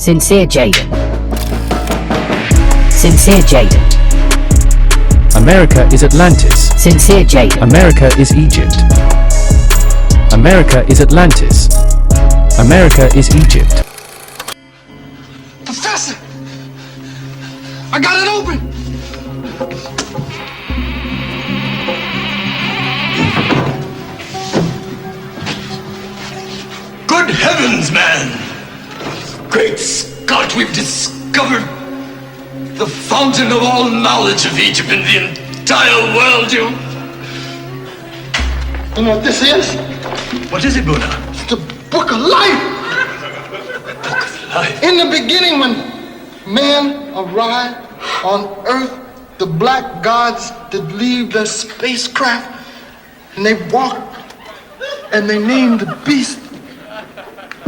Sincere Jaden. Sincere Jaden. America is Atlantis. Sincere Jaden. America is Egypt. America is Atlantis. America is Egypt. Professor! I got it open! Good heavens, man! Great Scott, we've discovered the fountain of all knowledge of Egypt in the entire world, You know what this is? What is it, Buddha? It's the Book of Life! Book of Life? In the beginning, when man arrived on Earth, the black gods did leave their spacecraft, and they walked, and they named the beasts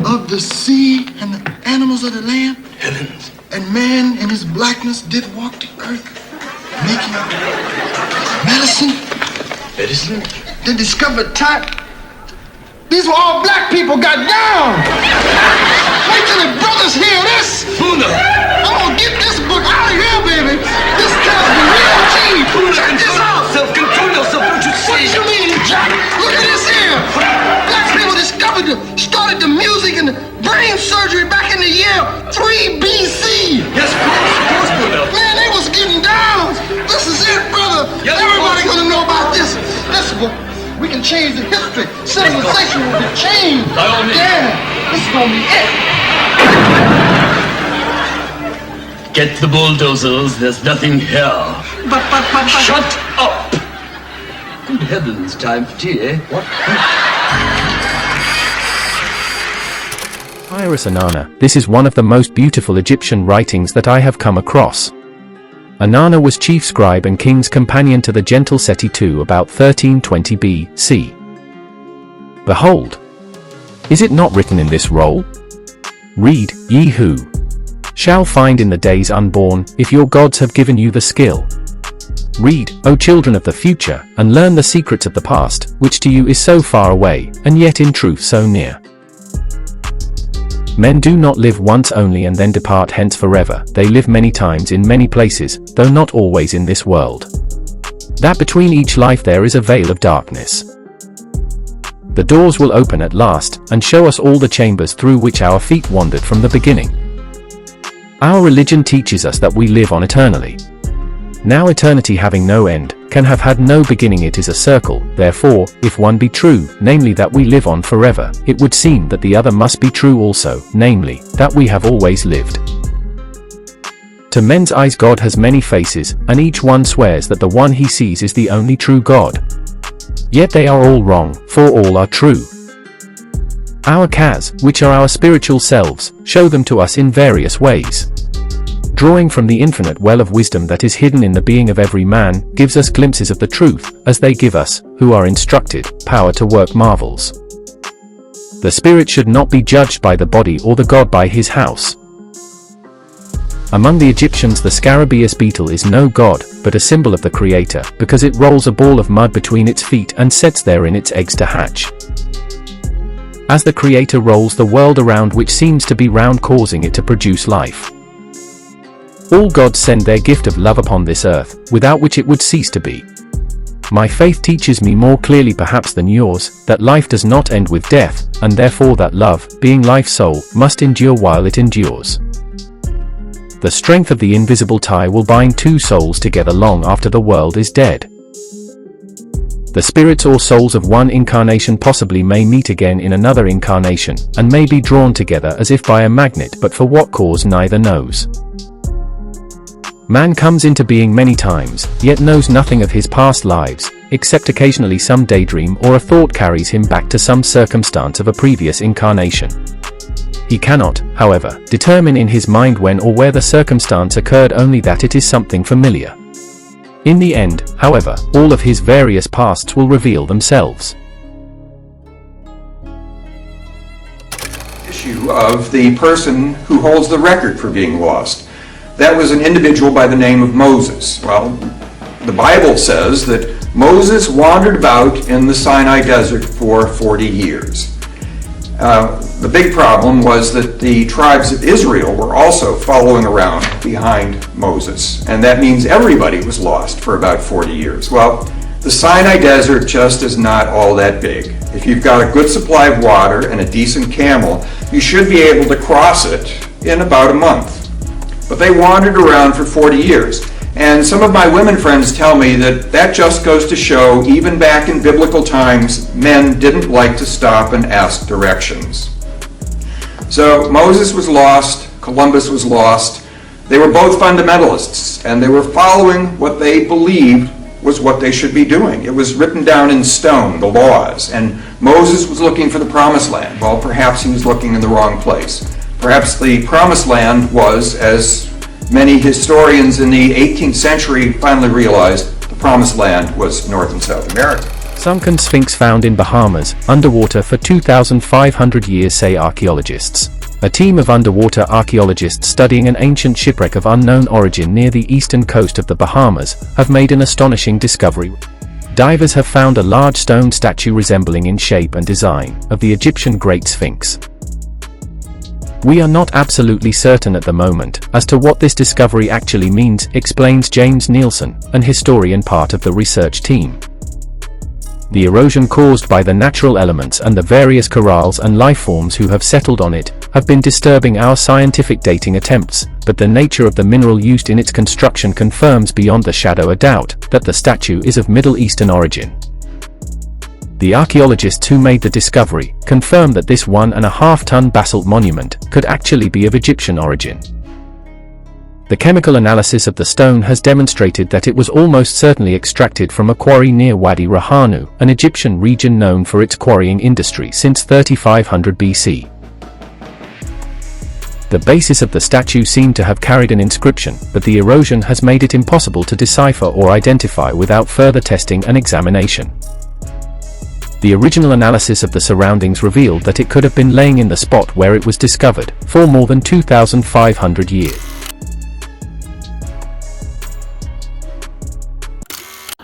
of the sea and the animals of the land. Heavens. And man in his blackness did walk the earth, making medicine. Medicine? They discovered time. These were all black people got down. Wait till the brothers hear this. Buddha! I'm gonna get this book out of here, baby. This tells me real cheap. Buddha, Check this out. control yourself, don't you What see? you mean, Jack? Look at this here. Black people started the music and the brain surgery back in the year 3 BC. Yes, of course, Buddha. Man, they was getting down. This is it, brother. Yes, Everybody boss. gonna know about this. This book. We can change the history. Civilization will be changed. By all means. Yeah, this is gonna be it. Get the bulldozers, there's nothing here. But. Shut up! Good heavens, time for tea, eh? What? Iris Anana. This is one of the most beautiful Egyptian writings that I have come across. Anana was chief scribe and king's companion to the gentle Seti II about 1320 BC. Behold! Is it not written in this roll? Read, ye who shall find in the days unborn, if your gods have given you the skill. Read, O children of the future, and learn the secrets of the past, which to you is so far away, and yet in truth so near. Men do not live once only and then depart hence forever, they live many times in many places, though not always in this world. That between each life there is a veil of darkness. The doors will open at last, and show us all the chambers through which our feet wandered from the beginning. Our religion teaches us that we live on eternally. Now eternity having no end, can have had no beginning, it is a circle, therefore, if one be true, namely that we live on forever, it would seem that the other must be true also, namely, that we have always lived. To men's eyes God has many faces, and each one swears that the one he sees is the only true God. Yet they are all wrong, for all are true. Our Kaz, which are our spiritual selves, show them to us in various ways. Drawing from the infinite well of wisdom that is hidden in the being of every man, gives us glimpses of the truth, as they give us, who are instructed, power to work marvels. The spirit should not be judged by the body or the god by his house. Among the Egyptians the scarabaeus beetle is no god, but a symbol of the creator, because it rolls a ball of mud between its feet and sets therein its eggs to hatch. As the creator rolls the world around which seems to be round, causing it to produce life. All gods send their gift of love upon this earth, without which it would cease to be. My faith teaches me more clearly perhaps than yours, that life does not end with death, and therefore that love, being life's soul, must endure while it endures. The strength of the invisible tie will bind two souls together long after the world is dead. The spirits or souls of one incarnation possibly may meet again in another incarnation, and may be drawn together as if by a magnet, but for what cause neither knows. Man comes into being many times, yet knows nothing of his past lives, except occasionally some daydream or a thought carries him back to some circumstance of a previous incarnation. He cannot, however, determine in his mind when or where the circumstance occurred, only that it is something familiar. In the end, however, all of his various pasts will reveal themselves. Issue of the person who holds the record for being lost. That was an individual by the name of Moses. Well, the Bible says that Moses wandered about in the Sinai desert for 40 years. The big problem was that the tribes of Israel were also following around behind Moses, and that means everybody was lost for about 40 years. Well, the Sinai Desert just is not all that big. If you've got a good supply of water and a decent camel, you should be able to cross it in about a month. But they wandered around for 40 years. And some of my women friends tell me that that just goes to show, even back in biblical times, men didn't like to stop and ask directions. So Moses was lost, Columbus was lost. They were both fundamentalists, and they were following what they believed was what they should be doing. It was written down in stone, the laws, and Moses was looking for the promised land. Well, perhaps he was looking in the wrong place. Perhaps the promised land was, as many historians in the 18th century finally realized, the promised land was North and South America. Sunken Sphinx found in Bahamas, underwater for 2,500 years, say archaeologists. A team of underwater archaeologists studying an ancient shipwreck of unknown origin near the eastern coast of the Bahamas have made an astonishing discovery. Divers have found a large stone statue resembling in shape and design of the Egyptian Great Sphinx. We are not absolutely certain at the moment as to what this discovery actually means, explains James Nielsen, an historian part of the research team. The erosion caused by the natural elements and the various corals and life forms who have settled on it have been disturbing our scientific dating attempts, but the nature of the mineral used in its construction confirms beyond a shadow of doubt that the statue is of Middle Eastern origin. The archaeologists who made the discovery confirm that this 1.5-ton basalt monument could actually be of Egyptian origin. The chemical analysis of the stone has demonstrated that it was almost certainly extracted from a quarry near Wadi Rahanu, an Egyptian region known for its quarrying industry since 3500 BC. The bases of the statue seem to have carried an inscription, but the erosion has made it impossible to decipher or identify without further testing and examination. The original analysis of the surroundings revealed that it could have been laying in the spot where it was discovered for more than 2,500 years.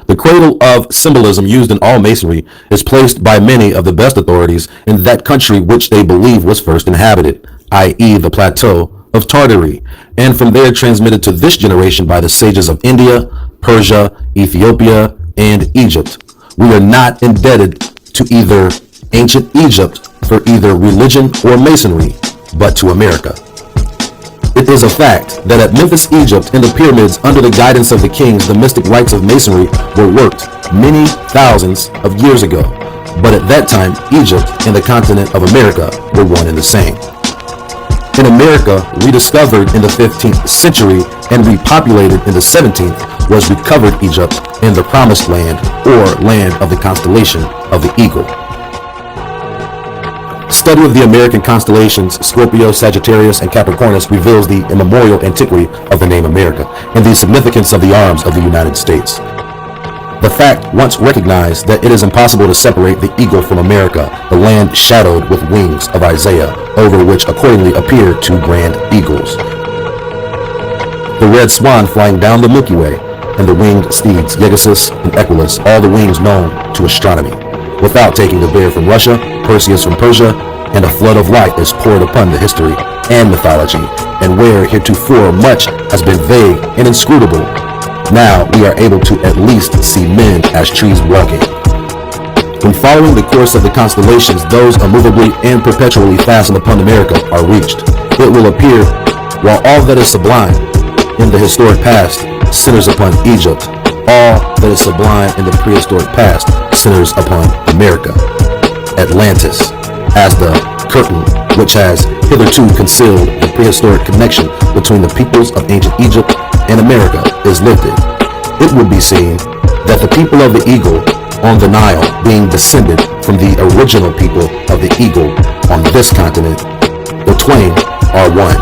The cradle of symbolism used in all masonry is placed by many of the best authorities in that country which they believe was first inhabited, i.e. the plateau of Tartary, and from there transmitted to this generation by the sages of India, Persia, Ethiopia, and Egypt. We are not indebted to either ancient Egypt for either religion or masonry, but to America. It is a fact that at Memphis, Egypt, in the pyramids, under the guidance of the kings, the mystic rites of masonry were worked many thousands of years ago. But at that time, Egypt and the continent of America were one and the same. In America, rediscovered in the 15th century and repopulated in the 17th, was recovered Egypt in the Promised Land, or land of the constellation of the Eagle. Study of the American constellations Scorpio, Sagittarius, and Capricornus reveals the immemorial antiquity of the name America and the significance of the arms of the United States. The fact once recognized that it is impossible to separate the eagle from America, the land shadowed with wings of Isaiah, over which accordingly appear two grand eagles. The red swan flying down the Milky Way, and the winged steeds, Pegasus and Equus, all the wings known to astronomy. Without taking the bear from Russia, Perseus from Persia, and a flood of light is poured upon the history and mythology, and where heretofore much has been vague and inscrutable, now we are able to at least see men as trees walking. When following the course of the constellations, those immovably and perpetually fastened upon America are reached. It will appear, while all that is sublime in the historic past centers upon Egypt, all that is sublime in the prehistoric past centers upon America. Atlantis, as the curtain which has hitherto concealed the prehistoric connection between the peoples of ancient Egypt and America, is lifted. It would be seen that the people of the eagle on the Nile, being descended from the original people of the eagle on this continent, the twain are one,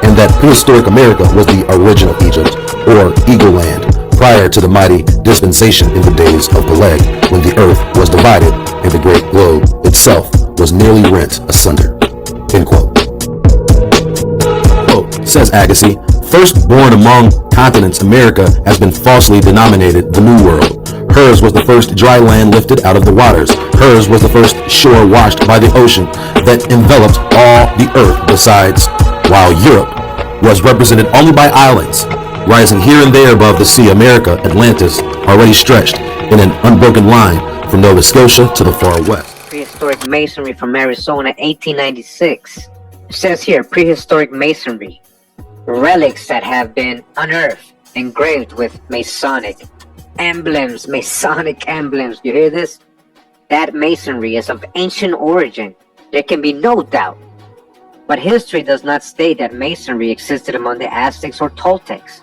and that prehistoric America was the original Egypt, or Eagle Land, prior to the mighty dispensation in the days of Peleg, when the earth was divided and the great globe itself was nearly rent asunder. End quote. Quote, Says Agassi, first born among continents, America has been falsely denominated the New World. Hers was the first dry land lifted out of the waters. Hers was the first shore washed by the ocean that enveloped all the earth besides, while Europe was represented only by islands. Rising here and there above the sea, America, Atlantis, already stretched in an unbroken line from Nova Scotia to the far west. Prehistoric masonry from Arizona, 1896. It says here, prehistoric masonry. Relics that have been unearthed, engraved with Masonic emblems. Masonic emblems. You hear this? That masonry is of ancient origin. There can be no doubt. But history does not state that masonry existed among the Aztecs or Toltecs.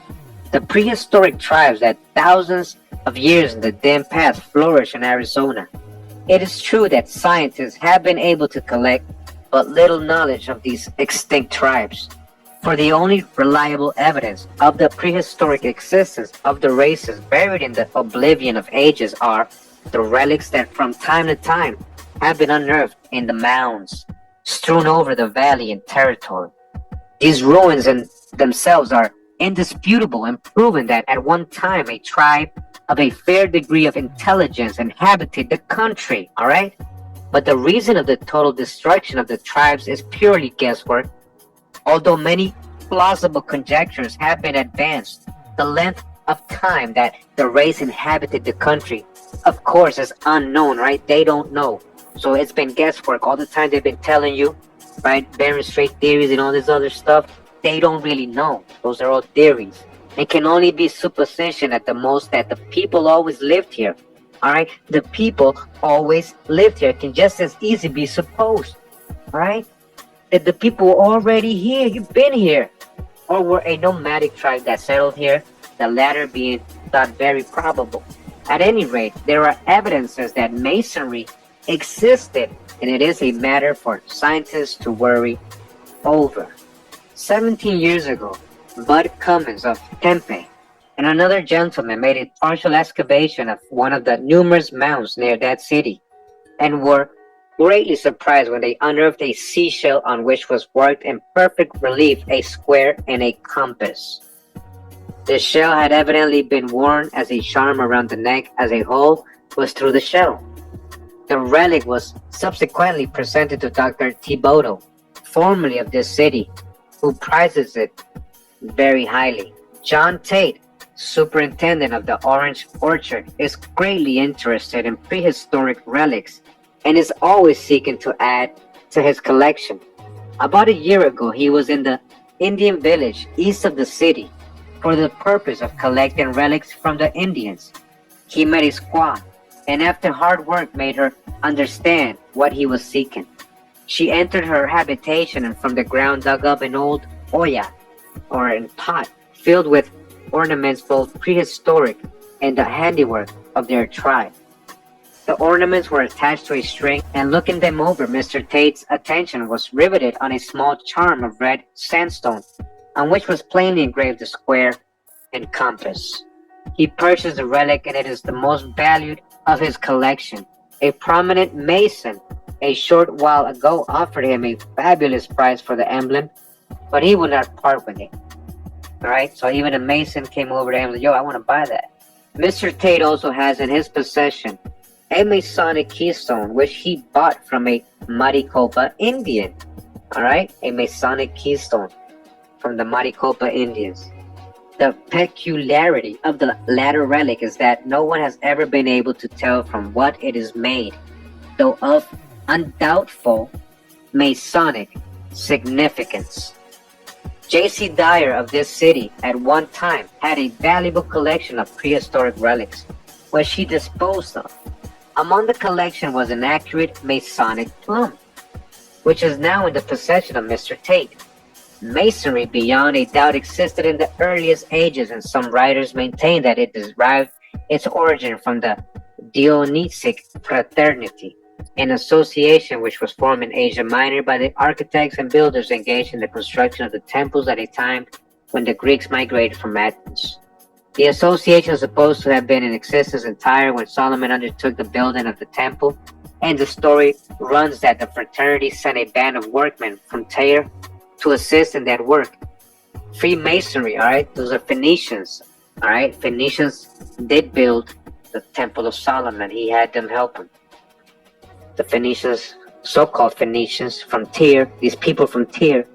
The prehistoric tribes that thousands of years in the dim past flourished in Arizona. It is true that scientists have been able to collect but little knowledge of these extinct tribes. For the only reliable evidence of the prehistoric existence of the races buried in the oblivion of ages are the relics that from time to time have been unearthed in the mounds strewn over the valley and territory. These ruins in themselves are indisputable and proven that at one time a tribe of a fair degree of intelligence inhabited the country, alright? But the reason of the total destruction of the tribes is purely guesswork. Although many plausible conjectures have been advanced, the length of time that the race inhabited the country, of course, is unknown, right? They don't know. So it's been guesswork. All the time they've been telling you, right? Bering Strait theories and all this other stuff. They don't really know. Those are all theories. It can only be supposition at the most that the people always lived here. Alright? The people always lived here. It can just as easily be supposed. Alright? That the people were already here. You've been here. Or were a nomadic tribe that settled here, the latter being thought very probable. At any rate, there are evidences that masonry existed, and it is a matter for scientists to worry over. 17 years ago, Bud Cummins of Tempe and another gentleman made a partial excavation of one of the numerous mounds near that city, and were greatly surprised when they unearthed a seashell on which was worked in perfect relief a square and a compass. The shell had evidently been worn as a charm around the neck, as a hole was through the shell. The relic was subsequently presented to Dr. Thibodeau, formerly of this city, who prizes it very highly. John Tate, superintendent of the Orange Orchard, is greatly interested in prehistoric relics and is always seeking to add to his collection. About a year ago, he was in the Indian village east of the city for the purpose of collecting relics from the Indians. He met a squaw, and after hard work made her understand what he was seeking. She entered her habitation and from the ground dug up an old olla, or a pot, filled with ornaments both prehistoric and the handiwork of their tribe. The ornaments were attached to a string, and looking them over, Mr. Tate's attention was riveted on a small charm of red sandstone, on which was plainly engraved a square and compass. He purchased the relic, and it is the most valued of his collection. A prominent mason a short while ago offered him a fabulous price for the emblem, but he would not part with it. Alright, so even a mason came over to him and said, yo, I want to buy that. Mr. Tate also has in his possession a Masonic keystone, which he bought from a Maricopa Indian. Alright, a Masonic keystone from the Maricopa Indians. The peculiarity of the latter relic is that no one has ever been able to tell from what it is made, though of undoubtful Masonic significance. J.C. Dyer of this city at one time had a valuable collection of prehistoric relics, which he disposed of. Among the collection was an accurate Masonic plumb, which is now in the possession of Mr. Tate. Masonry beyond a doubt existed in the earliest ages, and some writers maintain that it derived its origin from the Dionysic fraternity, an association which was formed in Asia Minor by the architects and builders engaged in the construction of the temples at a time when the Greeks migrated from Athens. The association is supposed to have been in existence in Tyre when Solomon undertook the building of the temple, and the story runs that the fraternity sent a band of workmen from Tyre to assist in that work. Freemasonry, all right, those are Phoenicians, all right. Phoenicians did build the Temple of Solomon. He had them help him. The Phoenicians, so-called Phoenicians from Tyre, these people from Tyre,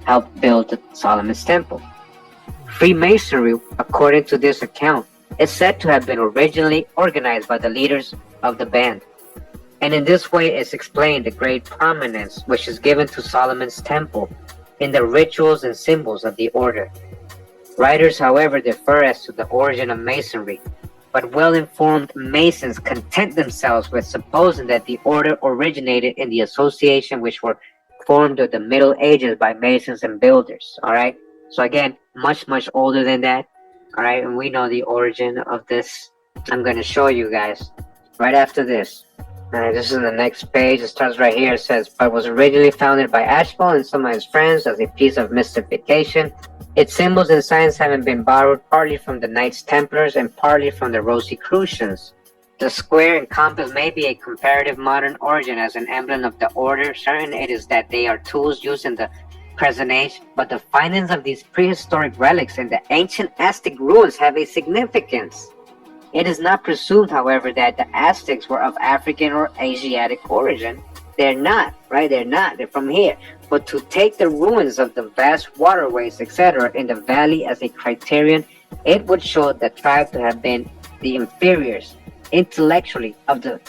helped build the Solomon's Temple. Freemasonry, according to this account, is said to have been originally organized by the leaders of the band. And in this way is explained the great prominence which is given to Solomon's Temple in the rituals and symbols of the order. Writers, however, differ as to the origin of Masonry, but well-informed Masons content themselves with supposing that the order originated in the association which were formed during the Middle Ages by Masons and builders, alright? So again, much older than that, alright? And we know the origin of this. I'm going to show you guys right after this. Alright, this is the next page. It starts right here. It says, but was originally founded by Ashbal and some of his friends as a piece of mystification. Its symbols and signs having been borrowed partly from the Knights Templars and partly from the Rosicrucians. The square and compass may be a comparative modern origin as an emblem of the order. Certain it is that they are tools used in the present age, but the findings of these prehistoric relics in the ancient Aztec ruins have a significance. It is not presumed, however, that the Aztecs were of African or Asiatic origin. They're not, right? They're not. They're from here. But to take the ruins of the vast waterways, etc., in the valley as a criterion, it would show the tribe to have been the inferiors, intellectually, of the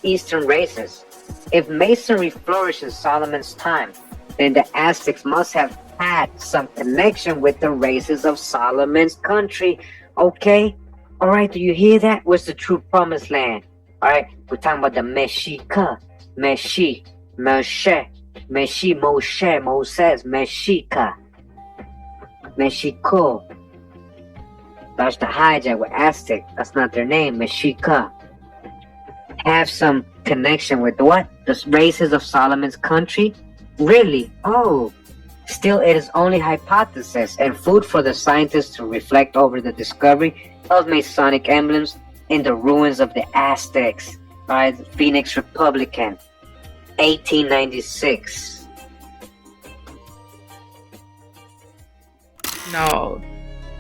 Eastern races. If Masonry flourished in Solomon's time, then the Aztecs must have had some connection with the races of Solomon's country. Okay? Alright, do you hear that? What's the true promised land? Alright, we're talking about the Mexica. Moshe, Moses, Mexica, Mexico. That's the hijack with Aztec. That's not their name, Mexica. Have some connection with what? The races of Solomon's country? Really? Oh. Still, it is only hypothesis and food for the scientists to reflect over the discovery of Masonic emblems in the ruins of the Aztecs by the Phoenix Republican, 1896. No,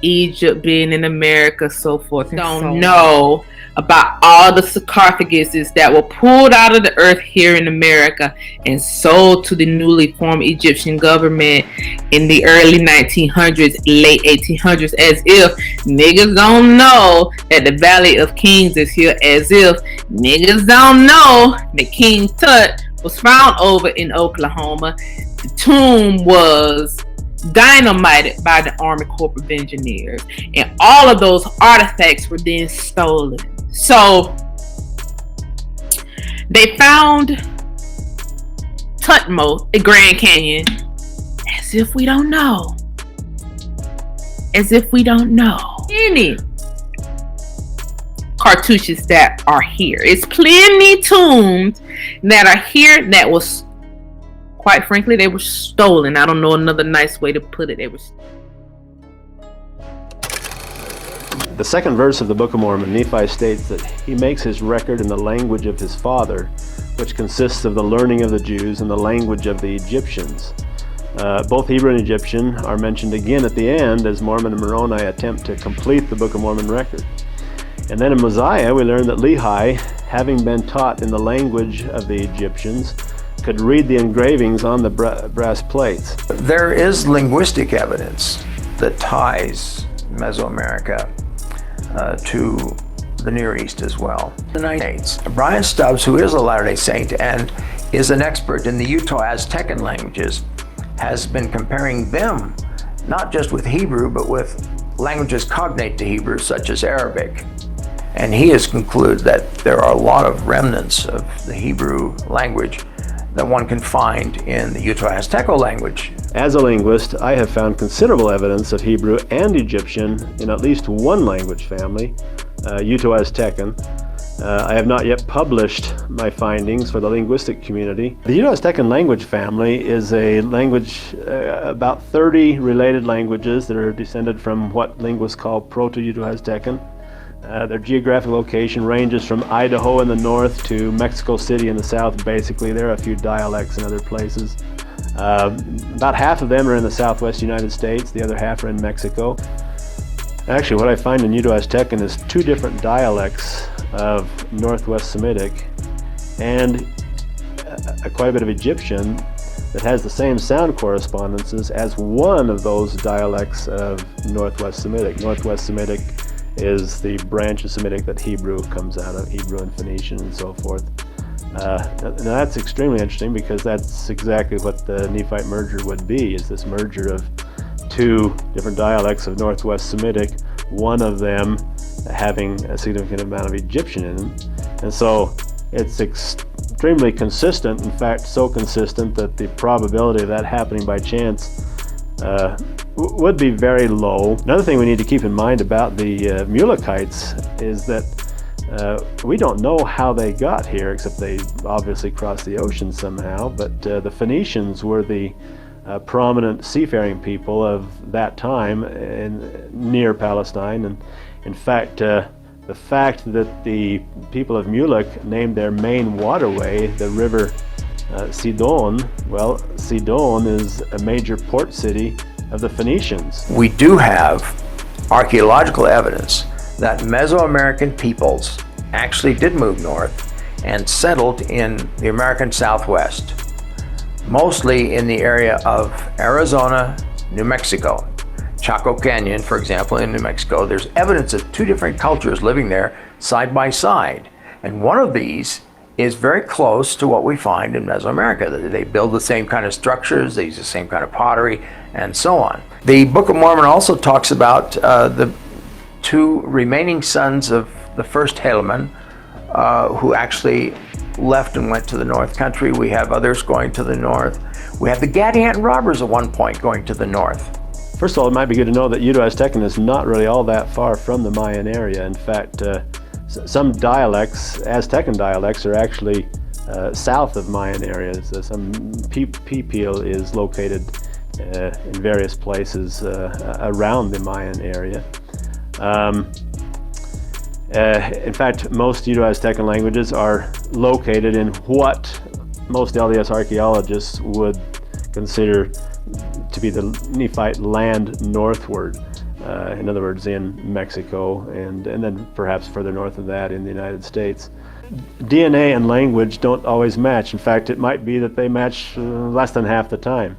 Egypt being in America, so forth. Don't know about all the sarcophaguses that were pulled out of the earth here in America and sold to the newly formed Egyptian government in the early 1900s, late 1800s, as if niggas don't know that the Valley of Kings is here, as if niggas don't know that King Tut was found over in Oklahoma. The tomb was dynamited by the Army Corps of Engineers, and all of those artifacts were then stolen. So they found Tutmo at Grand Canyon, as if we don't know. As if we don't know any cartouches that are here. It's plenty tombs that are here that was, quite frankly, they were stolen. I don't know another nice way to put it. They were. The second verse of the Book of Mormon, Nephi states that he makes his record in the language of his father, which consists of the learning of the Jews and the language of the Egyptians. Both Hebrew and Egyptian are mentioned again at the end as Mormon and Moroni attempt to complete the Book of Mormon record. And then in Mosiah, we learn that Lehi, having been taught in the language of the Egyptians, could read the engravings on the brass plates. There is linguistic evidence that ties Mesoamerica to the Near East as well. The Saints. Brian Stubbs, who is a Latter-day Saint and is an expert in the Utah Aztecan languages, has been comparing them not just with Hebrew, but with languages cognate to Hebrew, such as Arabic. And he has concluded that there are a lot of remnants of the Hebrew language that one can find in the Utah Azteco language. As a linguist, I have found considerable evidence of Hebrew and Egyptian in at least one language family, Utah Aztecan. I have not yet published my findings for the linguistic community. The Utah Aztecan language family is a language, about 30 related languages that are descended from what linguists call Proto-Utah Aztecan. Their geographic location ranges from Idaho in the north to Mexico City in the south, basically. There are a few dialects in other places. About half of them are in the southwest United States, the other half are in Mexico. Actually, what I find in Uto-Aztecan is two different dialects of Northwest Semitic and quite a bit of Egyptian that has the same sound correspondences as one of those dialects of Northwest Semitic. Northwest Semitic is the branch of Semitic that Hebrew comes out of, Hebrew and Phoenician and so forth. Now that's extremely interesting because that's exactly what the Nephite merger would be, is this merger of two different dialects of Northwest Semitic, one of them having a significant amount of Egyptian in them. And so it's extremely consistent, in fact so consistent that the probability of that happening by chance would be very low. Another thing we need to keep in mind about the Mulekites is that we don't know how they got here, except they obviously crossed the ocean somehow, but the Phoenicians were the prominent seafaring people of that time near Palestine, and in fact the fact that the people of Mulek named their main waterway the river Sidon, well, Sidon is a major port city of the Phoenicians. We do have archaeological evidence that Mesoamerican peoples actually did move north and settled in the American Southwest, mostly in the area of Arizona, New Mexico. Chaco Canyon, for example, in New Mexico, there's evidence of two different cultures living there side by side. And one of these is very close to what we find in Mesoamerica. They build the same kind of structures, they use the same kind of pottery, and so on. The Book of Mormon also talks about the two remaining sons of the first Helaman, who actually left and went to the North Country. We have others going to the north. We have the Gadianton robbers at one point going to the north. First of all, it might be good to know that Uto-Aztecan is not really all that far from the Mayan area. In fact, some dialects, Aztecan dialects, are actually south of Mayan areas. Some Pipil is located in various places around the Mayan area. In fact, most Uto-Aztecan languages are located in what most LDS archaeologists would consider to be the Nephite land northward. In other words, in Mexico, and then perhaps further north of that in the United States. DNA and language don't always match. In fact, it might be that they match less than half the time.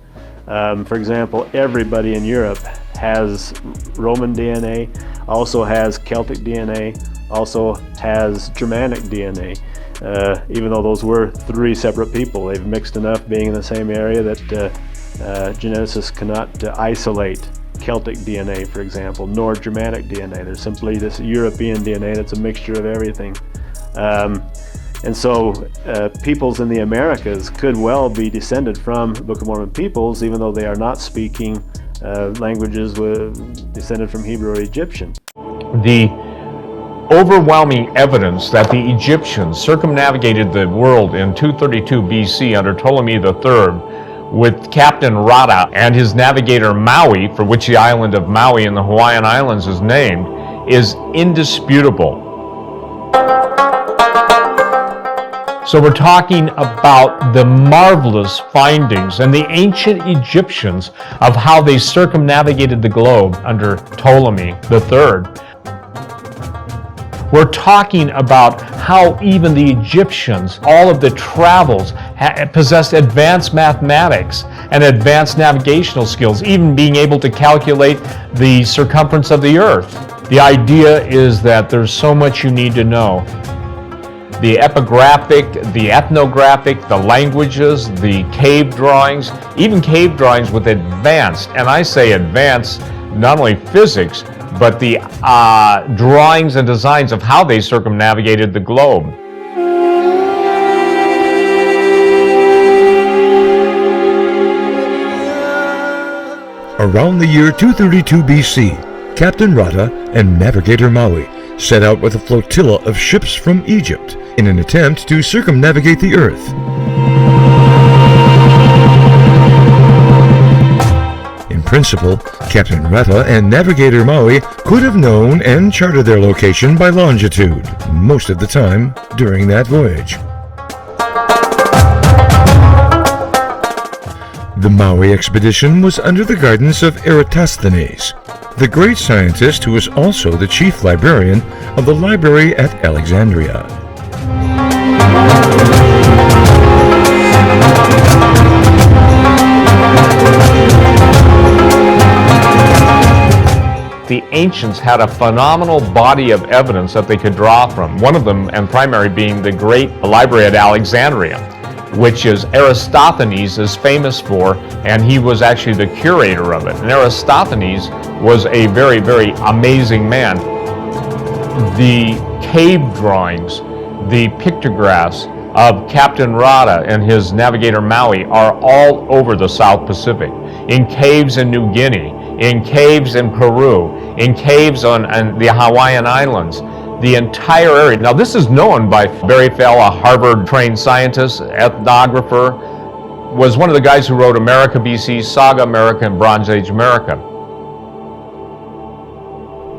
For example, everybody in Europe has Roman DNA, also has Celtic DNA, also has Germanic DNA. Even though those were three separate people, they've mixed enough being in the same area that geneticists cannot isolate Celtic DNA, for example, nor Germanic DNA. There's simply this European DNA that's a mixture of everything. And so peoples in the Americas could well be descended from Book of Mormon peoples, even though they are not speaking languages descended from Hebrew or Egyptian. The overwhelming evidence that the Egyptians circumnavigated the world in 232 BC under Ptolemy III with Captain Rata and his navigator Maui, for which the island of Maui in the Hawaiian Islands is named, is indisputable. So we're talking about the marvelous findings and the ancient Egyptians of how they circumnavigated the globe under Ptolemy III. We're talking about how even the Egyptians, all of the travels, possessed advanced mathematics and advanced navigational skills, even being able to calculate the circumference of the earth. The idea is that there's so much you need to know. The epigraphic, the ethnographic, the languages, the cave drawings, even cave drawings with advanced, and I say advanced, not only physics, but the drawings and designs of how they circumnavigated the globe. Around the year 232 BC, Captain Rata and Navigator Maui set out with a flotilla of ships from Egypt in an attempt to circumnavigate the Earth. In principle, Captain Rata and Navigator Maui could have known and charted their location by longitude most of the time during that voyage. The Maui expedition was under the guidance of Eratosthenes, the great scientist who was also the chief librarian of the library at Alexandria. The ancients had a phenomenal body of evidence that they could draw from. One of them, and primary, being the great library at Alexandria, which is Eratosthenes is famous for, and he was actually the curator of it. And Eratosthenes was a very, very amazing man. The cave drawings, the pictographs of Captain Rada and his navigator Maui are all over the South Pacific, in caves in New Guinea, in caves in Peru, in caves on the Hawaiian Islands, the entire area. Now this is known by Barry Fell, a Harvard-trained scientist, ethnographer, was one of the guys who wrote America BC, Saga America, and Bronze Age America.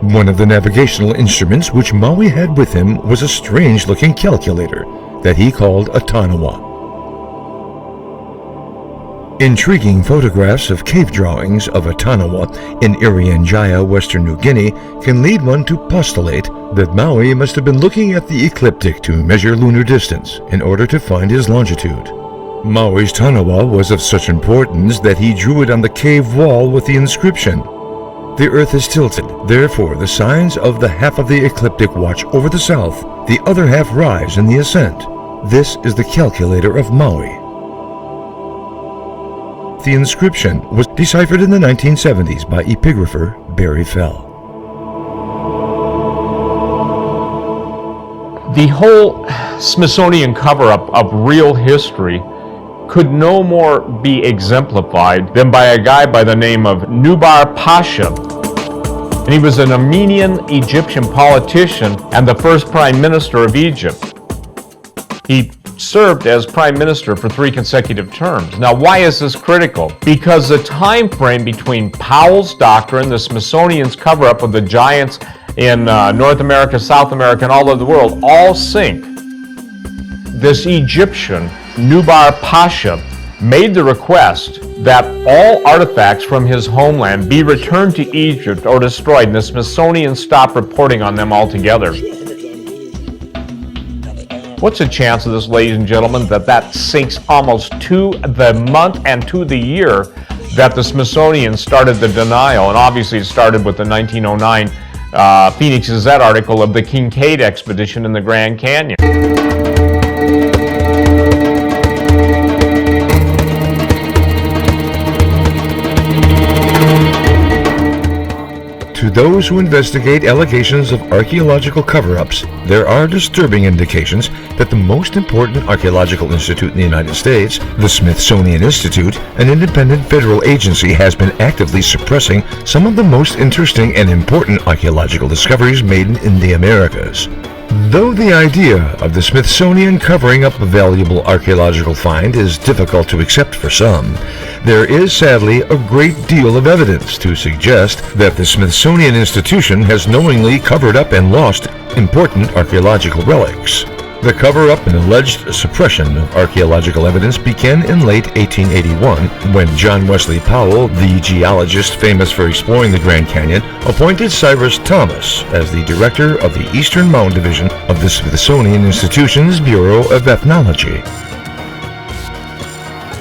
One of the navigational instruments which Maui had with him was a strange-looking calculator that he called a tanawa. Intriguing photographs of cave drawings of a tanawa in Irian Jaya, Western New Guinea, can lead one to postulate that Maui must have been looking at the ecliptic to measure lunar distance in order to find his longitude. Maui's tanawa was of such importance that he drew it on the cave wall with the inscription, "The earth is tilted, therefore the signs of the half of the ecliptic watch over the south, the other half rise in the ascent. This is the calculator of Maui." The inscription was deciphered in the 1970s by epigrapher Barry Fell. The whole Smithsonian cover-up of real history could no more be exemplified than by a guy by the name of Nubar Pasha. And he was an Armenian Egyptian politician and the first prime minister of Egypt. He served as prime minister for 3 consecutive terms. Now, why is this critical? Because the time frame between Powell's doctrine, the Smithsonian's cover-up of the giants in North America, South America, and all over the world, all sync. This Egyptian, Nubar Pasha, made the request that all artifacts from his homeland be returned to Egypt or destroyed, and the Smithsonian stopped reporting on them altogether. What's the chance of this, ladies and gentlemen, that syncs almost to the month and to the year that the Smithsonian started the denial? And obviously it started with the 1909 Phoenix Gazette article of the Kincaid expedition in the Grand Canyon. To those who investigate allegations of archaeological cover-ups, there are disturbing indications that the most important archaeological institute in the United States, the Smithsonian Institute, an independent federal agency, has been actively suppressing some of the most interesting and important archaeological discoveries made in the Americas. Though the idea of the Smithsonian covering up a valuable archaeological find is difficult to accept for some, there is sadly a great deal of evidence to suggest that the Smithsonian Institution has knowingly covered up and lost important archaeological relics. The cover-up and alleged suppression of archaeological evidence began in late 1881 when John Wesley Powell, the geologist famous for exploring the Grand Canyon, appointed Cyrus Thomas as the director of the Eastern Mound Division of the Smithsonian Institution's Bureau of Ethnology.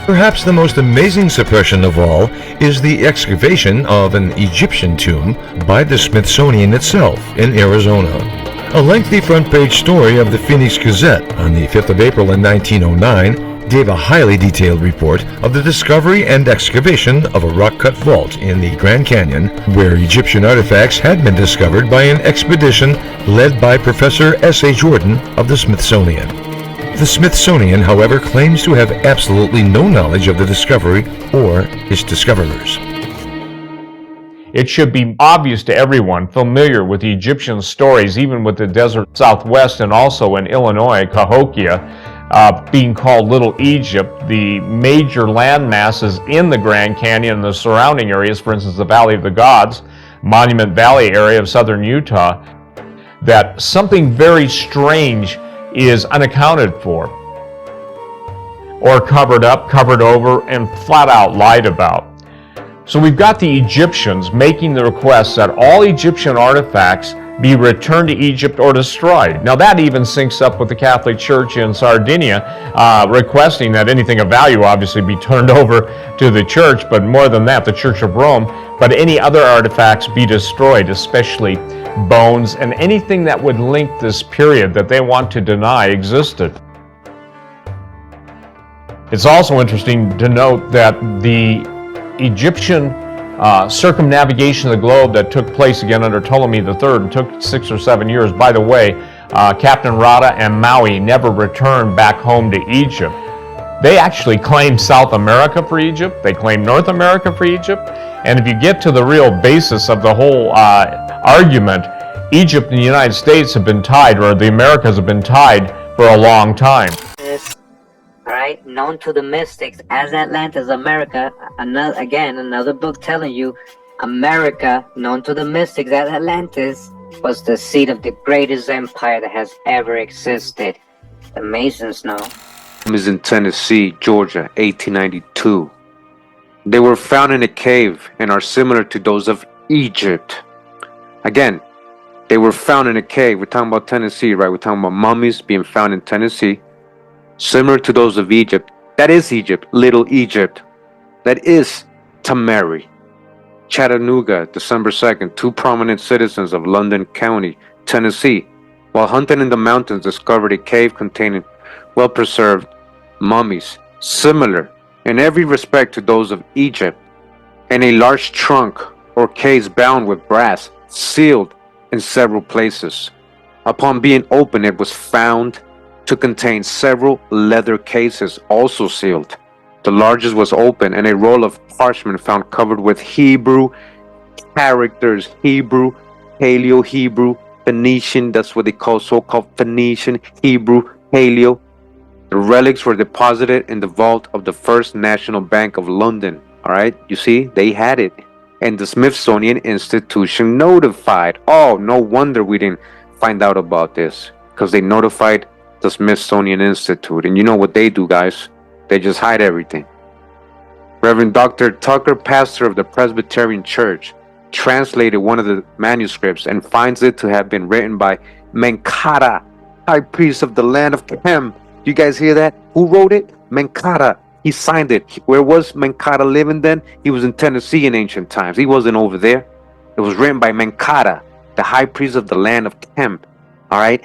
Perhaps the most amazing suppression of all is the excavation of an Egyptian tomb by the Smithsonian itself in Arizona. A lengthy front-page story of the Phoenix Gazette on the 5th of April in 1909 gave a highly detailed report of the discovery and excavation of a rock-cut vault in the Grand Canyon where Egyptian artifacts had been discovered by an expedition led by Professor S.A. Jordan of the Smithsonian. The Smithsonian, however, claims to have absolutely no knowledge of the discovery or its discoverers. It should be obvious to everyone familiar with the Egyptian stories, even with the desert Southwest and also in Illinois, Cahokia, being called Little Egypt, the major land masses in the Grand Canyon and the surrounding areas, for instance, the Valley of the Gods, Monument Valley area of southern Utah, that something very strange is unaccounted for. or covered up, covered over, and flat out lied about. So we've got the Egyptians making the request that all Egyptian artifacts be returned to Egypt or destroyed. Now that even syncs up with the Catholic Church in Sardinia requesting that anything of value obviously be turned over to the church, but more than that, the Church of Rome, but any other artifacts be destroyed, especially bones and anything that would link this period that they want to deny existed. It's also interesting to note that the Egyptian circumnavigation of the globe that took place again under Ptolemy III and took 6 or 7 years. By the way, Captain Rada and Maui never returned back home to Egypt. They actually claimed South America for Egypt. They claimed North America for Egypt. And if you get to the real basis of the whole argument, Egypt and the United States have been tied, or the Americas have been tied for a long time. Right, known to the mystics as Atlantis, America. Another book telling you America, known to the mystics as Atlantis, was the seat of the greatest empire that has ever existed. The Masons know. Is in Tennessee, Georgia, 1892. They were found in a cave and are similar to those of Egypt. Again, they were found in a cave. We're talking about Tennessee, right? We're talking about mummies being found in Tennessee, similar to those of Egypt. That is Egypt, Little Egypt. That is Tamari. Chattanooga, December 2nd, 2 prominent citizens of London County, Tennessee, while hunting in the mountains, discovered a cave containing well-preserved mummies, similar in every respect to those of Egypt, and a large trunk or case bound with brass, sealed in several places. Upon being opened, it was found to contain several leather cases, also sealed. The largest was open, and a roll of parchment found covered with Hebrew characters, Hebrew, Paleo-Hebrew, Phoenician, that's what they call so-called Phoenician, Hebrew, Paleo. The relics were deposited in the vault of the First National Bank of London. All right, you see, they had it. And the Smithsonian Institution notified. Oh, no wonder we didn't find out about this, because they notified the Smithsonian Institute. And you know what they do, guys? They just hide everything. Reverend Dr. Tucker, pastor of the Presbyterian Church, translated one of the manuscripts and finds it to have been written by Menkata, high priest of the land of Chem. You guys hear that? Who wrote it? Menkata. He signed it. Where was Menkata living then? He was in Tennessee in ancient times. He wasn't over there. It was written by Menkata, the high priest of the land of Chem. All right?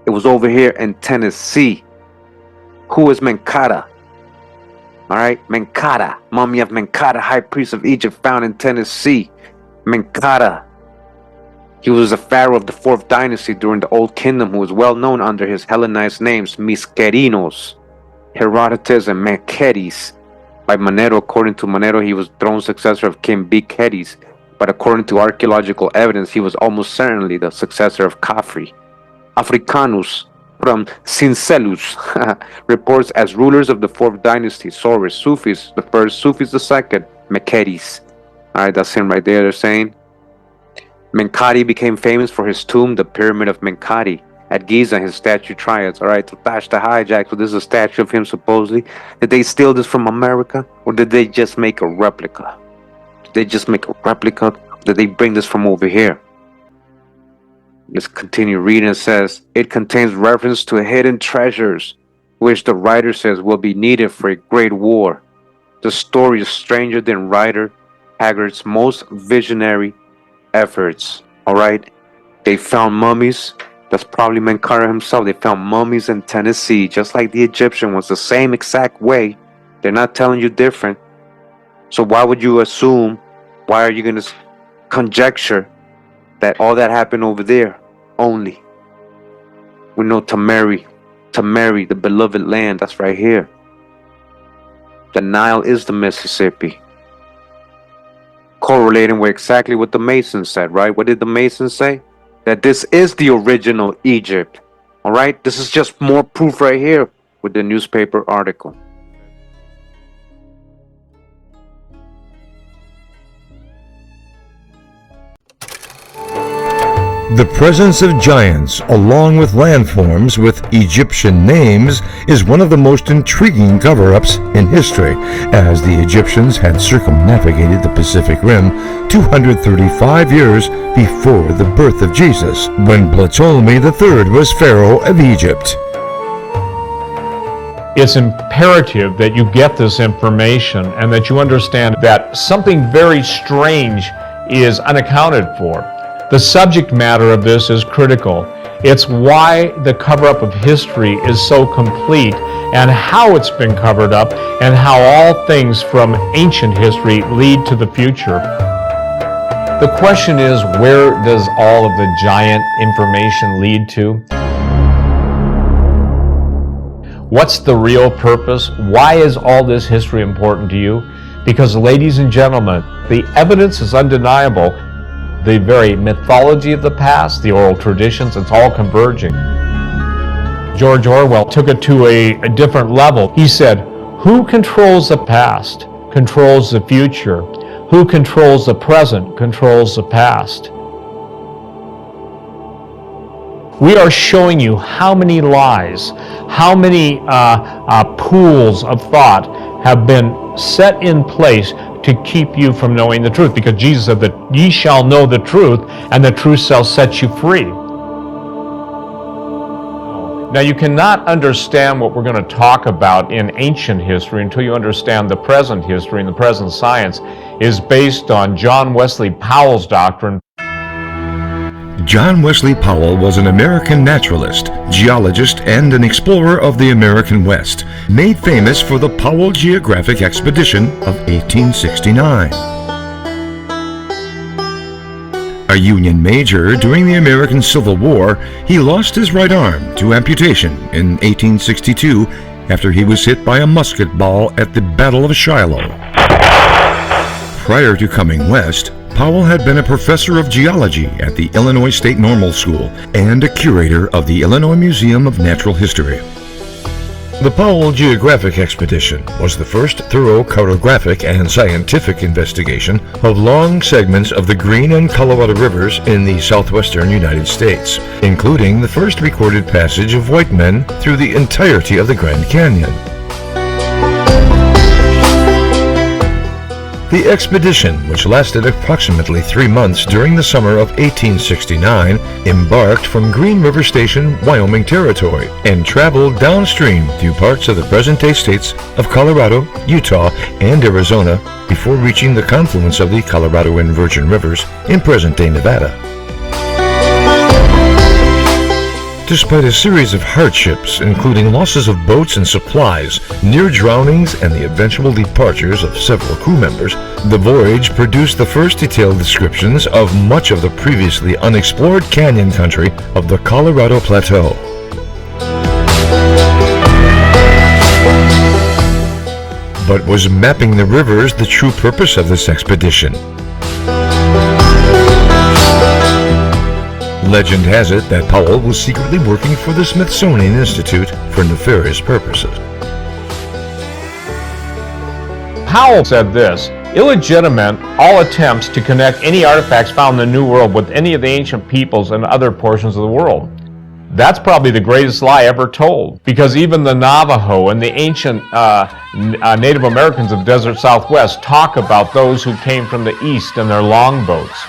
It was over here in Tennessee. Who is Menkata? All right? Menkata. Mummy of Menkata, high priest of Egypt, found in Tennessee. Menkata. He was a pharaoh of the 4th dynasty during the Old Kingdom who was well known under his Hellenized names, Miskerinos, Herodotus, and Mekeres. By Manetho, according to Manetho, he was throne successor of King Bikeres, but according to archaeological evidence, he was almost certainly the successor of Khafre. Africanus from Cincelus reports as rulers of the 4th dynasty, Soros, Sufis the first, Sufis the second, Mekeres. Alright, that's him right there, they're saying. Menkaure became famous for his tomb, the Pyramid of Menkaure. At Giza, his statue triads. Alright, to Tash the hijack, so this is a statue of him supposedly. Did they steal this from America? Or did they just make a replica? Did they just make a replica? Or did they bring this from over here? Let's continue reading. It says, it contains reference to hidden treasures, which the writer says will be needed for a great war. The story is stranger than writer Haggard's most visionary efforts. Alright? They found mummies. That's probably Menkaure himself. They found mummies in Tennessee, just like the Egyptian ones, the same exact way. They're not telling you different. So why would you assume, why are you going to conjecture that all that happened over there only? We know Tamari, the beloved land, that's right here. The Nile is the Mississippi. Correlating with exactly what the Masons said, right? What did the Masons say? That this is the original Egypt. All right? This is just more proof right here with the newspaper article. The presence of giants, along with landforms with Egyptian names, is one of the most intriguing cover-ups in history, as the Egyptians had circumnavigated the Pacific Rim 235 years before the birth of Jesus, when Ptolemy III was Pharaoh of Egypt. It's imperative that you get this information and that you understand that something very strange is unaccounted for. The subject matter of this is critical. It's why the cover-up of history is so complete, and how it's been covered up, and how all things from ancient history lead to the future. The question is, where does all of the giant information lead to? What's the real purpose? Why is all this history important to you? Because, ladies and gentlemen, the evidence is undeniable. The very mythology of the past, the oral traditions, it's all converging. George Orwell took it to a different level. He said, who controls the past controls the future. Who controls the present controls the past. We are showing you how many lies, how many pools of thought have been set in place to keep you from knowing the truth, because Jesus said that ye shall know the truth, and the truth shall set you free. Now, you cannot understand what we're going to talk about in ancient history until you understand the present history, and the present science is based on John Wesley Powell's doctrine. John Wesley Powell was an American naturalist, geologist, and an explorer of the American West, made famous for the Powell Geographic Expedition of 1869. A Union major during the American Civil War, he lost his right arm to amputation in 1862 after he was hit by a musket ball at the Battle of Shiloh. Prior to coming west, Powell had been a professor of geology at the Illinois State Normal School and a curator of the Illinois Museum of Natural History. The Powell Geographic Expedition was the first thorough cartographic and scientific investigation of long segments of the Green and Colorado rivers in the southwestern United States, including the first recorded passage of white men through the entirety of the Grand Canyon. The expedition, which lasted approximately 3 months during the summer of 1869, embarked from Green River Station, Wyoming Territory, and traveled downstream through parts of the present-day states of Colorado, Utah, and Arizona before reaching the confluence of the Colorado and Virgin Rivers in present-day Nevada. Despite a series of hardships, including losses of boats and supplies, near drownings, and the eventual departures of several crew members, the voyage produced the first detailed descriptions of much of the previously unexplored canyon country of the Colorado Plateau. But was mapping the rivers the true purpose of this expedition? Legend has it that Powell was secretly working for the Smithsonian Institute for nefarious purposes. Powell said this: illegitimate all attempts to connect any artifacts found in the New World with any of the ancient peoples and other portions of the world. That's probably the greatest lie ever told, because even the Navajo and the ancient Native Americans of the desert Southwest talk about those who came from the east in their longboats.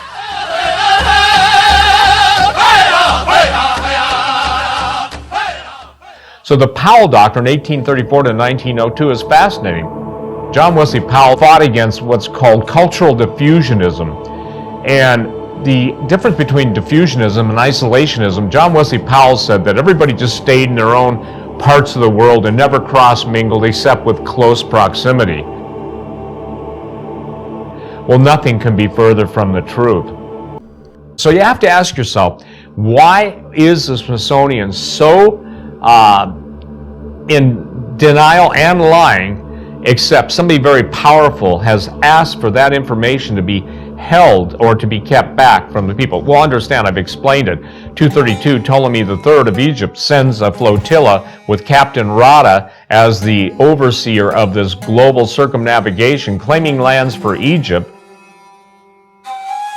So the Powell Doctrine, 1834 to 1902, is fascinating. John Wesley Powell fought against what's called cultural diffusionism. And the difference between diffusionism and isolationism, John Wesley Powell said that everybody just stayed in their own parts of the world and never cross-mingled except with close proximity. Well, nothing can be further from the truth. So you have to ask yourself, why is the Smithsonian so in denial and lying, except somebody very powerful has asked for that information to be held or to be kept back from the people? Well, understand, I've explained it. 232, Ptolemy III of Egypt sends a flotilla with Captain Rada as the overseer of this global circumnavigation, claiming lands for Egypt.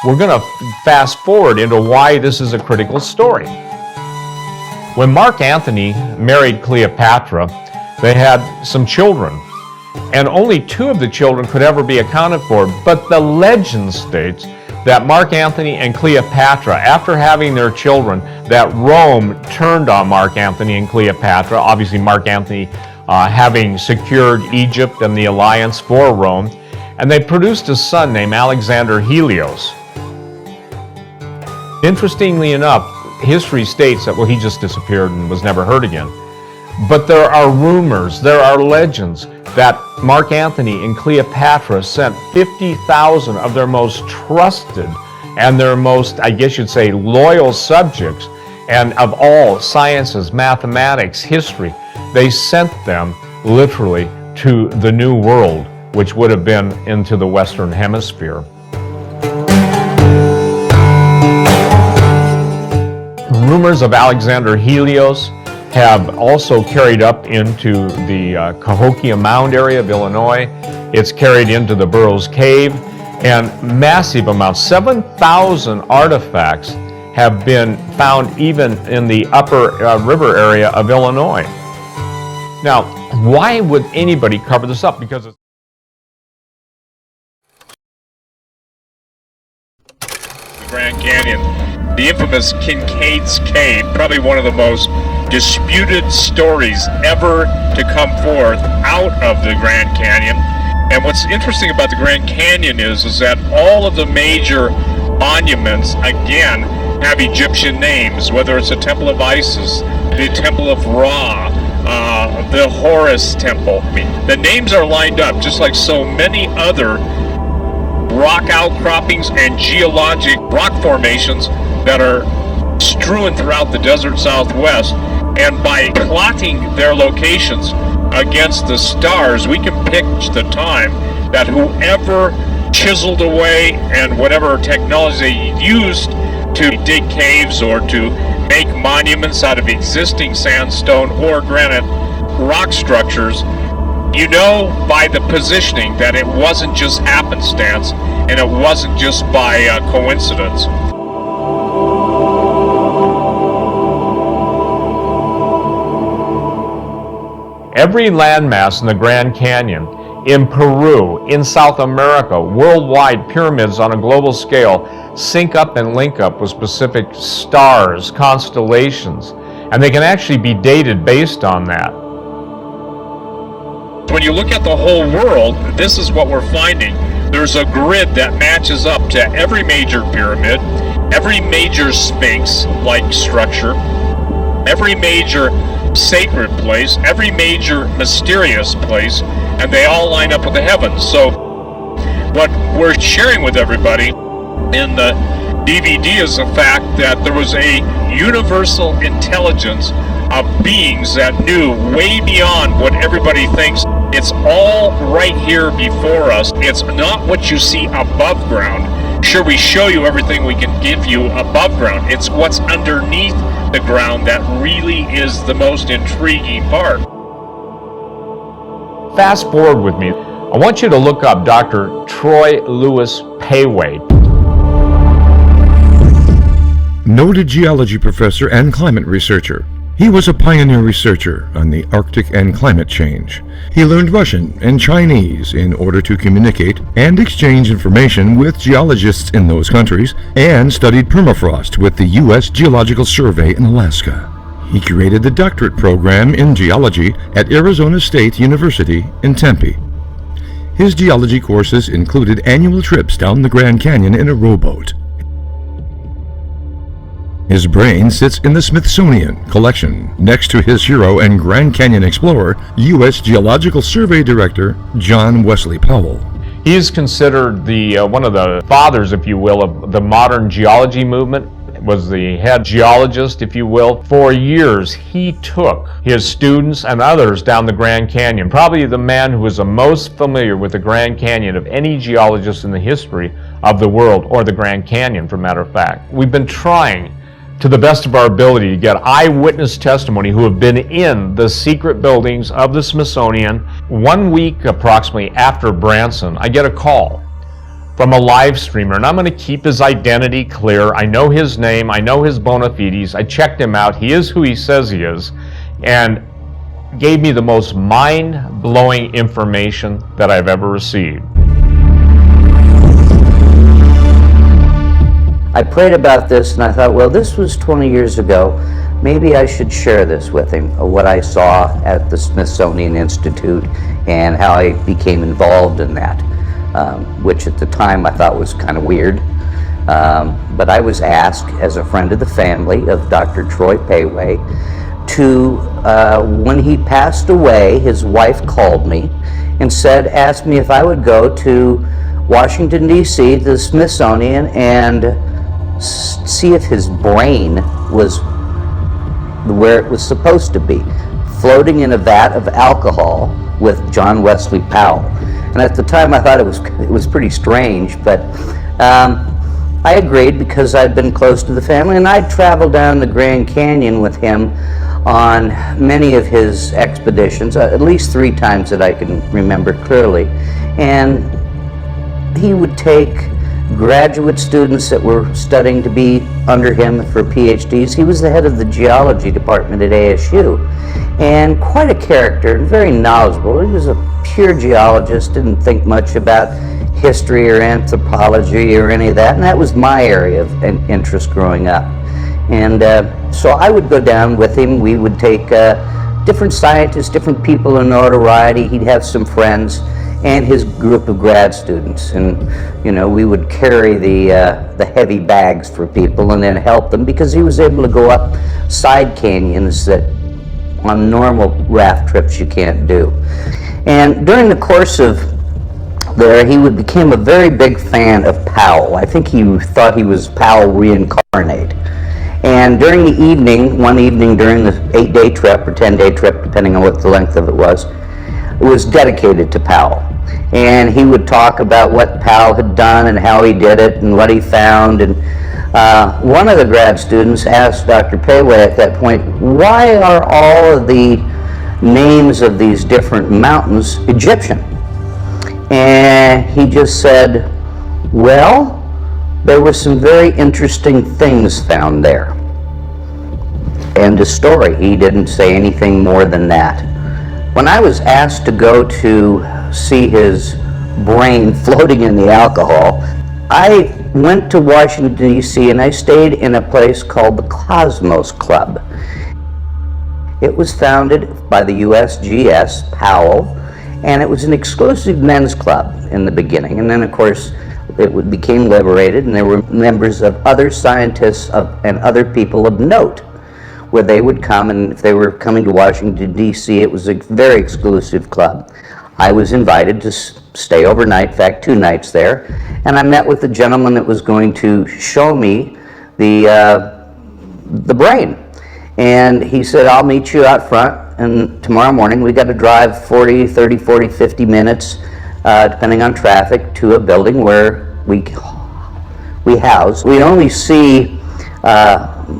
we're going to fast forward into why this is a critical story. When Mark Antony married Cleopatra, they had some children, and only 2 of the children could ever be accounted for. But the legend states that Mark Antony and Cleopatra, after having their children, that Rome turned on Mark Antony and Cleopatra, obviously Mark Antony having secured Egypt and the alliance for Rome, and they produced a son named Alexander Helios. Interestingly enough, history states that, well, he just disappeared and was never heard again. But there are rumors, there are legends that Mark Antony and Cleopatra sent 50,000 of their most trusted and their most, I guess you'd say, loyal subjects, and of all sciences, mathematics, history, they sent them literally to the New World, which would have been into the Western Hemisphere. Rumors of Alexander Helios have also carried up into the Cahokia Mound area of Illinois. It's carried into the Burroughs Cave, and massive amounts, 7,000 artifacts have been found even in the upper river area of Illinois. Now, why would anybody cover this up? Because it's the Grand Canyon, the infamous Kincaid's Cave, probably one of the most disputed stories ever to come forth out of the Grand Canyon. And what's interesting about the Grand Canyon is that all of the major monuments, again, have Egyptian names, whether it's the Temple of Isis, the Temple of Ra, the Horus Temple. I mean, the names are lined up just like so many other rock outcroppings and geologic rock formations that are strewn throughout the desert Southwest. And by plotting their locations against the stars, we can pick the time that whoever chiseled away and whatever technology they used to dig caves or to make monuments out of existing sandstone or granite rock structures, you know by the positioning that it wasn't just happenstance and it wasn't just by coincidence. Every landmass in the Grand Canyon, in Peru, in South America, worldwide pyramids on a global scale sync up and link up with specific stars, constellations, and they can actually be dated based on that. When you look at the whole world, this is what we're finding. There's a grid that matches up to every major pyramid, every major sphinx-like structure, every major sacred place, every major mysterious place, and they all line up with the heavens. So what we're sharing with everybody in the DVD is the fact that there was a universal intelligence of beings that knew way beyond what everybody thinks. It's all right here before us. It's not what you see above ground. Sure, we show you everything we can give you above ground. It's what's underneath the ground that really is the most intriguing part. Fast forward with me. I want you to look up Dr. Troy Lewis Payway. Noted geology professor and climate researcher. He was a pioneer researcher on the Arctic and climate change. He learned Russian and Chinese in order to communicate and exchange information with geologists in those countries, and studied permafrost with the U.S. Geological Survey in Alaska. He created the doctorate program in geology at Arizona State University in Tempe. His geology courses included annual trips down the Grand Canyon in a rowboat. His brain sits in the Smithsonian collection next to his hero and Grand Canyon explorer, U.S. Geological Survey Director John Wesley Powell. He is considered the one of the fathers, if you will, of the modern geology movement. Was the head geologist, if you will. For years, he took his students and others down the Grand Canyon. Probably the man who was the most familiar with the Grand Canyon of any geologist in the history of the world, or the Grand Canyon, for matter of fact. We've been trying to the best of our ability to get eyewitness testimony who have been in the secret buildings of the Smithsonian. 1 week approximately after Branson, I get a call from a live streamer, and I'm going to keep his identity clear. I know his name, I know his bona fides, I checked him out, he is who he says he is, and gave me the most mind-blowing information that I've ever received. I prayed about this and I thought, well, this was 20 years ago. Maybe I should share this with him, what I saw at the Smithsonian Institute and how I became involved in that, which at the time I thought was kind of weird. But I was asked, as a friend of the family of Dr. Troy Payway, to, when he passed away, his wife called me and asked me if I would go to Washington, D.C., to the Smithsonian, and see if his brain was where it was supposed to be, floating in a vat of alcohol with John Wesley Powell. And at the time I thought it was pretty strange, but I agreed because I'd been close to the family, and I'd traveled down the Grand Canyon with him on many of his expeditions, at least 3 times that I can remember clearly. And he would take graduate students that were studying to be under him for PhDs. He was the head of the geology department at ASU, and quite a character and very knowledgeable. He was a pure geologist, didn't think much about history or anthropology or any of that, and that was my area of interest growing up. And so I would go down with him. We would take different scientists, different people in notoriety. He'd have some friends and his group of grad students, and we would carry the heavy bags for people and then help them, because he was able to go up side canyons that on normal raft trips you can't do. And during the course of there, he became a very big fan of Powell. I think he thought he was Powell reincarnate. And during the evening, one evening during the 8-day trip or 10-day trip, depending on what the length of it was dedicated to Powell. And he would talk about what Powell had done and how he did it and what he found. And one of the grad students asked Dr. Payway at that point, why are all of the names of these different mountains Egyptian? And he just said, well, there were some very interesting things found there. End of story. He didn't say anything more than that. When I was asked to go to see his brain floating in the alcohol, I went to Washington, D.C., and I stayed in a place called the Cosmos Club. It was founded by the USGS, Powell, and it was an exclusive men's club in the beginning. And then, of course, it became liberated, and there were members of other scientists and other people of note, where they would come, and if they were coming to Washington, D.C., it was a very exclusive club. I was invited to stay overnight, in fact, 2 nights there, and I met with the gentleman that was going to show me the brain. And he said, I'll meet you out front, and tomorrow morning we got to drive 30, 40, 50 minutes, depending on traffic, to a building where we house. We only see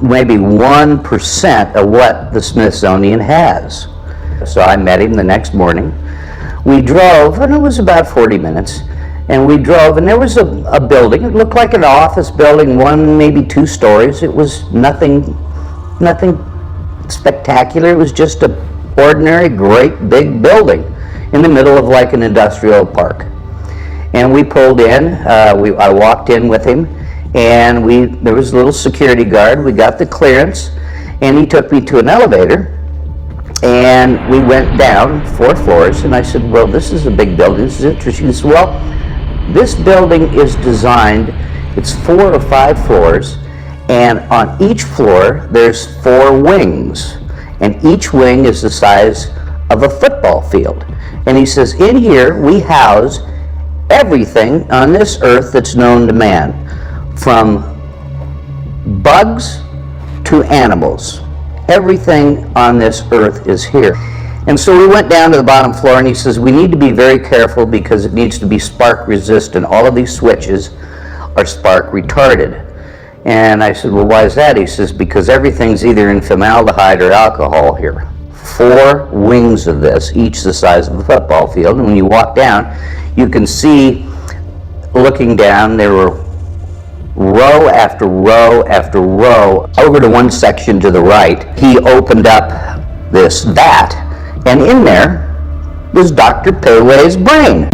maybe 1% of what the Smithsonian has. So I met him the next morning. We drove, and it was about 40 minutes, and we drove, and there was a building. It looked like an office building, 1, maybe 2 stories. It was nothing spectacular. It was just an ordinary, great, big building in the middle of like an industrial park. And we pulled in. I walked in with him, and there was a little security guard. We got the clearance, and he took me to an elevator, and we went down 4 floors, and I said, well, this is a big building. This is interesting. He said, well, this building is designed, it's 4 or 5 floors, and on each floor there's 4 wings, and each wing is the size of a football field. And he says, in here we house everything on this earth that's known to man, from bugs to animals. Everything on this earth is here. And so we went down to the bottom floor, and he says, we need to be very careful because it needs to be spark resistant. All of these switches are spark retarded. And I said, well, why is that? He says, because everything's either in formaldehyde or alcohol here. 4 wings of this, each the size of a football field. And when you walk down, you can see looking down, there were row after row after row. Over to one section to the right, he opened up this vat, and in there was Dr. Pele's brain.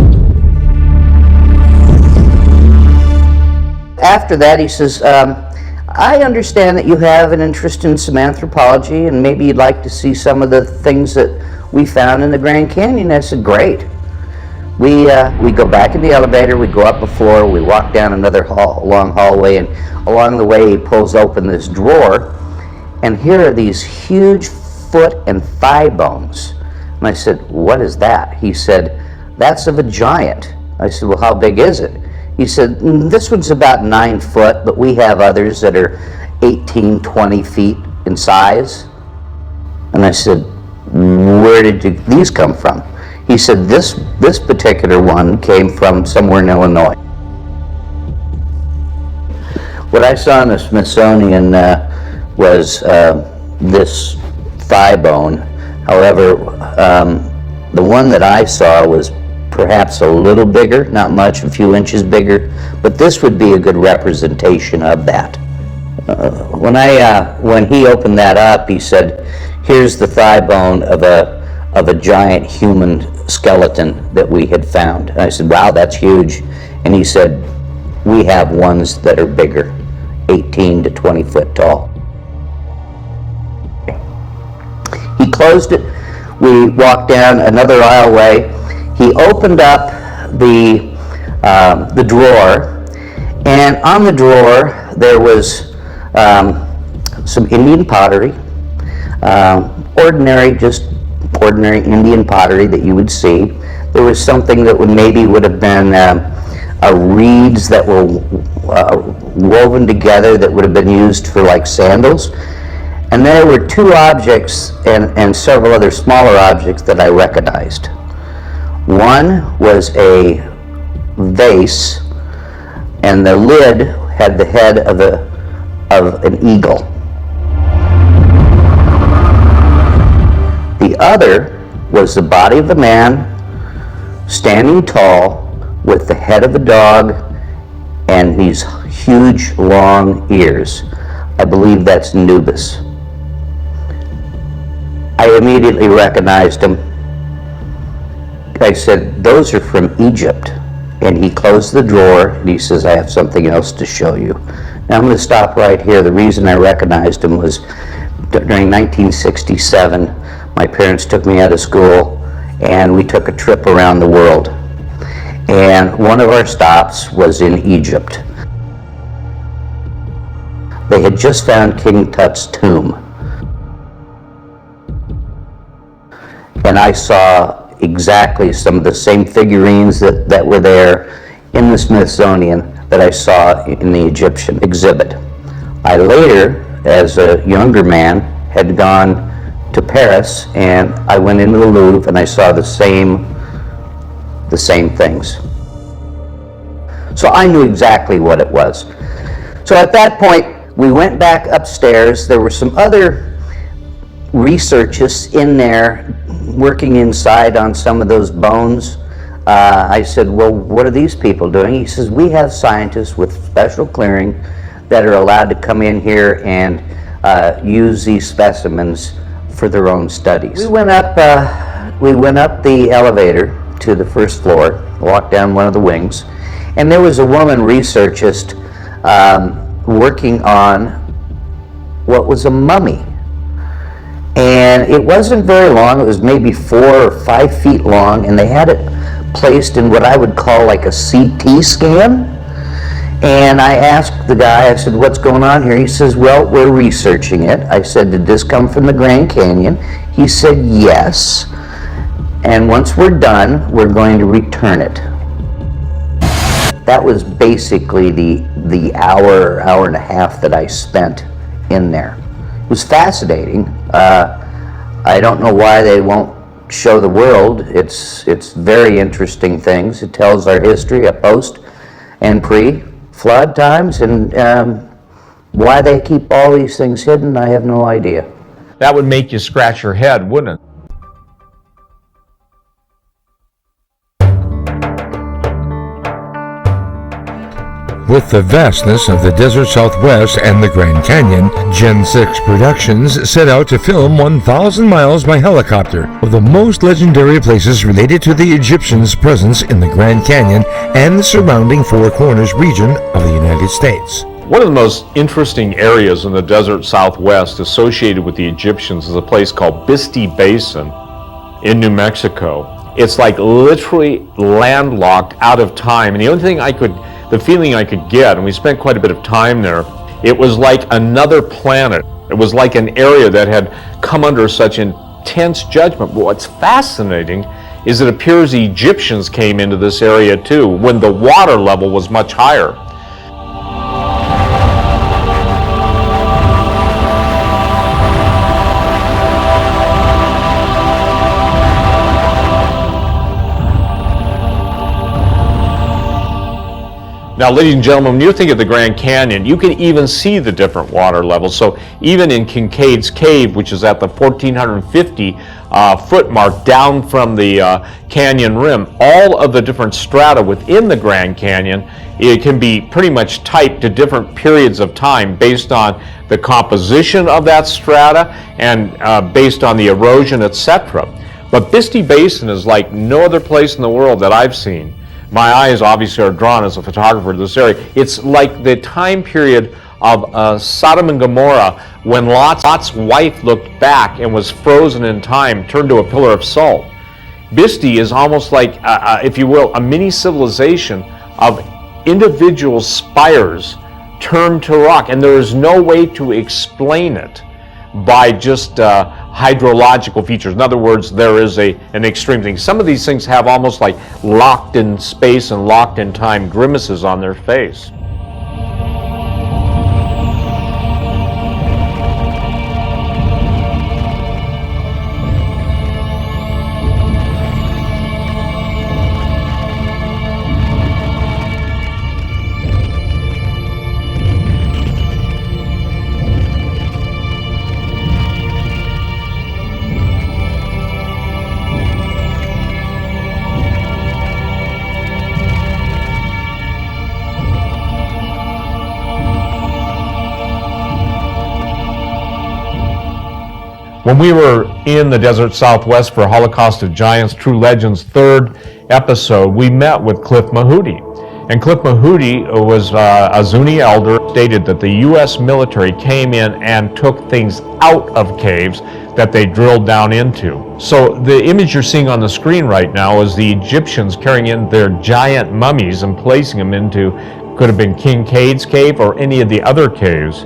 After that, he says, I understand that you have an interest in some anthropology, and maybe you'd like to see some of the things that we found in the Grand Canyon. I said, great. We go back in the elevator, we go up a floor, we walk down another long hallway, and along the way he pulls open this drawer, and here are these huge foot and thigh bones. And I said, what is that? He said, that's of a giant. I said, well, how big is it? He said, this one's about 9 foot, but we have others that are 18, 20 feet in size. And I said, where did these come from? He said, this particular one came from somewhere in Illinois. What I saw in the Smithsonian was this thigh bone. However, the one that I saw was perhaps a little bigger, not much, a few inches bigger, but this would be a good representation of that. When he opened that up, he said, here's the thigh bone of a giant human skeleton that we had found. And I said, wow, that's huge. And he said, we have ones that are bigger, 18 to 20 foot tall. He closed it. We walked down another aisleway. He opened up the drawer, and on the drawer there was some Indian pottery, ordinary Indian pottery that you would see. There was something that would have been reeds that were woven together that would have been used for like sandals. And there were 2 objects and several other smaller objects that I recognized. One was a vase, and the lid had the head of an eagle. The other was the body of a man standing tall with the head of a dog and these huge long ears. I believe that's Anubis. I immediately recognized him. I said, those are from Egypt. And he closed the drawer and he says, I have something else to show you. Now I'm going to stop right here. The reason I recognized him was during 1967, my parents took me out of school and we took a trip around the world. And one of our stops was in Egypt. They had just found King Tut's tomb. And I saw exactly some of the same figurines that were there in the Smithsonian that I saw in the Egyptian exhibit. I later, as a younger man, had gone to Paris, and I went into the Louvre and I saw the same things. So I knew exactly what it was. So at that point, we went back upstairs. There were some other researchers in there working inside on some of those bones. I said, well, what are these people doing? He says, we have scientists with special clearing that are allowed to come in here and use these specimens for their own studies. We went up the elevator to the first floor, walked down one of the wings, and there was a woman researchist working on what was a mummy. And it wasn't very long. It was maybe 4 or 5 feet long, and they had it placed in what I would call like a CT scan. And I asked the guy, I said, what's going on here? He says, well, we're researching it. I said, did this come from the Grand Canyon? He said, yes. And once we're done, we're going to return it. That was basically the hour and a half that I spent in there. It was fascinating. I don't know why they won't show the world. It's very interesting things. It tells our history up post and pre-flood times, and why they keep all these things hidden, I have no idea. That would make you scratch your head, wouldn't it? With the vastness of the desert Southwest and the Grand Canyon, Gen 6 Productions set out to film 1,000 miles by helicopter of the most legendary places related to the Egyptians' presence in the Grand Canyon and the surrounding Four Corners region of the United States. One of the most interesting areas in the desert Southwest associated with the Egyptians is a place called Bisti Basin in New Mexico. It's like literally landlocked, out of time, and the only thing the feeling I could get, and we spent quite a bit of time there, it was like another planet. It was like an area that had come under such intense judgment. But what's fascinating is it appears the Egyptians came into this area too, when the water level was much higher. Now, ladies and gentlemen, when you think of the Grand Canyon, you can even see the different water levels. So even in Kincaid's Cave, which is at the 1,450 foot mark down from the canyon rim, all of the different strata within the Grand Canyon, it can be pretty much typed to different periods of time based on the composition of that strata and based on the erosion, etc. But Bisti Basin is like no other place in the world that I've seen. My eyes obviously are drawn as a photographer to this area. It's like the time period of Sodom and Gomorrah when Lot's wife looked back and was frozen in time, turned to a pillar of salt. Bisti is almost like, if you will, a mini civilization of individual spires turned to rock, and there is no way to explain it by just hydrological features. In other words, there is an extreme thing. Some of these things have almost like locked in space and locked in time grimaces on their face. When we were in the desert Southwest for Holocaust of Giants, True Legends 3rd episode, we met with Cliff Mahooty. And Cliff Mahooty was a Zuni elder, stated that the U.S. military came in and took things out of caves that they drilled down into. So the image you're seeing on the screen right now is the Egyptians carrying in their giant mummies and placing them into, could have been Kincaid's cave or any of the other caves.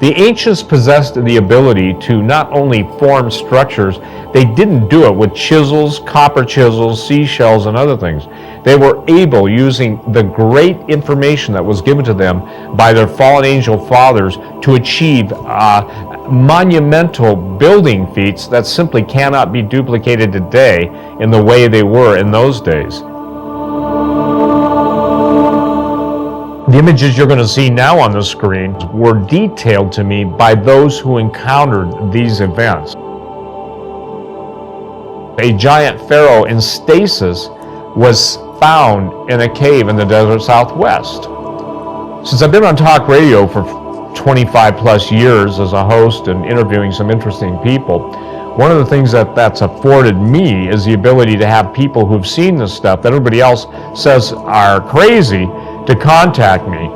The ancients possessed the ability to not only form structures, they didn't do it with chisels, copper chisels, seashells, and other things. They were able, using the great information that was given to them by their fallen angel fathers, to achieve monumental building feats that simply cannot be duplicated today in the way they were in those days. The images you're going to see now on the screen were detailed to me by those who encountered these events. A giant pharaoh in stasis was found in a cave in the desert Southwest. Since I've been on talk radio for 25 plus years as a host and interviewing some interesting people, one of the things that's afforded me is the ability to have people who've seen this stuff that everybody else says are crazy to contact me.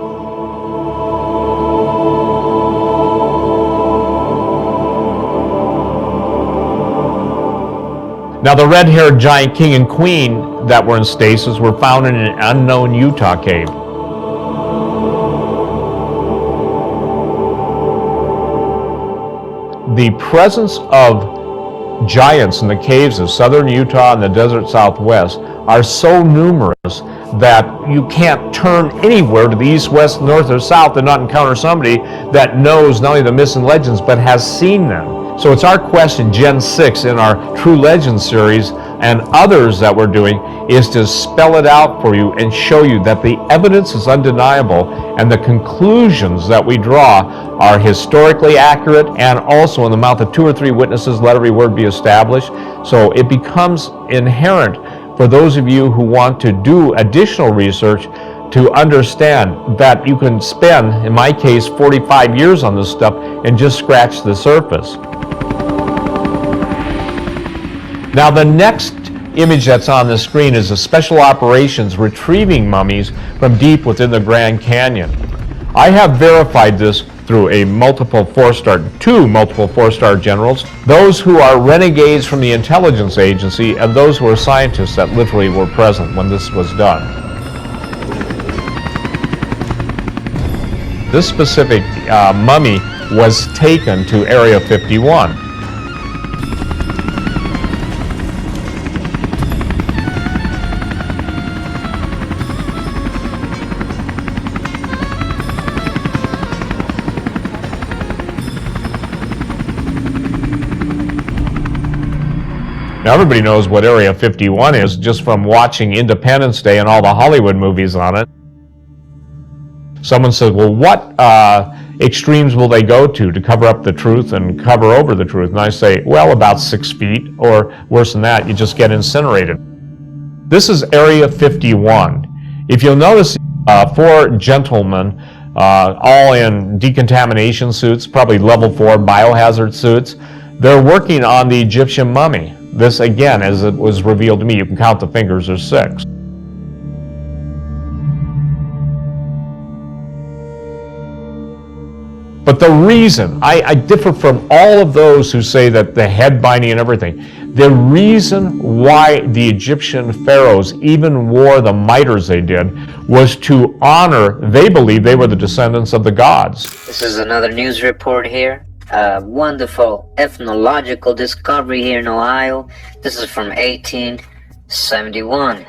Now, the red-haired giant king and queen that were in stasis were found in an unknown Utah cave. The presence of giants in the caves of southern Utah and the desert Southwest are so numerous that you can't turn anywhere to the east, west, north, or south and not encounter somebody that knows not only the myths and legends but has seen them. So it's our quest in Gen 6 in our True Legends series and others that we're doing is to spell it out for you and show you that the evidence is undeniable and the conclusions that we draw are historically accurate, and also in the mouth of 2 or 3 witnesses let every word be established. So it becomes inherent for those of you who want to do additional research to understand that you can spend, in my case, 45 years on this stuff and just scratch the surface. Now, the next image that's on the screen is a special operations retrieving mummies from deep within the Grand Canyon. I have verified this through two multiple four-star generals, those who are renegades from the intelligence agency, and those who are scientists that literally were present when this was done. This specific mummy was taken to Area 51. Now, everybody knows what Area 51 is just from watching Independence Day and all the Hollywood movies on it. Someone said, well, what extremes will they go to cover up the truth and cover over the truth? And I say, well, about 6 feet, or worse than that, you just get incinerated. This is Area 51. If you'll notice, 4 gentlemen, all in decontamination suits, probably level 4 biohazard suits, they're working on the Egyptian mummy. This, again, as it was revealed to me, you can count the fingers, there's 6. But the reason, I differ from all of those who say that the head binding and everything, the reason why the Egyptian pharaohs even wore the mitres they did was to honor, they believed they were the descendants of the gods. This is another news report here. A wonderful ethnological discovery here in Ohio. This is from 1871.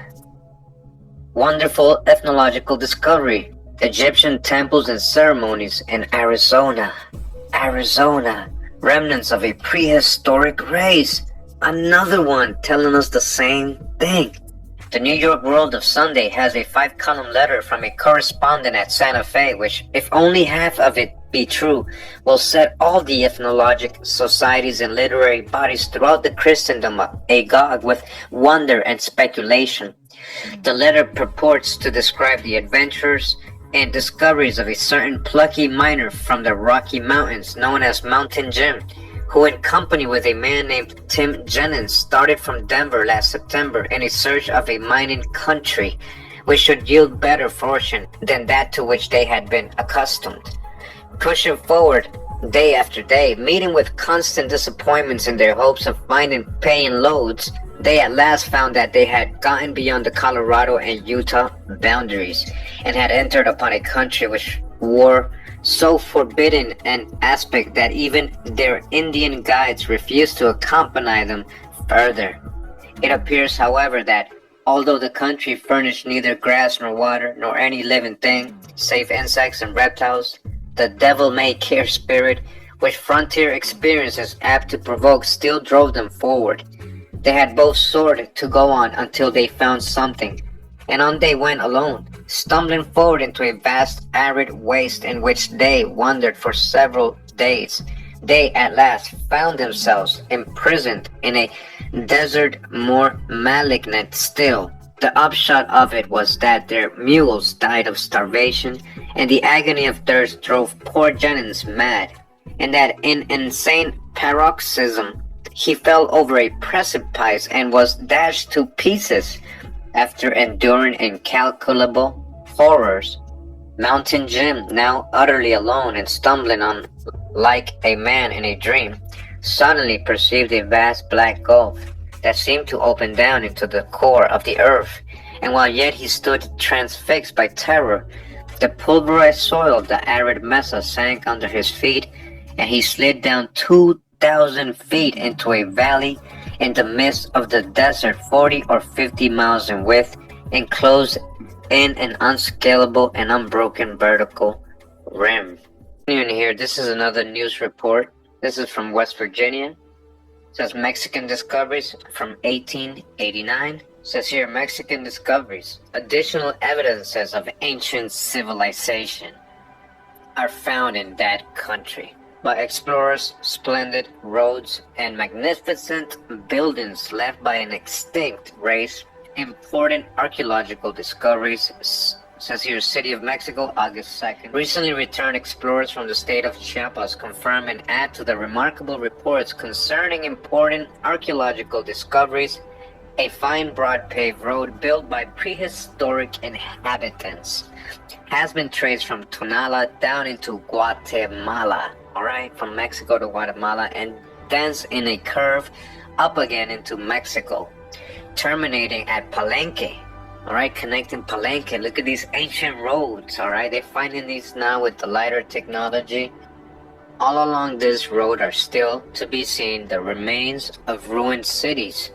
Wonderful ethnological discovery. Egyptian temples and ceremonies in Arizona. Remnants of a prehistoric race. Another one telling us the same thing. The New York World of Sunday has a 5-column letter from a correspondent at Santa Fe, which, if only half of it be true, will set all the ethnologic societies and literary bodies throughout the Christendom agog with wonder and speculation. The letter purports to describe the adventures and discoveries of a certain plucky miner from the Rocky Mountains known as Mountain Jim, who in company with a man named Tim Jennings started from Denver last September in a search of a mining country which should yield better fortune than that to which they had been accustomed. Pushing forward day after day, meeting with constant disappointments in their hopes of finding paying loads, they at last found that they had gotten beyond the Colorado and Utah boundaries and had entered upon a country which wore so forbidding an aspect that even their Indian guides refused to accompany them further. It appears, however, that although the country furnished neither grass nor water nor any living thing save insects and reptiles, the devil-may-care spirit which frontier experience is apt to provoke still drove them forward. They had both soared to go on until they found something, and on they went alone, stumbling forward into a vast arid waste in which they wandered for several days. They at last found themselves imprisoned in a desert more malignant still. The upshot of it was that their mules died of starvation, and the agony of thirst drove poor Jennings mad, and that in insane paroxysm he fell over a precipice and was dashed to pieces. After enduring incalculable horrors, Mountain Jim, now utterly alone and stumbling on like a man in a dream, suddenly perceived a vast black gulf that seemed to open down into the core of the earth, and while yet he stood transfixed by terror, the pulverized soil of the arid mesa sank under his feet, and he slid down 2,000 feet into a valley in the midst of the desert, 40 or 50 miles in width, enclosed in an unscalable and unbroken vertical rim. Continuing here, this is another news report. This is from West Virginia. It says Mexican discoveries from 1889. It says here, Mexican discoveries. Additional evidences of ancient civilization are found in that country. By explorers, splendid roads, and magnificent buildings left by an extinct race important archaeological discoveries. Says here, City of Mexico, August 2nd. Recently returned explorers from the state of Chiapas confirm and add to the remarkable reports concerning important archaeological discoveries. A fine broad paved road built by prehistoric inhabitants has been traced from Tonala down into Guatemala, alright, from Mexico to Guatemala, and thence in a curve up again into Mexico, terminating at Palenque. Alright, connecting Palenque. Look at these ancient roads, alright? They're finding these now with the LiDAR technology. All along this road are still to be seen the remains of ruined cities.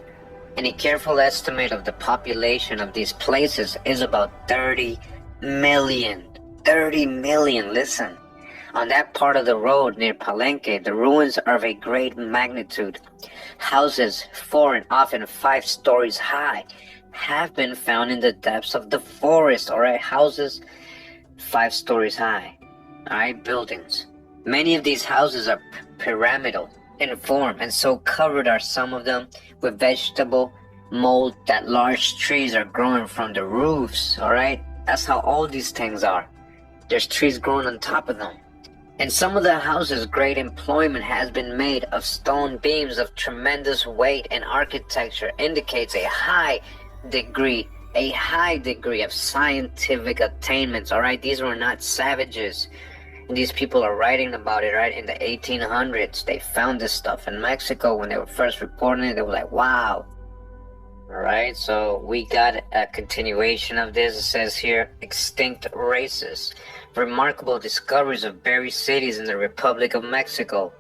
And a careful estimate of the population of these places is about 30 million. 30 million, listen. On that part of the road near Palenque, the ruins are of a great magnitude. Houses 4 and often 5 stories high have been found in the depths of the forest, alright? Houses 5 stories high, alright? Buildings. Many of these houses are pyramidal in form, and so covered are some of them with vegetable mold that large trees are growing from the roofs, alright? That's how all these things are. There's trees growing on top of them. In some of the houses, great employment has been made of stone beams of tremendous weight, and architecture indicates a high degree of scientific attainments, alright? These were not savages. And these people are writing about it, right? In the 1800s, they found this stuff in Mexico. When they were first reporting it, they were like, wow. Alright, so we got a continuation of this. It says here, extinct races. Remarkable discoveries of buried cities in the Republic of Mexico.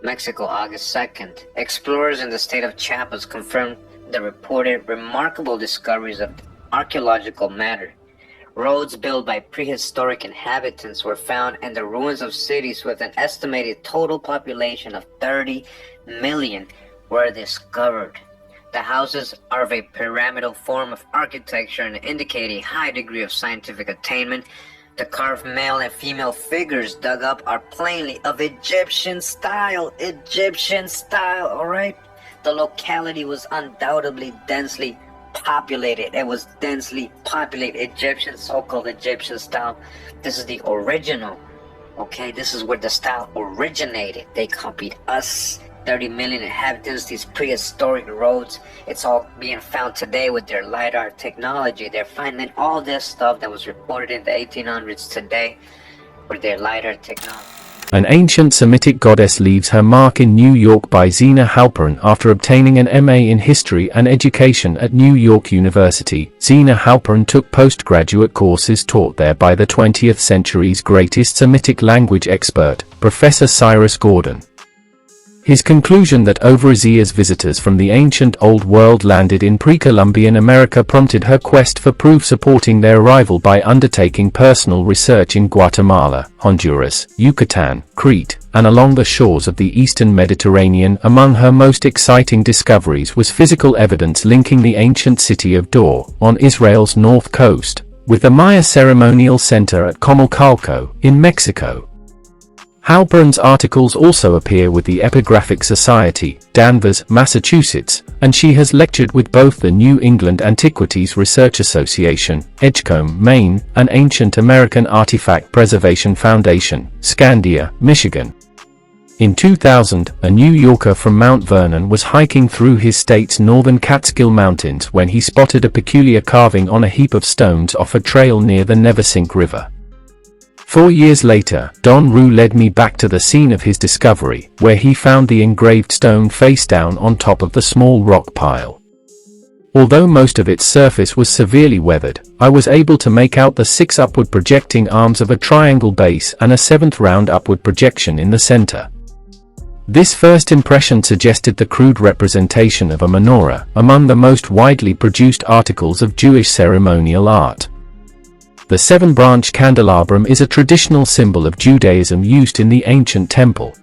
Mexico, August 2nd. Explorers in the state of Chiapas confirmed the reported remarkable discoveries of archaeological matter. Roads built by prehistoric inhabitants were found, and the ruins of cities with an estimated total population of 30 million were discovered. The houses are of a pyramidal form of architecture and indicate a high degree of scientific attainment. The carved male and female figures dug up are plainly of Egyptian style. Egyptian style, alright? The locality was undoubtedly densely populated. It was densely populated. Egyptian, so-called Egyptian style. This is the original. Okay, this is where the style originated. They copied us. 30 million inhabitants, these prehistoric roads. It's all being found today with their LiDAR technology. They're finding all this stuff that was reported in the 1800s today with their LiDAR technology. An ancient Semitic goddess leaves her mark in New York by Zena Halperin. After obtaining an MA in History and Education at New York University, Zena Halperin took postgraduate courses taught there by the 20th century's greatest Semitic language expert, Professor Cyrus Gordon. His conclusion that overzealous visitors from the ancient Old World landed in pre-Columbian America prompted her quest for proof supporting their arrival by undertaking personal research in Guatemala, Honduras, Yucatan, Crete, and along the shores of the eastern Mediterranean. Among her most exciting discoveries was physical evidence linking the ancient city of Dor, on Israel's north coast, with the Maya ceremonial center at Comalcalco, in Mexico. Halperin's articles also appear with the Epigraphic Society, Danvers, Massachusetts, and she has lectured with both the New England Antiquities Research Association, Edgecombe, Maine, and Ancient American Artifact Preservation Foundation, Scandia, Michigan. In 2000, a New Yorker from Mount Vernon was hiking through his state's northern Catskill Mountains when he spotted a peculiar carving on a heap of stones off a trail near the Neversink River. 4 years later, Don Rue led me back to the scene of his discovery, where he found the engraved stone face down on top of the small rock pile. Although most of its surface was severely weathered, I was able to make out the 6 upward projecting arms of a triangle base and a 7th round upward projection in the center. This first impression suggested the crude representation of a menorah, among the most widely produced articles of Jewish ceremonial art. The 7-branch candelabrum is a traditional symbol of Judaism used in the ancient temple.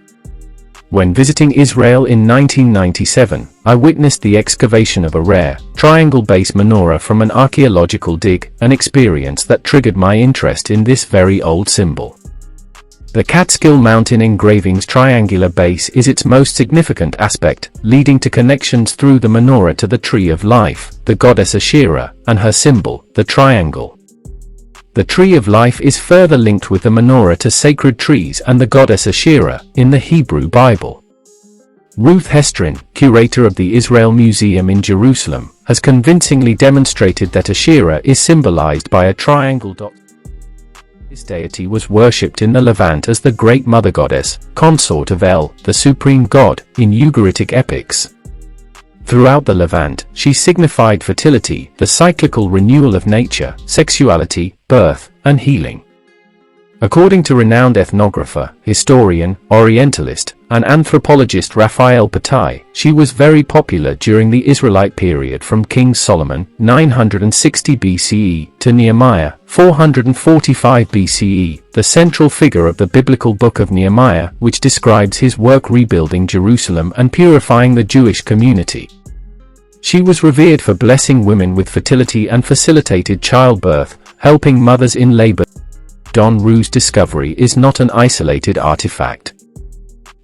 When visiting Israel in 1997, I witnessed the excavation of a rare, triangle-base menorah from an archaeological dig, an experience that triggered my interest in this very old symbol. The Catskill Mountain engraving's triangular base is its most significant aspect, leading to connections through the menorah to the Tree of Life, the goddess Asherah, and her symbol, the triangle. The Tree of Life is further linked with the menorah to sacred trees and the goddess Asherah in the Hebrew Bible. Ruth Hestrin, curator of the Israel Museum in Jerusalem, has convincingly demonstrated that Asherah is symbolized by a triangle. This deity was worshipped in the Levant as the Great Mother Goddess, consort of El, the supreme god, in Ugaritic epics. Throughout the Levant, she signified fertility, the cyclical renewal of nature, sexuality, birth, and healing. According to renowned ethnographer, historian, Orientalist, and anthropologist Raphael Patai, she was very popular during the Israelite period from King Solomon, 960 BCE, to Nehemiah, 445 BCE, the central figure of the biblical book of Nehemiah, which describes his work rebuilding Jerusalem and purifying the Jewish community. She was revered for blessing women with fertility and facilitated childbirth, helping mothers in labor. Don Ru's discovery is not an isolated artifact.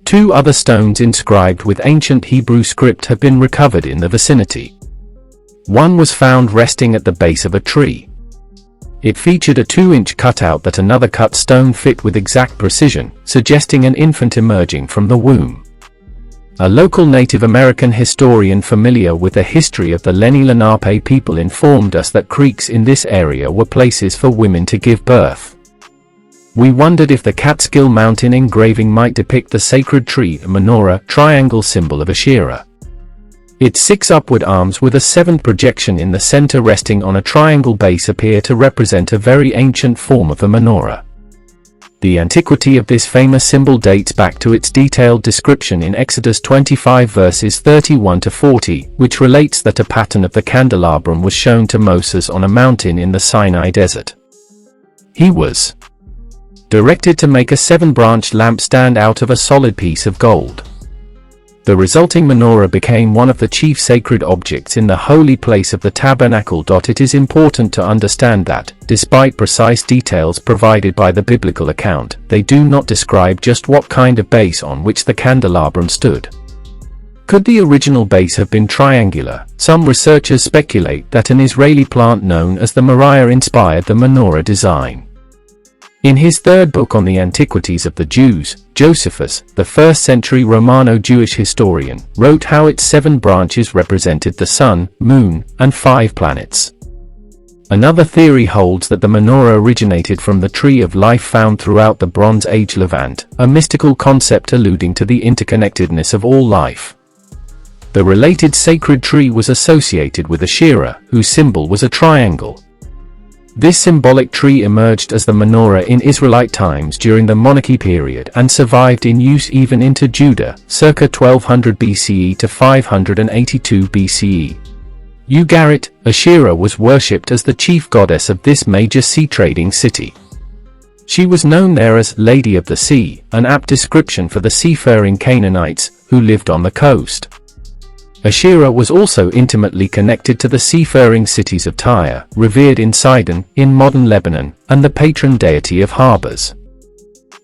2 other stones inscribed with ancient Hebrew script have been recovered in the vicinity. One was found resting at the base of a tree. It featured a 2-inch cutout that another cut stone fit with exact precision, suggesting an infant emerging from the womb. A local Native American historian familiar with the history of the Lenni Lenape people informed us that creeks in this area were places for women to give birth. We wondered if the Catskill Mountain engraving might depict the sacred tree, a menorah, triangle symbol of Asherah. Its 6 upward arms with a 7th projection in the center resting on a triangle base appear to represent a very ancient form of the menorah. The antiquity of this famous symbol dates back to its detailed description in Exodus 25 verses 31 to 40, which relates that a pattern of the candelabrum was shown to Moses on a mountain in the Sinai desert. He was directed to make a 7-branched lampstand out of a solid piece of gold. The resulting menorah became one of the chief sacred objects in the holy place of the tabernacle. It is important to understand that, despite precise details provided by the biblical account, they do not describe just what kind of base on which the candelabrum stood. Could the original base have been triangular? Some researchers speculate that an Israeli plant known as the Moriah inspired the menorah design. In his 3rd book on the antiquities of the Jews, Josephus, the 1st century Romano-Jewish historian, wrote how its 7 branches represented the sun, moon, and 5 planets. Another theory holds that the menorah originated from the Tree of Life found throughout the Bronze Age Levant, a mystical concept alluding to the interconnectedness of all life. The related sacred tree was associated with Asherah, whose symbol was a triangle. This symbolic tree emerged as the menorah in Israelite times during the monarchy period and survived in use even into Judah, circa 1200 BCE to 582 BCE. Ugarit, Asherah was worshipped as the chief goddess of this major sea trading city. She was known there as Lady of the Sea, an apt description for the seafaring Canaanites who lived on the coast. Asherah was also intimately connected to the seafaring cities of Tyre, revered in Sidon, in modern Lebanon, and the patron deity of harbors.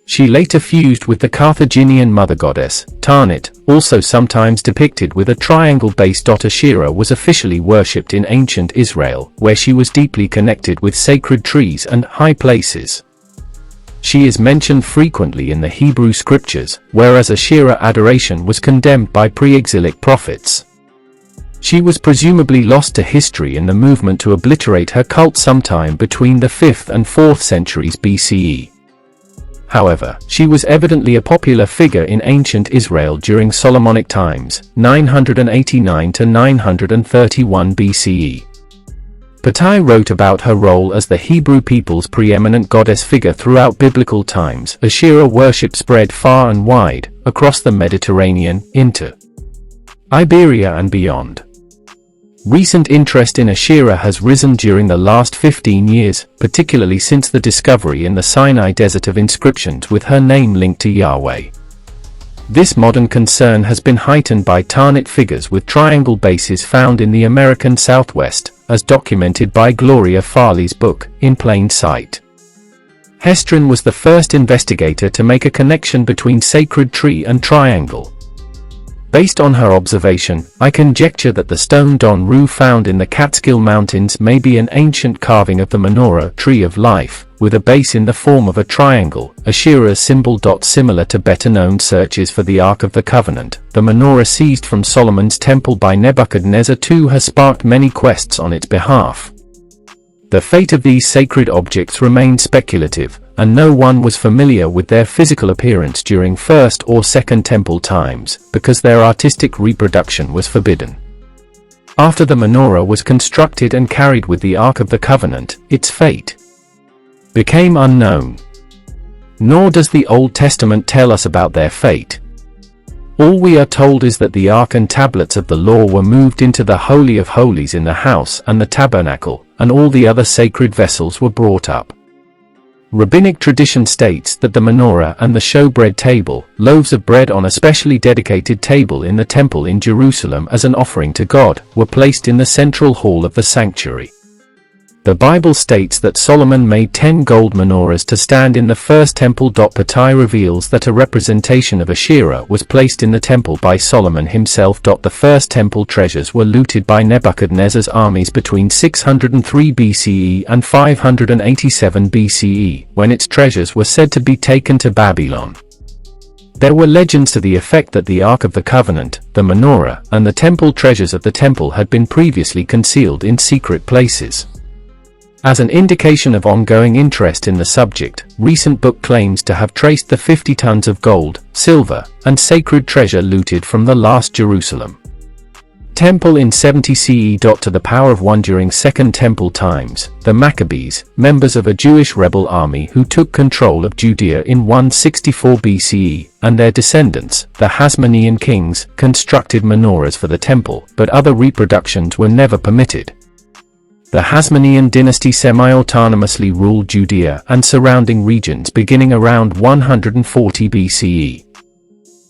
She later fused with the Carthaginian mother goddess, Tanit, also sometimes depicted with a triangle base. Asherah was officially worshipped in ancient Israel, where she was deeply connected with sacred trees and high places. She is mentioned frequently in the Hebrew scriptures, whereas Asherah adoration was condemned by pre-exilic prophets. She was presumably lost to history in the movement to obliterate her cult sometime between the 5th and 4th centuries BCE. However, she was evidently a popular figure in ancient Israel during Solomonic times, 989 to 931 BCE. Patai wrote about her role as the Hebrew people's preeminent goddess figure throughout biblical times. Asherah worship spread far and wide, across the Mediterranean, into Iberia and beyond. Recent interest in Asherah has risen during the last 15 years, particularly since the discovery in the Sinai desert of inscriptions with her name linked to Yahweh. This modern concern has been heightened by Tanit figures with triangle bases found in the American Southwest, as documented by Gloria Farley's book, In Plain Sight. Hestrin was the first investigator to make a connection between sacred tree and triangle. Based on her observation, I conjecture that the stone Don Rue found in the Catskill Mountains may be an ancient carving of the menorah tree of life, with a base in the form of a triangle, Asherah's symbol. Similar to better-known searches for the Ark of the Covenant, the menorah seized from Solomon's temple by Nebuchadnezzar II has sparked many quests on its behalf. The fate of these sacred objects remained speculative, and no one was familiar with their physical appearance during First or Second Temple times, because their artistic reproduction was forbidden. After the menorah was constructed and carried with the Ark of the Covenant, its fate became unknown. Nor does the Old Testament tell us about their fate. All we are told is that the Ark and tablets of the law were moved into the Holy of Holies in the house and the tabernacle, and all the other sacred vessels were brought up. Rabbinic tradition states that the menorah and the showbread table, loaves of bread on a specially dedicated table in the temple in Jerusalem as an offering to God, were placed in the central hall of the sanctuary. The Bible states that Solomon made 10 gold menorahs to stand in the first temple. Patai reveals that a representation of Asherah was placed in the temple by Solomon himself. The first temple treasures were looted by Nebuchadnezzar's armies between 603 BCE and 587 BCE, when its treasures were said to be taken to Babylon. There were legends to the effect that the Ark of the Covenant, the menorah, and the temple treasures of the temple had been previously concealed in secret places. As an indication of ongoing interest in the subject, recent book claims to have traced the 50 tons of gold, silver, and sacred treasure looted from the last Jerusalem temple in 70 CE. To the power of 1 during Second Temple times, the Maccabees, members of a Jewish rebel army who took control of Judea in 164 BCE, and their descendants, the Hasmonean kings, constructed menorahs for the temple, but other reproductions were never permitted. The Hasmonean dynasty semi-autonomously ruled Judea and surrounding regions beginning around 140 BCE.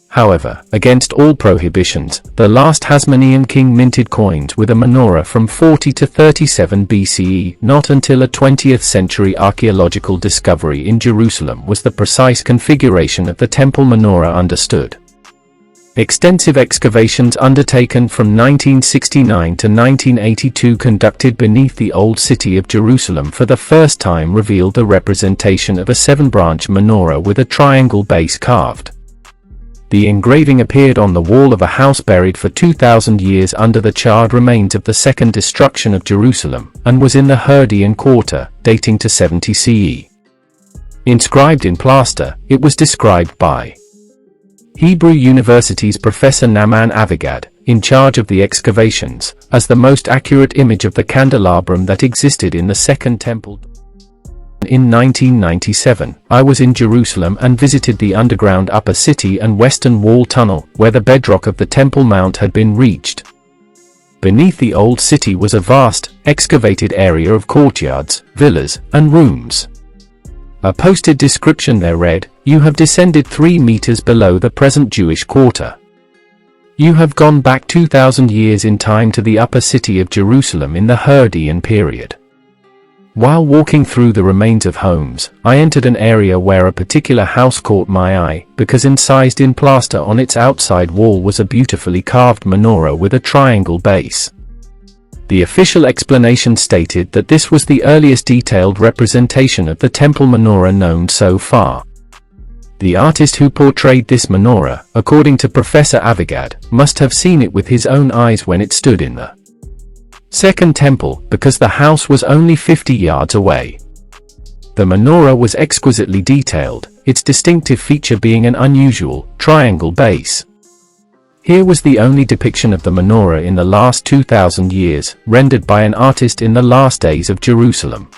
However, against all prohibitions, the last Hasmonean king minted coins with a menorah from 40 to 37 BCE. Not until a 20th century archaeological discovery in Jerusalem was the precise configuration of the temple menorah understood. Extensive excavations undertaken from 1969 to 1982 conducted beneath the Old City of Jerusalem for the first time revealed the representation of a 7-branch menorah with a triangle base carved. The engraving appeared on the wall of a house buried for 2,000 years under the charred remains of the second destruction of Jerusalem, and was in the Herdian quarter, dating to 70 CE. Inscribed in plaster, it was described by Hebrew University's Professor Naaman Avigad, in charge of the excavations, as the most accurate image of the candelabrum that existed in the Second Temple. In 1997, I was in Jerusalem and visited the underground Upper City and Western Wall Tunnel, where the bedrock of the Temple Mount had been reached. Beneath the Old City was a vast, excavated area of courtyards, villas, and rooms. A posted description there read, "You have descended 3 meters below the present Jewish quarter. You have gone back 2,000 years in time to the Upper City of Jerusalem in the Herdian period." While walking through the remains of homes, I entered an area where a particular house caught my eye, because incised in plaster on its outside wall was a beautifully carved menorah with a triangle base. The official explanation stated that this was the earliest detailed representation of the temple menorah known so far. The artist who portrayed this menorah, according to Professor Avigad, must have seen it with his own eyes when it stood in the Second Temple, because the house was only 50 yards away. The menorah was exquisitely detailed, its distinctive feature being an unusual, triangle base. Here was the only depiction of the menorah in the last 2,000 years, rendered by an artist in the last days of Jerusalem.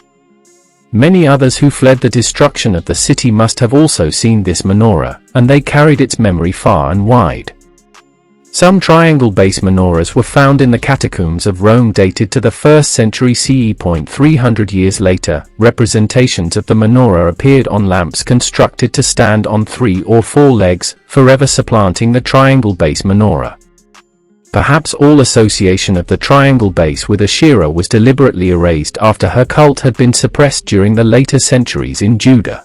Many others who fled the destruction of the city must have also seen this menorah, and they carried its memory far and wide. Some triangle base menorahs were found in the catacombs of Rome dated to the 1st century CE. 300 years later, representations of the menorah appeared on lamps constructed to stand on 3 or 4 legs, forever supplanting the triangle base menorah. Perhaps all association of the triangle base with Asherah was deliberately erased after her cult had been suppressed during the later centuries in Judah.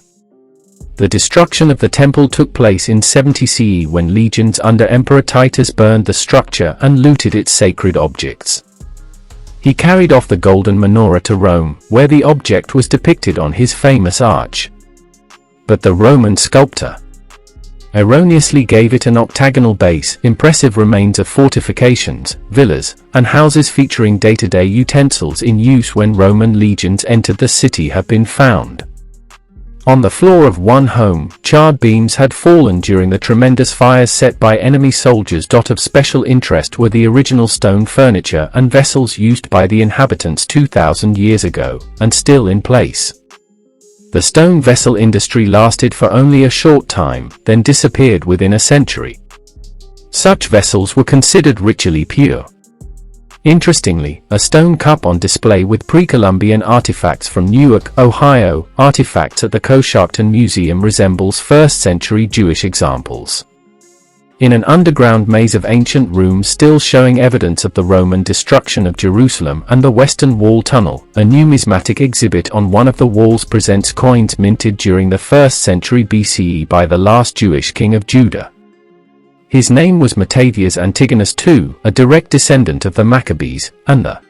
The destruction of the temple took place in 70 CE when legions under Emperor Titus burned the structure and looted its sacred objects. He carried off the golden menorah to Rome, where the object was depicted on his famous arch. But the Roman sculptor erroneously gave it an octagonal base. Impressive remains of fortifications, villas, and houses featuring day-to-day utensils in use when Roman legions entered the city have been found. On the floor of one home, charred beams had fallen during the tremendous fires set by enemy soldiers. Of special interest were the original stone furniture and vessels used by the inhabitants 2,000 years ago, and still in place. The stone vessel industry lasted for only a short time, then disappeared within a century. Such vessels were considered ritually pure. Interestingly, a stone cup on display with pre-Columbian artifacts from Newark, Ohio, artifacts at the Coshocton Museum resembles 1st century Jewish examples. In an underground maze of ancient rooms still showing evidence of the Roman destruction of Jerusalem and the Western Wall Tunnel, a numismatic exhibit on one of the walls presents coins minted during the 1st century BCE by the last Jewish king of Judah. His name was Matatheus Antigonus II, a direct descendant of the Maccabees, and the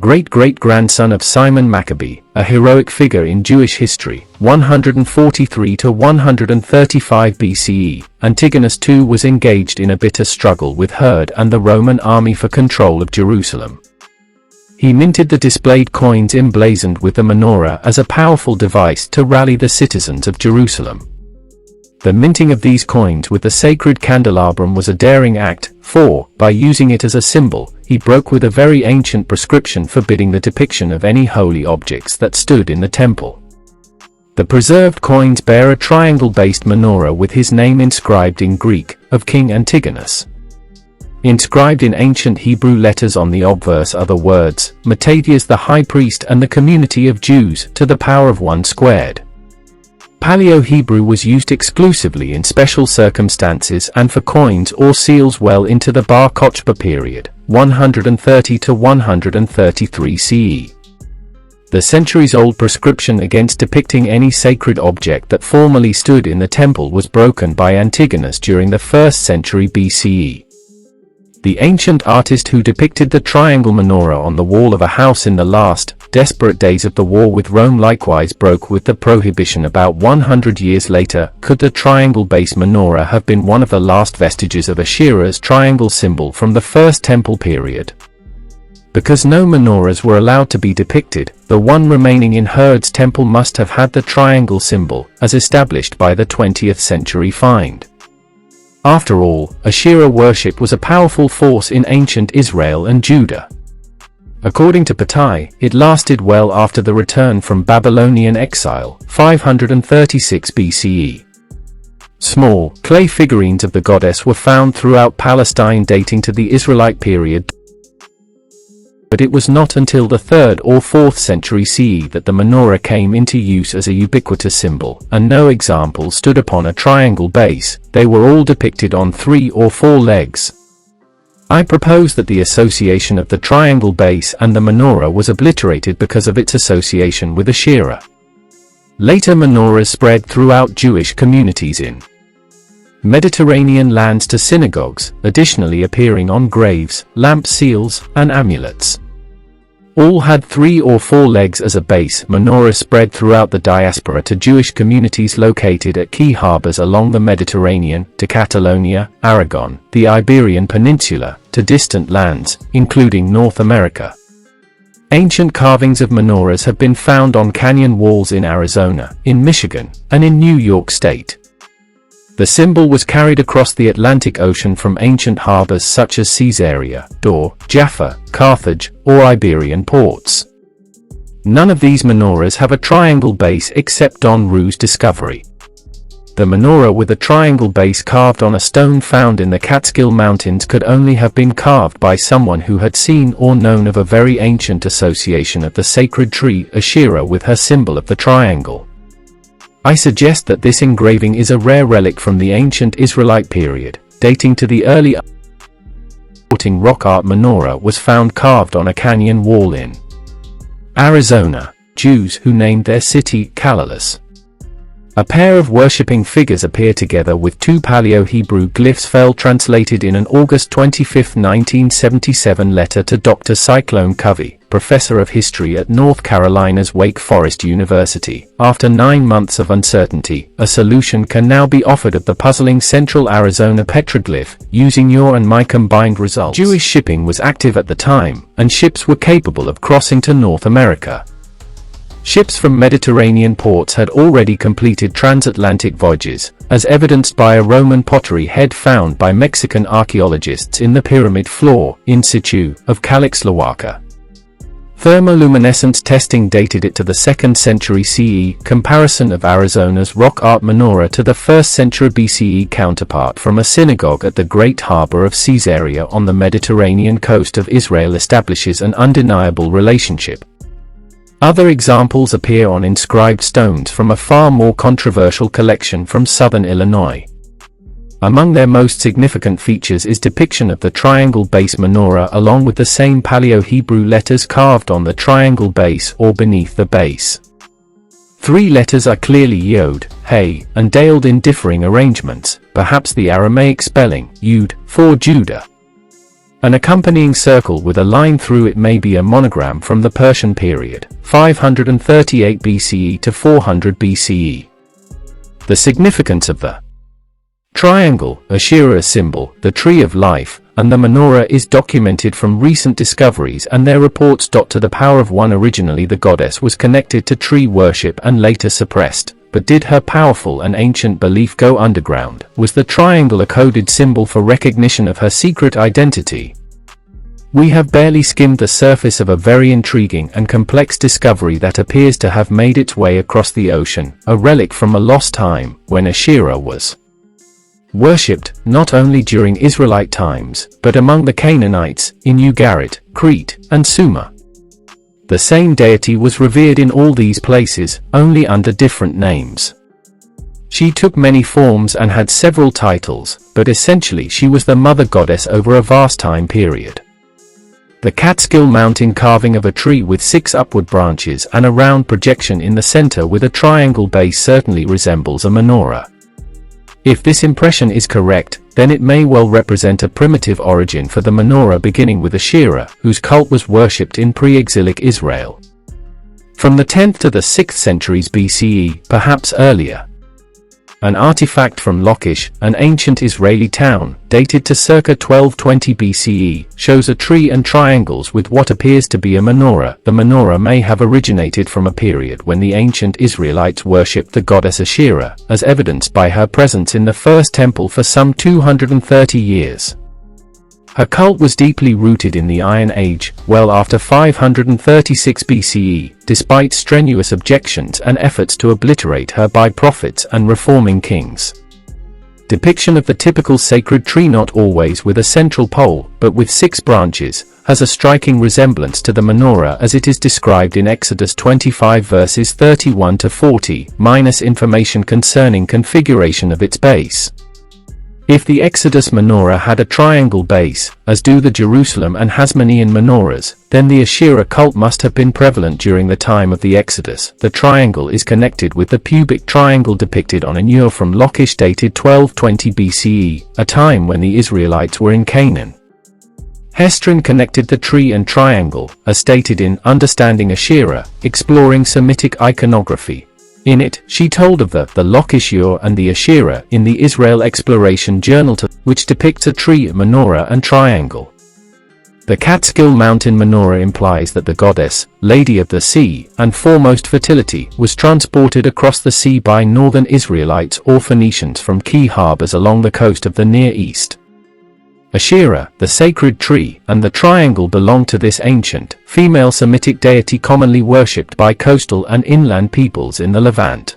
great-great-grandson of Simon Maccabee, a heroic figure in Jewish history. 143 to 135 BCE, Antigonus II was engaged in a bitter struggle with Herod and the Roman army for control of Jerusalem. He minted the displayed coins emblazoned with the menorah as a powerful device to rally the citizens of Jerusalem. The minting of these coins with the sacred candelabrum was a daring act, for, by using it as a symbol, he broke with a very ancient prescription forbidding the depiction of any holy objects that stood in the temple. The preserved coins bear a triangle-based menorah with his name inscribed in Greek, of King Antigonus. Inscribed in ancient Hebrew letters on the obverse are the words, Matatheus the High Priest and the community of Jews, to the power of 1 squared. Paleo-Hebrew was used exclusively in special circumstances and for coins or seals well into the Bar Kokhba period, 130 to 133 CE. The centuries-old prescription against depicting any sacred object that formerly stood in the temple was broken by Antigonus during the 1st century BCE. The ancient artist who depicted the triangle menorah on the wall of a house in the last, desperate days of the war with Rome likewise broke with the prohibition about 100 years later. Could the triangle-base menorah have been one of the last vestiges of Asherah's triangle symbol from the First Temple period? Because no menorahs were allowed to be depicted, the one remaining in Herod's temple must have had the triangle symbol, as established by the 20th century find. After all, Asherah worship was a powerful force in ancient Israel and Judah. According to Patai, it lasted well after the return from Babylonian exile, 536 BCE. Small, clay figurines of the goddess were found throughout Palestine dating to the Israelite period, but it was not until the 3rd or 4th century CE that the menorah came into use as a ubiquitous symbol, and no example stood upon a triangle base. They were all depicted on 3 or 4 legs. I propose that the association of the triangle base and the menorah was obliterated because of its association with Asherah. Later menorahs spread throughout Jewish communities in Mediterranean lands to synagogues, additionally appearing on graves, lamp seals, and amulets. All had 3 or 4 legs as a base. Menorahs spread throughout the diaspora to Jewish communities located at key harbors along the Mediterranean, to Catalonia, Aragon, the Iberian Peninsula, to distant lands, including North America. Ancient carvings of menorahs have been found on canyon walls in Arizona, in Michigan, and in New York State. The symbol was carried across the Atlantic Ocean from ancient harbors such as Caesarea, Dor, Jaffa, Carthage, or Iberian ports. None of these menorahs have a triangle base except Don Ru's discovery. The menorah with a triangle base carved on a stone found in the Catskill Mountains could only have been carved by someone who had seen or known of a very ancient association of the sacred tree Asherah with her symbol of the triangle. I suggest that this engraving is a rare relic from the ancient Israelite period, dating to the early supporting rock art menorah was found carved on a canyon wall in Arizona. Jews who named their city Callalus. A pair of worshipping figures appear together with two Paleo-Hebrew glyphs fell translated in an August 25, 1977 letter to Dr. Cyclone Covey, professor of history at North Carolina's Wake Forest University. After 9 months of uncertainty, a solution can now be offered of the puzzling Central Arizona petroglyph, using your and my combined results. Jewish shipping was active at the time, and ships were capable of crossing to North America. Ships from Mediterranean ports had already completed transatlantic voyages, as evidenced by a Roman pottery head found by Mexican archaeologists in the pyramid floor, in situ, of Calixtlahuaca. Thermoluminescence testing dated it to the 2nd century CE. Comparison of Arizona's rock art menorah to the 1st century BCE counterpart from a synagogue at the Great Harbor of Caesarea on the Mediterranean coast of Israel establishes an undeniable relationship. Other examples appear on inscribed stones from a far more controversial collection from southern Illinois. Among their most significant features is depiction of the triangle base menorah along with the same Paleo-Hebrew letters carved on the triangle base or beneath the base. 3 letters are clearly Yod, He, and Daled in differing arrangements, perhaps the Aramaic spelling, Yud, for Judah. An accompanying circle with a line through it may be a monogram from the Persian period, 538 BCE to 400 BCE. The significance of the triangle, Asherah symbol, the tree of life, and the menorah is documented from recent discoveries and their reports. To the power of one. Originally the goddess was connected to tree worship and later suppressed, but did her powerful and ancient belief go underground? Was the triangle a coded symbol for recognition of her secret identity? We have barely skimmed the surface of a very intriguing and complex discovery that appears to have made its way across the ocean, a relic from a lost time, when Asherah was worshipped, not only during Israelite times, but among the Canaanites, in Ugarit, Crete, and Sumer. The same deity was revered in all these places, only under different names. She took many forms and had several titles, but essentially she was the mother goddess over a vast time period. The Catskill Mountain carving of a tree with 6 upward branches and a round projection in the center with a triangle base certainly resembles a menorah. If this impression is correct, then it may well represent a primitive origin for the menorah, beginning with Asherah, whose cult was worshipped in pre-exilic Israel. From the 10th to the 6th centuries BCE, perhaps earlier. An artifact from Lachish, an ancient Israeli town, dated to circa 1220 BCE, shows a tree and triangles with what appears to be a menorah. The menorah may have originated from a period when the ancient Israelites worshipped the goddess Asherah, as evidenced by her presence in the first temple for some 230 years. Her cult was deeply rooted in the Iron Age, well after 536 BCE, despite strenuous objections and efforts to obliterate her by prophets and reforming kings. Depiction of the typical sacred tree, not always with a central pole, but with 6 branches, has a striking resemblance to the menorah as it is described in Exodus 25 verses 31 to 40, minus information concerning configuration of its base. If the Exodus menorah had a triangle base, as do the Jerusalem and Hasmonean menorahs, then the Asherah cult must have been prevalent during the time of the Exodus. The triangle is connected with the pubic triangle depicted on an ewer from Lachish dated 1220 BCE, a time when the Israelites were in Canaan. Hestrin connected the tree and triangle, as stated in Understanding Asherah, Exploring Semitic Iconography. In it, she told of the Lachish Ur and the Asherah in the Israel Exploration Journal, which depicts a tree, menorah and triangle. The Catskill Mountain menorah implies that the goddess, Lady of the Sea, and foremost fertility, was transported across the sea by northern Israelites or Phoenicians from key harbors along the coast of the Near East. Asherah, the sacred tree, and the triangle belong to this ancient, female Semitic deity commonly worshipped by coastal and inland peoples in the Levant.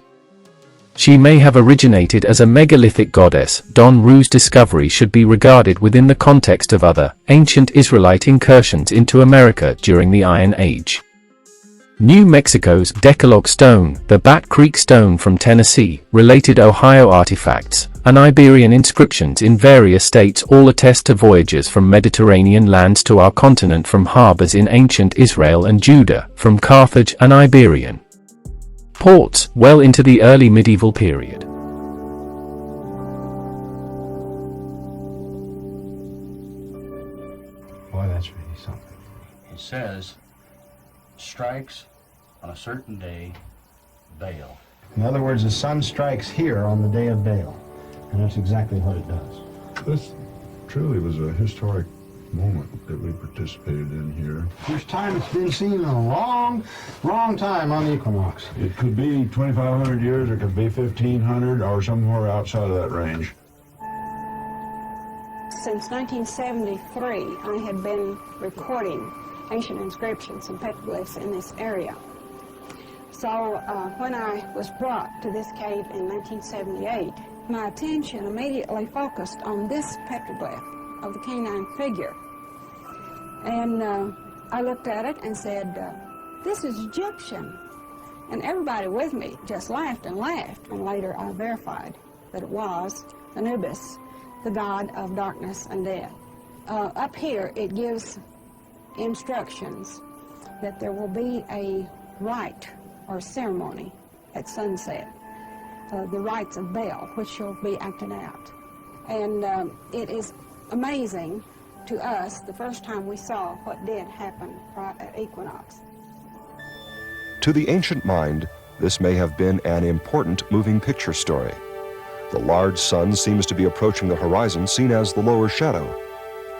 She may have originated as a megalithic goddess. Don Ru's discovery should be regarded within the context of other, ancient Israelite incursions into America during the Iron Age. New Mexico's Decalogue Stone, the Bat Creek Stone from Tennessee, related Ohio artifacts, and Iberian inscriptions in various states all attest to voyages from Mediterranean lands to our continent from harbors in ancient Israel and Judah, from Carthage and Iberian ports, well into the early medieval period. Boy, that's really something. It says, strikes on a certain day, Baal. In other words, the sun strikes here on the day of Baal, and that's exactly what it does. This truly was a historic moment that we participated in here. First time it's been seen in a long, long time on the equinox. It could be 2,500 years, it could be 1,500, or somewhere outside of that range. Since 1973, I had been recording ancient inscriptions and petroglyphs in this area. So when I was brought to this cave in 1978, my attention immediately focused on this petroglyph of the canine figure. And I looked at it and said, this is Egyptian. And everybody with me just laughed and laughed. And later I verified that it was Anubis, the god of darkness and death. Up here it gives instructions that there will be a rite or ceremony at sunset, the rites of Baal, which will be acted out. And it is amazing to us the first time we saw what did happen right at equinox. To the ancient mind, this may have been an important moving picture story. The large sun seems to be approaching the horizon, seen as the lower shadow.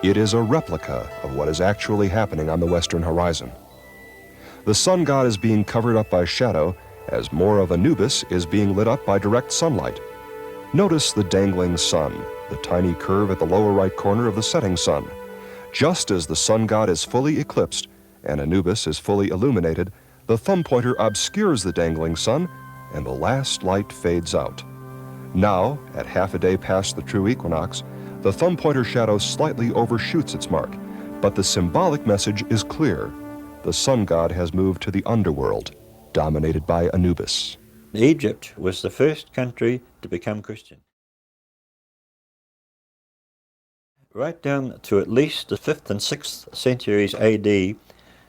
It is a replica of what is actually happening on the western horizon. The sun god is being covered up by shadow as more of Anubis is being lit up by direct sunlight. Notice the dangling sun, the tiny curve at the lower right corner of the setting sun. Just as the sun god is fully eclipsed and Anubis is fully illuminated, the thumb pointer obscures the dangling sun and the last light fades out. Now, at half a day past the true equinox, the thumb pointer shadow slightly overshoots its mark, but the symbolic message is clear. The sun god has moved to the underworld, dominated by Anubis. Egypt was the first country to become Christian. Right down to at least the 5th and 6th centuries AD,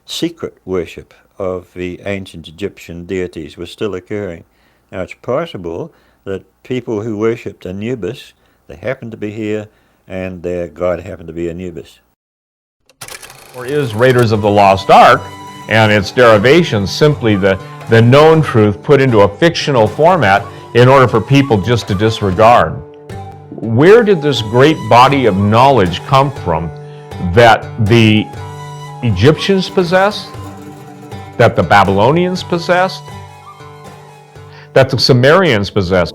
secret worship of the ancient Egyptian deities was still occurring. Now it's possible that people who worshipped Anubis, they happened to be here, and their god happened to be Anubis. Or is Raiders of the Lost Ark and its derivations simply the known truth put into a fictional format in order for people just to disregard? Where did this great body of knowledge come from that the Egyptians possessed, that the Babylonians possessed, that the Sumerians possessed?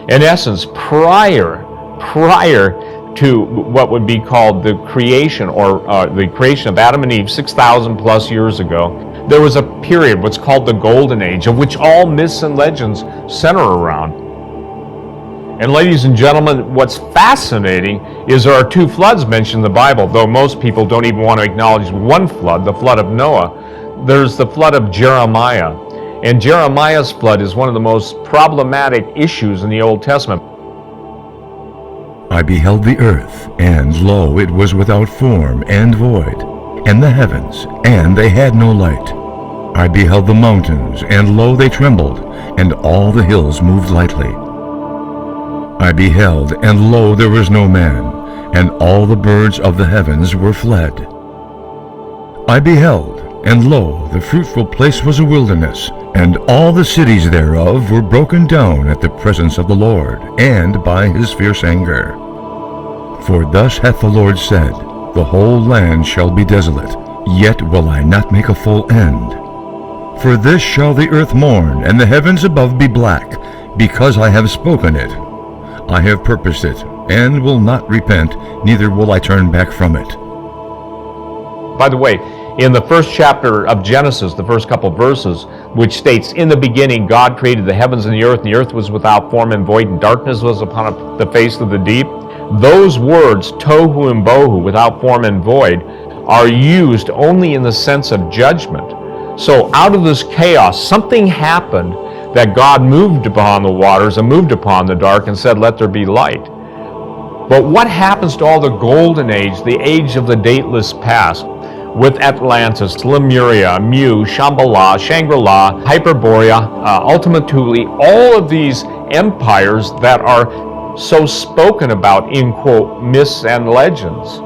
In essence, prior to what would be called the creation the creation of Adam and Eve 6,000 plus years ago, there was a period what's called the Golden Age, of which all myths and legends center around. And ladies and gentlemen, what's fascinating is there are 2 floods mentioned in the Bible, though most people don't even want to acknowledge one flood, the flood of Noah. There's the flood of Jeremiah. And Jeremiah's flood is one of the most problematic issues in the Old Testament. I beheld the earth, and lo, it was without form and void, and the heavens, and they had no light. I beheld the mountains, and lo, they trembled, and all the hills moved lightly. I beheld, and lo, there was no man, and all the birds of the heavens were fled. I beheld, and lo, the fruitful place was a wilderness, and all the cities thereof were broken down at the presence of the Lord, and by his fierce anger. For thus hath the Lord said, the whole land shall be desolate, yet will I not make a full end. For this shall the earth mourn, and the heavens above be black, because I have spoken it. I have purposed it, and will not repent, neither will I turn back from it. By the way, in the first chapter of Genesis, the first couple verses, which states, in the beginning God created the heavens and the earth was without form and void, and darkness was upon the face of the deep. Those words, tohu and bohu, without form and void, are used only in the sense of judgment. So out of this chaos, something happened that God moved upon the waters and moved upon the dark and said, let there be light. But what happens to all the golden age, the age of the dateless past, with Atlantis, Lemuria, Mu, Shambhala, Shangri-La, Hyperborea, Ultima Thule, all of these empires that are so spoken about in, quote, myths and legends.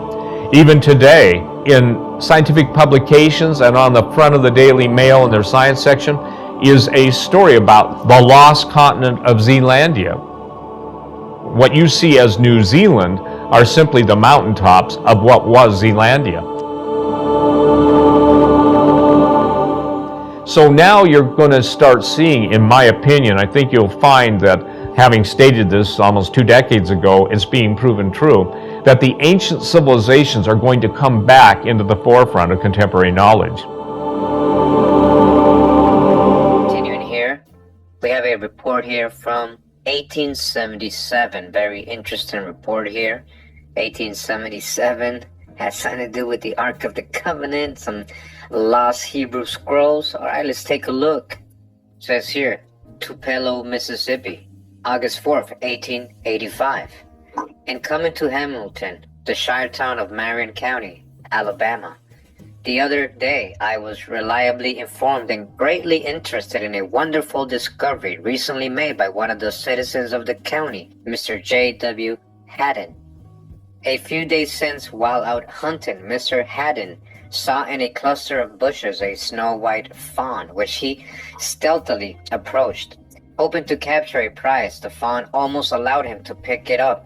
Even today, in scientific publications and on the front of the Daily Mail in their science section, is a story about the lost continent of Zealandia. What you see as New Zealand are simply the mountaintops of what was Zealandia. So now you're going to start seeing, in my opinion, I think you'll find that, having stated this almost 2 decades ago, it's being proven true, that the ancient civilizations are going to come back into the forefront of contemporary knowledge. Continuing here, we have a report here from 1877. Very interesting report here. 1877 has something to do with the Ark of the Covenant, some lost Hebrew scrolls. All right, let's take a look. It says here, Tupelo, Mississippi, August 4th, 1885. And coming to Hamilton, the shire town of Marion County, Alabama. The other day, I was reliably informed and greatly interested in a wonderful discovery recently made by one of the citizens of the county, Mr. J.W. Haddon. A few days since, while out hunting, Mr. Haddon saw in a cluster of bushes a snow-white fawn, which he stealthily approached. Hoping to capture a prize, the fawn almost allowed him to pick it up,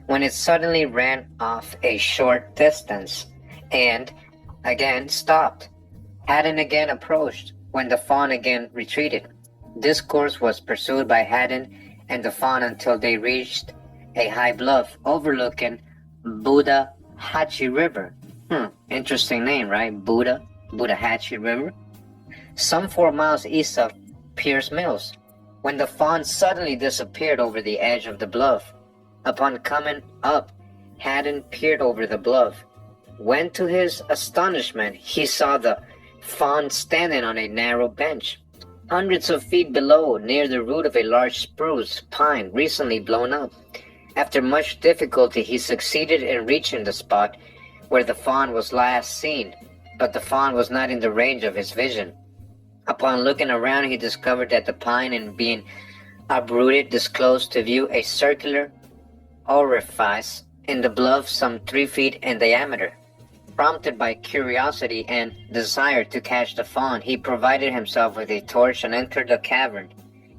when it suddenly ran off a short distance, and again stopped. Haddon again approached, when the fawn again retreated. This course was pursued by Haddon and the fawn until they reached a high bluff overlooking Budahatchee River. Interesting name, right? Budahatchee River. Some 4 miles east of Pierce Mills, when the fawn suddenly disappeared over the edge of the bluff. Upon coming up, Haddon peered over the bluff. When to his astonishment, he saw the fawn standing on a narrow bench, hundreds of feet below, near the root of a large spruce pine recently blown up. After much difficulty, he succeeded in reaching the spot where the fawn was last seen, but the fawn was not in the range of his vision. Upon looking around, he discovered that the pine, in being uprooted, disclosed to view a circular orifice in the bluff some 3 feet in diameter. Prompted by curiosity and desire to catch the fawn, he provided himself with a torch and entered the cavern,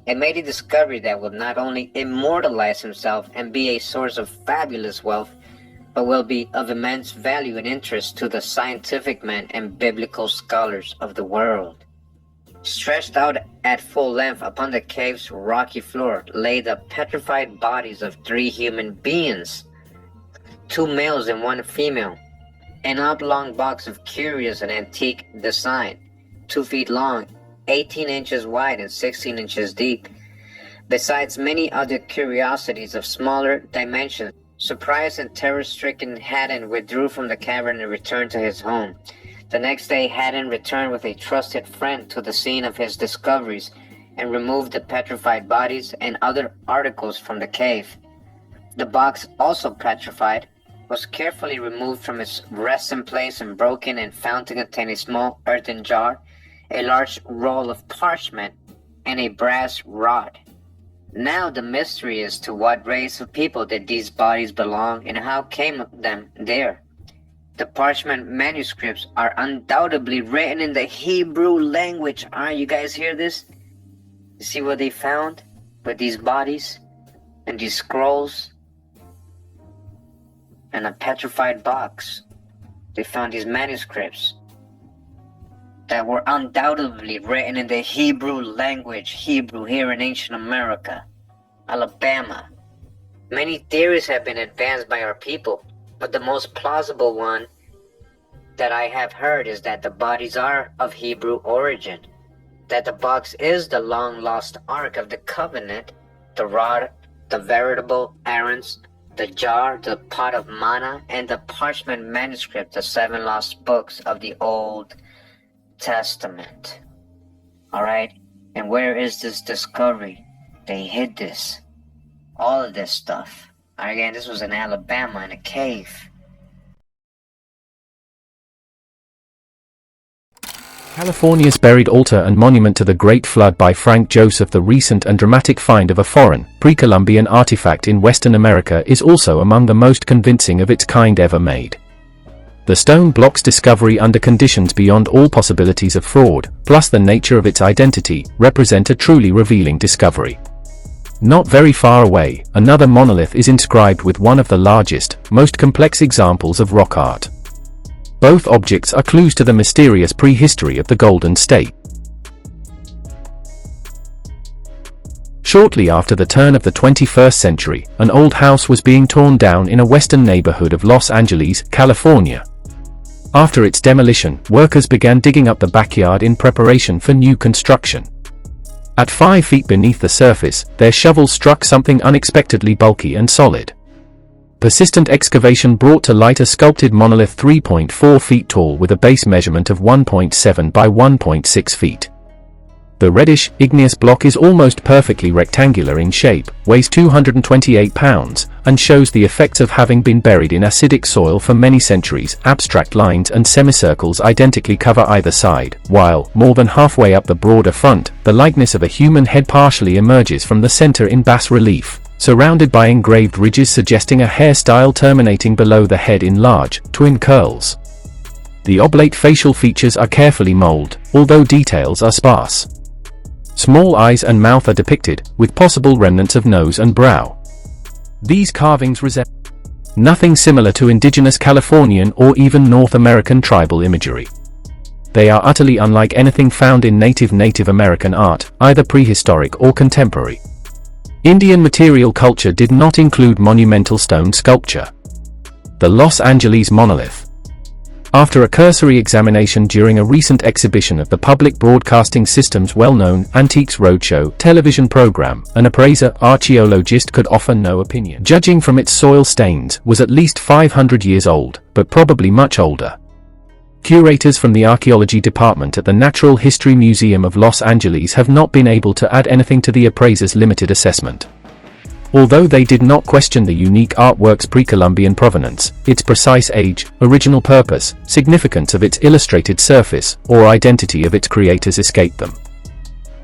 and made a discovery that will not only immortalize himself and be a source of fabulous wealth, but will be of immense value and interest to the scientific men and biblical scholars of the world. Stretched out at full length upon the cave's rocky floor lay the petrified bodies of 3 human beings, 2 males and 1 female. An oblong box of curious and antique design, 2 feet long, 18 inches wide and 16 inches deep, besides many other curiosities of smaller dimensions. Surprised and terror-stricken, Haddon withdrew from the cavern and returned to his home. The next day, Haddon returned with a trusted friend to the scene of his discoveries and removed the petrified bodies and other articles from the cave. The box, also petrified, was carefully removed from its resting place and broken and found to contain a small earthen jar, a large roll of parchment, and a brass rod. Now the mystery is to what race of people did these bodies belong and how came them there. The parchment manuscripts are undoubtedly written in the Hebrew language. You guys hear this? You see what they found with these bodies and these scrolls and a petrified box? They found these manuscripts that were undoubtedly written in the Hebrew language, Hebrew here in ancient America, Alabama. Many theories have been advanced by our people, but the most plausible one that I have heard is that the bodies are of Hebrew origin, that the box is the long-lost Ark of the Covenant, the rod, the veritable Aaron's the jar, the pot of manna, and the parchment manuscript, the 7 lost books of the Old Testament. Alright? And where is this discovery? They hid this. All of this stuff. Again, this was in Alabama in a cave. California's buried altar and monument to the Great Flood by Frank Joseph. The recent and dramatic find of a foreign, pre-Columbian artifact in Western America is also among the most convincing of its kind ever made. The stone block's discovery under conditions beyond all possibilities of fraud, plus the nature of its identity, represent a truly revealing discovery. Not very far away, another monolith is inscribed with one of the largest, most complex examples of rock art. Both objects are clues to the mysterious prehistory of the Golden State. Shortly after the turn of the 21st century, an old house was being torn down in a western neighborhood of Los Angeles, California. After its demolition, workers began digging up the backyard in preparation for new construction. At 5 feet beneath the surface, their shovels struck something unexpectedly bulky and solid. Persistent excavation brought to light a sculpted monolith 3.4 feet tall with a base measurement of 1.7 by 1.6 feet. The reddish, igneous block is almost perfectly rectangular in shape, weighs 228 pounds, and shows the effects of having been buried in acidic soil for many centuries. Abstract lines and semicircles identically cover either side, while, more than halfway up the broader front, the likeness of a human head partially emerges from the center in bas relief, surrounded by engraved ridges suggesting a hairstyle terminating below the head in large, twin curls. The oblate facial features are carefully molded, although details are sparse. Small eyes and mouth are depicted, with possible remnants of nose and brow. These carvings resemble nothing similar to indigenous Californian or even North American tribal imagery. They are utterly unlike anything found in Native American art, either prehistoric or contemporary. Indian material culture did not include monumental stone sculpture. The Los Angeles monolith. After a cursory examination during a recent exhibition of the public broadcasting system's well-known Antiques Roadshow television program, an appraiser archaeologist could offer no opinion. Judging from its soil stains, was at least 500 years old, but probably much older. Curators from the archaeology department at the Natural History Museum of Los Angeles have not been able to add anything to the appraiser's limited assessment. Although they did not question the unique artwork's pre-Columbian provenance, its precise age, original purpose, significance of its illustrated surface, or identity of its creators escaped them.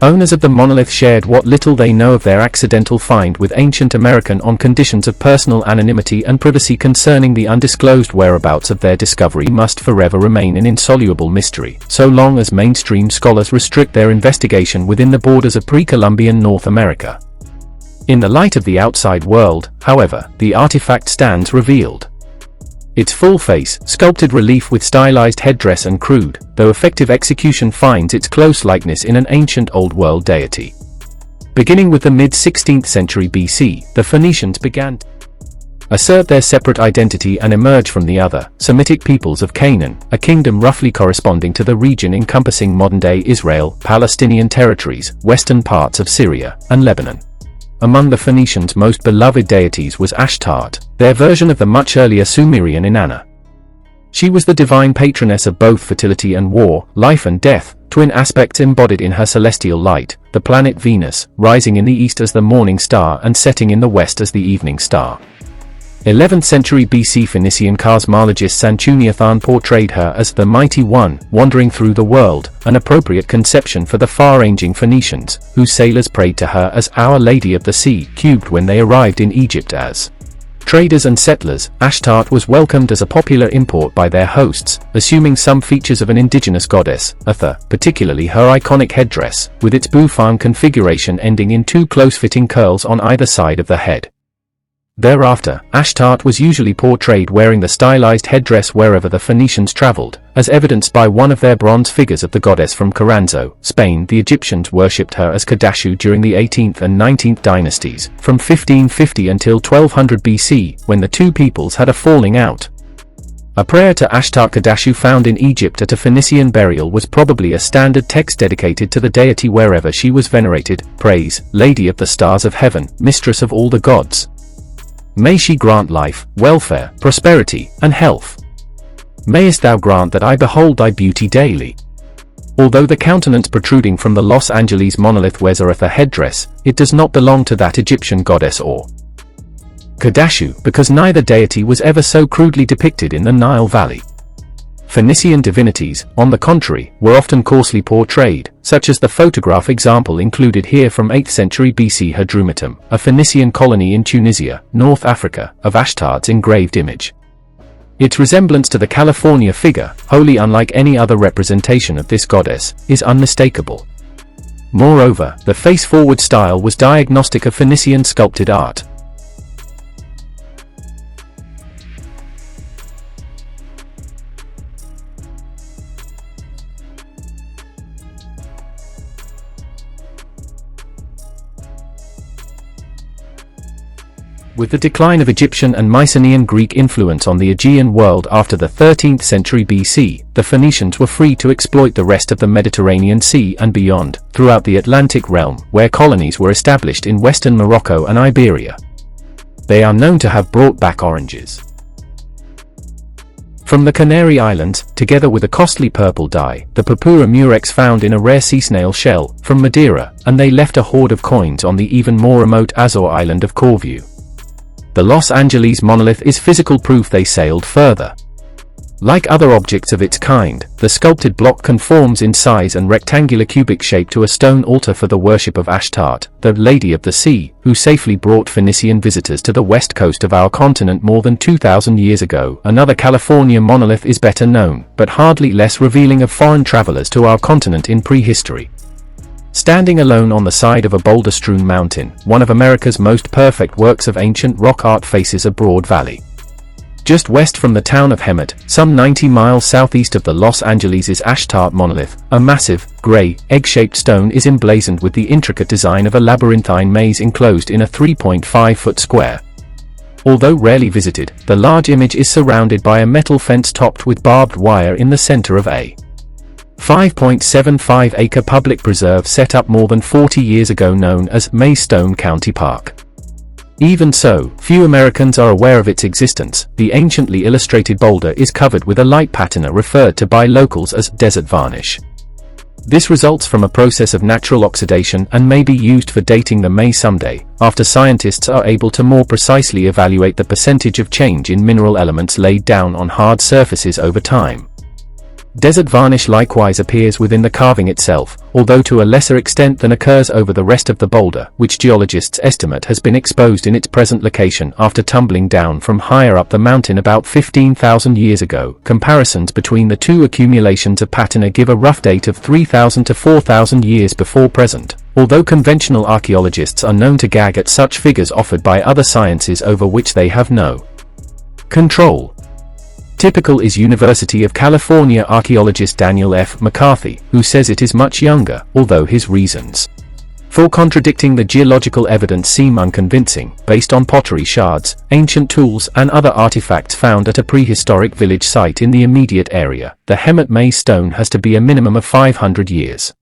Owners of the monolith shared what little they know of their accidental find with Ancient American on conditions of personal anonymity and privacy concerning the undisclosed whereabouts of their discovery must forever remain an insoluble mystery, so long as mainstream scholars restrict their investigation within the borders of pre-Columbian North America. In the light of the outside world, however, the artifact stands revealed. Its full face, sculpted relief with stylized headdress and crude, though effective execution finds its close likeness in an ancient Old World deity. Beginning with the mid-16th century BC, the Phoenicians began to assert their separate identity and emerge from the other Semitic peoples of Canaan, a kingdom roughly corresponding to the region encompassing modern-day Israel, Palestinian territories, western parts of Syria, and Lebanon. Among the Phoenicians' most beloved deities was Ashtart, their version of the much earlier Sumerian Inanna. She was the divine patroness of both fertility and war, life and death, twin aspects embodied in her celestial light, the planet Venus, rising in the east as the morning star and setting in the west as the evening star. 11th century BC Phoenician cosmologist Sanchuniathon portrayed her as the Mighty One, wandering through the world, an appropriate conception for the far-ranging Phoenicians, whose sailors prayed to her as Our Lady of the Sea cubed when they arrived in Egypt as traders and settlers. Ashtart was welcomed as a popular import by their hosts, assuming some features of an indigenous goddess, Atha, particularly her iconic headdress, with its bouffant configuration ending in 2 close-fitting curls on either side of the head. Thereafter, Ashtart was usually portrayed wearing the stylized headdress wherever the Phoenicians traveled, as evidenced by one of their bronze figures of the goddess from Carranzo, Spain. The Egyptians worshipped her as Kadashu during the 18th and 19th dynasties, from 1550 until 1200 BC, when the two peoples had a falling out. A prayer to Ashtar Kadashu found in Egypt at a Phoenician burial was probably a standard text dedicated to the deity wherever she was venerated. Praise, Lady of the Stars of Heaven, Mistress of all the gods. May she grant life, welfare, prosperity, and health. Mayest thou grant that I behold thy beauty daily. Although the countenance protruding from the Los Angeles monolith wears a headdress, it does not belong to that Egyptian goddess or Kadashu, because neither deity was ever so crudely depicted in the Nile Valley. Phoenician divinities, on the contrary, were often coarsely portrayed, such as the photograph example included here from 8th century BC Hadrumetum, a Phoenician colony in Tunisia, North Africa, of Ashtar's engraved image. Its resemblance to the California figure, wholly unlike any other representation of this goddess, is unmistakable. Moreover, the face-forward style was diagnostic of Phoenician sculpted art. With the decline of Egyptian and Mycenaean Greek influence on the Aegean world after the 13th century BC, the Phoenicians were free to exploit the rest of the Mediterranean Sea and beyond, throughout the Atlantic realm, where colonies were established in western Morocco and Iberia. They are known to have brought back oranges from the Canary Islands, together with a costly purple dye, the purpura murex found in a rare sea snail shell, from Madeira, and they left a hoard of coins on the even more remote Azore island of Corfu. The Los Angeles monolith is physical proof they sailed further. Like other objects of its kind, the sculpted block conforms in size and rectangular cubic shape to a stone altar for the worship of Ashtart, the Lady of the Sea, who safely brought Phoenician visitors to the west coast of our continent more than 2,000 years ago. Another California monolith is better known, but hardly less revealing of foreign travelers to our continent in prehistory. Standing alone on the side of a boulder-strewn mountain, one of America's most perfect works of ancient rock art faces a broad valley. Just west from the town of Hemet, some 90 miles southeast of the Los Angeles' Ashtart monolith, a massive, gray, egg-shaped stone is emblazoned with the intricate design of a labyrinthine maze enclosed in a 3.5-foot square. Although rarely visited, the large image is surrounded by a metal fence topped with barbed wire in the center of a 5.75-acre public preserve set up more than 40 years ago known as Maystone County Park. Even so, few Americans are aware of its existence. The anciently illustrated boulder is covered with a light patina referred to by locals as desert varnish. This results from a process of natural oxidation and may be used for dating the May someday, after scientists are able to more precisely evaluate the percentage of change in mineral elements laid down on hard surfaces over time. Desert varnish likewise appears within the carving itself, although to a lesser extent than occurs over the rest of the boulder, which geologists estimate has been exposed in its present location after tumbling down from higher up the mountain about 15,000 years ago. Comparisons between the two accumulations of patina give a rough date of 3,000 to 4,000 years before present, although conventional archaeologists are known to gag at such figures offered by other sciences over which they have no control. Typical is University of California archaeologist Daniel F. McCarthy, who says it is much younger, although his reasons for contradicting the geological evidence seem unconvincing, based on pottery shards, ancient tools, and other artifacts found at a prehistoric village site in the immediate area. The Hemet May stone has to be a minimum of 500 years.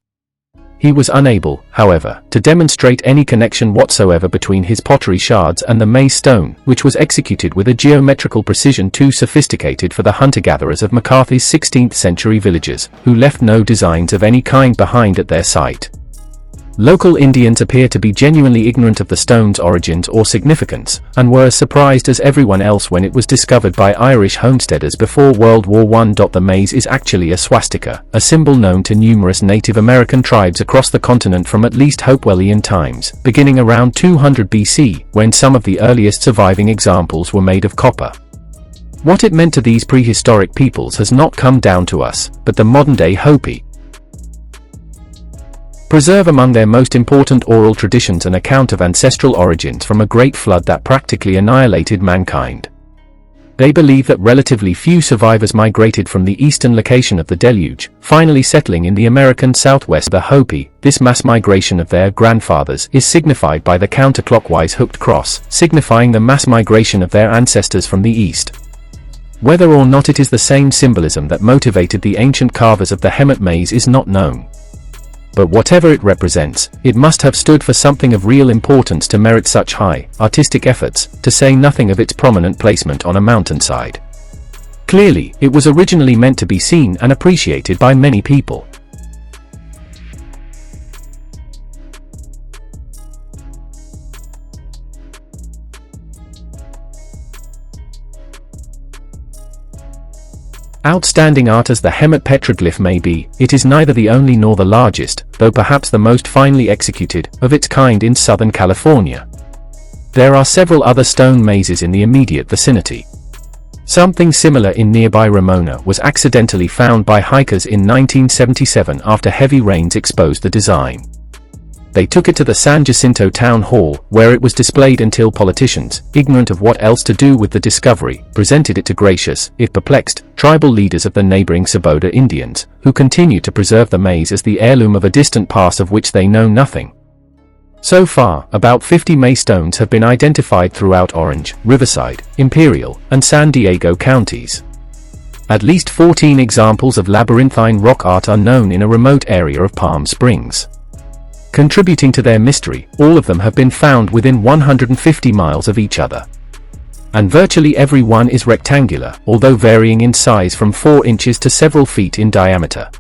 He was unable, however, to demonstrate any connection whatsoever between his pottery shards and the May stone, which was executed with a geometrical precision too sophisticated for the hunter-gatherers of McCarthy's 16th century villagers, who left no designs of any kind behind at their site. Local Indians appear to be genuinely ignorant of the stone's origins or significance, and were as surprised as everyone else when it was discovered by Irish homesteaders before World War I. The maze is actually a swastika, a symbol known to numerous Native American tribes across the continent from at least Hopewellian times, beginning around 200 BC, when some of the earliest surviving examples were made of copper. What it meant to these prehistoric peoples has not come down to us, but the modern-day Hopi preserve among their most important oral traditions an account of ancestral origins from a great flood that practically annihilated mankind. They believe that relatively few survivors migrated from the eastern location of the deluge, finally settling in the American Southwest. The Hopi, this mass migration of their grandfathers, is signified by the counterclockwise hooked cross, signifying the mass migration of their ancestors from the east. Whether or not it is the same symbolism that motivated the ancient carvers of the Hemet maze is not known. But whatever it represents, it must have stood for something of real importance to merit such high, artistic efforts, to say nothing of its prominent placement on a mountainside. Clearly, it was originally meant to be seen and appreciated by many people. Outstanding art as the Hemet petroglyph may be, it is neither the only nor the largest, though perhaps the most finely executed, of its kind in Southern California. There are several other stone mazes in the immediate vicinity. Something similar in nearby Ramona was accidentally found by hikers in 1977 after heavy rains exposed the design. They took it to the San Jacinto Town Hall, where it was displayed until politicians, ignorant of what else to do with the discovery, presented it to gracious, if perplexed, tribal leaders of the neighboring Saboda Indians, who continue to preserve the maze as the heirloom of a distant past of which they know nothing. So far, about 50 maze stones have been identified throughout Orange, Riverside, Imperial, and San Diego counties. At least 14 examples of labyrinthine rock art are known in a remote area of Palm Springs. Contributing to their mystery, all of them have been found within 150 miles of each other. And virtually every one is rectangular, although varying in size from 4 inches to several feet in diameter.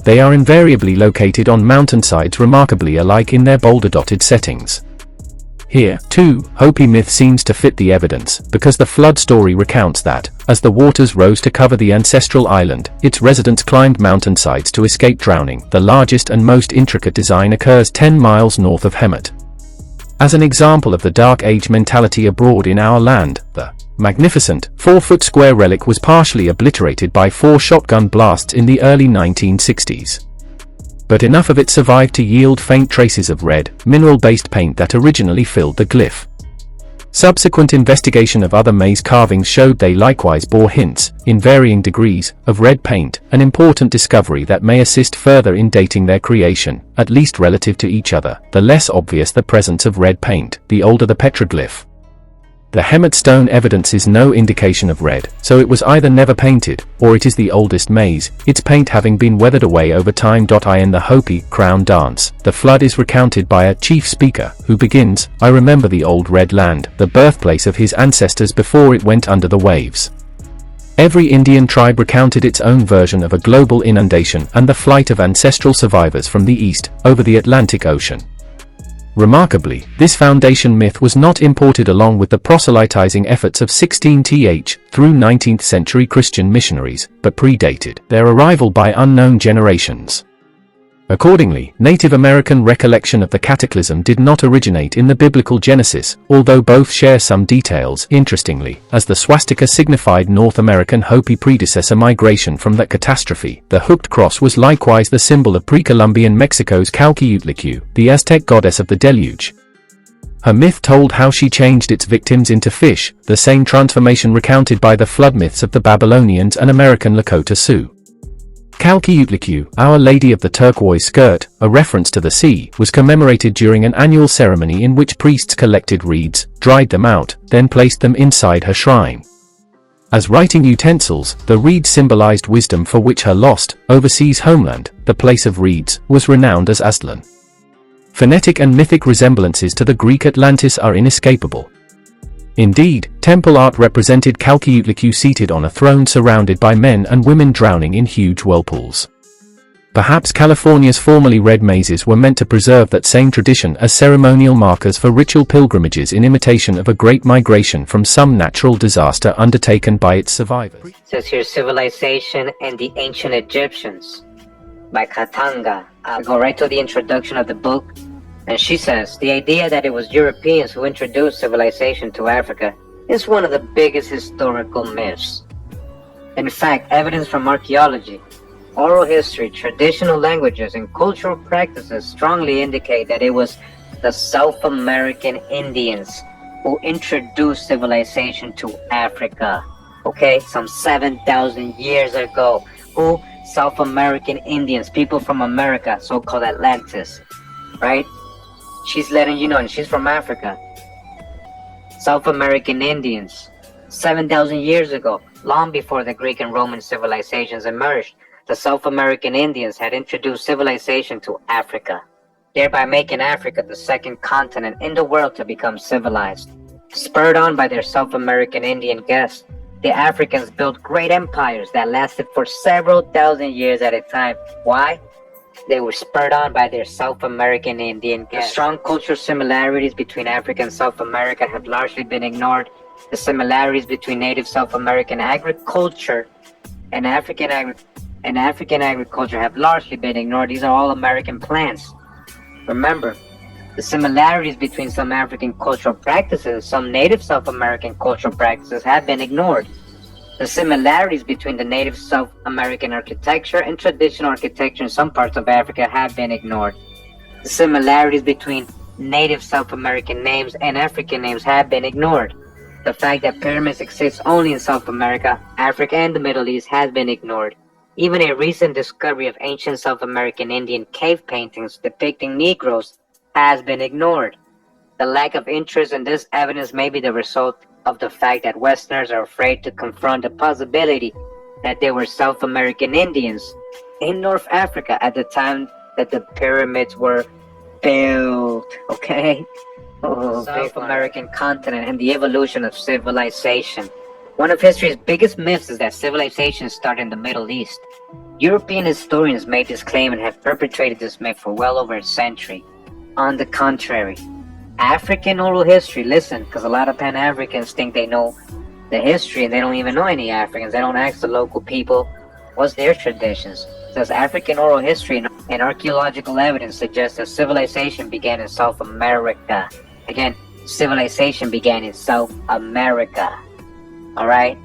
They are invariably located on mountainsides remarkably alike in their boulder-dotted settings. Here, too, Hopi myth seems to fit the evidence, because the flood story recounts that, as the waters rose to cover the ancestral island, its residents climbed mountainsides to escape drowning. The largest and most intricate design occurs 10 miles north of Hemet. As an example of the Dark Age mentality abroad in our land, the magnificent 4-foot square relic was partially obliterated by 4 shotgun blasts in the early 1960s. But enough of it survived to yield faint traces of red, mineral-based paint that originally filled the glyph. Subsequent investigation of other maze carvings showed they likewise bore hints, in varying degrees, of red paint, an important discovery that may assist further in dating their creation, at least relative to each other. The less obvious the presence of red paint, the older the petroglyph. The Hemet stone evidence is no indication of red, so it was either never painted, or it is the oldest maze, its paint having been weathered away over time. In the Hopi crown dance, the flood is recounted by a chief speaker, who begins, "I remember the old red land, the birthplace of his ancestors before it went under the waves." Every Indian tribe recounted its own version of a global inundation and the flight of ancestral survivors from the east, over the Atlantic Ocean. Remarkably, this foundation myth was not imported along with the proselytizing efforts of 16th through 19th century Christian missionaries, but predated their arrival by unknown generations. Accordingly, Native American recollection of the cataclysm did not originate in the biblical Genesis, although both share some details. Interestingly, as the swastika signified North American Hopi predecessor migration from that catastrophe, the hooked cross was likewise the symbol of pre-Columbian Mexico's Calquiyutlicu, the Aztec goddess of the deluge. Her myth told how she changed its victims into fish, the same transformation recounted by the flood myths of the Babylonians and American Lakota Sioux. Calquiyutlicu, Our Lady of the Turquoise Skirt, a reference to the sea, was commemorated during an annual ceremony in which priests collected reeds, dried them out, then placed them inside her shrine. As writing utensils, the reeds symbolized wisdom, for which her lost, overseas homeland, the place of reeds, was renowned as Aztlan. Phonetic and mythic resemblances to the Greek Atlantis are inescapable. Indeed, temple art represented Calquiyutlicu seated on a throne surrounded by men and women drowning in huge whirlpools. Perhaps California's formerly red mazes were meant to preserve that same tradition as ceremonial markers for ritual pilgrimages in imitation of a great migration from some natural disaster undertaken by its survivors. It says here, Civilization and the Ancient Egyptians by Katanga. I'll go right to the introduction of the book. And she says, the idea that it was Europeans who introduced civilization to Africa is one of the biggest historical myths. In fact, evidence from archaeology, oral history, traditional languages, and cultural practices strongly indicate that it was the South American Indians who introduced civilization to Africa. Okay, some 7,000 years ago. Who? South American Indians, people from America, so-called Atlantis, right? She's letting you know, and she's from Africa. South American Indians, 7,000 years ago, long before the Greek and Roman civilizations emerged. the South American Indians had introduced civilization to Africa, thereby making Africa the second continent in the world to become civilized. Spurred on by their South American Indian guests, the Africans built great empires that lasted for several thousand years at a time. Why? They were spurred on by their South American Indian guests. The strong cultural similarities between Africa and South America have largely been ignored. The similarities between native South American agriculture and African agriculture have largely been ignored. These are all American plants. Remember, the similarities between some African cultural practices and some native South American cultural practices have been ignored. The similarities between the native South American architecture and traditional architecture in some parts of Africa have been ignored. The similarities between native South American names and African names have been ignored. The fact that pyramids exist only in South America, Africa, and the Middle East has been ignored. Even a recent discovery of ancient South American Indian cave paintings depicting Negroes has been ignored. The lack of interest in this evidence may be the result of the fact that Westerners are afraid to confront the possibility that there were South American Indians in North Africa at the time that the pyramids were built, okay? South American continent and the evolution of civilization. One of history's biggest myths is that civilization started in the Middle East. European historians made this claim and have perpetrated this myth for well over a century. On the contrary, African oral history, listen, because a lot of Pan-Africans think they know the history and they don't even know any Africans. They don't ask the local people what's their traditions. It says African oral history and archaeological evidence suggests that civilization began in South America. Again, civilization began in South America. Alright?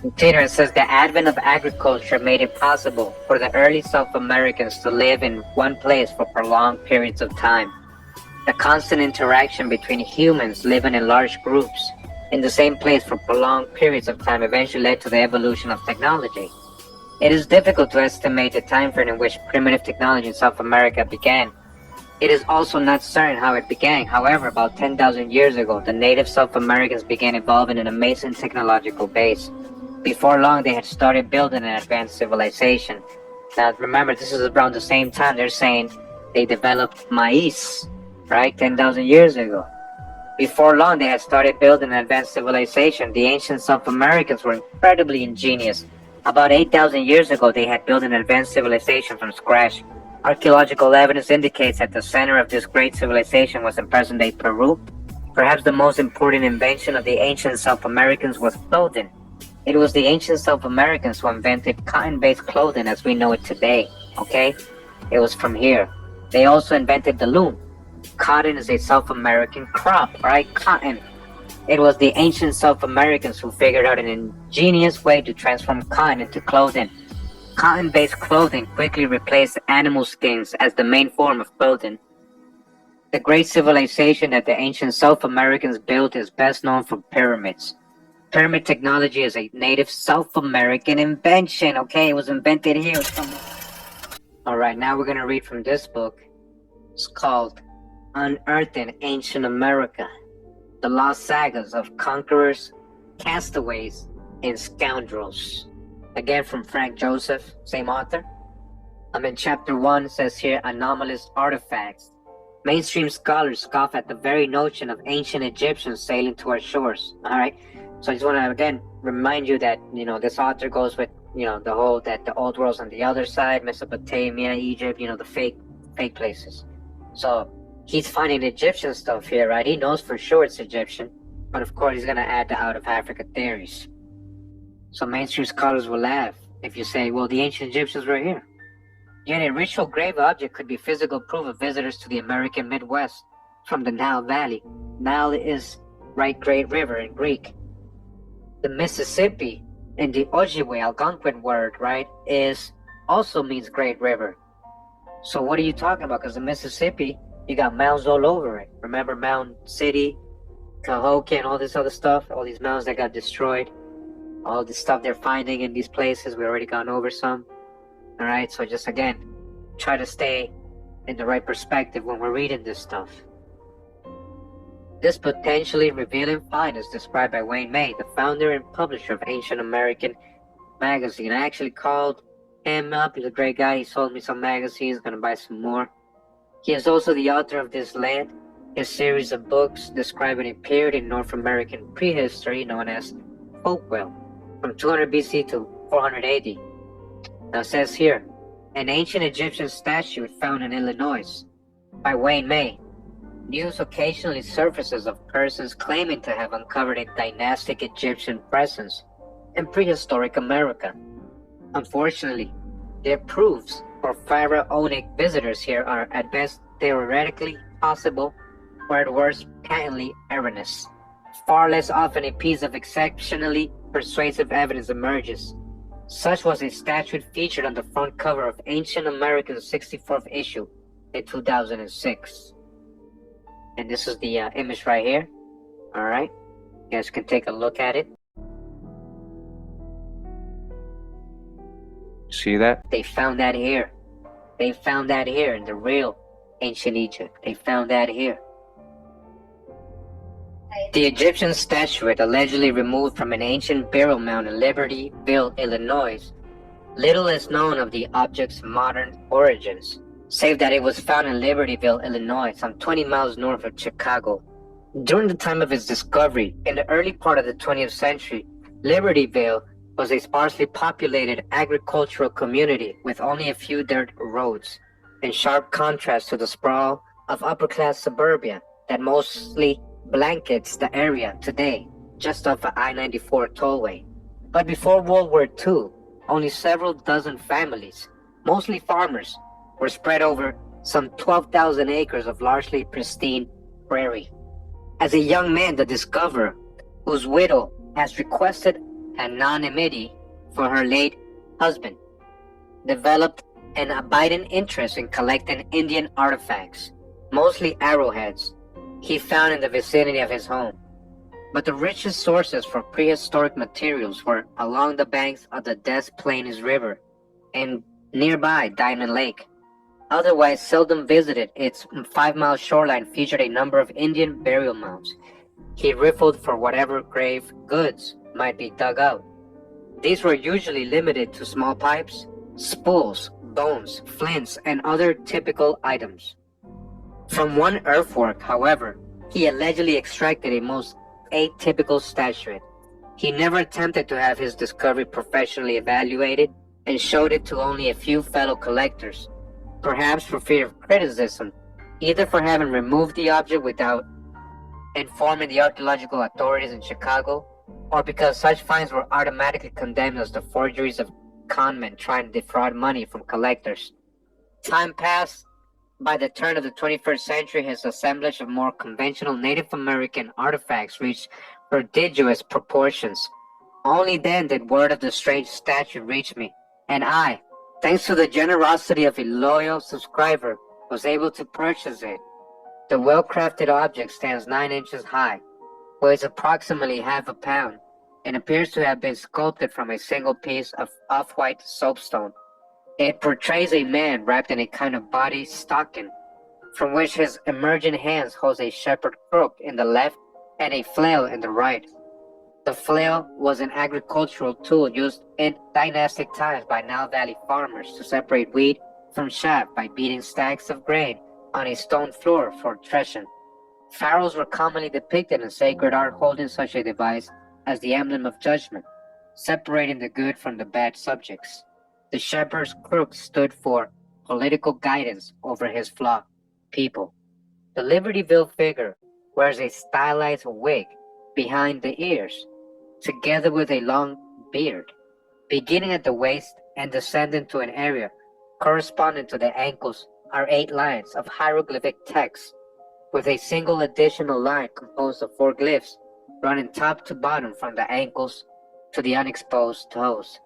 Continuing, it says the advent of agriculture made it possible for the early South Americans to live in one place for prolonged periods of time. The constant interaction between humans living in large groups in the same place for prolonged periods of time eventually led to the evolution of technology. It is difficult to estimate the time frame in which primitive technology in South America began. It is also not certain how it began. However, about 10,000 years ago, the native South Americans began evolving an amazing technological base. Before long, they had started building an advanced civilization. Now, remember, this is around the same time they're saying they developed maize, right? 10,000 years ago. Before long, they had started building an advanced civilization. The ancient South Americans were incredibly ingenious. About 8,000 years ago, they had built an advanced civilization from scratch. Archaeological evidence indicates that the center of this great civilization was in present-day Peru. Perhaps the most important invention of the ancient South Americans was clothing. It was the ancient South Americans who invented cotton-based clothing as we know it today, okay? It was from here. They also invented the loom. Cotton is a South American crop, right? Cotton. It was the ancient South Americans who figured out an ingenious way to transform cotton into clothing. Cotton-based clothing quickly replaced animal skins as the main form of clothing. The great civilization that the ancient South Americans built is best known for pyramids. Pyramid technology is a native South American invention, okay? It was invented here. Alright, now we're going to read from this book. It's called Unearthing Ancient America, The Lost Sagas of Conquerors, Castaways, and Scoundrels. Again from Frank Joseph, same author. I'm in chapter 1, it says here, Anomalous Artifacts. Mainstream scholars scoff at the very notion of ancient Egyptians sailing to our shores. Alright, so I just want to again remind you that, this author goes with, the whole, that the old world's on the other side, Mesopotamia, Egypt, the fake places. So he's finding Egyptian stuff here, right? He knows for sure it's Egyptian, but of course he's going to add the out of Africa theories. So mainstream scholars will laugh if you say, well, the ancient Egyptians were here. Yet a ritual grave object could be physical proof of visitors to the American Midwest from the Nile Valley. Nile is right great river in Greek. The Mississippi in the Ojibwe Algonquin word, right, also means great river. So what are you talking about? Because the Mississippi, you got mounds all over it. Remember Mound City, Cahokia, and all this other stuff? All these mounds that got destroyed. All the stuff they're finding in these places, we already gone over some. Alright, so just again, try to stay in the right perspective when we're reading this stuff. This potentially revealing find is described by Wayne May, the founder and publisher of Ancient American magazine. I actually called him up. He's a great guy. He sold me some magazines. Gonna buy some more. He is also the author of This Land, a series of books describing a period in North American prehistory known as Folkwell, from 200 BC to 400 AD. Now it says here, an ancient Egyptian statue found in Illinois by Wayne May. News occasionally surfaces of persons claiming to have uncovered a dynastic Egyptian presence in prehistoric America. Unfortunately, their proofs for pharaonic visitors here are at best theoretically possible, or at worst patently erroneous. Far less often a piece of exceptionally persuasive evidence emerges. Such was a statue featured on the front cover of Ancient American's 64th issue in 2006. And this is the image right here. Alright, you guys can take a look at it. See that? They found that here. They found that here in the real ancient Egypt. They found that here. The Egyptian statuette, allegedly removed from an ancient burial mound in Libertyville, Illinois. Little is known of the object's modern origins, save that it was found in Libertyville, Illinois, some 20 miles north of Chicago. During the time of its discovery, in the early part of the 20th century, Libertyville was a sparsely populated agricultural community with only a few dirt roads, in sharp contrast to the sprawl of upper-class suburbia that mostly blankets the area today, just off of I-94 tollway. But before World War II, only several dozen families, mostly farmers, were spread over some 12,000 acres of largely pristine prairie. As a young man, the discoverer, whose widow has requested anonymity for her late husband, developed an abiding interest in collecting Indian artifacts, mostly arrowheads, he found in the vicinity of his home. But the richest sources for prehistoric materials were along the banks of the Des Plaines River and nearby Diamond Lake. Otherwise seldom visited, its 5-mile shoreline featured a number of Indian burial mounds. He riffled for whatever grave goods might be dug out. These were usually limited to small pipes, spools, bones, flints, and other typical items. From one earthwork, however, he allegedly extracted a most atypical statuette. He never attempted to have his discovery professionally evaluated and showed it to only a few fellow collectors, perhaps for fear of criticism, either for having removed the object without informing the archaeological authorities in Chicago, or because such finds were automatically condemned as the forgeries of conmen trying to defraud money from collectors. Time passed. By the turn of the 21st century, his assemblage of more conventional Native American artifacts reached prodigious proportions. Only then did word of the strange statue reach me, and I, thanks to the generosity of a loyal subscriber, was able to purchase it. The well-crafted object stands 9 inches high, weighs approximately half a pound, and appears to have been sculpted from a single piece of off-white soapstone. It portrays a man wrapped in a kind of body stocking, from which his emerging hands holds a shepherd crook in the left and a flail in the right. The flail was an agricultural tool used in dynastic times by Nile Valley farmers to separate wheat from chaff by beating stacks of grain on a stone floor for threshing. Pharaohs were commonly depicted in sacred art holding such a device as the emblem of judgment, separating the good from the bad subjects. The shepherd's crook stood for political guidance over his flock, people. The Libertyville figure wears a stylized wig behind the ears, together with a long beard, beginning at the waist and descending to an area corresponding to the ankles are 8 lines of hieroglyphic text, with a single additional line composed of 4 glyphs running top to bottom from the ankles to the unexposed toes.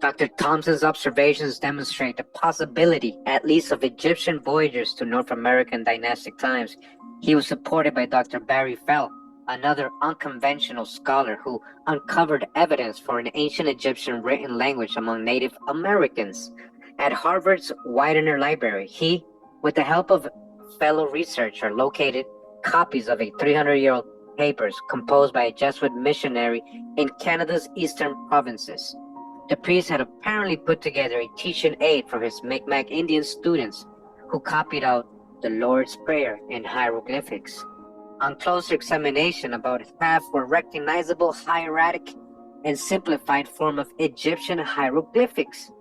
Dr. Thompson's observations demonstrate the possibility, at least, of Egyptian voyagers to North American dynastic times. He was supported by Dr. Barry Fell, another unconventional scholar who uncovered evidence for an ancient Egyptian written language among Native Americans. At Harvard's Widener Library, he, with the help of fellow researcher, located copies of a 300-year-old papers composed by a Jesuit missionary in Canada's eastern provinces. The priest had apparently put together a teaching aid for his Mi'kmaq Indian students who copied out the Lord's Prayer in hieroglyphics. On closer examination, about half were recognizable hieratic and simplified form of Egyptian hieroglyphics.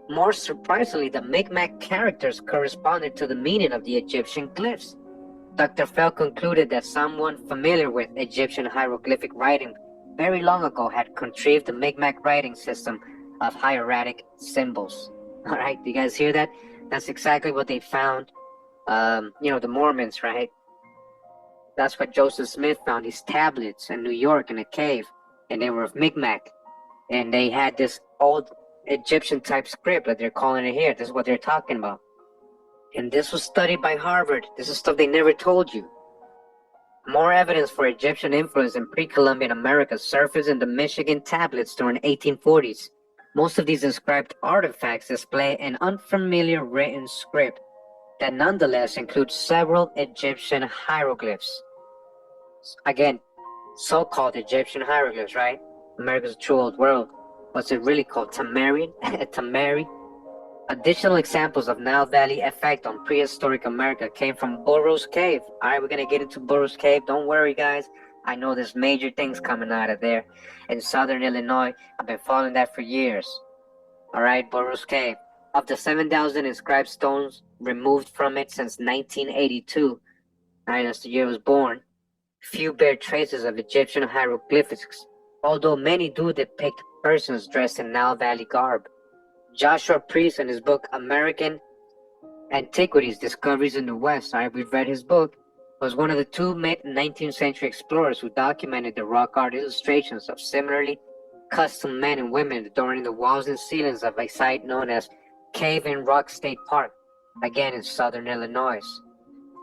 More surprisingly, the Mi'kmaq characters corresponded to the meaning of the Egyptian glyphs. Dr. Fell concluded that someone familiar with Egyptian hieroglyphic writing very long ago had contrived the Mi'kmaq writing system of hieratic symbols. All right, do you guys hear that? That's exactly what they found. The Mormons, right? That's what Joseph Smith found, these tablets in New York in a cave, and they were of Mi'kmaq. And they had this old Egyptian type script that they're calling it here. This is what they're talking about. And this was studied by Harvard. This is stuff they never told you. More evidence for Egyptian influence in pre-Columbian America surfaced in the Michigan tablets during the 1840s. Most of these inscribed artifacts display an unfamiliar written script that nonetheless includes several Egyptian hieroglyphs. Again, so-called Egyptian hieroglyphs, right? America's true old world. What's it really called? Tamarian? Tamari? Additional examples of Nile Valley effect on prehistoric America came from Burroughs Cave. All right, we're going to get into Burroughs Cave. Don't worry, guys. I know there's major things coming out of there. In southern Illinois, I've been following that for years. All right, Burroughs Cave. Of the 7,000 inscribed stones removed from it since 1982, all right, that's the year I was born, few bear traces of Egyptian hieroglyphics, although many do depict persons dressed in Nile Valley garb. Joshua Priest, in his book American Antiquities, Discoveries in the West, we've read his book, was one of the two mid-19th century explorers who documented the rock art illustrations of similarly custom men and women adorning the walls and ceilings of a site known as Cave in Rock State Park, again in southern Illinois.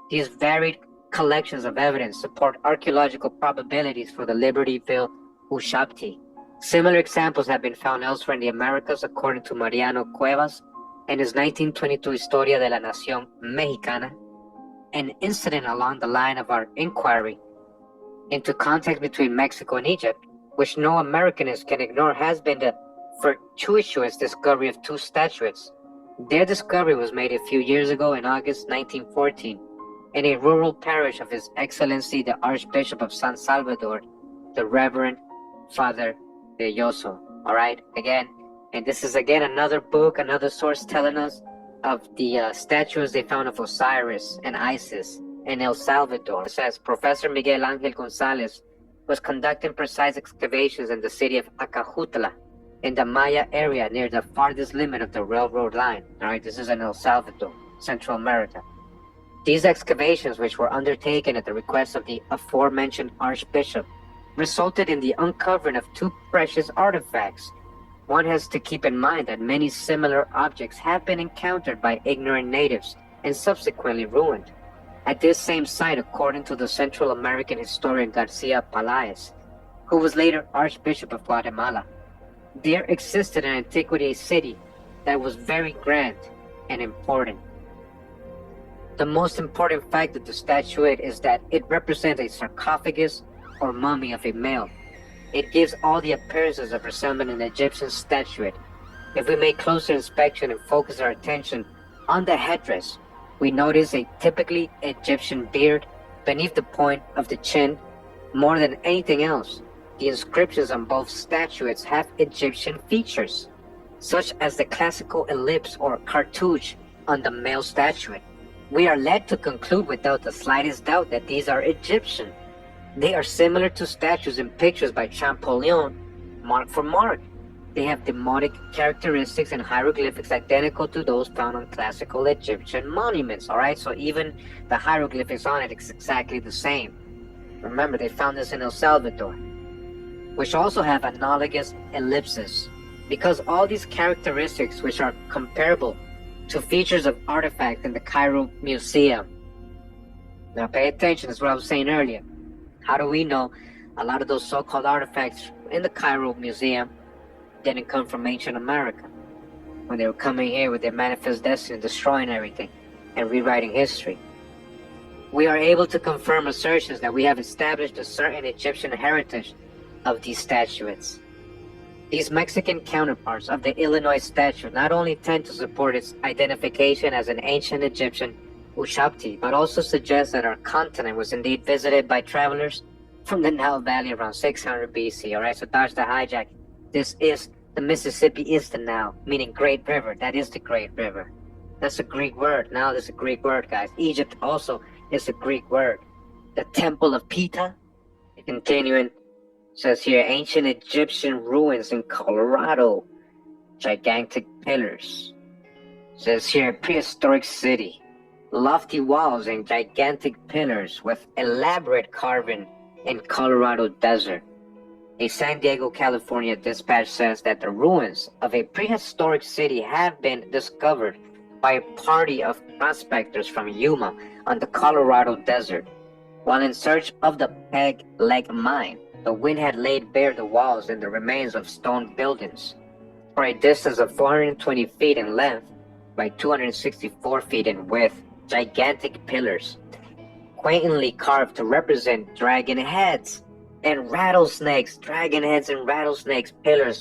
These varied collections of evidence support archaeological probabilities for the Libertyville Ushabti. Similar examples have been found elsewhere in the Americas, according to Mariano Cuevas in his 1922 Historia de la Nación Mexicana. An incident along the line of our inquiry into contact between Mexico and Egypt, which no Americanist can ignore, has been the fortuitous discovery of two statuettes. Their discovery was made a few years ago in August 1914 in a rural parish of His Excellency the Archbishop of San Salvador, the Reverend Father de Yoso. All right, again, and this is again another book, another source telling us of the statues they found of Osiris and Isis in El Salvador. It says Professor Miguel Ángel González was conducting precise excavations in the city of Acajutla in the Maya area near the farthest limit of the railroad line. All right, this is in El Salvador, Central America. These excavations, which were undertaken at the request of the aforementioned Archbishop, resulted in the uncovering of two precious artifacts. One has to keep in mind that many similar objects have been encountered by ignorant natives and subsequently ruined. At this same site, according to the Central American historian Garcia Palaez, who was later Archbishop of Guatemala, there existed in antiquity a city that was very grand and important. The most important fact of the statuette is that it represents a sarcophagus or mummy of a male. It gives all the appearances of resembling an Egyptian statuette. If we make closer inspection and focus our attention on the headdress, we notice a typically Egyptian beard beneath the point of the chin. More than anything else, the inscriptions on both statuettes have Egyptian features, such as the classical ellipse or cartouche on the male statuette. We are led to conclude without the slightest doubt that these are Egyptian. They are similar to statues in pictures by Champollion, mark for mark. They have demonic characteristics and hieroglyphics identical to those found on classical Egyptian monuments, all right? So even the hieroglyphics on it is exactly the same. Remember, they found this in El Salvador, which also have analogous ellipses. Because all these characteristics, which are comparable to features of artifacts in the Cairo Museum. Now pay attention, that's what I was saying earlier. How do we know a lot of those so-called artifacts in the Cairo Museum didn't come from ancient America, when they were coming here with their manifest destiny, destroying everything and rewriting history? We are able to confirm assertions that we have established a certain Egyptian heritage of these statuettes. These Mexican counterparts of the Illinois statue not only tend to support its identification as an ancient Egyptian Ushabti, but also suggest that our continent was indeed visited by travelers from the Nile Valley around 600 BC. Alright, so dodge the hijack. This is, the Mississippi is the Nile, meaning Great River. That is the Great River. That's a Greek word. Now there's a Greek word, guys. Egypt also is a Greek word. The Temple of Ptah, continuing, says here, ancient Egyptian ruins in Colorado. Gigantic pillars. Says here, prehistoric city. Lofty walls and gigantic pillars with elaborate carving in Colorado desert. A San Diego, California dispatch says that the ruins of a prehistoric city have been discovered by a party of prospectors from Yuma on the Colorado desert. While in search of the Peg Leg Mine, the wind had laid bare the walls and the remains of stone buildings. For a distance of 420 feet in length by 264 feet in width, gigantic pillars, quaintly carved to represent dragon heads and rattlesnakes, pillars,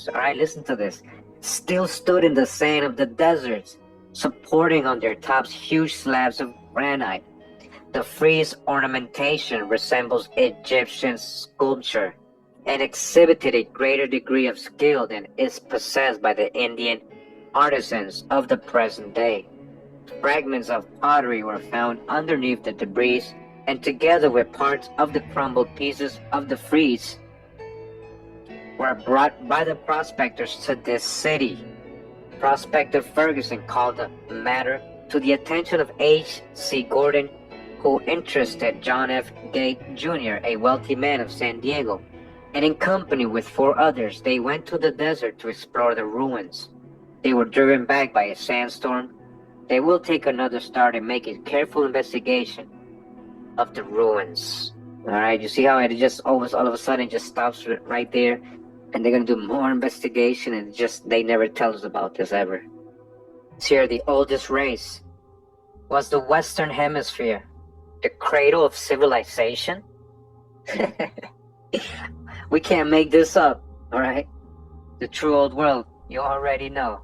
alright, listen to this, still stood in the sand of the deserts, supporting on their tops huge slabs of granite. The frieze ornamentation resembles Egyptian sculpture and exhibited a greater degree of skill than is possessed by the Indian artisans of the present day. Fragments of pottery were found underneath the debris, and together with parts of the crumbled pieces of the frieze were brought by the prospectors to this city. Prospector Ferguson called the matter to the attention of H.C. Gordon, who interested John F. Gate Jr., a wealthy man of San Diego, and in company with 4 others, they went to the desert to explore the ruins. They were driven back by a sandstorm. They will take another start and make a careful investigation of the ruins. Alright, you see how it just all of a sudden just stops right there, and they're gonna do more investigation, and they never tell us about this ever. It's here, the oldest race was the Western Hemisphere, the cradle of civilization. We can't make this up, alright? The true old world, you already know.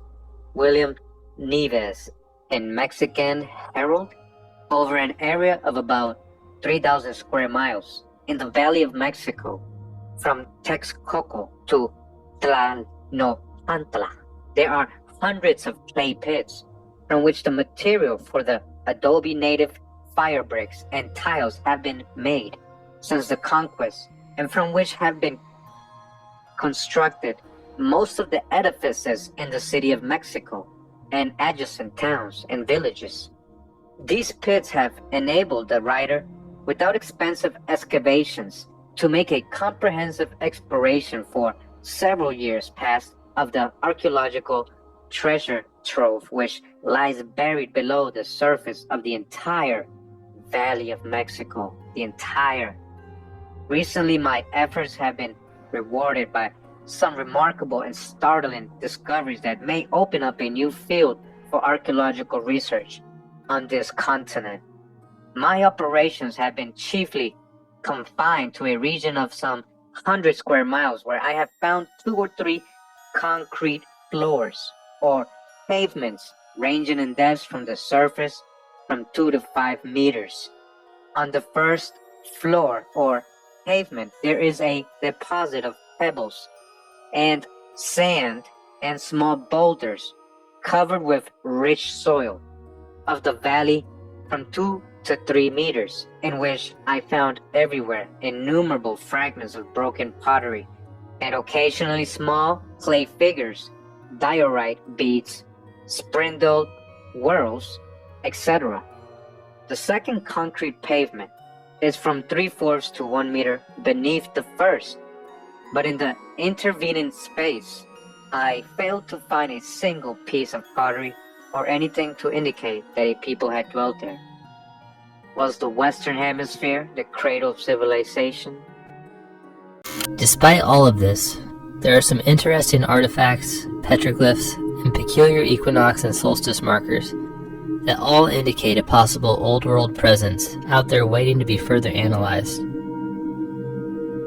William Neves in Mexican Herald, over an area of about 3,000 square miles in the Valley of Mexico, from Texcoco to Tlalnepantla. There are hundreds of clay pits from which the material for the adobe native fire bricks and tiles have been made since the conquest, and from which have been constructed most of the edifices in the city of Mexico and adjacent towns and villages. These pits have enabled the writer, without expensive excavations, to make a comprehensive exploration for several years past of the archaeological treasure trove which lies buried below the surface of the entire Valley of Mexico. Recently, my efforts have been rewarded by some remarkable and startling discoveries that may open up a new field for archaeological research on this continent. My operations have been chiefly confined to a region of some 100 square miles, where I have found 2 or 3 concrete floors or pavements ranging in depth from the surface from 2 to 5 meters. On the first floor or pavement, there is a deposit of pebbles and sand and small boulders covered with rich soil of the valley from 2 to 3 meters, in which I found everywhere innumerable fragments of broken pottery and occasionally small clay figures, diorite beads, spindled whorls, etc. The second concrete pavement is from 3/4 to 1 meter beneath the first, but in the intervening space, I failed to find a single piece of pottery or anything to indicate that a people had dwelt there. Was the Western Hemisphere the cradle of civilization? Despite all of this, there are some interesting artifacts, petroglyphs, and peculiar equinox and solstice markers that all indicate a possible Old World presence out there waiting to be further analyzed.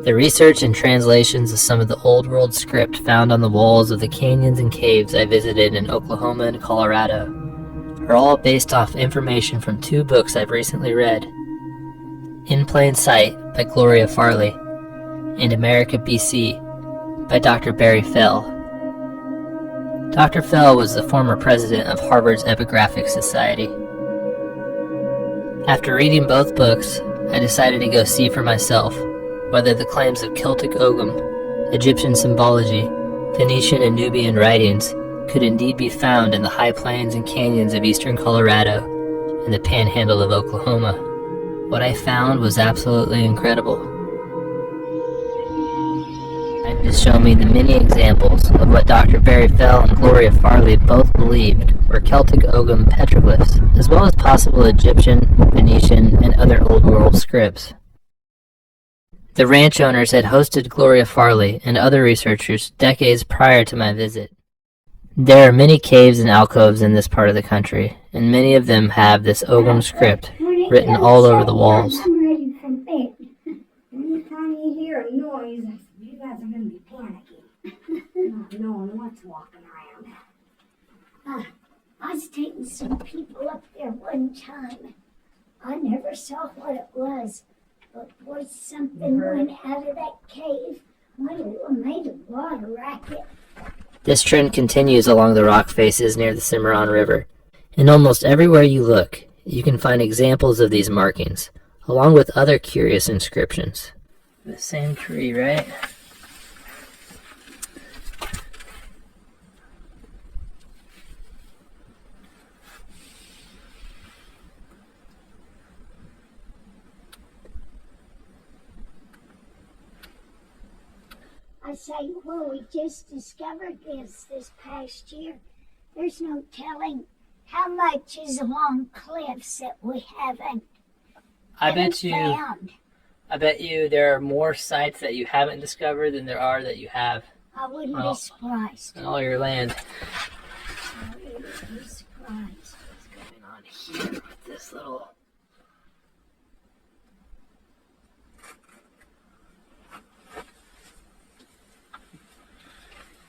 The research and translations of some of the Old World script found on the walls of the canyons and caves I visited in Oklahoma and Colorado are all based off information from 2 books I've recently read: In Plain Sight by Gloria Farley and America, BC by Dr. Barry Fell. Dr. Fell was the former president of Harvard's Epigraphic Society. After reading both books, I decided to go see for myself whether the claims of Celtic Ogham, Egyptian symbology, Phoenician and Nubian writings could indeed be found in the high plains and canyons of eastern Colorado and the panhandle of Oklahoma. What I found was absolutely incredible. It to show me the many examples of what Dr. Barry Fell and Gloria Farley both believed were Celtic Ogham petroglyphs, as well as possible Egyptian, Phoenician, and other Old World scripts. The ranch owners had hosted Gloria Farley and other researchers decades prior to my visit. There are many caves and alcoves in this part of the country, and many of them have this Ogham script written all over the walls. I'm ready for bed. Anytime you hear a noise, you guys are going to be panicking, not knowing what's walking around. I was taking some people up there one time. I never saw what it was, but was something went out of that cave. Made a lot of racket. This trend continues along the rock faces near the Cimarron River. And almost everywhere you look, you can find examples of these markings, along with other curious inscriptions. The same tree, right? I say, well, we just discovered this past year. There's no telling how much is along cliffs that we haven't found. I bet you there are more sites that you haven't discovered than there are that you have. I wouldn't be surprised. On all your land. I wouldn't be surprised. What's going on here with this little...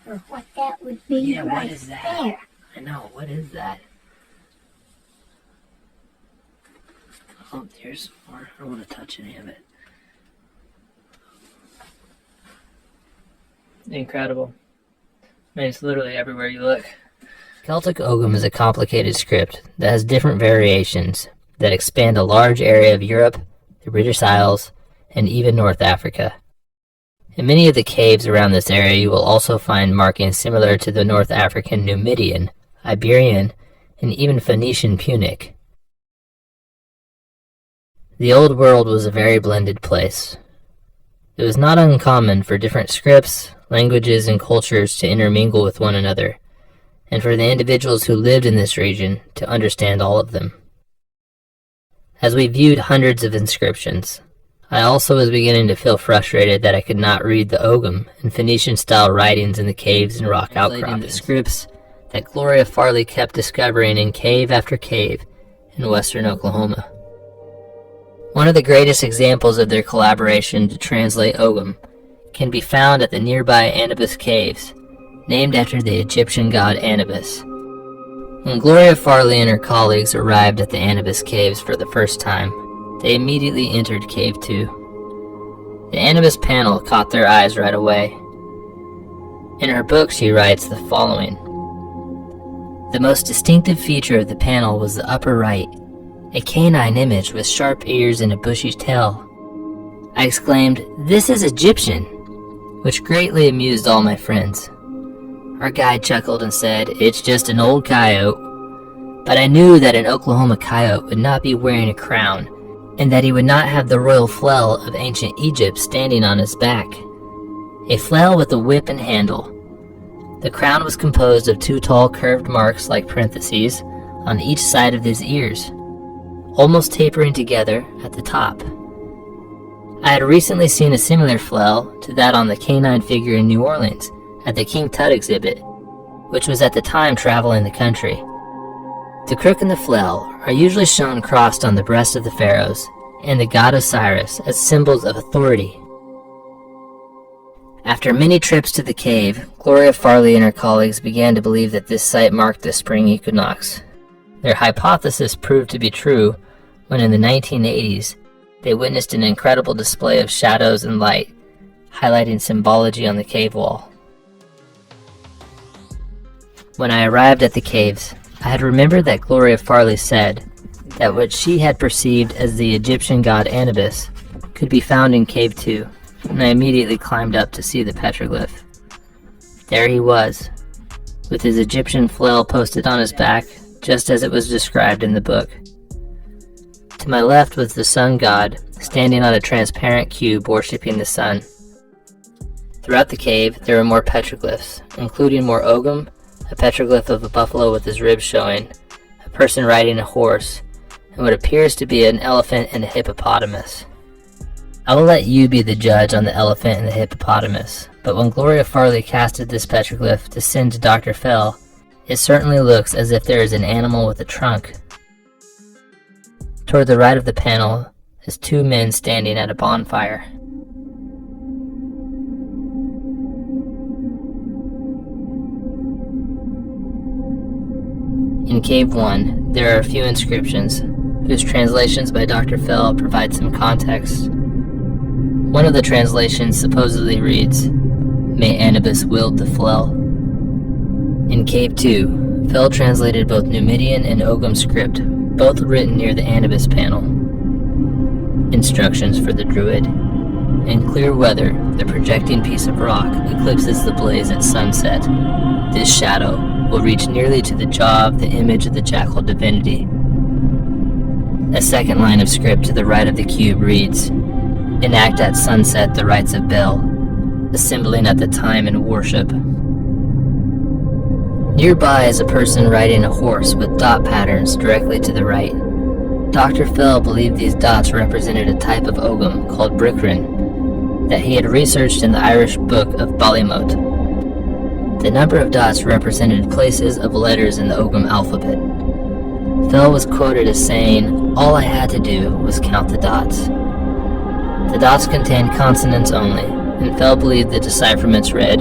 Or what that would be what is that? There. I know, what is that? Oh, there's more. I don't want to touch any of it. Incredible. I mean, it's literally everywhere you look. Celtic Ogham is a complicated script that has different variations that expand a large area of Europe, the British Isles, and even North Africa. In many of the caves around this area, you will also find markings similar to the North African Numidian, Iberian, and even Phoenician Punic. The Old World was a very blended place. It was not uncommon for different scripts, languages, and cultures to intermingle with one another, and for the individuals who lived in this region to understand all of them. As we viewed hundreds of inscriptions, I also was beginning to feel frustrated that I could not read the Ogham and Phoenician-style writings in the caves and rock outcroppings. The scripts that Gloria Farley kept discovering in cave after cave in western Oklahoma. One of the greatest examples of their collaboration to translate Ogham can be found at the nearby Anubis Caves, named after the Egyptian god Anubis. When Gloria Farley and her colleagues arrived at the Anubis Caves for the first time, they immediately entered Cave 2. The Anubis panel caught their eyes right away. In her book, she writes the following: "The most distinctive feature of the panel was the upper right, a canine image with sharp ears and a bushy tail. I exclaimed, 'This is Egyptian,' which greatly amused all my friends. Our guide chuckled and said, 'It's just an old coyote.' But I knew that an Oklahoma coyote would not be wearing a crown, and that he would not have the royal flail of ancient Egypt standing on his back. A flail with a whip and handle. The crown was composed of 2 tall curved marks like parentheses on each side of his ears, almost tapering together at the top. I had recently seen a similar flail to that on the canine figure in New Orleans at the King Tut exhibit, which was at the time traveling the country. The crook and the flail are usually shown crossed on the breast of the pharaohs and the god Osiris as symbols of authority. After many trips to the cave, Gloria Farley and her colleagues began to believe that this site marked the spring equinox. Their hypothesis proved to be true when in the 1980s, they witnessed an incredible display of shadows and light, highlighting symbology on the cave wall. When I arrived at the caves, I had remembered that Gloria Farley said that what she had perceived as the Egyptian god Anubis could be found in Cave 2, and I immediately climbed up to see the petroglyph. There he was, with his Egyptian flail posted on his back, just as it was described in the book. To my left was the sun god, standing on a transparent cube worshipping the sun. Throughout the cave, there were more petroglyphs, including more Ogum, a petroglyph of a buffalo with his ribs showing, a person riding a horse, and what appears to be an elephant and a hippopotamus. I will let you be the judge on the elephant and the hippopotamus, but when Gloria Farley casted this petroglyph to send to Dr. Fell, it certainly looks as if there is an animal with a trunk. Toward the right of the panel is two men standing at a bonfire. In Cave 1, there are a few inscriptions, whose translations by Dr. Fell provide some context. One of the translations supposedly reads, "May Anubis wield the flail." In Cave 2, Fell translated both Numidian and Ogum script, both written near the Anubis panel. Instructions for the Druid. In clear weather, the projecting piece of rock eclipses the blaze at sunset. This shadow will reach nearly to the jaw of the image of the jackal divinity. A second line of script to the right of the cube reads, "Enact at sunset the rites of Bel, assembling at the time in worship." Nearby is a person riding a horse with dot patterns directly to the right. Dr. Fell believed these dots represented a type of Ogum called Brickrin that he had researched in the Irish book of Ballymote. The number of dots represented places of letters in the Ogum alphabet. Fell was quoted as saying, "All I had to do was count the dots." The dots contained consonants only, and Fell believed the decipherments read,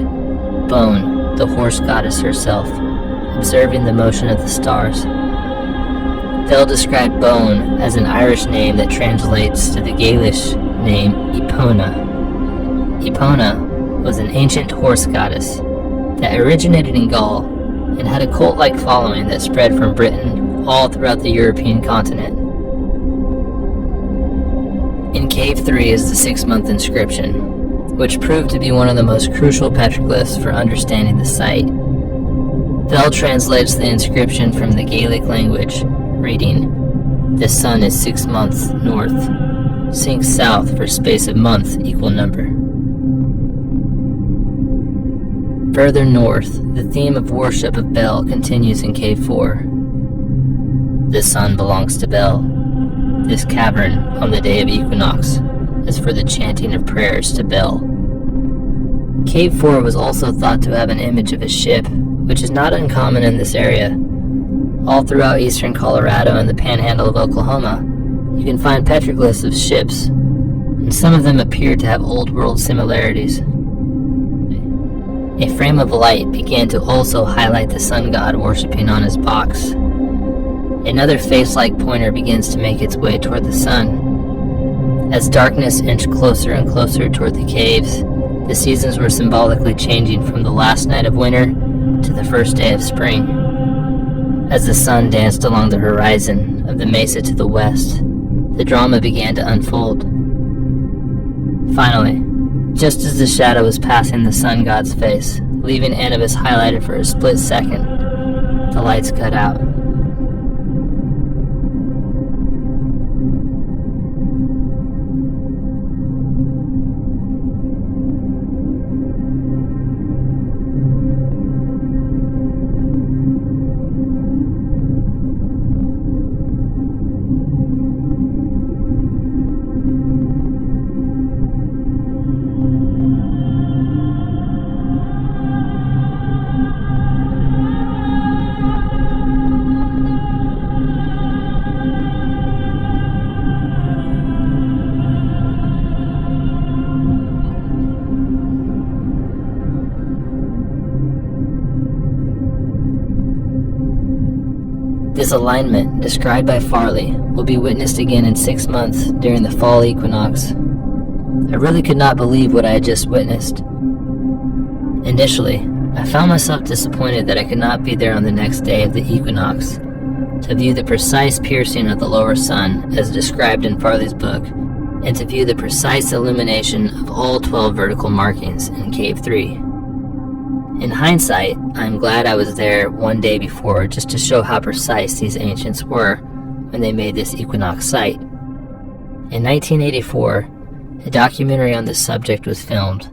"Bone, the horse goddess herself, observing the motion of the stars." Fell described Bone as an Irish name that translates to the Gaelic name Epona. Epona was an ancient horse goddess that originated in Gaul and had a cult-like following that spread from Britain all throughout the European continent. In Cave 3 is the 6-month inscription, which proved to be one of the most crucial petroglyphs for understanding the site. Fell translates the inscription from the Gaelic language, reading, "The sun is 6 months north, sinks south for space of month equal number." Further north, the theme of worship of Bel continues in Cave 4. The sun belongs to Bel. This cavern, on the day of equinox, is for the chanting of prayers to Bel. Cave 4 was also thought to have an image of a ship, which is not uncommon in this area. All throughout eastern Colorado and the panhandle of Oklahoma, you can find petroglyphs of ships, and some of them appear to have old world similarities. A frame of light began to also highlight the sun god worshipping on his box. Another face-like pointer begins to make its way toward the sun. As darkness inched closer and closer toward the caves, the seasons were symbolically changing from the last night of winter to the first day of spring. As the sun danced along the horizon of the mesa to the west, the drama began to unfold. Finally, just as the shadow was passing the sun god's face, leaving Anubis highlighted for a split second, the lights cut out. This alignment, described by Farley, will be witnessed again in 6 months during the fall equinox. I really could not believe what I had just witnessed. Initially, I found myself disappointed that I could not be there on the next day of the equinox to view the precise piercing of the lower sun as described in Farley's book, and to view the precise illumination of all 12 vertical markings in Cave 3. In hindsight, I am glad I was there one day before just to show how precise these ancients were when they made this equinox site. In 1984, a documentary on this subject was filmed,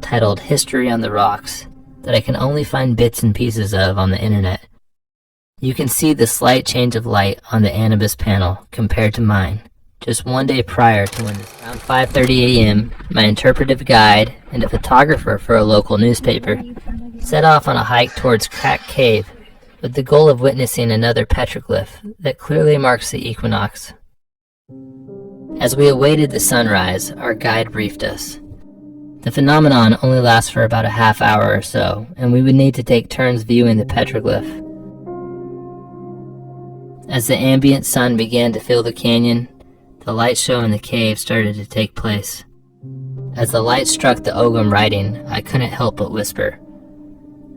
titled History on the Rocks, that I can only find bits and pieces of on the internet. You can see the slight change of light on the Anubis panel compared to mine, just one day prior to when, around 5:30 a.m., my interpretive guide and a photographer for a local newspaper set off on a hike towards Crack Cave with the goal of witnessing another petroglyph that clearly marks the equinox. As we awaited the sunrise, our guide briefed us. The phenomenon only lasts for about a half hour or so, and we would need to take turns viewing the petroglyph. As the ambient sun began to fill the canyon, the light show in the cave started to take place. As the light struck the Ogham writing, I couldn't help but whisper,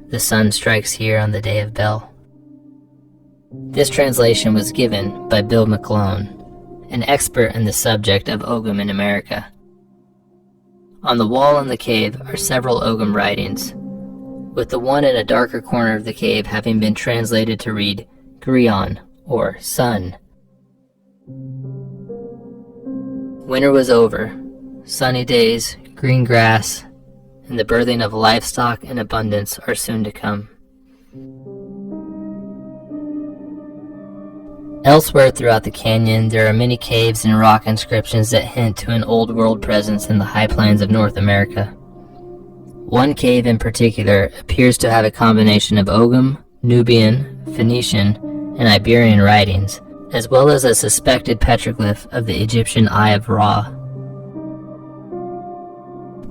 "The sun strikes here on the day of Bel." This translation was given by Bill McClone, an expert in the subject of Ogham in America. On the wall in the cave are several Ogham writings, with the one in a darker corner of the cave having been translated to read Grion, or sun. Winter was over. Sunny days, green grass, and the birthing of livestock in abundance are soon to come. Elsewhere throughout the canyon, there are many caves and rock inscriptions that hint to an old world presence in the high plains of North America. One cave in particular appears to have a combination of Ogham, Nubian, Phoenician, and Iberian writings, as well as a suspected petroglyph of the Egyptian Eye of Ra.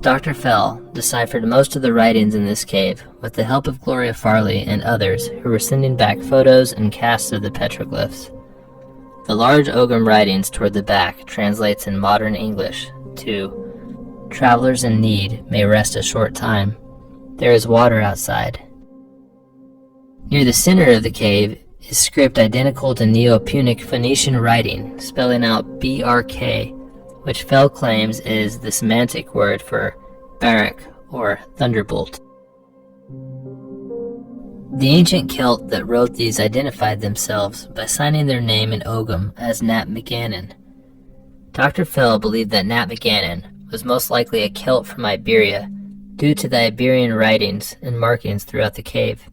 Dr. Fell deciphered most of the writings in this cave with the help of Gloria Farley and others who were sending back photos and casts of the petroglyphs. The large Ogham writings toward the back translates in modern English to, "Travelers in need may rest a short time. There is water outside." Near the center of the cave is script identical to Neo-Punic Phoenician writing, spelling out BRK, which Fell claims is the semantic word for Barak or thunderbolt. The ancient Celt that wrote these identified themselves by signing their name in Ogham as Nat McGannon. Dr. Fell believed that Nat McGannon was most likely a Celt from Iberia due to the Iberian writings and markings throughout the cave.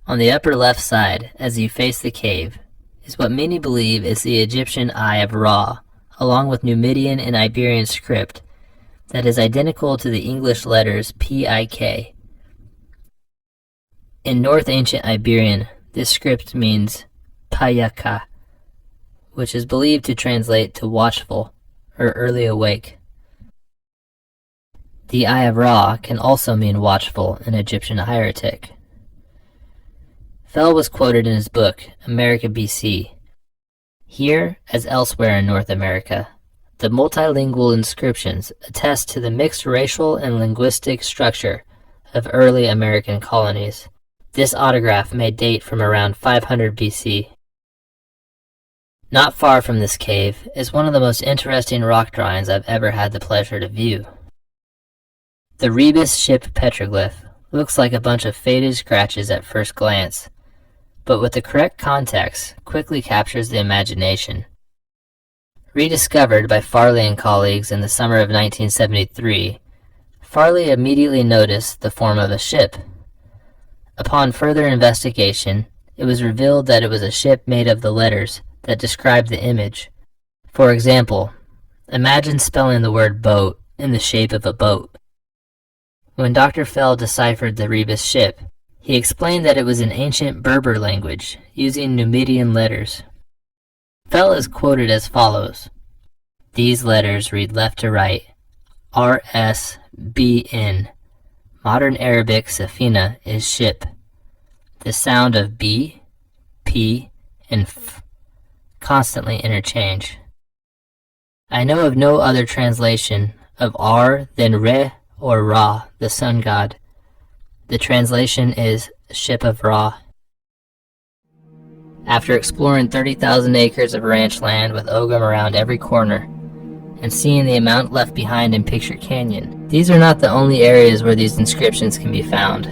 On the upper left side, as you face the cave, is what many believe is the Egyptian Eye of Ra, along with Numidian and Iberian script that is identical to the English letters PIK. In North Ancient Iberian, this script means Payaka, which is believed to translate to watchful or early awake. The Eye of Ra can also mean watchful in Egyptian hierotic. Fell was quoted in his book, America BC. Here, as elsewhere in North America, the multilingual inscriptions attest to the mixed racial and linguistic structure of early American colonies. This autograph may date from around 500 BC. Not far from this cave is one of the most interesting rock drawings I've ever had the pleasure to view. The Rebus ship petroglyph looks like a bunch of faded scratches at first glance, but with the correct context, quickly captures the imagination. Rediscovered by Farley and colleagues in the summer of 1973, Farley immediately noticed the form of a ship. Upon further investigation, it was revealed that it was a ship made of the letters that described the image. For example, imagine spelling the word boat in the shape of a boat. When Dr. Fell deciphered the Rebus ship, he explained that it was an ancient Berber language, using Numidian letters. Fell is quoted as follows: "These letters read left to right, RSBN. Modern Arabic Safina is ship. The sound of B P, and F constantly interchange. I know of no other translation of R than Re or Ra, the sun god. The translation is Ship of Ra. After exploring 30,000 acres of ranch land with Ogham around every corner, and seeing the amount left behind in Picture Canyon, these are not the only areas where these inscriptions can be found.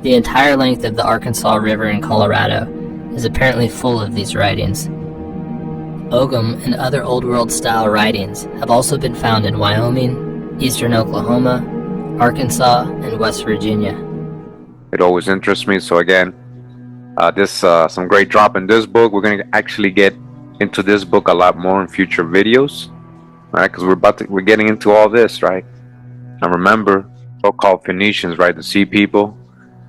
The entire length of the Arkansas River in Colorado is apparently full of these writings. Ogham and other Old World style writings have also been found in Wyoming, eastern Oklahoma, Arkansas, and West Virginia. It always interests me. So again, some great drop in this book. We're going to actually get into this book a lot more in future videos, right? Because we're getting into all this, right? And remember, so-called Phoenicians, right? The sea people,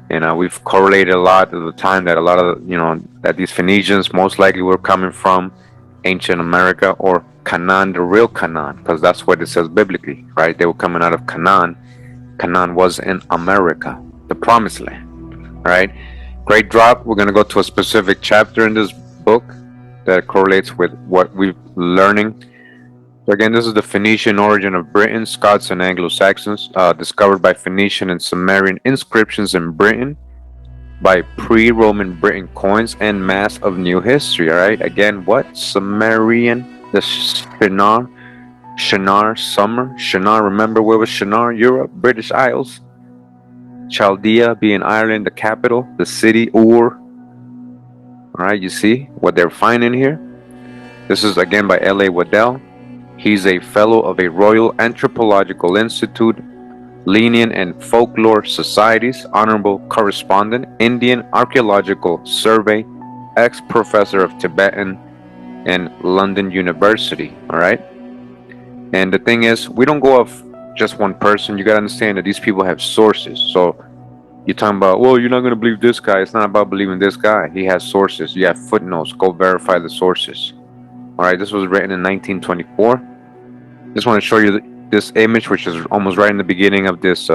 and we've correlated a lot of the time that a lot of that these Phoenicians most likely were coming from ancient America or Canaan, the real Canaan, because that's what it says biblically, right? They were coming out of Canaan. Canaan was in America, the promised land, right? Great drop. We're going to go to a specific chapter in this book that correlates with what we're learning. So again, this is the Phoenician origin of Britain, Scots, and Anglo-Saxons, discovered by Phoenician and Sumerian inscriptions in Britain, by pre-Roman Britain coins and mass of new history. All right, again, what? Sumerian, the Shinar, Shinar, remember where was Shinar? Europe, British Isles. Chaldea being Ireland, the capital, the city Ur. All right, you see what they're finding here? This is again by L.A. Waddell. He's a fellow of a Royal Anthropological Institute, Linnean and Folklore Societies, honorable correspondent, Indian Archaeological Survey, ex-professor of Tibetan and London University. All right, and the thing is, we don't go off just one person. You got to understand that these people have sources. So you're talking about, well, you're not going to believe this guy. It's not about believing this guy. He has sources. You have footnotes. Go verify the sources. All right, this was written in 1924. Just want to show you this image, which is almost right in the beginning of this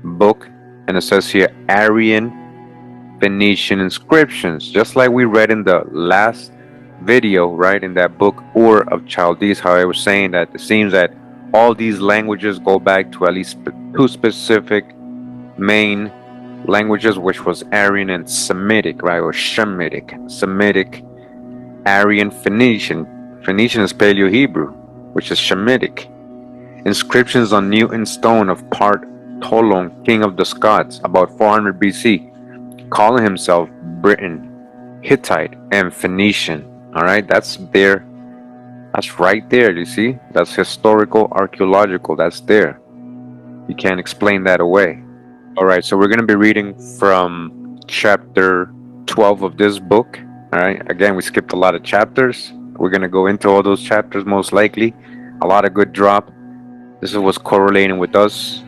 book, and it says here Aryan Phoenician inscriptions, just like we read in the last video, right, in that book Ur of Chaldees. How I was saying that it seems that all these languages go back to at least two specific main languages, which was Aryan and Semitic, right, or Semitic, Aryan, Phoenician. Phoenician is Paleo-Hebrew, which is Shemitic. Inscriptions on Newton stone of part Tolon, king of the Scots, about 400 BC, calling himself Briton, Hittite, and Phoenician. All right, that's there. That's right there, you see? That's historical, archaeological, that's there. You can't explain that away. All right, so we're going to be reading from chapter 12 of this book. All right, again, we skipped a lot of chapters. We're going to go into all those chapters most likely. A lot of good drop. This is what's correlating with us.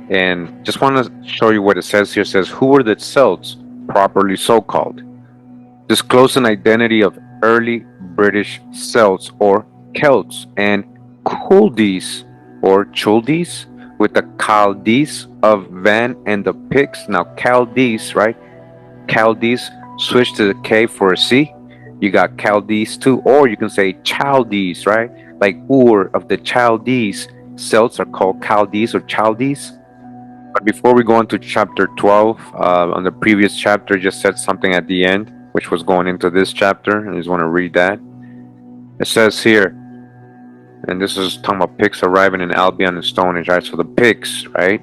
And just want to show you what it says here. It says, who were the Celts, properly so-called? Disclose an identity of early British Celts or Celts and Kuldees or Chuldees with the Chaldees of Van and the Picts. Now Chaldees, right? Chaldees, switch to the K for a C. You got Chaldees too, or you can say Chaldees, right? Like Ur of the Chaldees. Celts are called Chaldees or Chaldees. But before we go into chapter 12, on the previous chapter, just said something at the end, which was going into this chapter. I just want to read that. It says here, and this is talking about Picts arriving in Albion and Stone Age, right? So the Picts, right?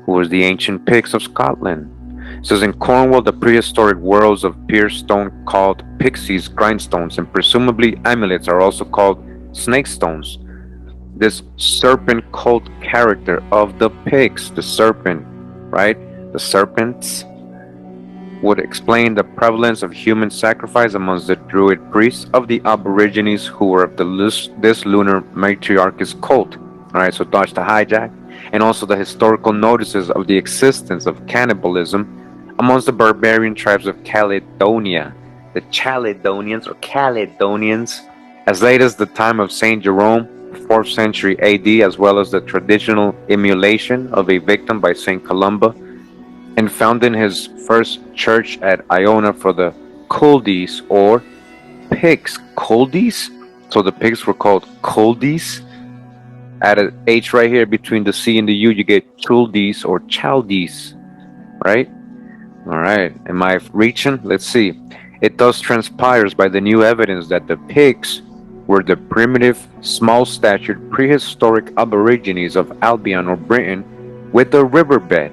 Who was the ancient Picts of Scotland? It says in Cornwall, the prehistoric worlds of pierced stone called pixies, grindstones, and presumably amulets are also called snake stones. This serpent cult character of the Picts, the serpent, right? The serpents would explain the prevalence of human sacrifice amongst the Druid priests of the Aborigines who were of this lunar matriarchist cult. All right, so dodge the hijack. And also the historical notices of the existence of cannibalism amongst the barbarian tribes of Caledonia, the Chaledonians or Caledonians, as late as the time of Saint Jerome, 4th century AD, as well as the traditional immolation of a victim by Saint Columba, and founding his first church at Iona for the Kuldies or pigs. Kuldies? So the pigs were called Kuldies. Add an H right here between the C and the U, you get Chuldies or Chaldees, right? All right. Am I reaching? Let's see. It thus transpires by the new evidence that the pigs were the primitive, small-statured, prehistoric aborigines of Albion or Britain with a riverbed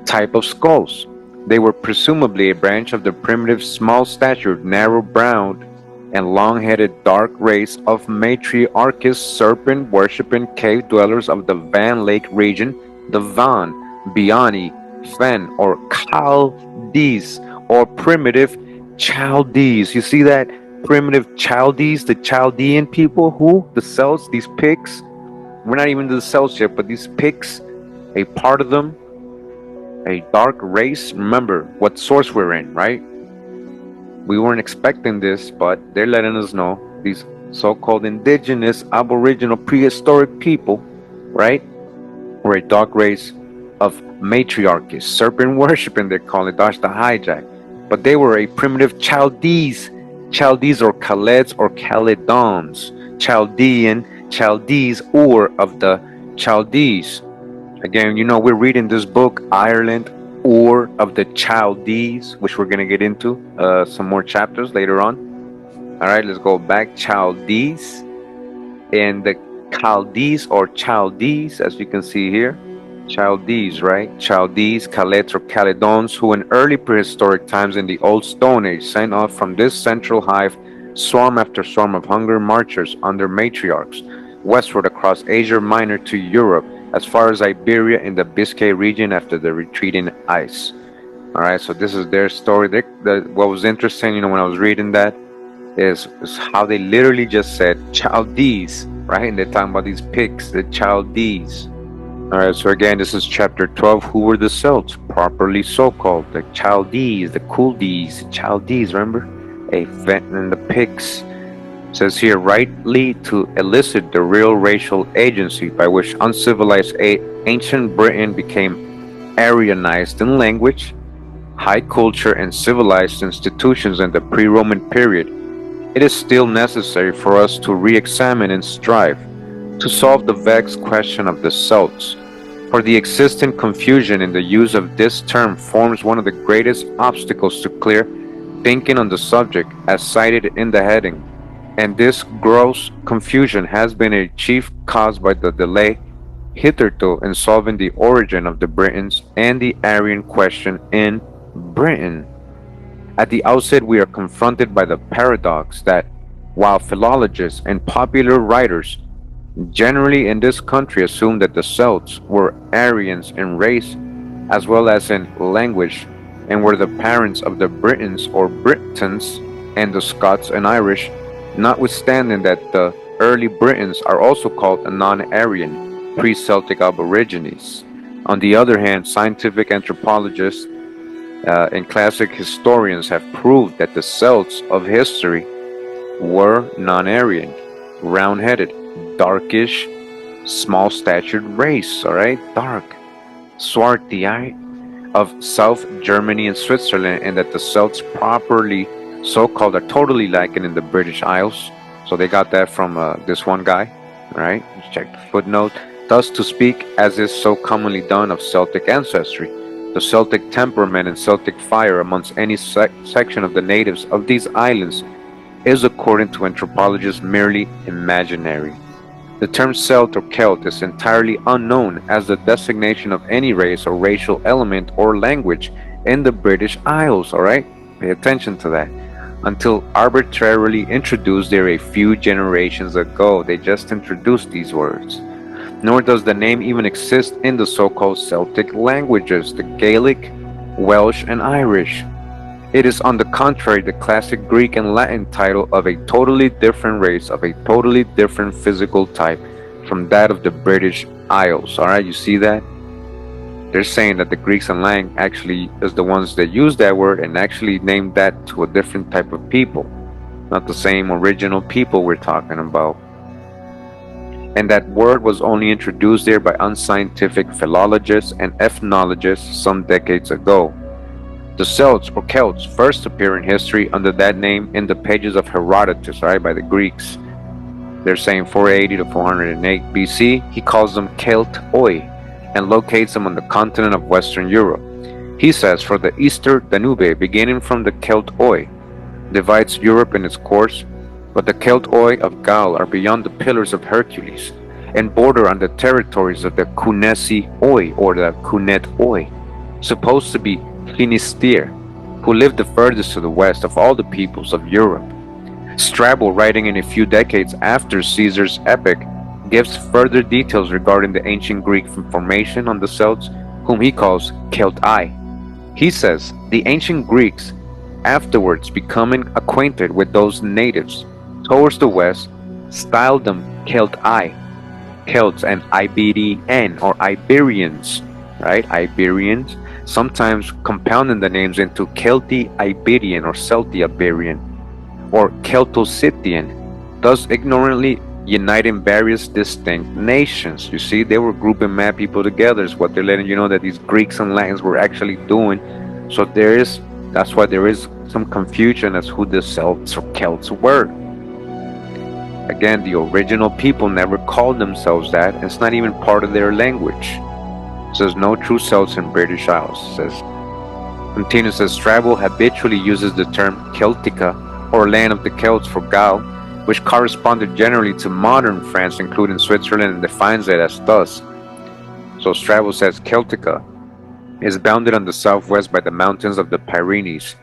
type of skulls. They were presumably a branch of the primitive, small-statured, narrow-browed, and long-headed dark race of matriarchous serpent-worshipping cave dwellers of the Van Lake region, the Van, Biani, Fen, or Chaldees, or primitive Chaldees. You see that? Primitive Chaldees, the Chaldean people, who? The Celts, these pigs. We're not even to the Celts yet, but these pigs, a part of them, a dark race. Remember what source we're in, right? We weren't expecting this, but they're letting us know. These so-called indigenous, aboriginal, prehistoric people, right, were a dark race of matriarchies, serpent worshiping, they call it. That's the hijack. But they were a primitive Chaldees, Chaldees or Chaldees or Caledons, Chaldean, Chaldees, or of the Chaldees. Again, you know, we're reading this book, Ireland, or of the Chaldees, which we're going to get into some more chapters later on. All right, let's go back. Chaldees and the Chaldees or Chaldees, as you can see here. Chaldees, right? Chaldees, Chaldees or Caledons, who in early prehistoric times in the Old Stone Age sent off from this central hive swarm after swarm of hunger marchers under matriarchs westward across Asia Minor to Europe, as far as Iberia in the Biscay region after the retreating ice. All right, so this is their story. What was interesting, you know, when I was reading that, is how they literally just said Chaldees, right? And they're talking about these pigs, the Chaldees. All right, so again, this is chapter 12. Who were the Celts, properly so-called? The Chaldees, the Kuldees, the Chaldees, remember? And the pigs. It says here, rightly to elicit the real racial agency by which uncivilized ancient Britain became Aryanized in language, high culture, and civilized institutions in the pre-Roman period, it is still necessary for us to re-examine and strive to solve the vexed question of the Celts, for the existing confusion in the use of this term forms one of the greatest obstacles to clear thinking on the subject as cited in the heading. And this gross confusion has been a chief cause by the delay hitherto in solving the origin of the Britons and the Aryan question in Britain. At the outset, we are confronted by the paradox that while philologists and popular writers generally in this country assume that the Celts were Aryans in race as well as in language and were the parents of the Britons or Britons and the Scots and Irish, notwithstanding that the early Britons are also called non-Aryan, pre-Celtic aborigines. On the other hand, scientific anthropologists and classic historians have proved that the Celts of history were non-Aryan, round-headed, darkish, small-statured race, all right? Dark, swarthy, of South Germany and Switzerland, and that the Celts properly so-called are totally lacking in the British Isles. So they got that from this one guy, right? Check the footnote. Thus, to speak, as is so commonly done, of Celtic ancestry, the Celtic temperament and Celtic fire amongst any section of the natives of these islands is, according to anthropologists, merely imaginary. The term Celt or Celt is entirely unknown as the designation of any race or racial element or language in the British Isles, all right? Pay attention to that. Until arbitrarily introduced there a few generations ago. They just introduced these words. Nor does the name even exist in the so-called Celtic languages, the Gaelic, Welsh, and Irish. It is, on the contrary, the classic Greek and Latin title of a totally different race, of a totally different physical type from that of the British Isles. All right, you see that? They're saying that the Greeks and Latin actually is the ones that use that word and actually named that to a different type of people, not the same original people we're talking about. And that word was only introduced there by unscientific philologists and ethnologists some decades ago. The Celts or Celts first appear in history under that name in the pages of Herodotus, right, by the Greeks. They're saying 480 to 408 BC. He calls them Celtoi and locates them on the continent of Western Europe. He says for the Easter Danube, beginning from the Celtoi, divides Europe in its course, but the Celtoi of Gaul are beyond the Pillars of Hercules and border on the territories of the Cunesi-oi or the Cunet-oi, supposed to be Finisterre, who lived the furthest to the west of all the peoples of Europe. Strabo, writing in a few decades after Caesar's epic, gives further details regarding the ancient Greek formation on the Celts, whom he calls Celtai. He says, the ancient Greeks, afterwards becoming acquainted with those natives towards the west, styled them Celtai, Celts and Iberian or Iberians, right? Iberians, sometimes compounding the names into Celti-Iberian or Celti-Iberian or Celto-Scythian, thus ignorantly uniting various distinct nations. You see, they were grouping mad people together, is what they're letting you know that these Greeks and Latins were actually doing. So that's why there is some confusion as who the Celts or Celts were. Again, the original people never called themselves that, and it's not even part of their language. It says no true Celts in British Isles. It says, continues, says Strabo habitually uses the term Celtica or land of the Celts for Gaul, which corresponded generally to modern France, including Switzerland, and defines it as thus. So Strabo says Celtica is bounded on the southwest by the mountains of the Pyrenees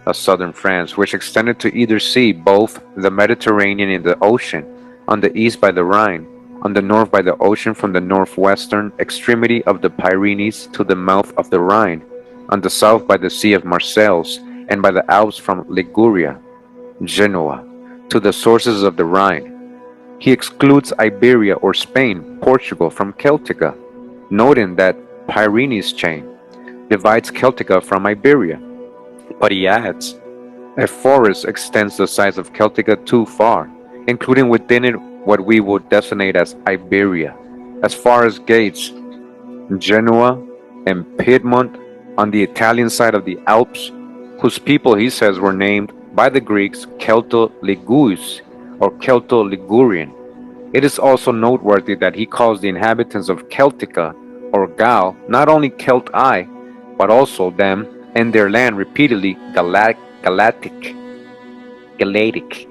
of southern France, which extended to either sea, both the Mediterranean and the ocean, on the east by the Rhine, on the north by the ocean from the northwestern extremity of the Pyrenees to the mouth of the Rhine, on the south by the Sea of Marseilles, and by the Alps from Liguria, Genoa, to the sources of the Rhine. He excludes Iberia or Spain, Portugal from Celtica, noting that Pyrenees chain divides Celtica from Iberia. But he adds, a forest extends the size of Celtica too far, including within it what we would designate as Iberia, as far as Gates, Genoa, and Piedmont on the Italian side of the Alps, whose people, he says, were named by the Greeks Celto-Liguus or Celto-Ligurian. It is also noteworthy that he calls the inhabitants of Celtica or Gaul not only Celti, but also them and their land repeatedly Galatic,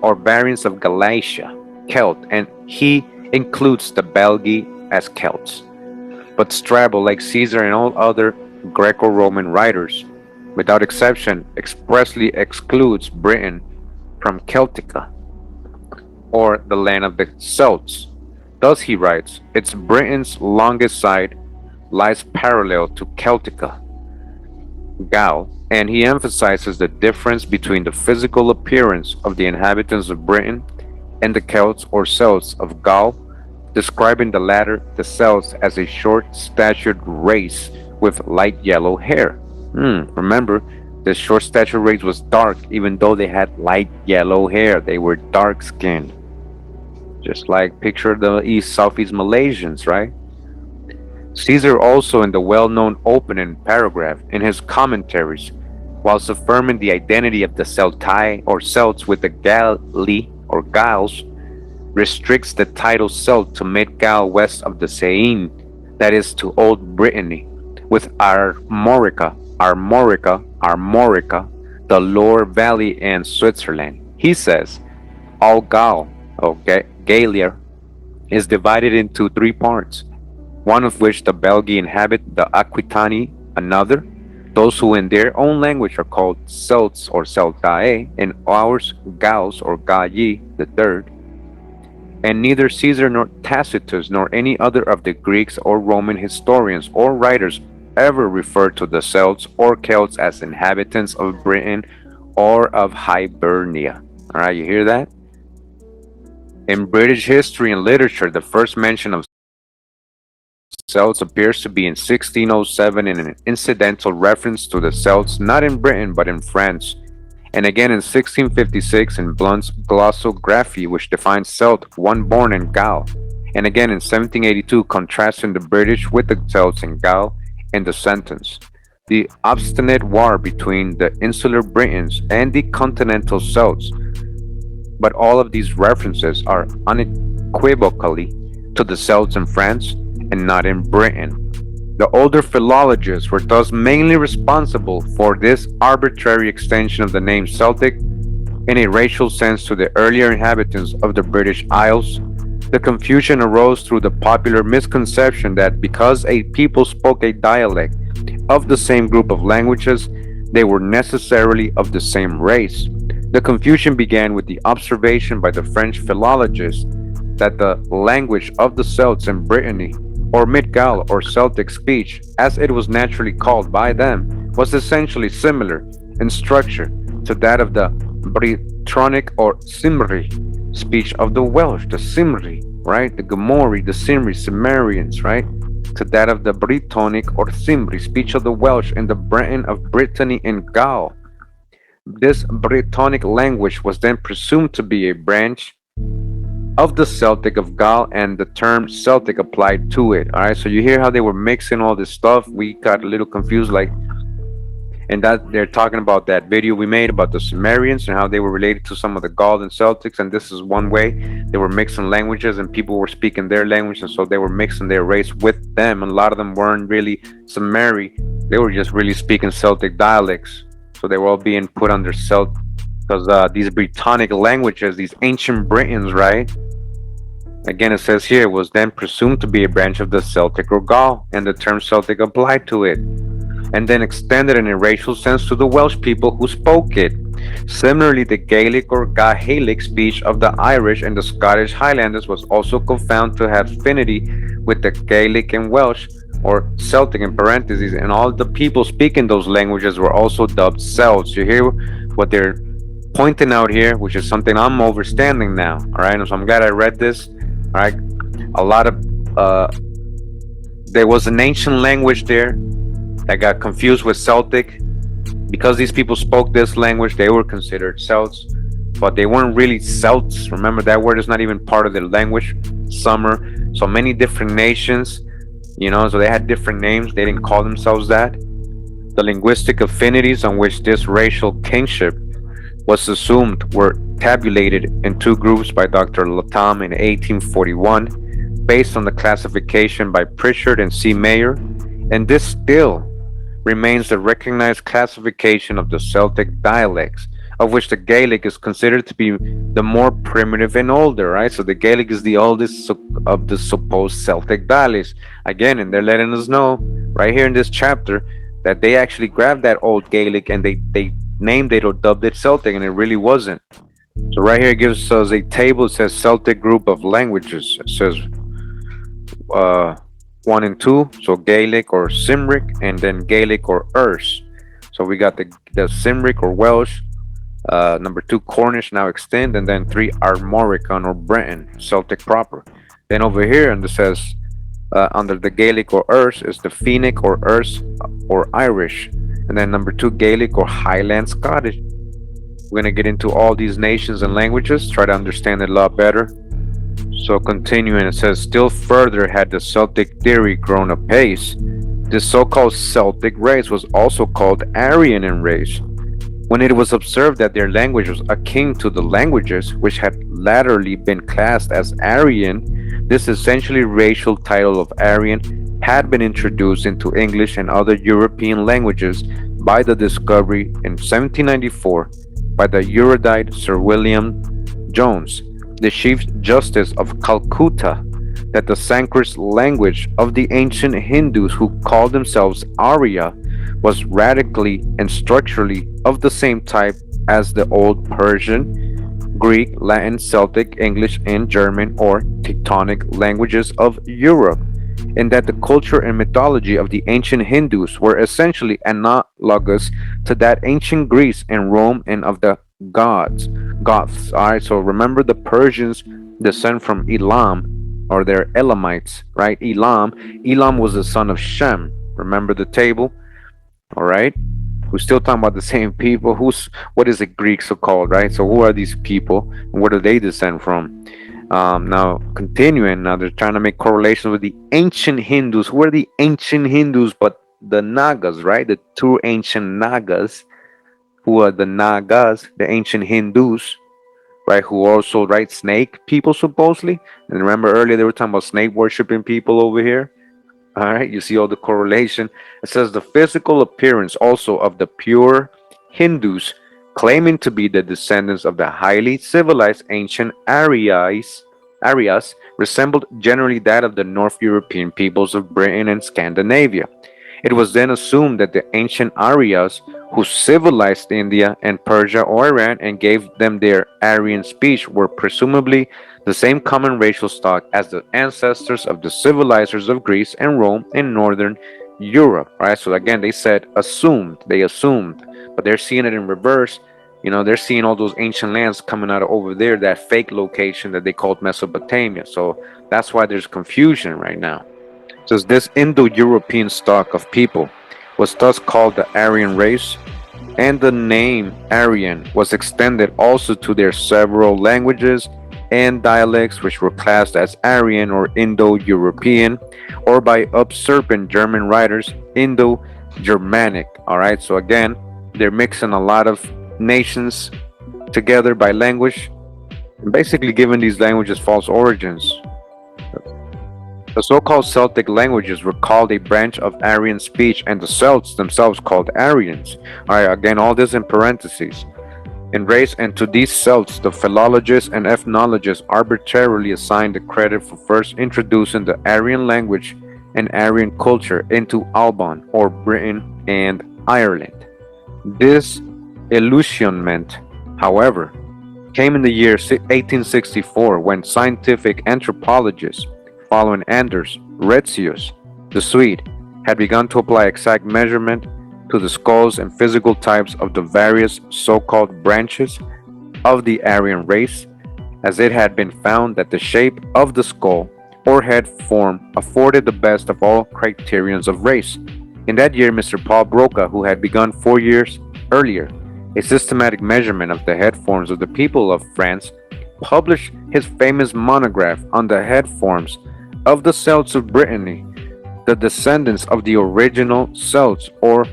or variants of Galatia, Celt, and he includes the Belgi as Celts. But Strabo, like Caesar and all other Greco-Roman writers, without exception, expressly excludes Britain from Celtica, or the land of the Celts. Thus he writes, it's Britain's longest side lies parallel to Celtica, Gaul, and he emphasizes the difference between the physical appearance of the inhabitants of Britain and the Celts or Celts of Gaul, describing the latter, the Celts, as a short-statured race with light yellow hair. Remember, the short-statured race was dark, even though they had light yellow hair. They were dark-skinned. Just like picture the Southeast Malaysians, right? Caesar also, in the well-known opening paragraph in his commentaries, whilst affirming the identity of the Celti or Celts with the Galli or Gauls, restricts the title Celt to mid-Gaul west of the Seine, that is to Old Brittany, with Armorica, the Loire Valley, and Switzerland. He says, all Gaul, or Gallia, is divided into three parts, one of which the Belgi inhabit, the Aquitani another, those who in their own language are called Celts or Celtae, and ours Gauls or Galli the third. And neither Caesar nor Tacitus nor any other of the Greeks or Roman historians or writers ever referred to the Celts or Celts as inhabitants of Britain or of Hibernia. Alright, you hear that? In British history and literature, the first mention of Celts appears to be in 1607 in an incidental reference to the Celts not in Britain but in France, and again in 1656 in Blunt's Glossography, which defines Celt, one born in Gaul, and again in 1782 contrasting the British with the Celts in Gaul in the sentence, the obstinate war between the insular Britons and the continental Celts. But all of these references are unequivocally to the Celts in France and not in Britain. The older philologists were thus mainly responsible for this arbitrary extension of the name Celtic in a racial sense to the earlier inhabitants of the British Isles. The confusion arose through the popular misconception that because a people spoke a dialect of the same group of languages, they were necessarily of the same race. The confusion began with the observation by the French philologists that the language of the Celts in Brittany, or Mid-Gaul or Celtic speech, as it was naturally called by them, was essentially similar in structure to that of the Brythonic or Cymri speech of the Welsh, the Cymri, right? The Gomori, the Cymri, Cimmerians, right? To that of the Brythonic or Cymri speech of the Welsh in the Breton of Brittany and Gaul. This Brythonic language was then presumed to be a branch of the Celtic of Gaul, and the term Celtic applied to it. All right, so you hear how they were mixing all this stuff. We got a little confused, like, and that they're talking about that video we made about the Sumerians and how they were related to some of the Gaul and Celtics, and this is one way they were mixing languages, and people were speaking their language, and so they were mixing their race with them. And a lot of them weren't really Sumeri; they were just really speaking Celtic dialects. So they were all being put under Celt, because these Brittonic languages, these ancient Britons, right? Again, it says here, was then presumed to be a branch of the Celtic or Gaul, and the term Celtic applied to it, and then extended in a racial sense to the Welsh people who spoke it. Similarly, the Gaelic or Gaelic speech of the Irish and the Scottish Highlanders was also found to have affinity with the Gaelic and Welsh, or Celtic in parentheses, and all the people speaking those languages were also dubbed Celts. You hear what they're pointing out here, which is something I'm understanding now. All right, so I'm glad I read this. All right, a lot of there was an ancient language there that got confused with Celtic. Because these people spoke this language, they were considered Celts, but they weren't really Celts. Remember, that word is not even part of their language. Summer, so many different nations, you know, so they had different names. They didn't call themselves that. The linguistic affinities on which this racial kinship was assumed were tabulated in two groups by Dr. Latham in 1841, based on the classification by Pritchard and C. Mayer, and this still remains the recognized classification of the Celtic dialects, of which the Gaelic is considered to be the more primitive and older, right? So the Gaelic is the oldest of the supposed Celtic dialects. Again, and they're letting us know right here in this chapter that they actually grabbed that old Gaelic and they named it or dubbed it Celtic, and it really wasn't. So right here it gives us a table. It says Celtic group of languages. It says 1 and 2, so Gaelic or Cymric, and then Gaelic or Erse. So we got the Cymric or Welsh, number 2 Cornish, now extinct, and then 3 Armorican or Breton, Celtic proper. Then over here, and it says under the Gaelic or Erse is the Fennic or Erse or Irish, and then number 2 Gaelic or Highland Scottish. We're gonna get into all these nations and languages, try to understand it a lot better. So continuing, it says, still further had the Celtic theory grown apace. This so-called Celtic race was also called Aryan in race. When it was observed that their language was akin to the languages which had latterly been classed as Aryan, this essentially racial title of Aryan had been introduced into English and other European languages by the discovery in 1794 by the erudite Sir William Jones, the Chief Justice of Calcutta, that the Sanskrit language of the ancient Hindus who called themselves Arya was radically and structurally of the same type as the old Persian, Greek, Latin, Celtic, English, and German or Teutonic languages of Europe, and that the culture and mythology of the ancient Hindus were essentially analogous to that ancient Greece and Rome and of the Goths. All right, so remember the Persians descend from Elam, or they're Elamites, right? Elam was the son of Shem. Remember the table? All right, we're still talking about the same people. What is a Greek so called, right? So who are these people and where do they descend from? Now continuing, now they're trying to make correlations with the ancient Hindus. Who are the ancient Hindus but the Nagas, right? The two ancient Nagas, who are the Nagas, the ancient Hindus, right? Who also, right, snake people supposedly. And remember earlier they were talking about snake worshiping people over here. All right, you see all the correlation. It says the physical appearance also of the pure Hindus, claiming to be the descendants of the highly civilized ancient Aryas, resembled generally that of the North European peoples of Britain and Scandinavia. It was then assumed that the ancient Aryas, who civilized India and Persia or Iran and gave them their Aryan speech, were presumably the same common racial stock as the ancestors of the civilizers of Greece and Rome in northern Europe. Right? So again, they said assumed, but they're seeing it in reverse. They're seeing all those ancient lands coming out of over there, that fake location that they called Mesopotamia. So that's why there's confusion right now. Says this Indo-European stock of people was thus called the Aryan race, and the name Aryan was extended also to their several languages and dialects, which were classed as Aryan or Indo-European, or by usurping German writers, Indo-Germanic. All right, so again, they're mixing a lot of nations together by language, and basically giving these languages false origins. The so-called Celtic languages were called a branch of Aryan speech, and the Celts themselves called Aryans. All right, again, all this in parentheses. In race, and to these Celts, the philologists and ethnologists arbitrarily assigned the credit for first introducing the Aryan language and Aryan culture into Alban, or Britain and Ireland. This illusionment, however, came in the year 1864 when scientific anthropologists, following Anders Retzius, the Swede, had begun to apply exact measurement to the skulls and physical types of the various so-called branches of the Aryan race, as it had been found that the shape of the skull or head form afforded the best of all criterions of race. In that year, Mr. Paul Broca, who had begun 4 years earlier a systematic measurement of the head forms of the people of France, published his famous monograph on the head forms of the Celts of Brittany, the descendants of the original Celts, or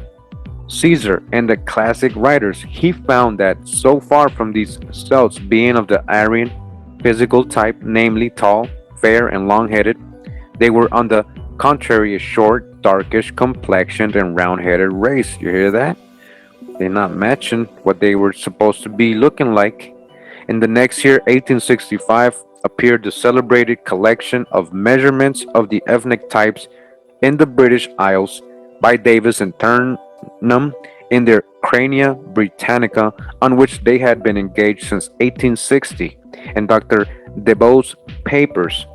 Caesar and the classic writers. He found that so far from these Celts being of the Aryan physical type, namely tall, fair, and long-headed, they were on the contrary a short, darkish complexioned and round-headed race. You hear that? They're not matching what they were supposed to be looking like. In the next year, 1865, appeared the celebrated collection of measurements of the ethnic types in the British Isles by Davis and Turnham in their Crania Britannica, on which they had been engaged since 1860, and Dr. Debow's papers.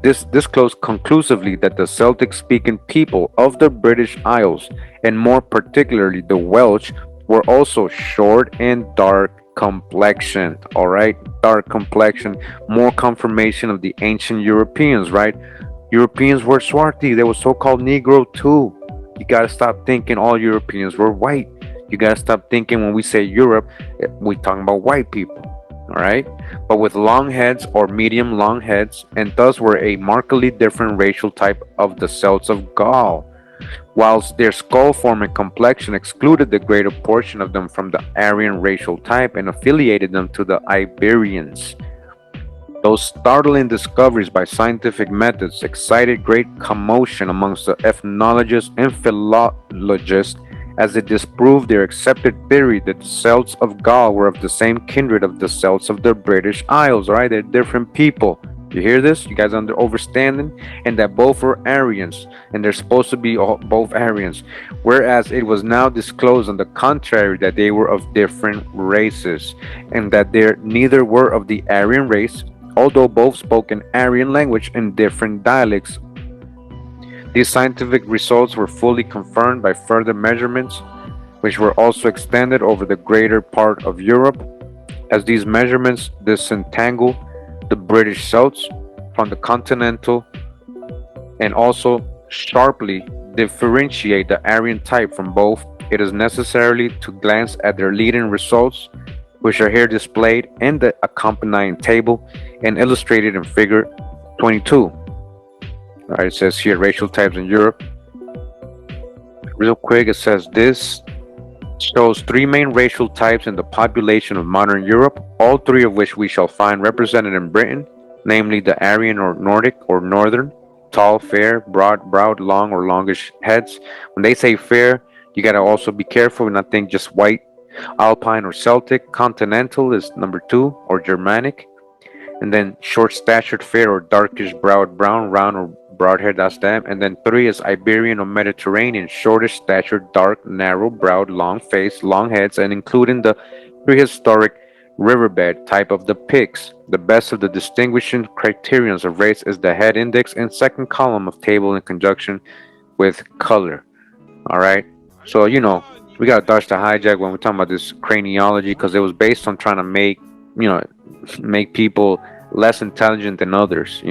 This disclosed conclusively that the Celtic-speaking people of the British Isles, and more particularly the Welsh, were also short and dark complexioned. All right, dark complexion, more confirmation of the ancient Europeans, right? Europeans were swarthy. They were so-called Negro too. You gotta stop thinking all Europeans were white. You gotta stop thinking when we say Europe, we talking about white people. All right, but with long heads or medium long heads, and thus were a markedly different racial type of the Celts of Gaul, whilst their skull form and complexion excluded the greater portion of them from the Aryan racial type and affiliated them to the Iberians. Those startling discoveries by scientific methods excited great commotion amongst the ethnologists and philologists, as it disproved their accepted theory that the Celts of Gaul were of the same kindred of the Celts of the British Isles. Right? They're different people. You hear this? You guys understanding? And that both were Aryans, and they're supposed to be both Aryans. Whereas it was now disclosed on the contrary that they were of different races, and that they neither were of the Aryan race, although both spoke an Aryan language in different dialects. These scientific results were fully confirmed by further measurements, which were also extended over the greater part of Europe, as these measurements disentangle the British Celts from the continental and also sharply differentiate the Aryan type from both. It is necessary to glance at their leading results, which are here displayed in the accompanying table and illustrated in figure 22. All right, it says here racial types in Europe. real quick, it says this shows three main racial types in the population of modern Europe, all three of which we shall find represented in Britain, namely the Aryan or Nordic or Northern, tall, fair, broad-browed, long or longish heads. When they say fair, you gotta also be careful and not think just white, Alpine or Celtic. Continental is number two, or Germanic. And then short-statured, fair or darkish browed brown, round or broad-haired, that's them. And then three is Iberian or Mediterranean, shortish statured, dark, narrow browed, long face, long heads, and including the prehistoric riverbed type of the Picts. The best of the distinguishing criterions of race is the head index and second column of table in conjunction with color. All right, so we gotta dodge the hijack when we're talking about this craniology, because it was based on trying to make people less intelligent than others,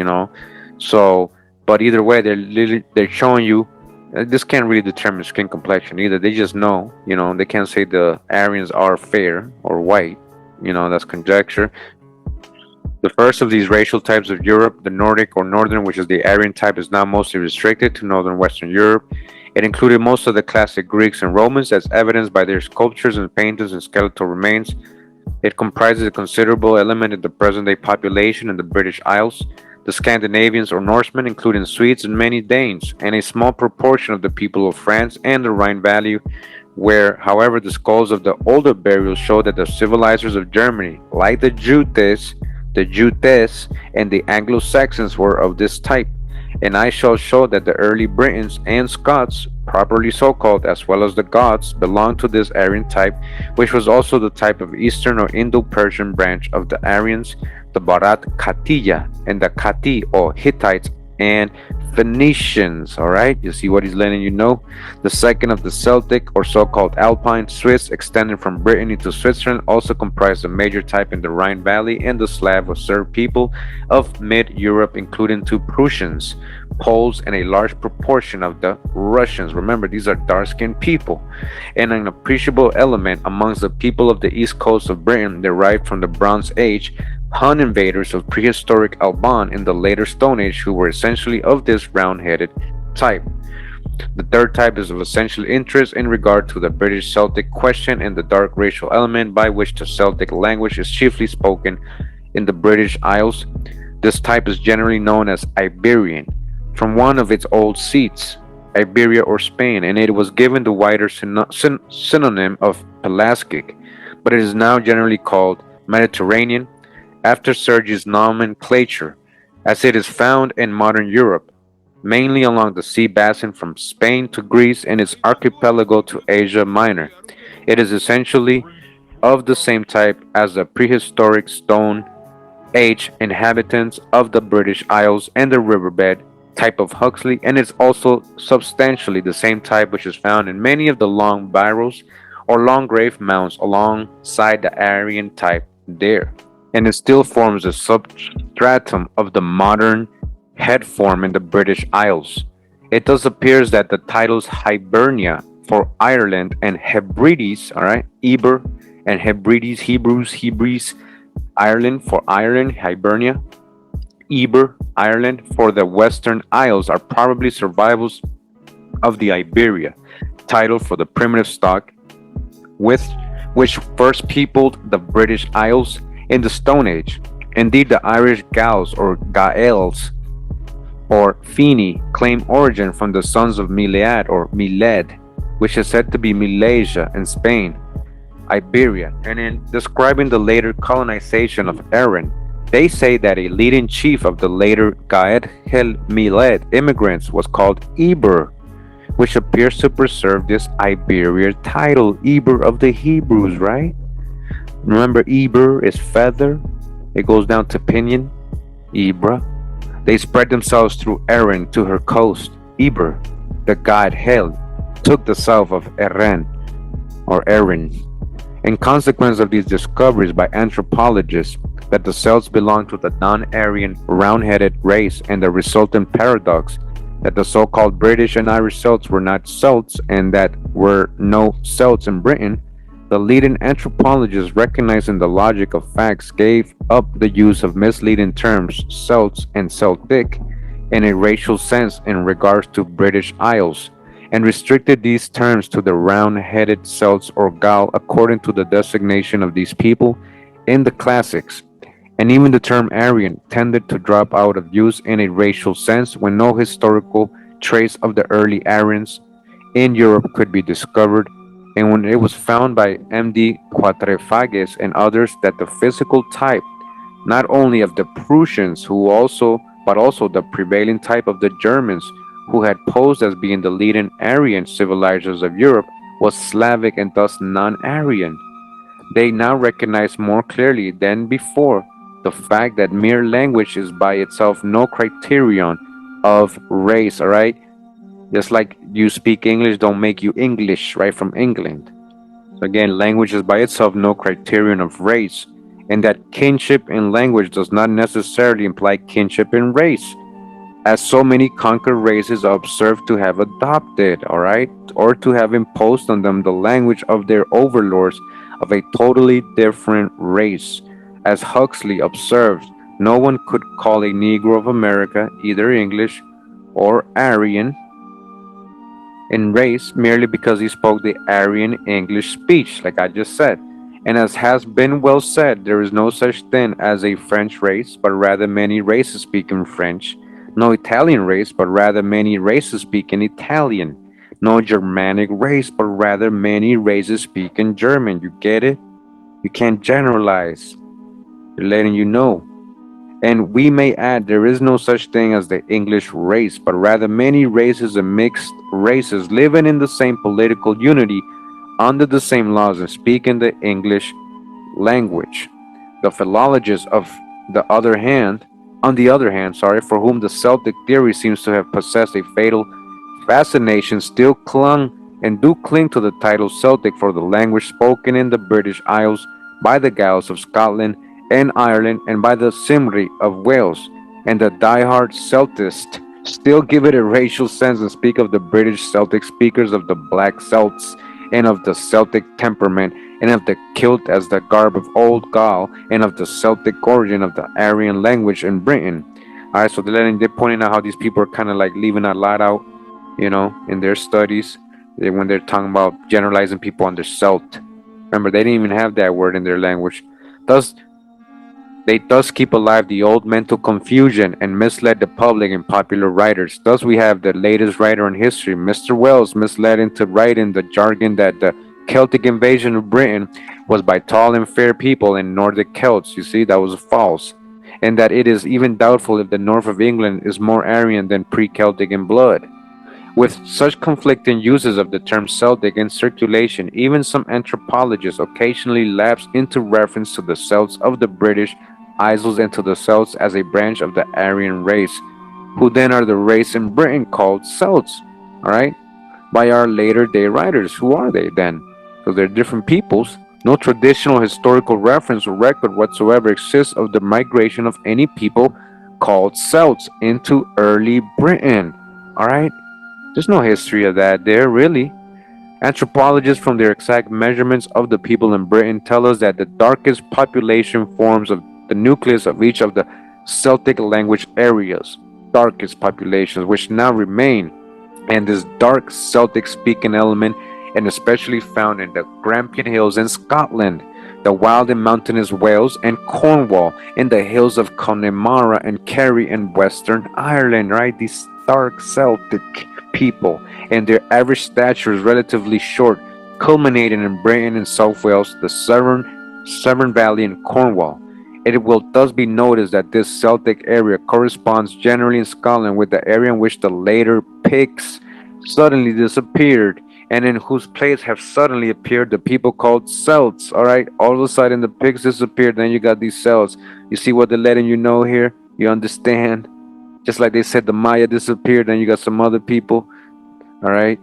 so but either way they're showing you this can't really determine skin complexion either. They just know, they can't say the Aryans are fair or white, that's conjecture. The first of these racial types of Europe, the Nordic or Northern, which is the Aryan type, is now mostly restricted to northern Western Europe. It included most of the classic Greeks and Romans, as evidenced by their sculptures and paintings and skeletal remains. It comprises a considerable element of the present-day population in the British Isles, the Scandinavians or Norsemen, including Swedes and many Danes, and a small proportion of the people of France and the Rhine Valley, where, however, the skulls of the older burials show that the civilizers of Germany, like the Jutes, and the Anglo-Saxons, were of this type. And I shall show that the early Britons and Scots, properly so called, as well as the Goths, belonged to this Aryan type, which was also the type of Eastern or Indo-Persian branch of the Aryans, the Barat Khatiya, and the Khati or Hittites and Phoenicians. All right, you see what he's letting you know. The second of the Celtic or so-called Alpine Swiss, extending from Brittany to Switzerland, also comprised a major type in the Rhine Valley, and the Slav or Serb people of mid-Europe, including two Prussians, Poles, and a large proportion of the Russians. Remember, these are dark-skinned people. And an appreciable element amongst the people of the east coast of Britain derived from the Bronze Age, Hun invaders of prehistoric Alban in the later Stone Age, who were essentially of this round-headed type. The third type is of essential interest in regard to the British Celtic question and the dark racial element by which the Celtic language is chiefly spoken in the British Isles. This type is generally known as Iberian, from one of its old seats, Iberia or Spain, and it was given the wider synonym of Pelasgic, but it is now generally called Mediterranean, after Sergi's nomenclature, as it is found in modern Europe, mainly along the sea basin from Spain to Greece and its archipelago to Asia Minor. It is essentially of the same type as the prehistoric Stone Age inhabitants of the British Isles and the riverbed type of Huxley, and it's also substantially the same type which is found in many of the long barrows or long grave mounds alongside the Aryan type there. And it still forms a substratum of the modern head form in the British Isles. It thus appears that the titles Hibernia for Ireland and Hebrides, all right, Eber and Hebrides, Hebrews, Ireland for Ireland, Hibernia, Eber, Ireland for the Western Isles are probably survivals of the Iberia title for the primitive stock with which first peopled the British Isles in the Stone Age. Indeed, the Irish Gaels or Gaels or Feni claim origin from the sons of Milead or Miled, which is said to be Milesia in Spain, Iberia. And in describing the later colonization of Erin, they say that a leading chief of the later Gaed Hel Miled immigrants was called Eber, which appears to preserve this Iberia title, Eber of the Hebrews, right? Remember, Eber is feather, it goes down to pinion, Ebra. They spread themselves through Erin to her coast. Eber, the god Hel, took the south of Erin, or Erin. In consequence of these discoveries by anthropologists that the Celts belonged to the non-Aryan round-headed race, and the resultant paradox that the so-called British and Irish Celts were not Celts and that were no Celts in Britain, the leading anthropologists, recognizing the logic of facts, gave up the use of misleading terms Celts and Celtic in a racial sense in regards to British Isles, and restricted these terms to the round-headed Celts or Gaul according to the designation of these people in the classics. And even the term Aryan tended to drop out of use in a racial sense when no historical trace of the early Aryans in Europe could be discovered, and when it was found by M.D. Quatrefages and others that the physical type, not only of the Prussians but also the prevailing type of the Germans, who had posed as being the leading Aryan civilizers of Europe, was Slavic and thus non-Aryan. They now recognize more clearly than before the fact that mere language is by itself no criterion of race, alright? Just like you speak English don't make you English, right, from England. So again, language is by itself no criterion of race, and that kinship in language does not necessarily imply kinship in race, as so many conquered races are observed to have adopted, alright, or to have imposed on them the language of their overlords of a totally different race. As Huxley observed, no one could call a Negro of America either English or Aryan in race merely because he spoke the Aryan English speech, like I just said. And as has been well said, there is no such thing as a French race, but rather many races speaking French. No Italian race, but rather many races speaking Italian. No Germanic race, but rather many races speaking German. You get it? You can't generalize. They're letting you know. And we may add, there is no such thing as the English race, but rather many races and mixed races living in the same political unity, under the same laws, and speaking the English language. The philologists on the other hand, for whom the Celtic theory seems to have possessed a fatal fascination, still clung and do cling to the title Celtic for the language spoken in the British Isles by the Gaels of Scotland and Ireland and by the Cymry of Wales, and the diehard Celtists still give it a racial sense and speak of the British Celtic speakers of the Black Celts and of the Celtic temperament and of the kilt as the garb of old Gaul and of the Celtic origin of the Aryan language in Britain. Alright, so they're pointing out how these people are kind of like leaving a lot out, in their studies when they're talking about generalizing people under Celt. Remember, they didn't even have that word in their language. They thus keep alive the old mental confusion and misled the public and popular writers. Thus we have the latest writer in history, Mr. Wells, misled into writing the jargon that the Celtic invasion of Britain was by tall and fair people and Nordic Celts. You see, that was false. And that it is even doubtful if the north of England is more Aryan than pre-Celtic in blood. With such conflicting uses of the term Celtic in circulation, even some anthropologists occasionally lapse into reference to the Celts of the British Isles and to the Celts as a branch of the Aryan race, who then are the race in Britain called Celts, alright? By our later day writers. Who are they then? Because they're different peoples. No traditional historical reference or record whatsoever exists of the migration of any people called Celts into early Britain, alright? There's no history of that there, really. Anthropologists, from their exact measurements of the people in Britain, tell us that the darkest population forms of the nucleus of each of the Celtic language areas, darkest populations which now remain, and this dark Celtic speaking element, and especially found in the Grampian Hills in Scotland, the wild and mountainous Wales and Cornwall, in the hills of Connemara and Kerry in Western Ireland, right? These dark Celtic people, and their average stature is relatively short, culminating in Britain and South Wales, the Severn Valley and Cornwall. It will thus be noticed that this Celtic area corresponds generally in Scotland with the area in which the later Picts suddenly disappeared, and in whose place have suddenly appeared the people called Celts. Alright, all of a sudden the Picts disappeared, then you got these Celts. You see what they're letting you know here? You understand? Just like they said the Maya disappeared, then you got some other people. Alright?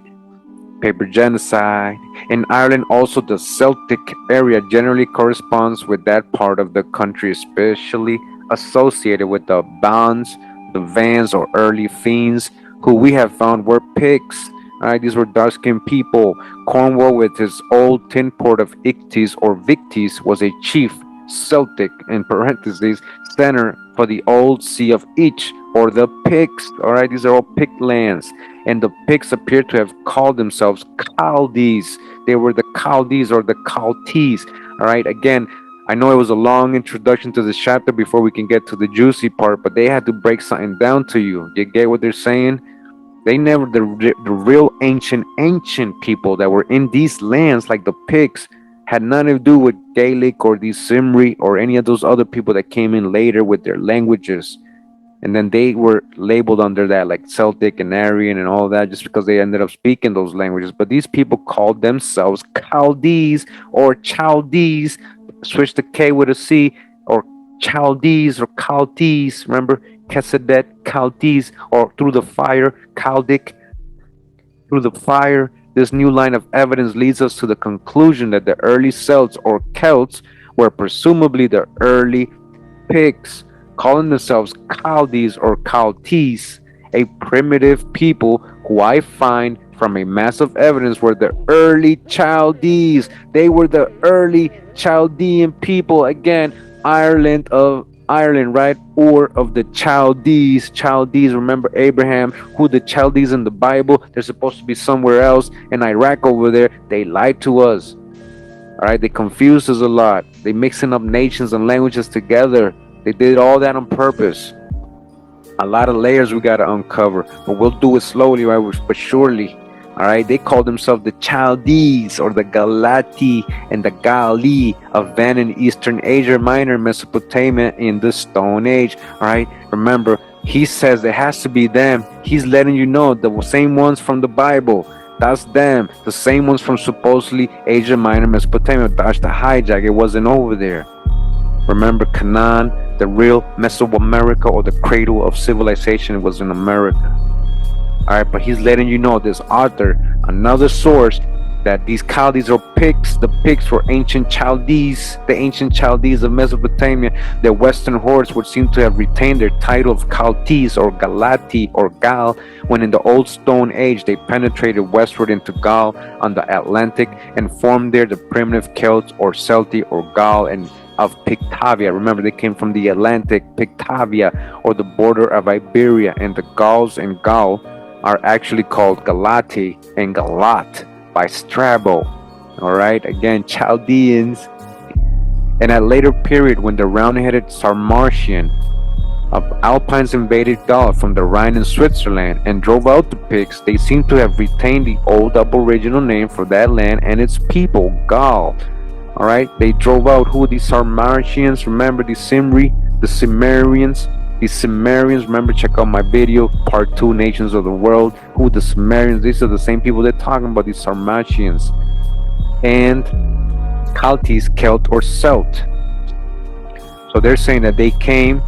Paper genocide. In Ireland, also the Celtic area generally corresponds with that part of the country, especially associated with the Bands, the Vans, or early Fiends, who we have found were Picts. Alright, these were dark-skinned people. Cornwall, with his old tin port of Ictis or Victis, was a chief Celtic, in parentheses, center for the old See of each, or the Picts. Alright, these are all Pict lands. and the Picts appear to have called themselves Chaldees. They were the Chaldees or the Chaldees. All right, again, I know it was a long introduction to this chapter before we can get to the juicy part, but they had to break something down to you. You get what they're saying? They never, the real ancient people that were in these lands, like the Picts, had nothing to do with Gaelic or the Simri or any of those other people that came in later with their languages. And then they were labeled under that, like Celtic and Aryan and all that, just because they ended up speaking those languages. But these people called themselves Chaldees or Chaldees, switch the K with a C, or Chaldees or Chaldees. Remember, Kesedet, Chaldees, or through the fire, Chaldic, through the fire. This new line of evidence leads us to the conclusion that the early Celts or Celts were presumably the early Picts, calling themselves Chaldees or Chaldees, a primitive people who I find from a massive evidence were the early Chaldees. They were the early Chaldean people. Again, Ireland, right? Or of the Chaldees. Chaldees, remember Abraham, who the Chaldees in the Bible, they're supposed to be somewhere else in Iraq over there. They lied to us. All right, they confused us a lot. They mixing up nations and languages together. They did all that on purpose. A lot of layers we got to uncover, but we'll do it slowly, right? But surely. All right, they called themselves the Chaldees or the Galati and the Gali of Van and Eastern Asia Minor, Mesopotamia in the Stone Age. All right, remember, he says it has to be them. He's letting you know the same ones from the Bible. That's them, the same ones from supposedly Asia Minor, Mesopotamia. That's the hijack. It wasn't over there. Remember, Canaan, the real Mesoamerica or the cradle of civilization, was in America. All right, but he's letting you know, this author, another source, that these Chaldees or Picts, the Picts were ancient Chaldees, the ancient Chaldees of Mesopotamia. The Western hordes would seem to have retained their title of Chaldees or Galati or Gal when in the Old Stone Age they penetrated westward into Gaul on the Atlantic and formed there the primitive Celts or Celti or Gaul and of Pictavia. Remember, they came from the Atlantic, Pictavia, or the border of Iberia, and the Gauls and Gaul are actually called Galati and Galat by Strabo. All right, again, Chaldeans. And at a later period, when the round-headed Sarmatian of Alpines invaded Gaul from the Rhine and Switzerland and drove out the Picts, they seem to have retained the old aboriginal name for that land and its people, Gaul. All right, they drove out who? The Sarmatians. Remember the Simri, the Cimmerians. The Cimmerians, remember, check out my video, part 2, Nations of the World. Who the Cimmerians? These are the same people they're talking about, the Sarmatians. And Chaldees, Celt or Celt. So they're saying that they came,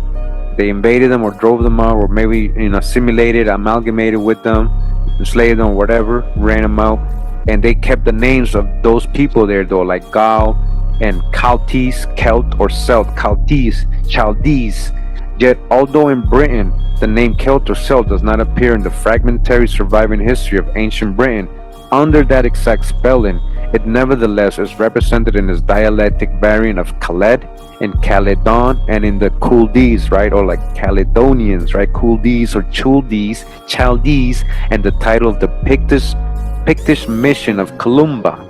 they invaded them or drove them out, or maybe assimilated, amalgamated with them, enslaved them, whatever, ran them out. And they kept the names of those people there though, like Gaul and Chaldees, Celt or Celt, Chaldees. Yet, although in Britain the name Celt or Celt does not appear in the fragmentary surviving history of ancient Britain under that exact spelling, it nevertheless is represented in its dialectic variant of Khaled and Caledon and in the Chaldees, right, or like Caledonians, right, Chaldees or Chaldees, and the title of the Pictish mission of Columba.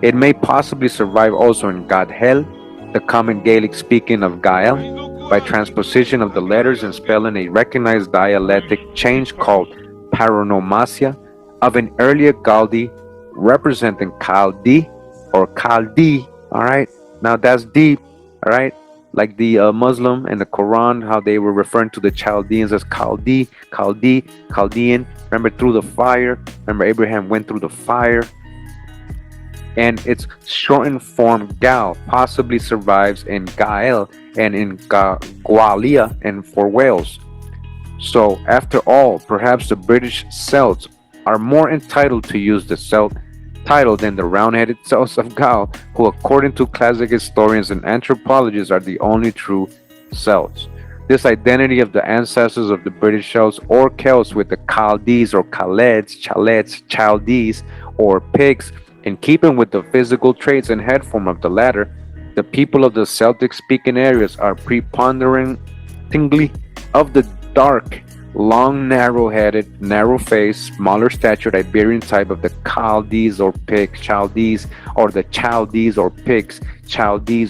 It may possibly survive also in Gadhel, the common Gaelic speaking of Gael, by transposition of the letters and spelling a recognized dialectic change called paronomasia of an earlier Galdi representing Chaldi or Chaldi. All right, now that's deep. All right, like the Muslim and the Quran, how they were referring to the Chaldeans as Chaldean. Remember, through the fire. Remember, Abraham went through the fire. And its shortened form Gal possibly survives in Gael and in Gwalia and for Wales. So after all, perhaps the British Celts are more entitled to use the Celt title than the round-headed Celts of Gaul, who according to classic historians and anthropologists are the only true Celts. This identity of the ancestors of the British Celts or Celts with the Chaldees or Chaldees, Chaldees or Picts, in keeping with the physical traits and head form of the latter, the people of the Celtic-speaking areas are preponderantly of the dark, long, narrow-headed, narrow-faced, smaller statured Iberian type of the Chaldees or Picts, Chaldees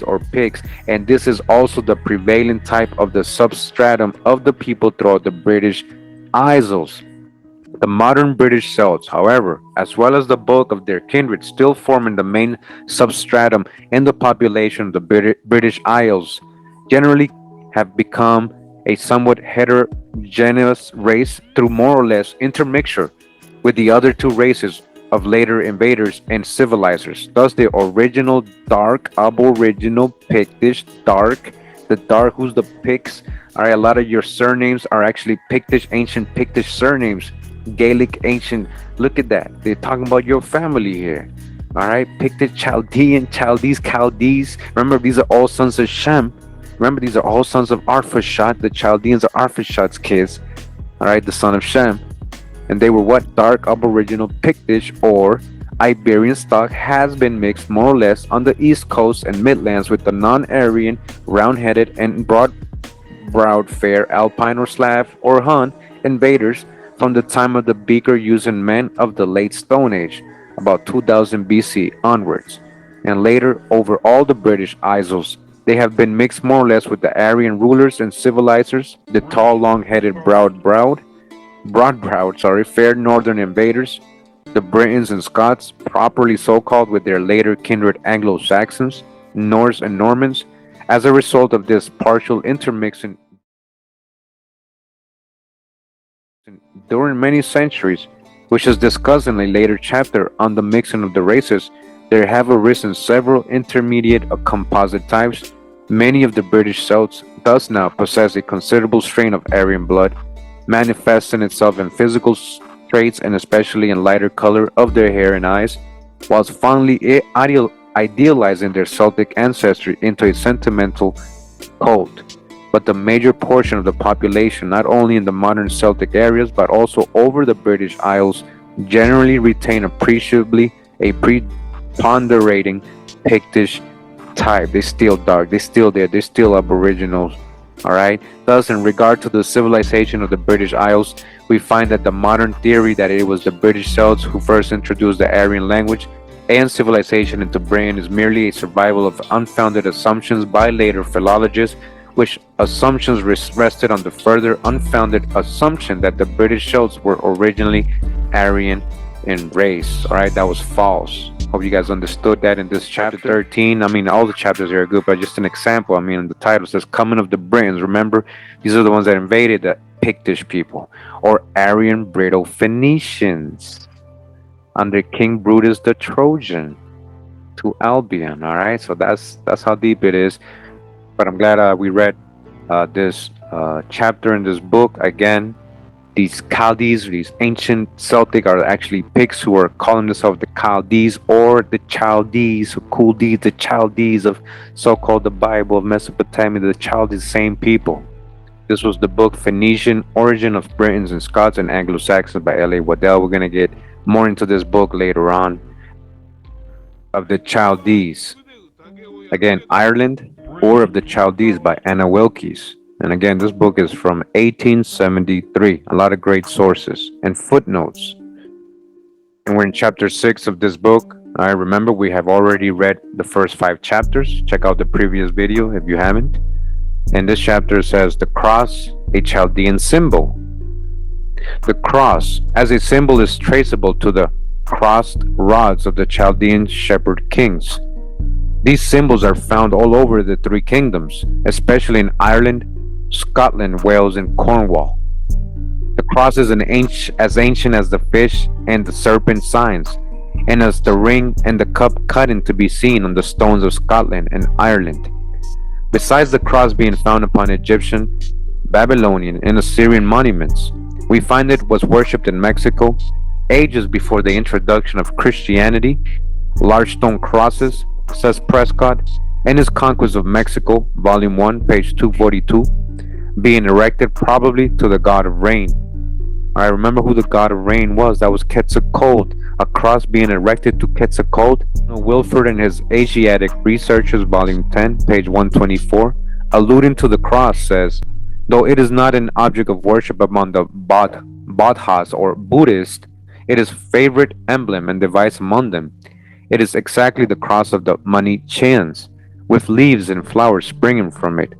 or Picts, and this is also the prevailing type of the substratum of the people throughout the British Isles. The modern British Celts, however, as well as the bulk of their kindred, still forming the main substratum in the population of the British Isles, generally have become a somewhat heterogeneous race through more or less intermixture with the other two races of later invaders and civilizers. Thus, the original dark aboriginal Pictish who's the Picts. All right, a lot of your surnames are actually Pictish, ancient Pictish surnames. Gaelic ancient, look at that, they're talking about your family here. All right, Pictish, Chaldees. Remember, these are all sons of Shem. Remember, these are all sons of Arphaxad. The Chaldeans are Arphaxad's kids. All right, the son of Shem, and they were what? Dark aboriginal Pictish or Iberian stock has been mixed more or less on the east coast and Midlands with the non-Aryan, round-headed and broad-browed fair Alpine or Slav or Hun invaders from the time of the beaker using men of the late Stone Age, about 2000 BC onwards, and later over all the British Isles. They have been mixed more or less with the Aryan rulers and civilizers, the tall, long-headed, broad-browed, fair northern invaders, the Britons and Scots, properly so-called, with their later kindred Anglo-Saxons, Norse and Normans. As a result of this partial intermixing during many centuries, which is discussed in a later chapter on the mixing of the races, there have arisen several intermediate or composite types. Many of the British Celts thus now possess a considerable strain of Aryan blood, manifesting itself in physical traits and especially in lighter color of their hair and eyes, whilst fondly idealizing their Celtic ancestry into a sentimental cult. But the major portion of the population, not only in the modern Celtic areas but also over the British Isles, generally retain appreciably a preponderating Pictish type. They're still dark, they're still there, they're still aboriginals. Alright? Thus, in regard to the civilization of the British Isles, we find that the modern theory that it was the British Celts who first introduced the Aryan language and civilization into Britain is merely a survival of unfounded assumptions by later philologists, which assumptions rested on the further unfounded assumption that the British Celts were originally Aryan in race. Alright, that was false. Hope you guys understood that in this chapter 13. I mean, all the chapters here are good, but just an example. I mean, the title says Coming of the Britons. Remember, these are the ones that invaded the Pictish people, or Aryan Brito-Phoenicians under King Brutus the Trojan to Albion. Alright, so that's how deep it is. But I'm glad we read this chapter in this book. Again, these Chaldees, these ancient Celtic, are actually Picts who are calling themselves the Chaldees or the Chaldees, the Chaldees of so-called the Bible of Mesopotamia, the Chaldees, same people. This was the book Phoenician Origin of Britons and Scots and Anglo-Saxons by L.A. Waddell. We're going to get more into this book later on, of the Chaldees. Again, Ireland, or of the Chaldees by Anna Wilkes. And again, this book is from 1873. A lot of great sources and footnotes. And we're in chapter 6 of this book. I remember we have already read the first 5 chapters. Check out the previous video if you haven't. And this chapter says, the cross, a Chaldean symbol. The cross as a symbol is traceable to the crossed rods of the Chaldean shepherd kings. These symbols are found all over the 3 kingdoms, especially in Ireland, Scotland, Wales, and Cornwall. The cross is as ancient as the fish and the serpent signs, and as the ring and the cup cutting to be seen on the stones of Scotland and Ireland. Besides the cross being found upon Egyptian, Babylonian, and Assyrian monuments, we find it was worshipped in Mexico ages before the introduction of Christianity. Large stone crosses, says Prescott, in his Conquest of Mexico, Volume 1, page 242, being erected probably to the god of rain. I remember who the god of rain was. That was Quetzalcoatl. A cross being erected to Quetzalcoatl. Wilford and his Asiatic Researchers, Volume 10, page 124, alluding to the cross, says, Though it is not an object of worship among the Bodhas or Buddhists, it is favorite emblem and device among them. It is exactly the cross of the Manichaeans, with leaves and flowers springing from it.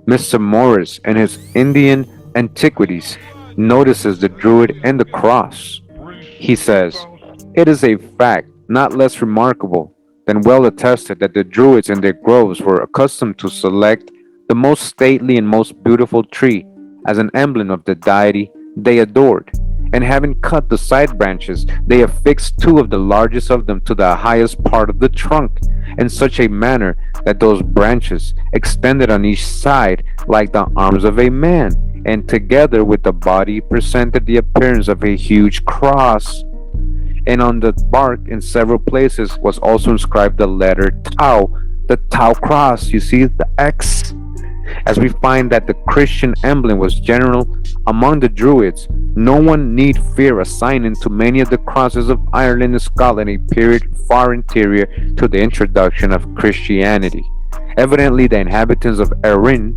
Mr. Morris, in his Indian Antiquities, notices the Druid and the cross. He says, "It is a fact not less remarkable than well attested that the Druids in their groves were accustomed to select the most stately and most beautiful tree as an emblem of the deity they adored, and having cut the side branches, they affixed two of the largest of them to the highest part of the trunk, in such a manner that those branches extended on each side like the arms of a man, and together with the body presented the appearance of a huge cross. And on the bark in several places was also inscribed the letter Tau, the Tau cross. You see the X? As we find that the Christian emblem was general among the Druids, no one need fear assigning to many of the crosses of Ireland and Scotland a period far anterior to the introduction of Christianity. Evidently, the inhabitants of Erin,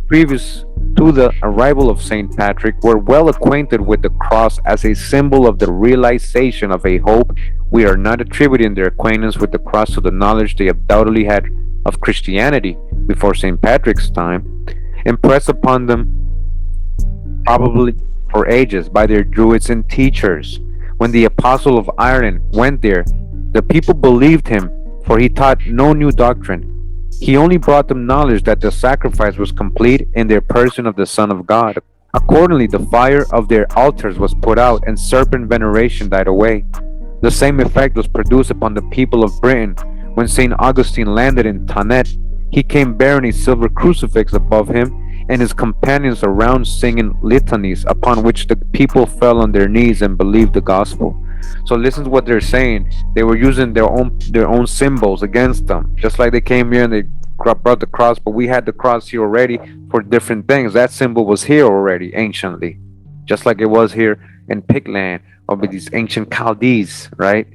previous to the arrival of St. Patrick, were well acquainted with the cross as a symbol of the realization of a hope. We are not attributing their acquaintance with the cross to the knowledge they undoubtedly had of Christianity before St. Patrick's time, impressed upon them probably for ages by their druids and teachers. When the apostle of Ireland went there, the people believed him, for he taught no new doctrine. He only brought them knowledge that the sacrifice was complete in their person of the Son of God. Accordingly, the fire of their altars was put out, and serpent veneration died away. The same effect was produced upon the people of Britain. When St. Augustine landed in Thanet, he came bearing a silver crucifix above him, and his companions around singing litanies, upon which the people fell on their knees and believed the gospel. So listen to what they're saying. They were using their own symbols against them, just like they came here and they brought the cross. But we had the cross here already for different things. That symbol was here already anciently, just like it was here in Pictland or with these ancient Chaldees, right?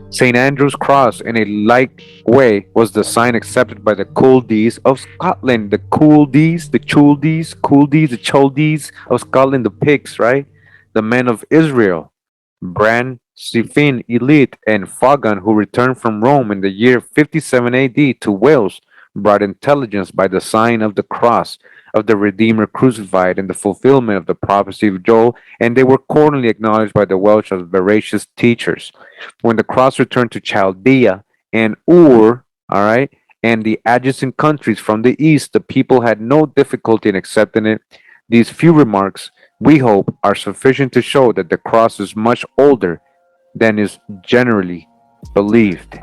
St. Andrew's cross, in a like way, was the sign accepted by the Culdees of Scotland. The Culdees, the Chuldees, Culdees, the Chaldees of Scotland, the Picts, right? The men of Israel, Bran, Sifin, Elite, and Fagan, who returned from Rome in the year 57 AD to Wales, brought intelligence by the sign of the cross of the Redeemer crucified in the fulfillment of the prophecy of Joel, and they were cordially acknowledged by the Welsh as veracious teachers. When the cross returned to Chaldea and Ur, all right, and the adjacent countries from the east, the people had no difficulty in accepting it. These few remarks, we hope, are sufficient to show that the cross is much older than is generally believed.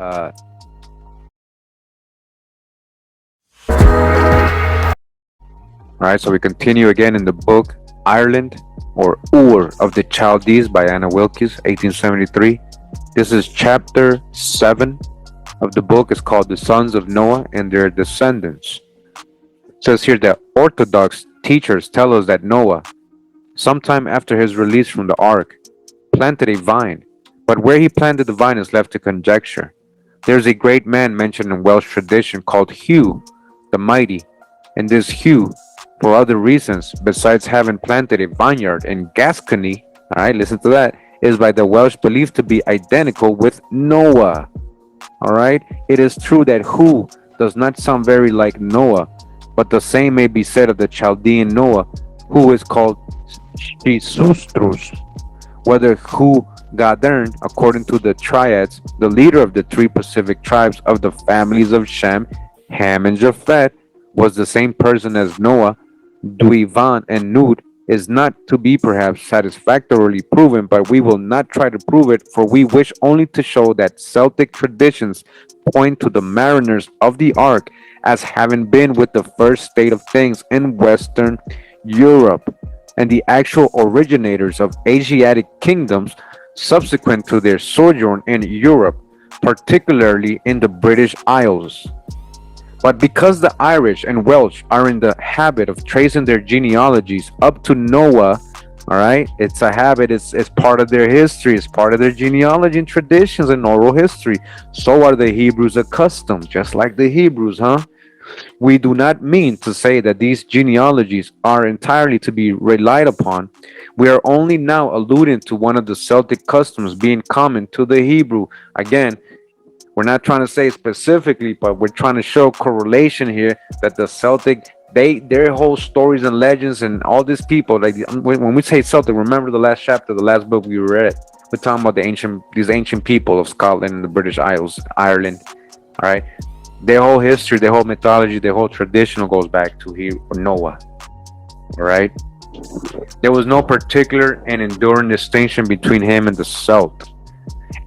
All right, so we continue again in the book Ireland or Ur of the Chaldees by Anna Wilkes, 1873. This is chapter 7 of the book. It's called The Sons of Noah and Their Descendants. It says here that Orthodox teachers tell us that Noah, sometime after his release from the ark, planted a vine, but where he planted the vine is left to conjecture. There's a great man mentioned in Welsh tradition called Hugh the Mighty, and this Hugh, for other reasons, besides having planted a vineyard in Gascony, all right, listen to that, is by the Welsh believed to be identical with Noah. All right, it is true that Hu does not sound very like Noah, but the same may be said of the Chaldean Noah, who is called Shisustrus. Whether Hu Gadern, according to the triads, the leader of the three Pacific tribes of the families of Shem, Ham, and Japheth, was the same person as Noah, Duivan, and Nut, is not to be perhaps satisfactorily proven, but we will not try to prove it, for we wish only to show that Celtic traditions point to the mariners of the ark as having been with the first state of things in Western Europe, and the actual originators of Asiatic kingdoms subsequent to their sojourn in Europe, particularly in the British Isles. But because the Irish and Welsh are in the habit of tracing their genealogies up to Noah, all right, it's a habit, it's part of their history, it's part of their genealogy and traditions and oral history. So are the Hebrews accustomed, just like the Hebrews, huh? We do not mean to say that these genealogies are entirely to be relied upon. We are only now alluding to one of the Celtic customs being common to the Hebrew. Again, we're not trying to say specifically, but we're trying to show correlation here that the Celtic, their whole stories and legends and all these people, like when we say Celtic, remember the last chapter, the last book we read. We're talking about these ancient people of Scotland and the British Isles, Ireland. All right, their whole history, their whole mythology, their whole tradition goes back to Noah. All right, there was no particular and enduring distinction between him and the Celt.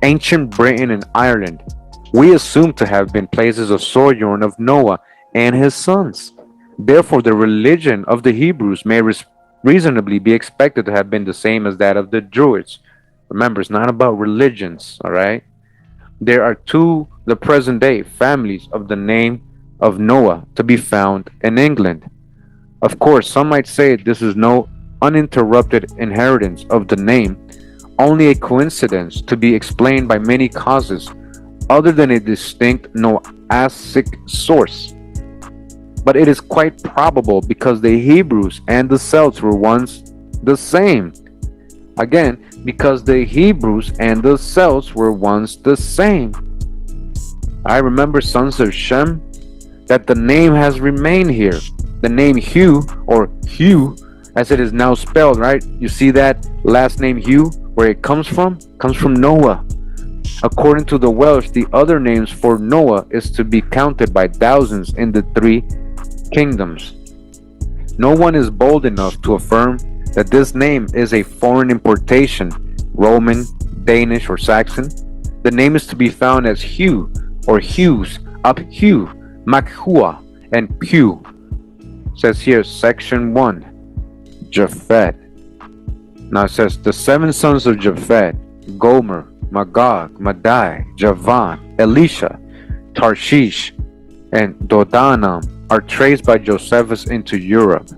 Ancient Britain and Ireland, we assume to have been places of sojourn of Noah and his sons. Therefore, the religion of the Hebrews may reasonably be expected to have been the same as that of the Druids. Remember, it's not about religions, all right? There are to the present day families of the name of Noah to be found in England. Of course, some might say this is no uninterrupted inheritance of the name, only a coincidence to be explained by many causes other than a distinct Noahic source. But it is quite probable because the Hebrews and the Celts were once the same. Again, because the Hebrews and the Celts were once the same. I remember, sons of Shem, that the name has remained here. The name Hugh, or Hugh, as it is now spelled, right? You see that last name Hugh, where it comes from? Comes from Noah. According to the Welsh, the other names for Noah is to be counted by thousands in the 3 kingdoms. No one is bold enough to affirm that this name is a foreign importation, Roman, Danish, or Saxon. The name is to be found as Hugh, or Hughes, up Hugh, Makhua, and Pew. Says here, section 1, Japhet. Now it says, the 7 sons of Japhet, Gomer, Magog, Madai, Javan, Elisha, Tarshish, and Dodanam are traced by Josephus into Europe.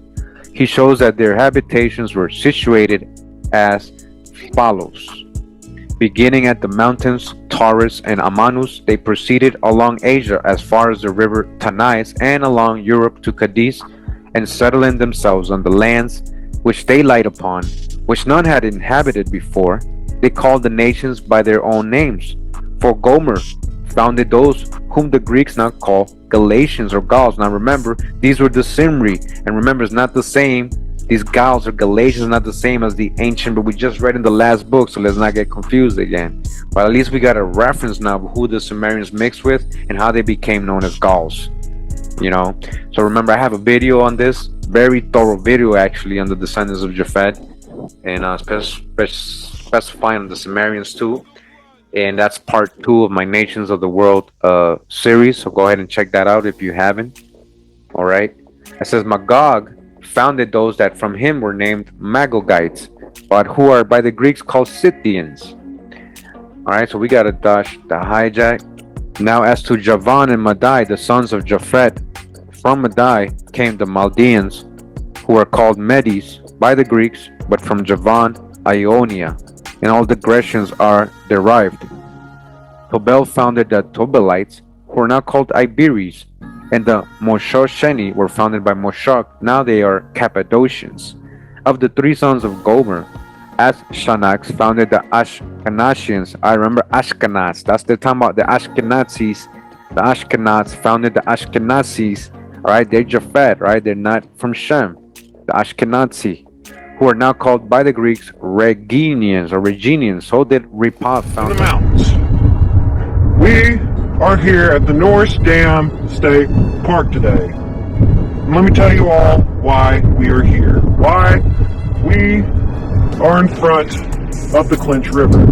He shows that their habitations were situated as follows. Beginning at the mountains Taurus and Amanus, they proceeded along Asia as far as the river Tanais and along Europe to Cadiz, and settling themselves on the lands which they light upon, which none had inhabited before, they called the nations by their own names. For Gomer founded those whom the Greeks now call Galatians or Gauls. Now remember, these were the Simri, and remember, it's not the same. These Gauls or Galatians are not the same as the ancient, but we just read in the last book, so let's not get confused again. But at least we got a reference now of who the Sumerians mixed with and how they became known as Gauls. You know, so remember, I have a video on this, very thorough video actually, on the descendants of Japhet, and specifying the Sumerians too. And that's part 2 of my Nations of the World series, so go ahead and check that out if you haven't. All right, it says Magog founded those that from him were named Magogites, but who are by the Greeks called Scythians. All right, so we got to dash the hijack. Now as to Javan and Madai, the sons of Japhet, from Madai came the Chaldeans, who are called Medes by the Greeks, but from Javan, Ionia, and all the Grecians are derived. Tobel founded the Tobelites, who are now called Iberes, and the Moshosheni were founded by Moshok, now they are Cappadocians. Of the 3 sons of Gomer, Ashkenaz founded the Ashkenazians. I remember Ashkenaz. That's the time about the Ashkenazis. The Ashkenaz founded the Ashkenazis. Alright, they're Japhet, right? They're not from Shem. The Ashkenazi, who are now called by the Greeks Reginians or Reginians. So did Repah found the mountains. We are here at the Norris Dam State Park today. And let me tell you all why we are here. Why we are in front of the Clinch River.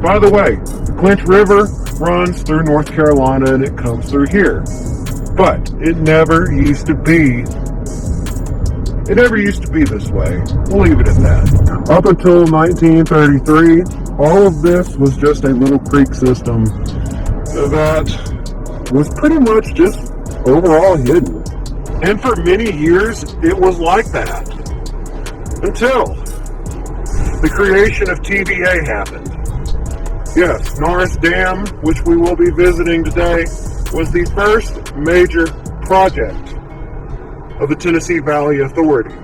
By the way, the Clinch River runs through North Carolina and it comes through here. But it never used to be this way. We'll leave it at that. Up until 1933, all of this was just a little creek system that was pretty much just overall hidden. And for many years, it was like that. Until the creation of TVA happened. Yes, Norris Dam, which we will be visiting today, was the first major project of the Tennessee Valley Authority.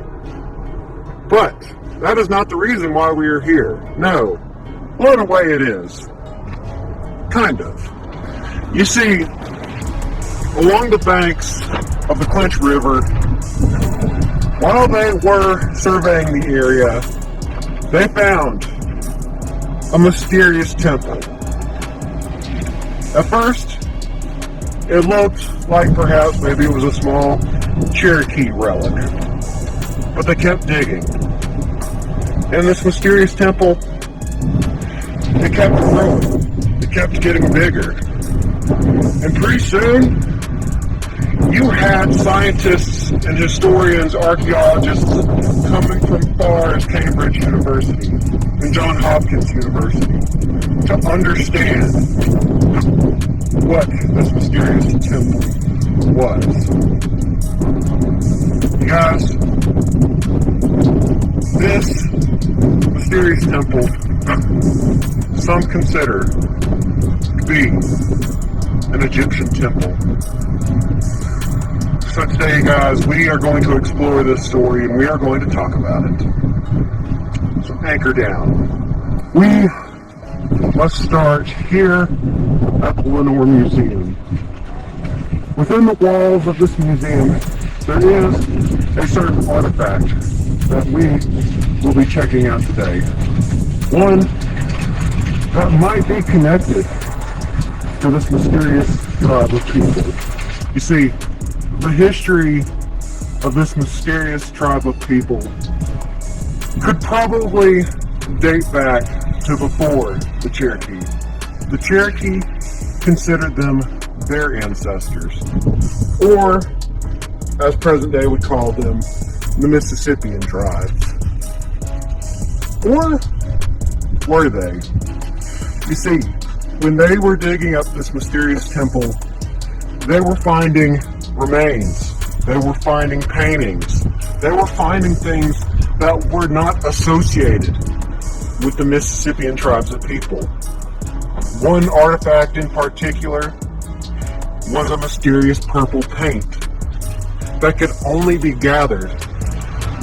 But that is not the reason why we are here. No. Well, in a way it is. Kind of. You see, along the banks of the Clinch River, while they were surveying the area, they found a mysterious temple. At first, it looked like perhaps maybe it was a small Cherokee relic, but they kept digging. And this mysterious temple, it kept growing. It kept getting bigger. And pretty soon, you had scientists and historians, archaeologists coming from far as Cambridge University and Johns Hopkins University to understand what this mysterious temple was. You guys, this mysterious temple, some consider to be an Egyptian temple. So today, guys, we are going to explore this story and we are going to talk about it. So anchor down. We must start here at the Lenore Museum. Within the walls of this museum, there is a certain artifact that we will be checking out today. One that might be connected to this mysterious tribe of people. You see, the history of this mysterious tribe of people could probably date back to before the Cherokee. The Cherokee considered them their ancestors, or as present day would call them, the Mississippian tribes. Or were they? You see, when they were digging up this mysterious temple, they were finding remains. They were finding paintings. They were finding things that were not associated with the Mississippian tribes of people. One artifact in particular was a mysterious purple paint that could only be gathered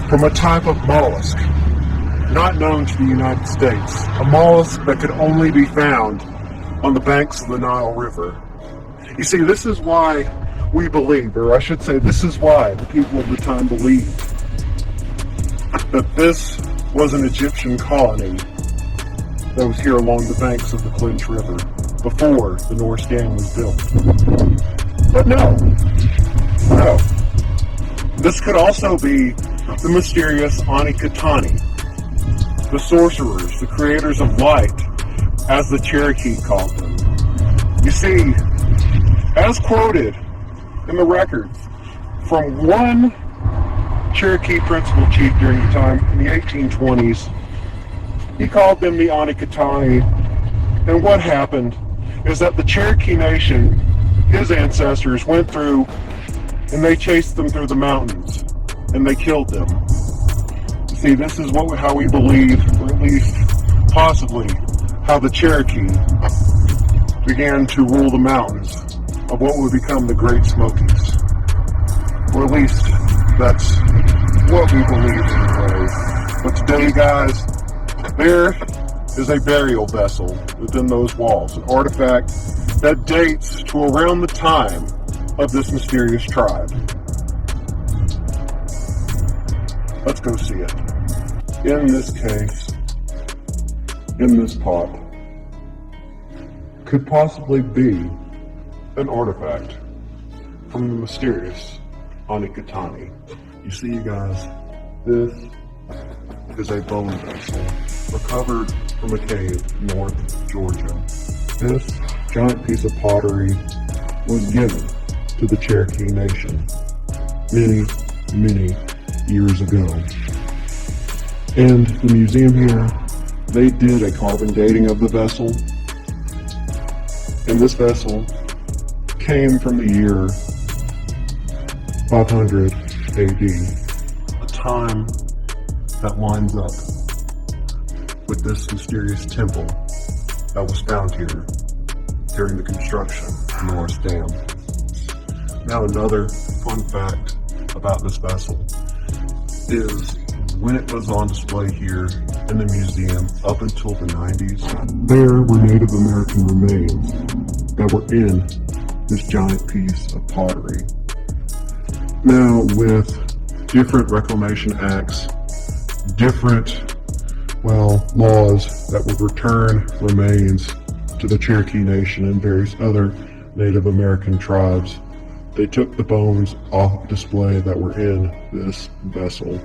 from a type of mollusk not known to the United States. A mollusk that could only be found on the banks of the Nile River. You see, this is why we believe, or I should say, this is why the people of the time believed that this was an Egyptian colony that was here along the banks of the Clinch River before the North Dam was built. But no. This could also be the mysterious Anikatani, the sorcerers, the creators of light, as the Cherokee called them. You see, as quoted in the records from one Cherokee principal chief during the time in the 1820s, he called them the Anikatani, and what happened is that the Cherokee Nation, his ancestors, went through and they chased them through the mountains and they killed them. See, this is how we believe, or at least possibly how the Cherokee began to rule the mountains of what would become the Great Smokies. Or at least that's what we believe anyway. But today, guys, there is a burial vessel within those walls, an artifact that dates to around the time of this mysterious tribe. Let's go see it. In this case, in this pot, could possibly be an artifact from the mysterious Anikatani. You see, you guys, this is a bone vessel recovered from a cave in North Georgia. This giant piece of pottery was given to the Cherokee Nation many years ago. And the museum here, they did a carbon dating of the vessel. And this vessel came from the year 500 AD, a time that lines up with this mysterious temple that was found here during the construction of North Dam. Now another fun fact about this vessel is when it was on display here in the museum up until the 90s, there were Native American remains that were in this giant piece of pottery. Now with different reclamation acts, different, laws that would return remains to the Cherokee Nation and various other Native American tribes, they took the bones off display that were in this vessel.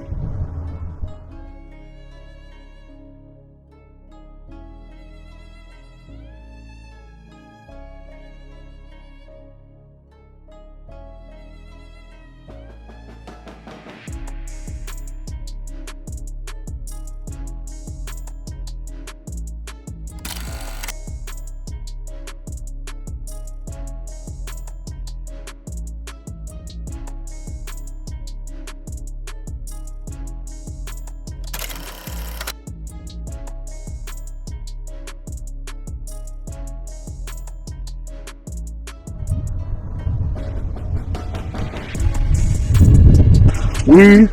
We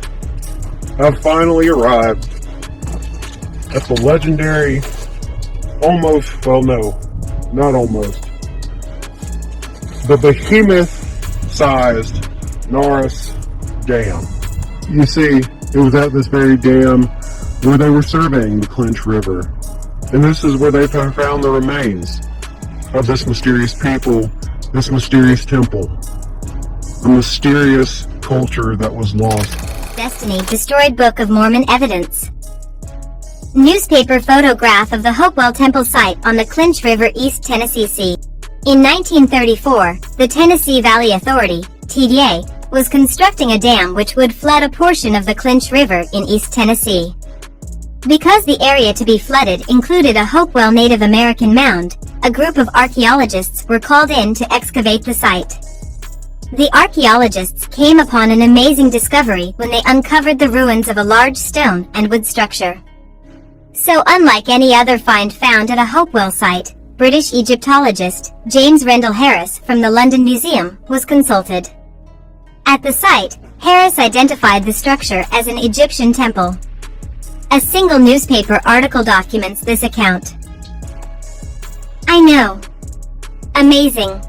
have finally arrived at the legendary, the behemoth-sized Norris Dam. You see, it was at this very dam where they were surveying the Clinch River. And this is where they found the remains of this mysterious people, this mysterious temple, a mysterious culture that was lost. Destiny destroyed Book of Mormon evidence. Newspaper photograph of the Hopewell Temple site on the Clinch River, East Tennessee Sea. In 1934, the Tennessee Valley Authority, TVA, was constructing a dam which would flood a portion of the Clinch River in East Tennessee. Because the area to be flooded included a Hopewell Native American mound, a group of archaeologists were called in to excavate the site. The archaeologists came upon an amazing discovery when they uncovered the ruins of a large stone and wood structure. So unlike any other find found at a Hopewell site, British Egyptologist James Rendell Harris from the London Museum was consulted. At the site, Harris identified the structure as an Egyptian temple. A single newspaper article documents this account. I know. Amazing.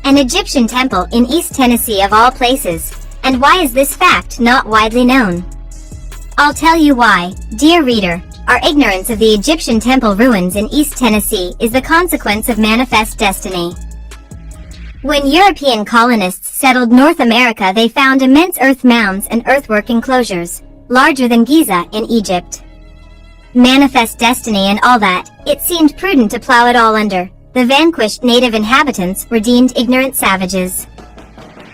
An Egyptian temple in East Tennessee of all places, and why is this fact not widely known? I'll tell you why, dear reader. Our ignorance of the Egyptian temple ruins in East Tennessee is the consequence of manifest destiny. When European colonists settled North America, they found immense earth mounds and earthwork enclosures, larger than Giza in Egypt. Manifest destiny and all that, it seemed prudent to plow it all under. The vanquished native inhabitants were deemed ignorant savages.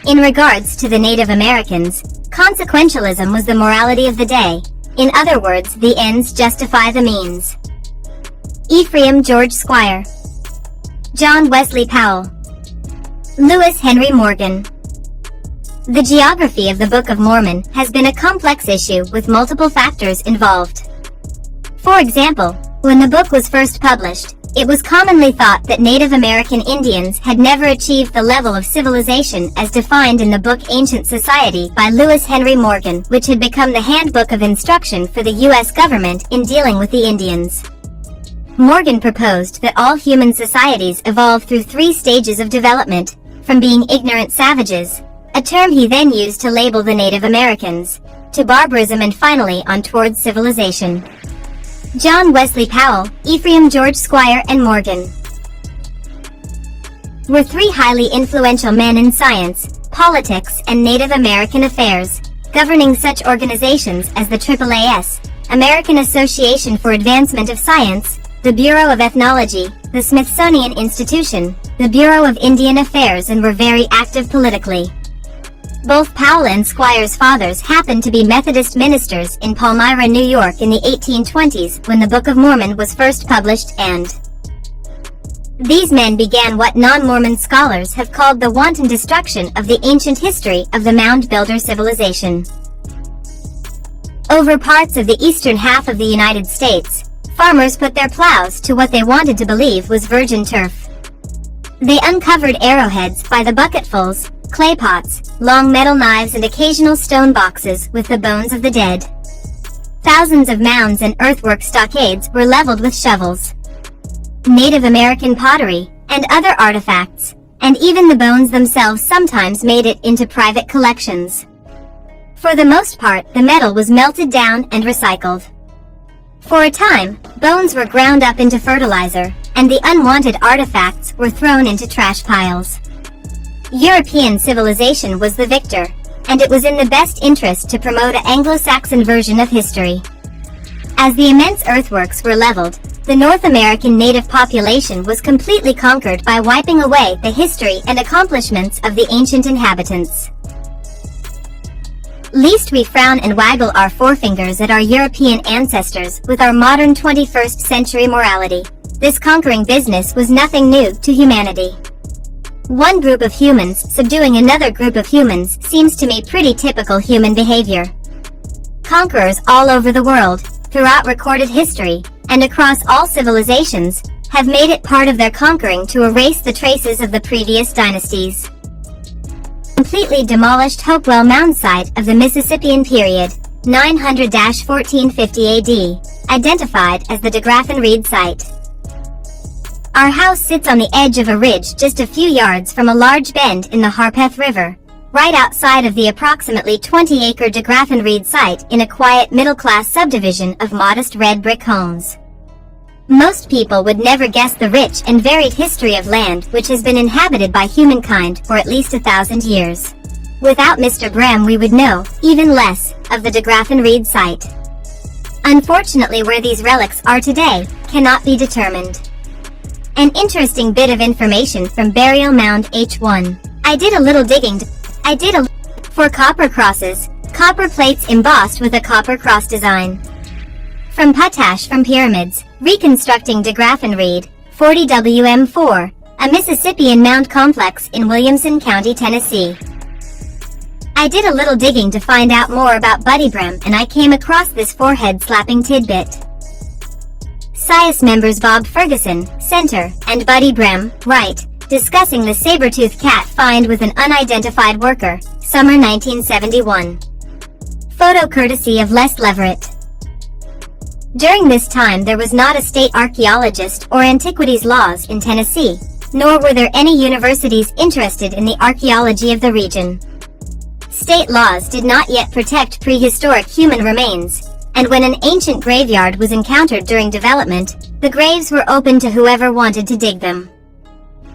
In regards to the Native Americans, consequentialism was the morality of the day. In other words, the ends justify the means. Ephraim George Squire, John Wesley Powell, Lewis Henry Morgan. The geography of the Book of Mormon has been a complex issue with multiple factors involved. For example, when the book was first published, it was commonly thought that Native American Indians had never achieved the level of civilization as defined in the book Ancient Society by Lewis Henry Morgan, which had become the handbook of instruction for the U.S. government in dealing with the Indians. Morgan proposed that all human societies evolve through 3 stages of development, from being ignorant savages, a term he then used to label the Native Americans, to barbarism and finally on towards civilization. John Wesley Powell, Ephraim George Squire, and Morgan were 3 highly influential men in science, politics, and Native American affairs, governing such organizations as the AAAS, American Association for Advancement of Science, the Bureau of Ethnology, the Smithsonian Institution, the Bureau of Indian Affairs, and were very active politically. Both Powell and Squire's fathers happened to be Methodist ministers in Palmyra, New York in the 1820s when the Book of Mormon was first published, and these men began what non-Mormon scholars have called the wanton destruction of the ancient history of the Mound Builder civilization. Over parts of the eastern half of the United States, farmers put their plows to what they wanted to believe was virgin turf. They uncovered arrowheads by the bucketfuls, clay pots, long metal knives, and occasional stone boxes with the bones of the dead. Thousands of mounds and earthwork stockades were leveled with shovels. Native American pottery, and other artifacts, and even the bones themselves sometimes made it into private collections. For the most part, the metal was melted down and recycled. For a time, bones were ground up into fertilizer, and the unwanted artifacts were thrown into trash piles. European civilization was the victor, and it was in the best interest to promote an Anglo-Saxon version of history. As the immense earthworks were leveled, the North American native population was completely conquered by wiping away the history and accomplishments of the ancient inhabitants. Lest we frown and waggle our forefingers at our European ancestors with our modern 21st century morality, this conquering business was nothing new to humanity. One group of humans subduing another group of humans seems to me pretty typical human behavior. Conquerors all over the world, throughout recorded history, and across all civilizations, have made it part of their conquering to erase the traces of the previous dynasties. Completely demolished Hopewell Mound site of the Mississippian period, 900-1450 AD, identified as the De Graffenried site. Our house sits on the edge of a ridge just a few yards from a large bend in the Harpeth River, right outside of the approximately 20-acre De Graffenried site in a quiet middle-class subdivision of modest red brick homes. Most people would never guess the rich and varied history of land which has been inhabited by humankind for at least 1,000 years. Without Mr. Graham we would know, even less, of the De Graffenried site. Unfortunately, where these relics are today cannot be determined. An interesting bit of information from Burial Mound H1. I did a little digging for copper crosses, copper plates embossed with a copper cross design. From potash from pyramids, reconstructing De Graffenried, 40 WM4, a Mississippian mound complex in Williamson County, Tennessee. I did a little digging to find out more about Buddy Brehm, and I came across this forehead-slapping tidbit. SIAS members Bob Ferguson, center, and Buddy Brehm, right, discussing the saber-toothed cat find with an unidentified worker, summer 1971. Photo courtesy of Les Leverett. During this time there was not a state archaeologist or antiquities laws in Tennessee, nor were there any universities interested in the archaeology of the region. State laws did not yet protect prehistoric human remains, and when an ancient graveyard was encountered during development, the graves were open to whoever wanted to dig them.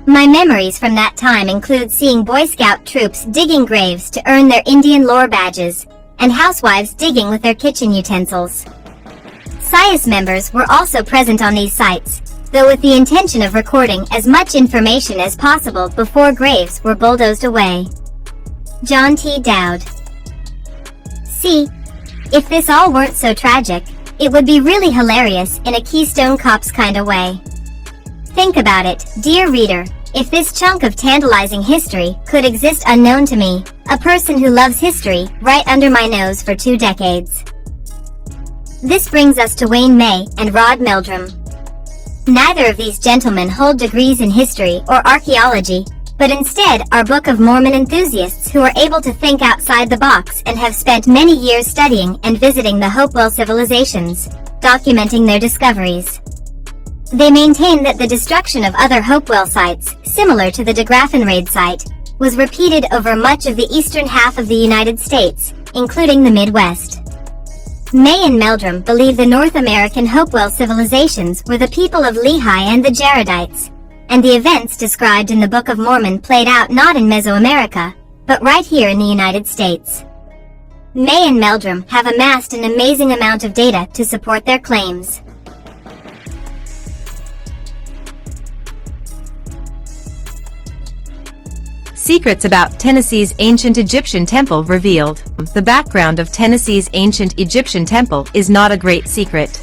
My memories from that time include seeing Boy Scout troops digging graves to earn their Indian lore badges, and housewives digging with their kitchen utensils. SIAS members were also present on these sites, though with the intention of recording as much information as possible before graves were bulldozed away. John T. Dowd. See, if this all weren't so tragic, it would be really hilarious in a Keystone Cops kinda way. Think about it, dear reader, if this chunk of tantalizing history could exist unknown to me, a person who loves history, right under my nose for 2 decades. This brings us to Wayne May and Rod Meldrum. Neither of these gentlemen hold degrees in history or archaeology, but instead are Book of Mormon enthusiasts who are able to think outside the box and have spent many years studying and visiting the Hopewell civilizations, documenting their discoveries. They maintain that the destruction of other Hopewell sites, similar to the De Graffenried site, was repeated over much of the eastern half of the United States, including the Midwest. May and Meldrum believe the North American Hopewell civilizations were the people of Lehi and the Jaredites, and the events described in the Book of Mormon played out not in Mesoamerica, but right here in the United States. May and Meldrum have amassed an amazing amount of data to support their claims. Secrets about Tennessee's ancient Egyptian temple revealed. The background of Tennessee's ancient Egyptian temple is not a great secret,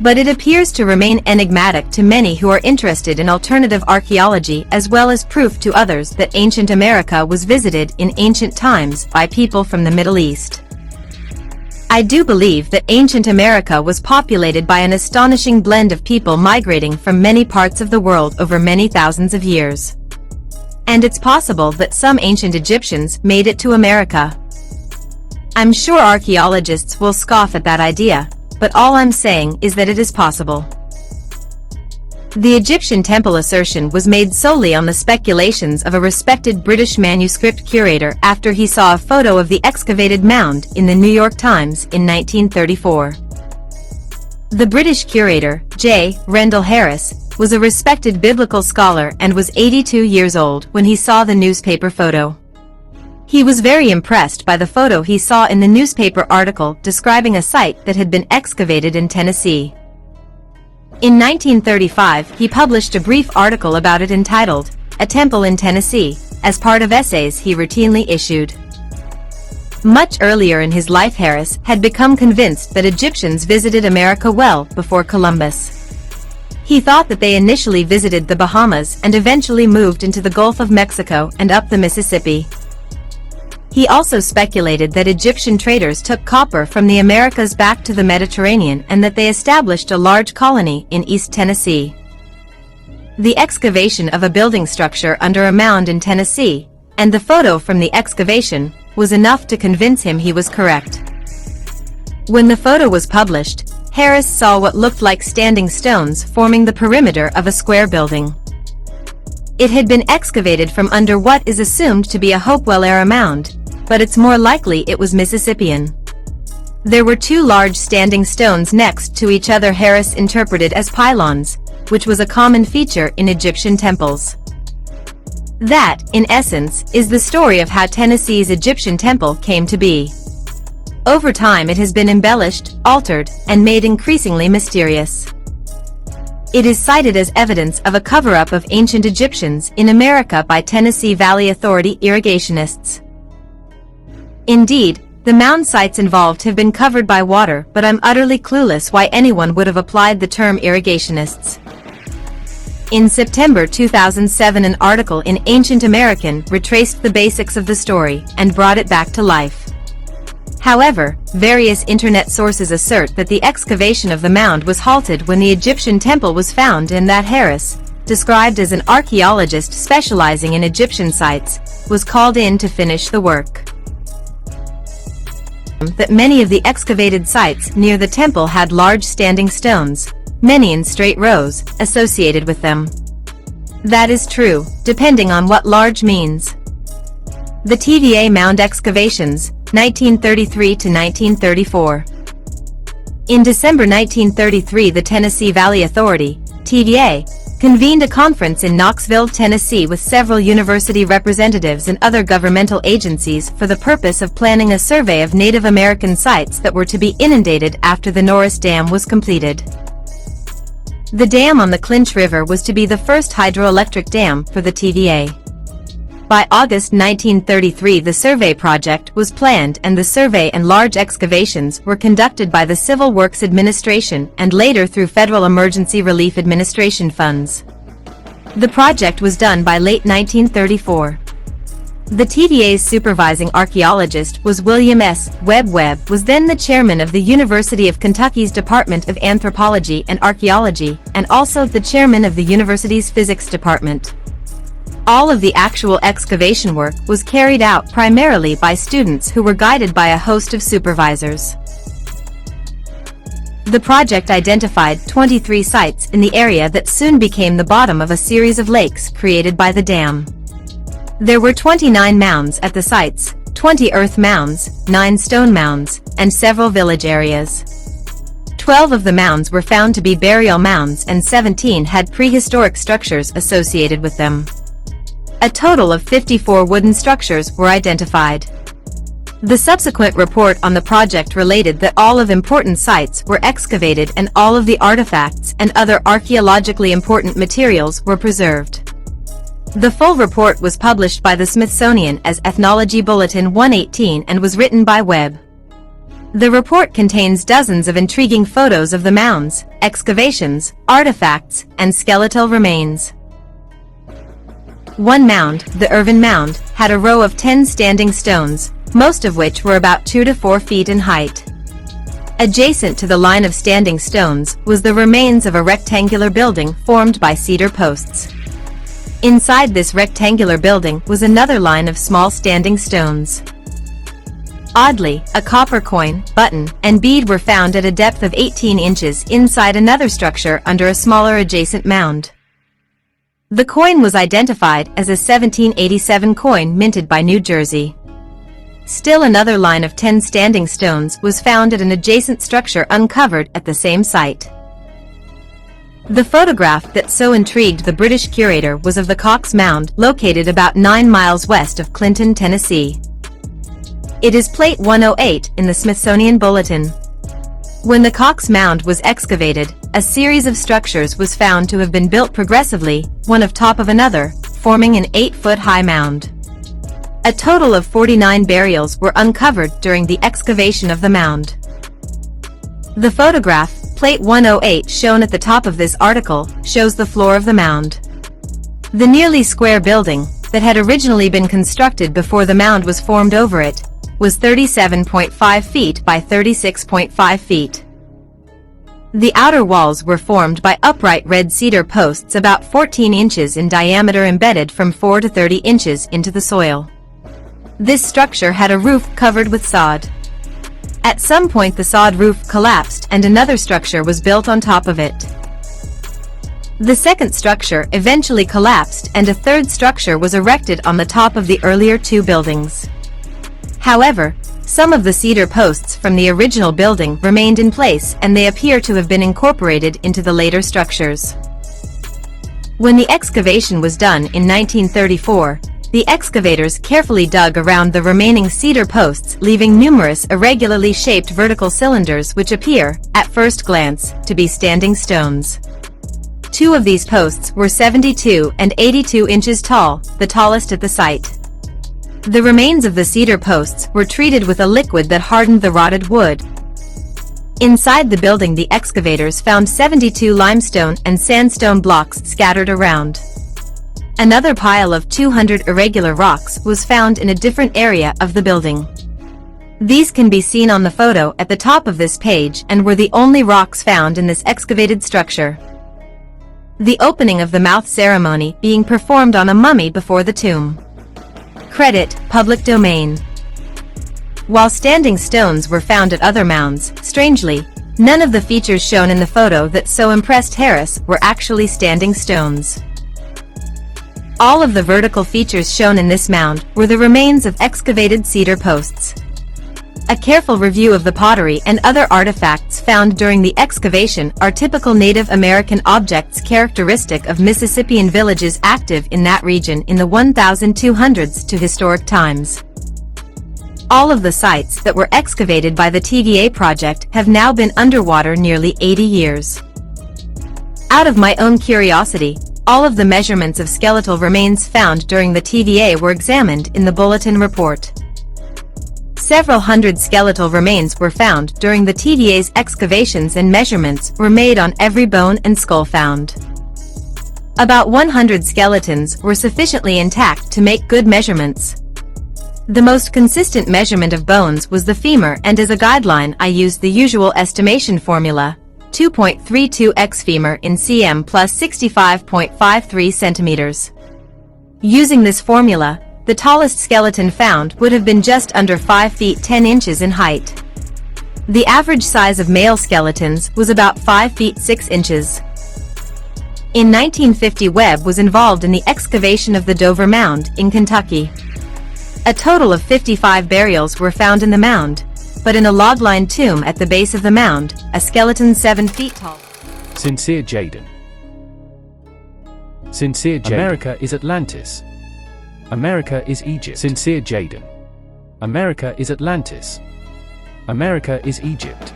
but it appears to remain enigmatic to many who are interested in alternative archaeology, as well as proof to others that ancient America was visited in ancient times by people from the Middle East. I do believe that ancient America was populated by an astonishing blend of people migrating from many parts of the world over many thousands of years. And it's possible that some ancient Egyptians made it to America. I'm sure archaeologists will scoff at that idea, but all I'm saying is that it is possible. The Egyptian temple assertion was made solely on the speculations of a respected British manuscript curator after he saw a photo of the excavated mound in the New York Times in 1934. The British curator, J. Rendell Harris, was a respected biblical scholar and was 82 years old when he saw the newspaper photo. He was very impressed by the photo he saw in the newspaper article describing a site that had been excavated in Tennessee. In 1935, he published a brief article about it entitled, "A Temple in Tennessee," as part of essays he routinely issued. Much earlier in his life, Harris had become convinced that Egyptians visited America well before Columbus. He thought that they initially visited the Bahamas and eventually moved into the Gulf of Mexico and up the Mississippi. He also speculated that Egyptian traders took copper from the Americas back to the Mediterranean and that they established a large colony in East Tennessee. The excavation of a building structure under a mound in Tennessee, and the photo from the excavation, was enough to convince him he was correct. When the photo was published, Harris saw what looked like standing stones forming the perimeter of a square building. It had been excavated from under what is assumed to be a Hopewell-era mound, but it's more likely it was Mississippian. There were two large standing stones next to each other Harris interpreted as pylons, which was a common feature in Egyptian temples. That, in essence, is the story of how Tennessee's Egyptian temple came to be. Over time it has been embellished, altered, and made increasingly mysterious. It is cited as evidence of a cover-up of ancient Egyptians in America by Tennessee Valley Authority irrigationists. Indeed, the mound sites involved have been covered by water, but I'm utterly clueless why anyone would have applied the term irrigationists. In September 2007, an article in Ancient American retraced the basics of the story and brought it back to life. However, various internet sources assert that the excavation of the mound was halted when the Egyptian temple was found and that Harris, described as an archaeologist specializing in Egyptian sites, was called in to finish the work. That many of the excavated sites near the temple had large standing stones, many in straight rows, associated with them. That is true, depending on what large means. The TVA mound excavations, 1933 to 1934. In December 1933, the Tennessee Valley Authority, TVA, convened a conference in Knoxville, Tennessee with several university representatives and other governmental agencies for the purpose of planning a survey of Native American sites that were to be inundated after the Norris Dam was completed. The dam on the Clinch River was to be the first hydroelectric dam for the TVA. By August 1933, the survey project was planned and the survey and large excavations were conducted by the Civil Works Administration and later through Federal Emergency Relief Administration funds. The project was done by late 1934. The TVA's supervising archaeologist was William S. Webb, was then the chairman of the University of Kentucky's Department of Anthropology and Archaeology and also the chairman of the university's physics department. All of the actual excavation work was carried out primarily by students who were guided by a host of supervisors. The project identified 23 sites in the area that soon became the bottom of a series of lakes created by the dam. There were 29 mounds at the sites, 20 earth mounds, 9 stone mounds, and several village areas. 12 of the mounds were found to be burial mounds and 17 had prehistoric structures associated with them. A total of 54 wooden structures were identified. The subsequent report on the project related that all of important sites were excavated and all of the artifacts and other archaeologically important materials were preserved. The full report was published by the Smithsonian as Ethnology Bulletin 118 and was written by Webb. The report contains dozens of intriguing photos of the mounds, excavations, artifacts, and skeletal remains. One mound, the Irvin Mound, had a row of 10 standing stones, most of which were about 2 to 4 feet in height. Adjacent to the line of standing stones was the remains of a rectangular building formed by cedar posts. Inside this rectangular building was another line of small standing stones. Oddly, a copper coin, button, and bead were found at a depth of 18 inches inside another structure under a smaller adjacent mound. The coin was identified as a 1787 coin minted by New Jersey. Still another line of 10 standing stones was found at an adjacent structure uncovered at the same site. The photograph that so intrigued the British curator was of the Cox Mound, located about 9 miles west of Clinton, Tennessee. It is Plate 108 in the Smithsonian Bulletin. When the Cox Mound was excavated, a series of structures was found to have been built progressively, one on top of another, forming an 8-foot-high mound. A total of 49 burials were uncovered during the excavation of the mound. The photograph, Plate 108 shown at the top of this article, shows the floor of the mound. The nearly square building, that had originally been constructed before the mound was formed over it, was 37.5 feet by 36.5 feet. The outer walls were formed by upright red cedar posts about 14 inches in diameter embedded from 4 to 30 inches into the soil. This structure had a roof covered with sod. At some point the sod roof collapsed and another structure was built on top of it. The second structure eventually collapsed and a third structure was erected on the top of the earlier two buildings. However, some of the cedar posts from the original building remained in place and they appear to have been incorporated into the later structures. When the excavation was done in 1934, the excavators carefully dug around the remaining cedar posts, leaving numerous irregularly shaped vertical cylinders which appear, at first glance, to be standing stones. Two of these posts were 72 and 82 inches tall, the tallest at the site. The remains of the cedar posts were treated with a liquid that hardened the rotted wood. Inside the building, the excavators found 72 limestone and sandstone blocks scattered around. Another pile of 200 irregular rocks was found in a different area of the building. These can be seen on the photo at the top of this page and were the only rocks found in this excavated structure. The opening of the mouth ceremony being performed on a mummy before the tomb. Credit, public domain. While standing stones were found at other mounds, strangely, none of the features shown in the photo that so impressed Harris were actually standing stones. All of the vertical features shown in this mound were the remains of excavated cedar posts. A careful review of the pottery and other artifacts found during the excavation are typical Native American objects characteristic of Mississippian villages active in that region in the 1200s to historic times. All of the sites that were excavated by the TVA project have now been underwater nearly 80 years. Out of my own curiosity, all of the measurements of skeletal remains found during the TVA were examined in the bulletin report. Several hundred skeletal remains were found during the TVA's excavations and measurements were made on every bone and skull found. About 100 skeletons were sufficiently intact to make good measurements. The most consistent measurement of bones was the femur, and as a guideline I used the usual estimation formula, 2.32x femur in cm plus 65.53 centimeters. Using this formula, the tallest skeleton found would have been just under 5 feet 10 inches in height. The average size of male skeletons was about 5 feet 6 inches. In 1950, Webb was involved in the excavation of the Dover Mound in Kentucky. A total of 55 burials were found in the mound, but in a log-lined tomb at the base of the mound, a skeleton 7 feet tall. Sincere Jaden. Sincere Jaden. America is Atlantis. America is Egypt. Sincere Jaden. America is Atlantis. America is Egypt.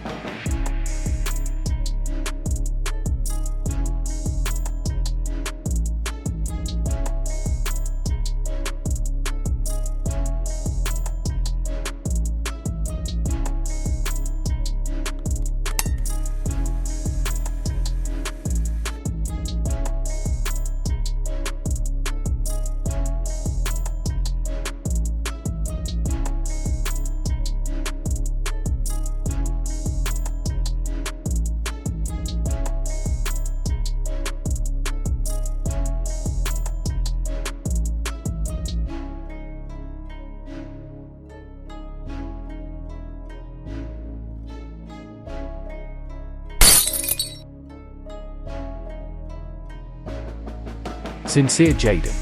Sincere Jaden.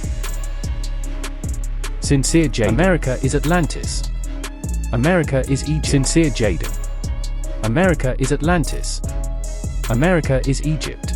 Sincere Jaden. America is Atlantis. America is Egypt. Sincere Jaden. America is Atlantis. America is Egypt.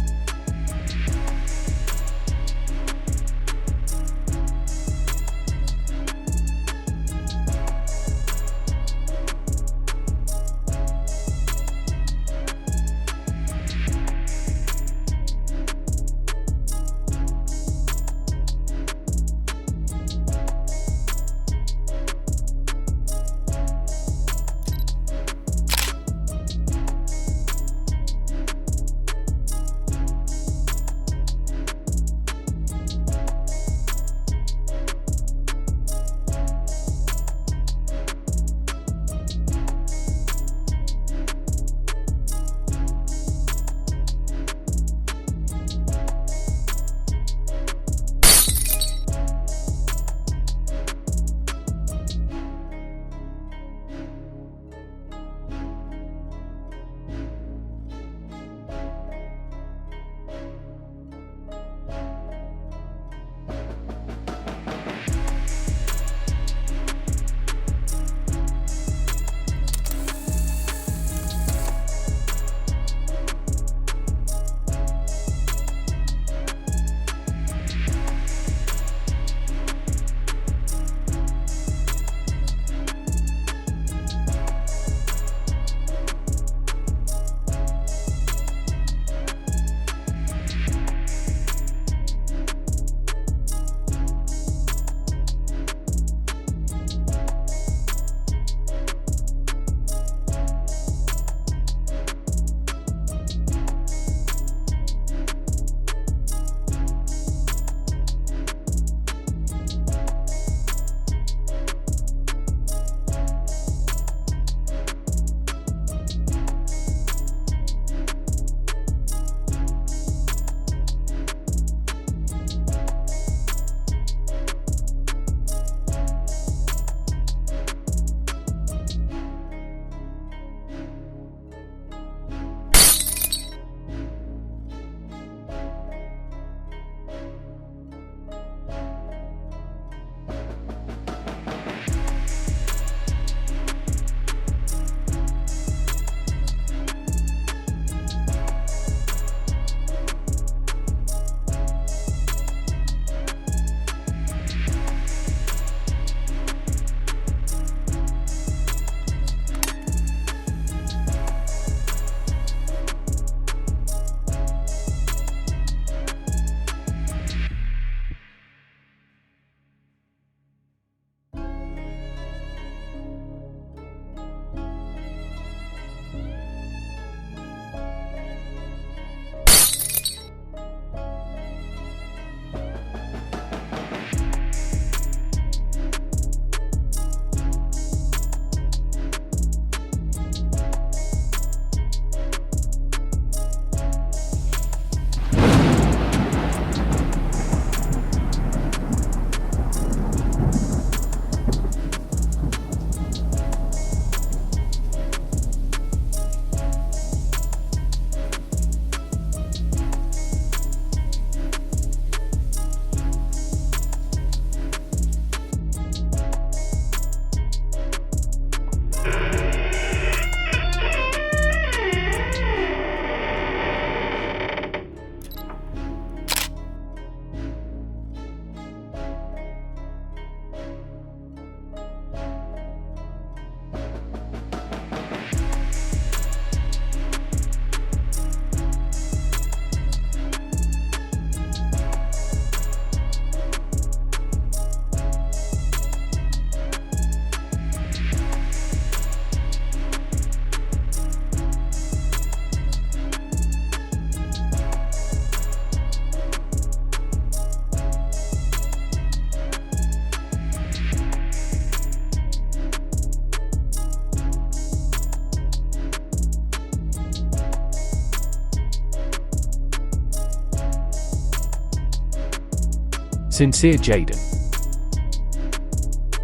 Sincere Jaden.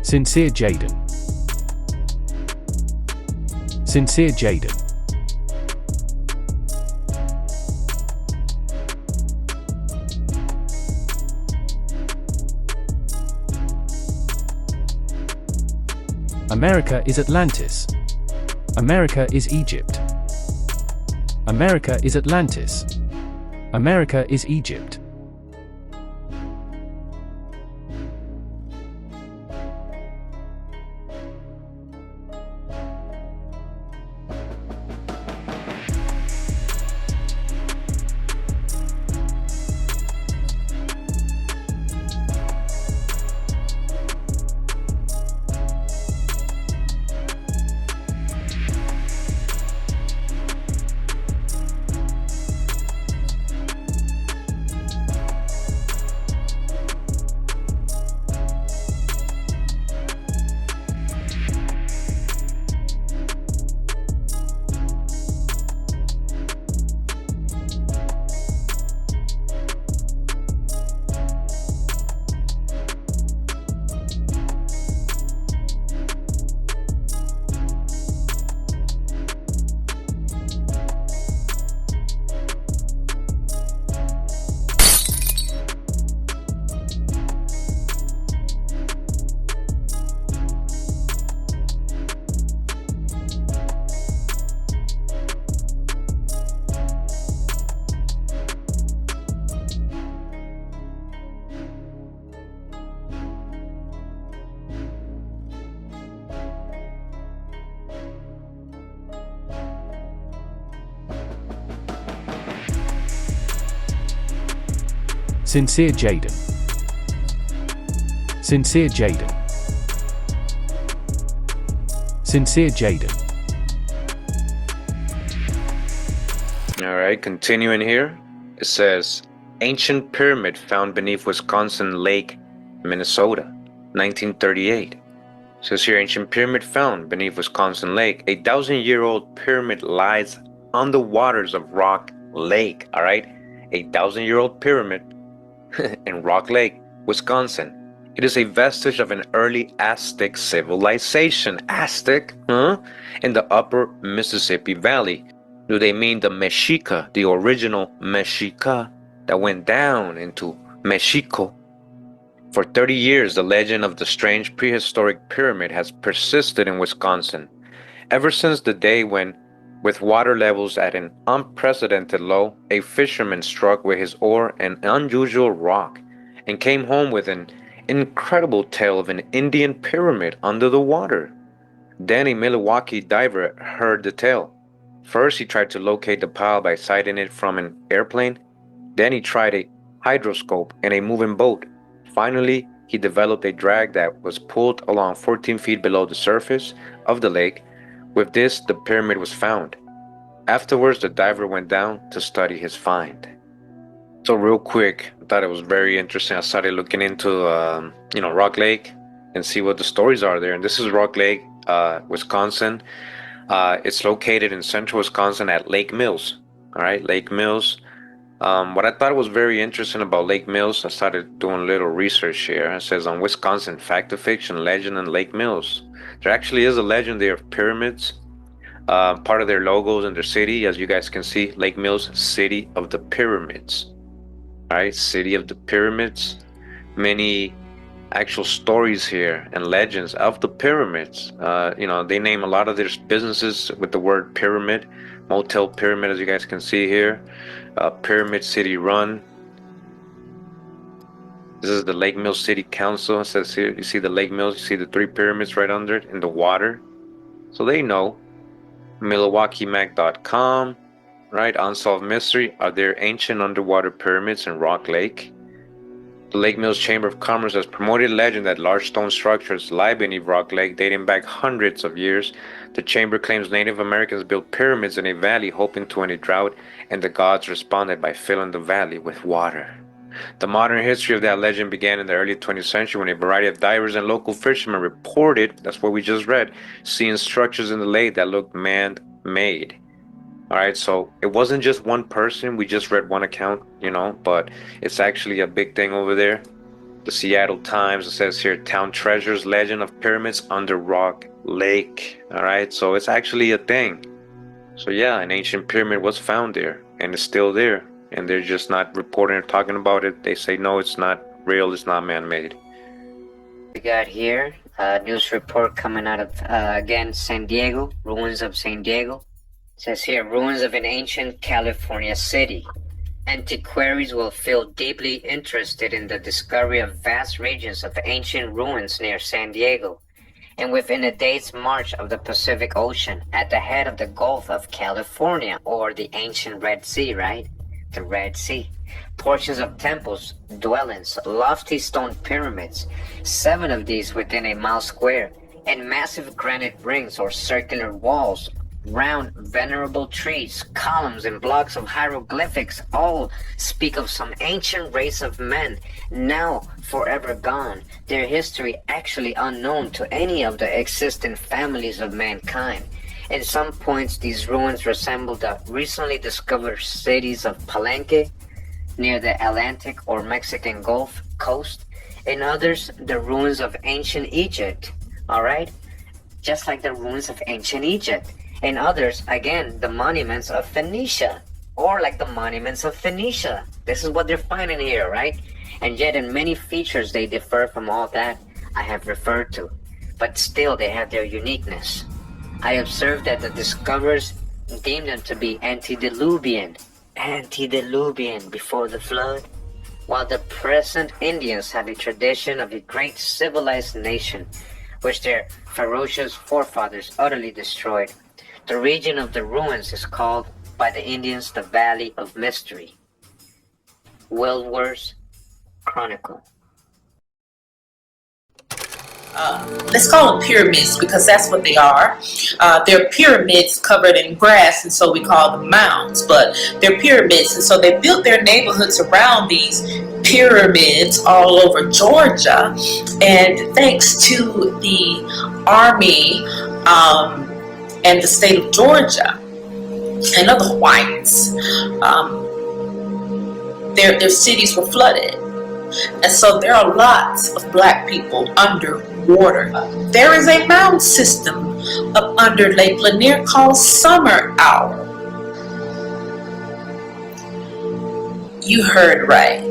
Sincere Jaden. Sincere Jaden. America is Atlantis. America is Egypt. America is Atlantis. America is Egypt. Sincere Jaden. Sincere Jaden. Sincere Jaden. Alright, continuing here. It says, ancient pyramid found beneath Wisconsin Lake, Minnesota, 1938. It says here, ancient pyramid found beneath Wisconsin Lake. A 1,000-year-old pyramid lies on the waters of Rock Lake. Alright, a 1,000-year-old pyramid in Rock Lake, Wisconsin. It is a vestige of an early Aztec civilization. Aztec, huh? In the upper Mississippi Valley. Do they mean the Mexica, the original Mexica that went down into Mexico? For 30 years, the legend of the strange prehistoric pyramid has persisted in Wisconsin. Ever since the day when, with water levels at an unprecedented low, a fisherman struck with his oar an unusual rock and came home with an incredible tale of an Indian pyramid under the water. Then a Milwaukee diver heard the tale. First, he tried to locate the pile by sighting it from an airplane. Then he tried a hydroscope and a moving boat. Finally, he developed a drag that was pulled along 14 feet below the surface of the lake. With this, the pyramid was found. Afterwards, the diver went down to study his find. So real quick, I thought it was very interesting. I started looking into, Rock Lake and see what the stories are there. And this is Rock Lake, Wisconsin. It's located in central Wisconsin at Lake Mills. All right, Lake Mills. What I thought was very interesting about Lake Mills, I started doing a little research here. It says on Wisconsin, fact or fiction, legend and Lake Mills. There actually is a legend there of pyramids. Part of their logos in their city, as you guys can see, Lake Mills, City of the Pyramids. All right, City of the Pyramids. Many actual stories here and legends of the pyramids. They name a lot of their businesses with the word pyramid. Motel Pyramid, as you guys can see here. Pyramid City Run. This is the Lake Mills City Council. It says here, you see the Lake Mills, you see the 3 pyramids right under it in the water. So they know. MilwaukeeMag.com, right? Unsolved Mystery. Are there ancient underwater pyramids in Rock Lake? The Lake Mills Chamber of Commerce has promoted legend that large stone structures lie beneath Rock Lake dating back hundreds of years. The chamber claims Native Americans built pyramids in a valley hoping to end a drought, and the gods responded by filling the valley with water. The modern history of that legend began in the early 20th century when a variety of divers and local fishermen reported, that's what we just read, seeing structures in the lake that looked man-made. Alright, so it wasn't just one person, we just read one account, but it's actually a big thing over there. The Seattle Times, it says here, Town Treasures, Legend of Pyramids Under Rock Lake. Alright, so it's actually a thing. So yeah, an ancient pyramid was found there, and it's still there. And they're just not reporting or talking about it. They say, no, it's not real, it's not man-made. We got here news report coming out of, again, San Diego, ruins of San Diego. It says here, ruins of an ancient California city. Antiquaries will feel deeply interested in the discovery of vast regions of ancient ruins near San Diego, and within a day's march of the Pacific Ocean, at the head of the Gulf of California, or the ancient Red Sea, right? The Red Sea. Portions of temples, dwellings, lofty stone pyramids, 7 of these within a mile square, and massive granite rings or circular walls, round venerable trees, columns, and blocks of hieroglyphics all speak of some ancient race of men, now forever gone, their history actually unknown to any of the existing families of mankind. In some points, these ruins resemble the recently discovered cities of Palenque, near the Atlantic or Mexican Gulf coast. In others, the ruins of ancient Egypt, alright? Just like the ruins of ancient Egypt. In others, again, the monuments of Phoenicia, or like the monuments of Phoenicia. This is what they're finding here, right? And yet in many features they differ from all that I have referred to, but still they have their uniqueness. I observed that the discoverers deemed them to be antediluvian before the flood, while the present Indians have a tradition of a great civilized nation, which their ferocious forefathers utterly destroyed. The region of the ruins is called by the Indians the Valley of Mystery. Wilworth's Chronicle. Let's call them pyramids because that's what they are. They're pyramids covered in grass, and so we call them mounds, but they're pyramids, and so they built their neighborhoods around these pyramids all over Georgia, and thanks to the Army and the state of Georgia and other whites, their cities were flooded. And so there are lots of black people underwater. There is a mound system up under Lake Lanier called Summer Hour. You heard right.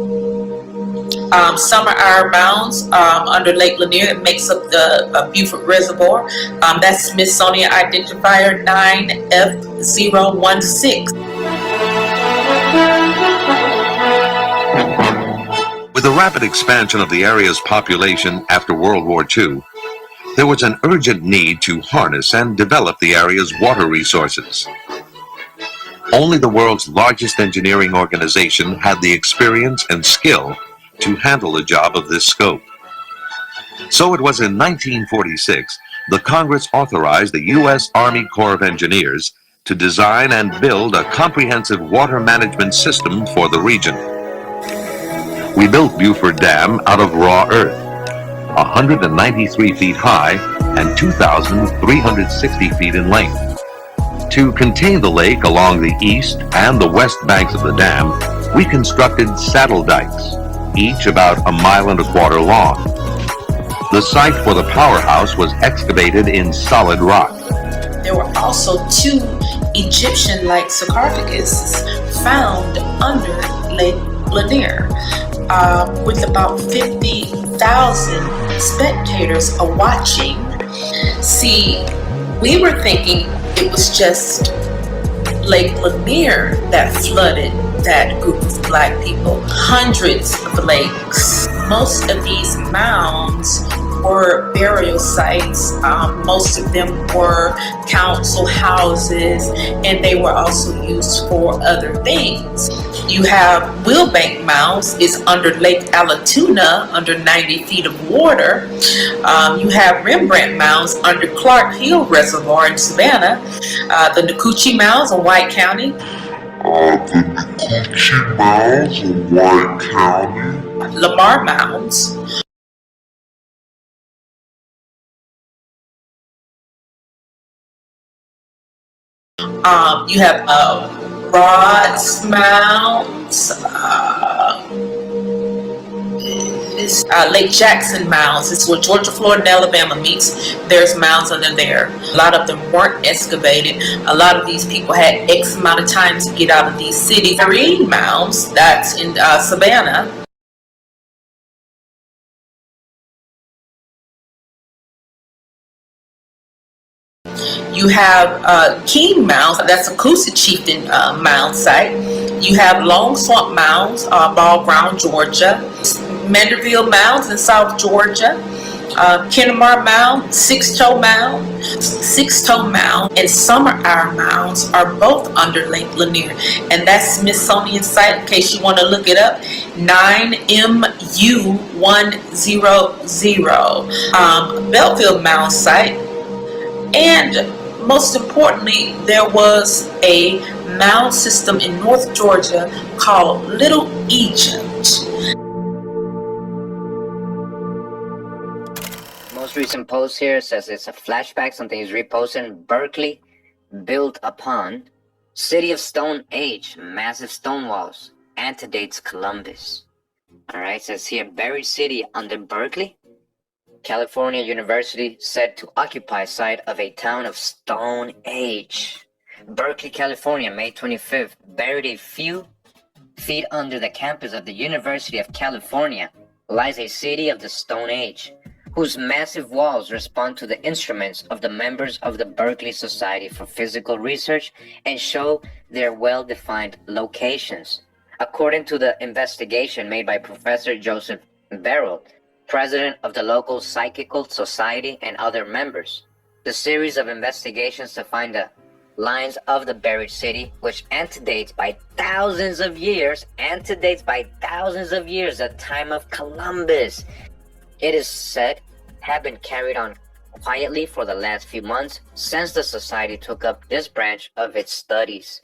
Summer Hour mounds under Lake Lanier that makes up the Beaufort Reservoir. That's Smithsonian Identifier 9F016. With the rapid expansion of the area's population after World War II, there was an urgent need to harness and develop the area's water resources. Only the world's largest engineering organization had the experience and skill to handle a job of this scope. So it was in 1946 the Congress authorized the U.S. Army Corps of Engineers to design and build a comprehensive water management system for the region. We built Beaufort Dam out of raw earth, 193 feet high and 2,360 feet in length. To contain the lake along the east and the west banks of the dam, we constructed saddle dikes, each about 1.25 miles long. The site for the powerhouse was excavated in solid rock. There were also 2 Egyptian-like sarcophaguses found under Lake Lanier, with about 50,000 spectators watching. See, we were thinking it was just Lake Lanier that flooded that group of black people. Hundreds of lakes. Most of these mounds were burial sites. Most of them were council houses, and they were also used for other things. You have Wheelbank Mounds is under Lake Allatoona, under 90 feet of water. You have Rembrandt Mounds under Clark Hill Reservoir in Savannah. The Nacoochee Mounds in White County. Lamar Mounds. You have Rod's Mounds, Lake Jackson Mounds. It's where Georgia, Florida, and Alabama meets. There's mounds under there. A lot of them weren't excavated. A lot of these people had X amount of time to get out of these cities. Irene Mounds, that's in Savannah. You have King Mounds, that's a Coosa Chieftain mound site. You have Long Swamp Mounds, Ball Ground, Georgia. Manderville Mounds in South Georgia. Kennemar Mound, Six Toe Mound, and Summer Hour Mounds are both under Lake Lanier, and that's Smithsonian site, in case you want to look it up, 9MU100. Belleville Mound site, and most importantly, there was a mound system in North Georgia called Little Egypt. Most recent post here says it's a flashback, something is reposted. Berkeley, built upon city of Stone Age, massive stone walls, antedates Columbus. Alright, says here, buried city under Berkeley, California University said to occupy site of a town of Stone Age. Berkeley, California, May 25th, buried a few feet under the campus of the University of California, lies a city of the Stone Age, whose massive walls respond to the instruments of the members of the Berkeley Society for Physical Research and show their well-defined locations. According to the investigation made by Professor Joseph Barrell, president of the local Psychical Society, and other members, the series of investigations to find the lines of the buried city, which antedates by thousands of years, the time of Columbus, it is said, have been carried on quietly for the last few months since the society took up this branch of its studies.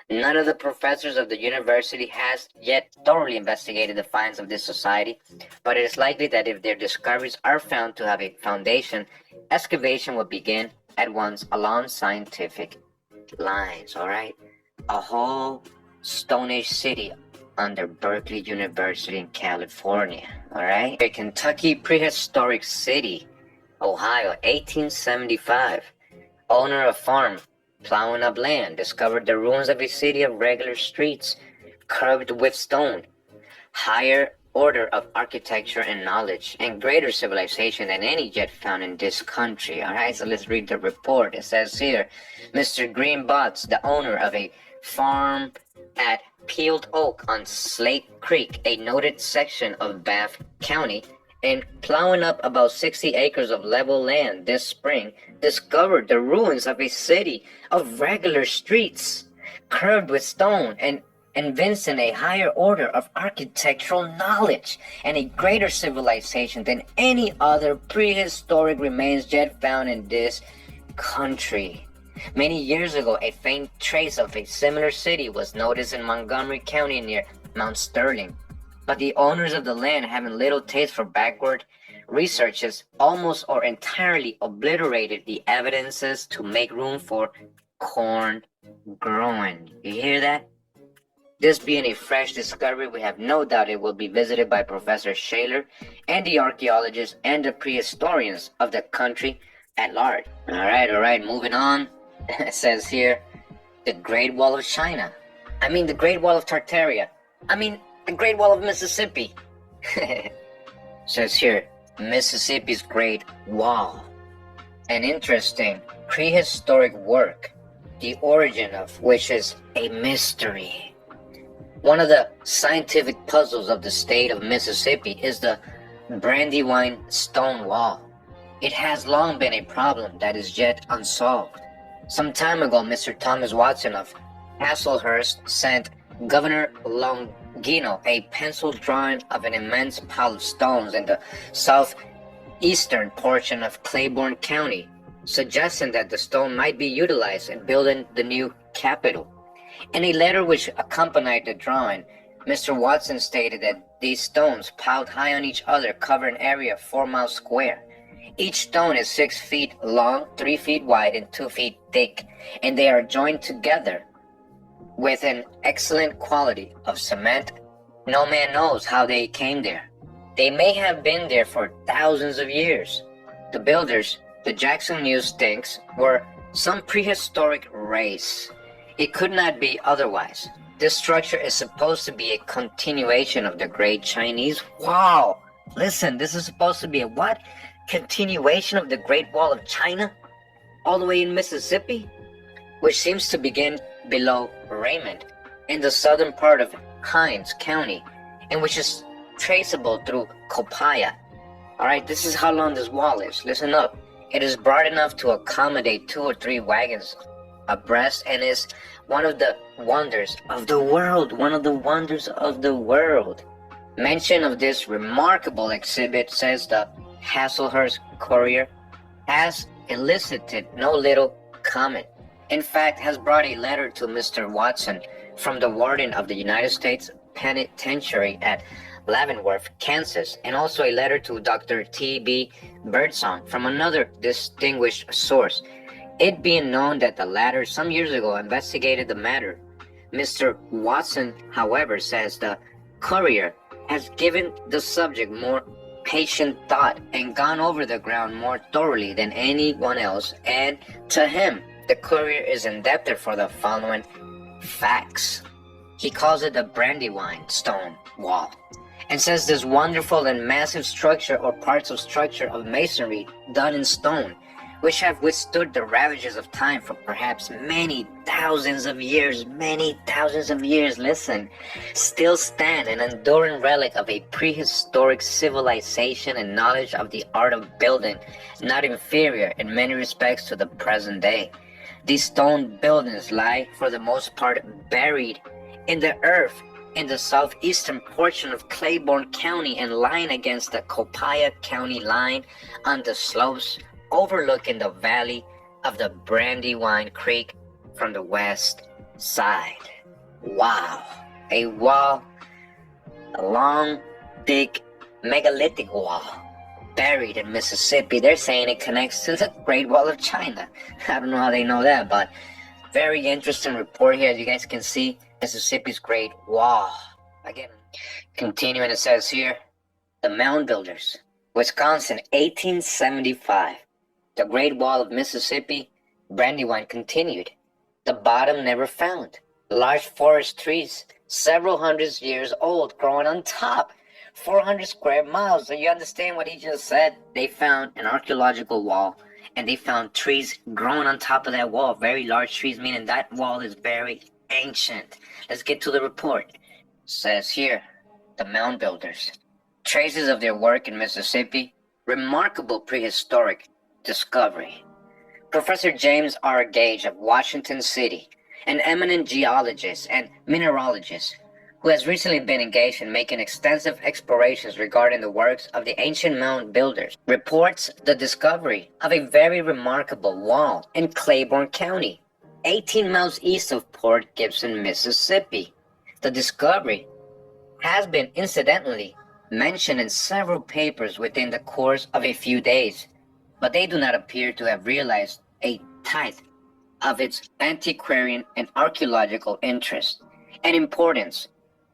None of the professors of the university has yet thoroughly investigated the finds of this society, but it is likely that if their discoveries are found to have a foundation, excavation will begin at once along scientific lines, alright? A whole Stone Age city under Berkeley University in California, alright? A Kentucky prehistoric city, Ohio, 1875. Owner of farm, plowing up land, discovered the ruins of a city of regular streets, curved with stone. Higher order of architecture and knowledge, and greater civilization than any yet found in this country. Alright, so let's read the report. It says here, Mr. Green Butts, the owner of a farm at Peeled Oak on Slate Creek, a noted section of Bath County, and plowing up about 60 acres of level land this spring, discovered the ruins of a city of regular streets, curved with stone, and evincing a higher order of architectural knowledge and a greater civilization than any other prehistoric remains yet found in this country. Many years ago, a faint trace of a similar city was noticed in Montgomery County near Mount Sterling. But the owners of the land, having little taste for backward researches, almost or entirely obliterated the evidences to make room for corn growing. You hear that? This being a fresh discovery, we have no doubt it will be visited by Professor Shaler and the archaeologists and the prehistorians of the country at large. Alright, moving on. It says here, the Great Wall of China. The Great Wall of Tartaria. The Great Wall of Mississippi. Says here, Mississippi's Great Wall. An interesting prehistoric work, the origin of which is a mystery. One of the scientific puzzles of the state of Mississippi is the Brandywine Stone Wall. It has long been a problem that is yet unsolved. Some time ago, Mr. Thomas Watson of Hasselhurst sent Governor Longino a pencil drawing of an immense pile of stones in the southeastern portion of Claiborne County, suggesting that the stone might be utilized in building the new Capitol. In a letter which accompanied the drawing, Mr. Watson stated that these stones, piled high on each other, cover an area of 4 miles square. Each stone is 6 feet long, 3 feet wide, and 2 feet thick, and they are joined together with an excellent quality of cement. No man knows how they came there. They may have been there for thousands of years. The builders, the Jackson News thinks, were some prehistoric race. It could not be otherwise. This structure is supposed to be a continuation of the Great Chinese Wall. Listen, this is supposed to be a what? Continuation of the Great Wall of China? all the way in Mississippi, which seems to begin below Raymond in the southern part of Hinds County, and which is traceable through Copaya. Alright, this is how long this wall is. Listen up. It is broad enough to accommodate 2 or 3 wagons abreast and is one of the wonders of the world. One of the wonders of the world. Mention of this remarkable exhibit, says the Hasselhurst Courier, has elicited no little comment. In fact, has brought a letter to Mr. Watson from the warden of the United States Penitentiary at Leavenworth, Kansas, and also a letter to Dr. T.B. Birdsong from another distinguished source. It being known that the latter some years ago investigated the matter. Mr. Watson, however, says the Courier has given the subject more patient thought and gone over the ground more thoroughly than anyone else, and to him the Courier is indebted for the following facts. He calls it the Brandywine Stone Wall, and says this wonderful and massive structure or parts of structure of masonry done in stone, which have withstood the ravages of time for perhaps many thousands of years, listen, still stand an enduring relic of a prehistoric civilization and knowledge of the art of building, not inferior in many respects to the present day. These stone buildings lie for the most part buried in the earth in the southeastern portion of Claiborne County and lying against the Copaya County line on the slopes overlooking the valley of the Brandywine Creek from the west side. Wow, a wall, a long, thick, megalithic wall buried in Mississippi. They're saying it connects to the Great Wall of China. I don't know how they know that, but very interesting report here. As you guys can see, Mississippi's Great Wall. Again, continuing, it says here, the Mound Builders, Wisconsin, 1875. The Great Wall of Mississippi, Brandywine continued. The bottom never found. Large forest trees, several hundred years old, growing on top. 400 square miles. So you understand what he just said? They found an archaeological wall, and they found trees growing on top of that wall. Very large trees, meaning that wall is very ancient. Let's get to the report. It says here, the Mound Builders. Traces of their work in Mississippi. Remarkable prehistoric discovery. Professor James R. Gage of Washington City, an eminent geologist and mineralogist who has recently been engaged in making extensive explorations regarding the works of the ancient mound builders, reports the discovery of a very remarkable wall in Claiborne County, 18 miles east of Port Gibson, Mississippi. The discovery has been incidentally mentioned in several papers within the course of a few days, but they do not appear to have realized a tithe of its antiquarian and archaeological interest and importance.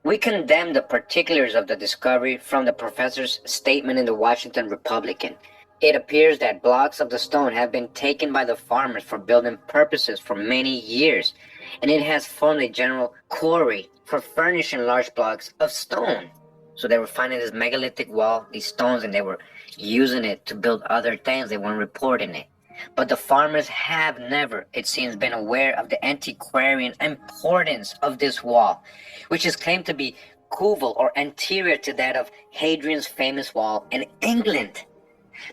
We condemn the particulars of the discovery from the professor's statement in the Washington Republican. It appears that blocks of the stone have been taken by the farmers for building purposes for many years, and it has formed a general quarry for furnishing large blocks of stone. So they were finding this megalithic wall, these stones, and they were using it to build other things. They weren't reporting it. But the farmers have never, it seems, been aware of the antiquarian importance of this wall, which is claimed to be coeval or anterior to that of Hadrian's famous wall in England.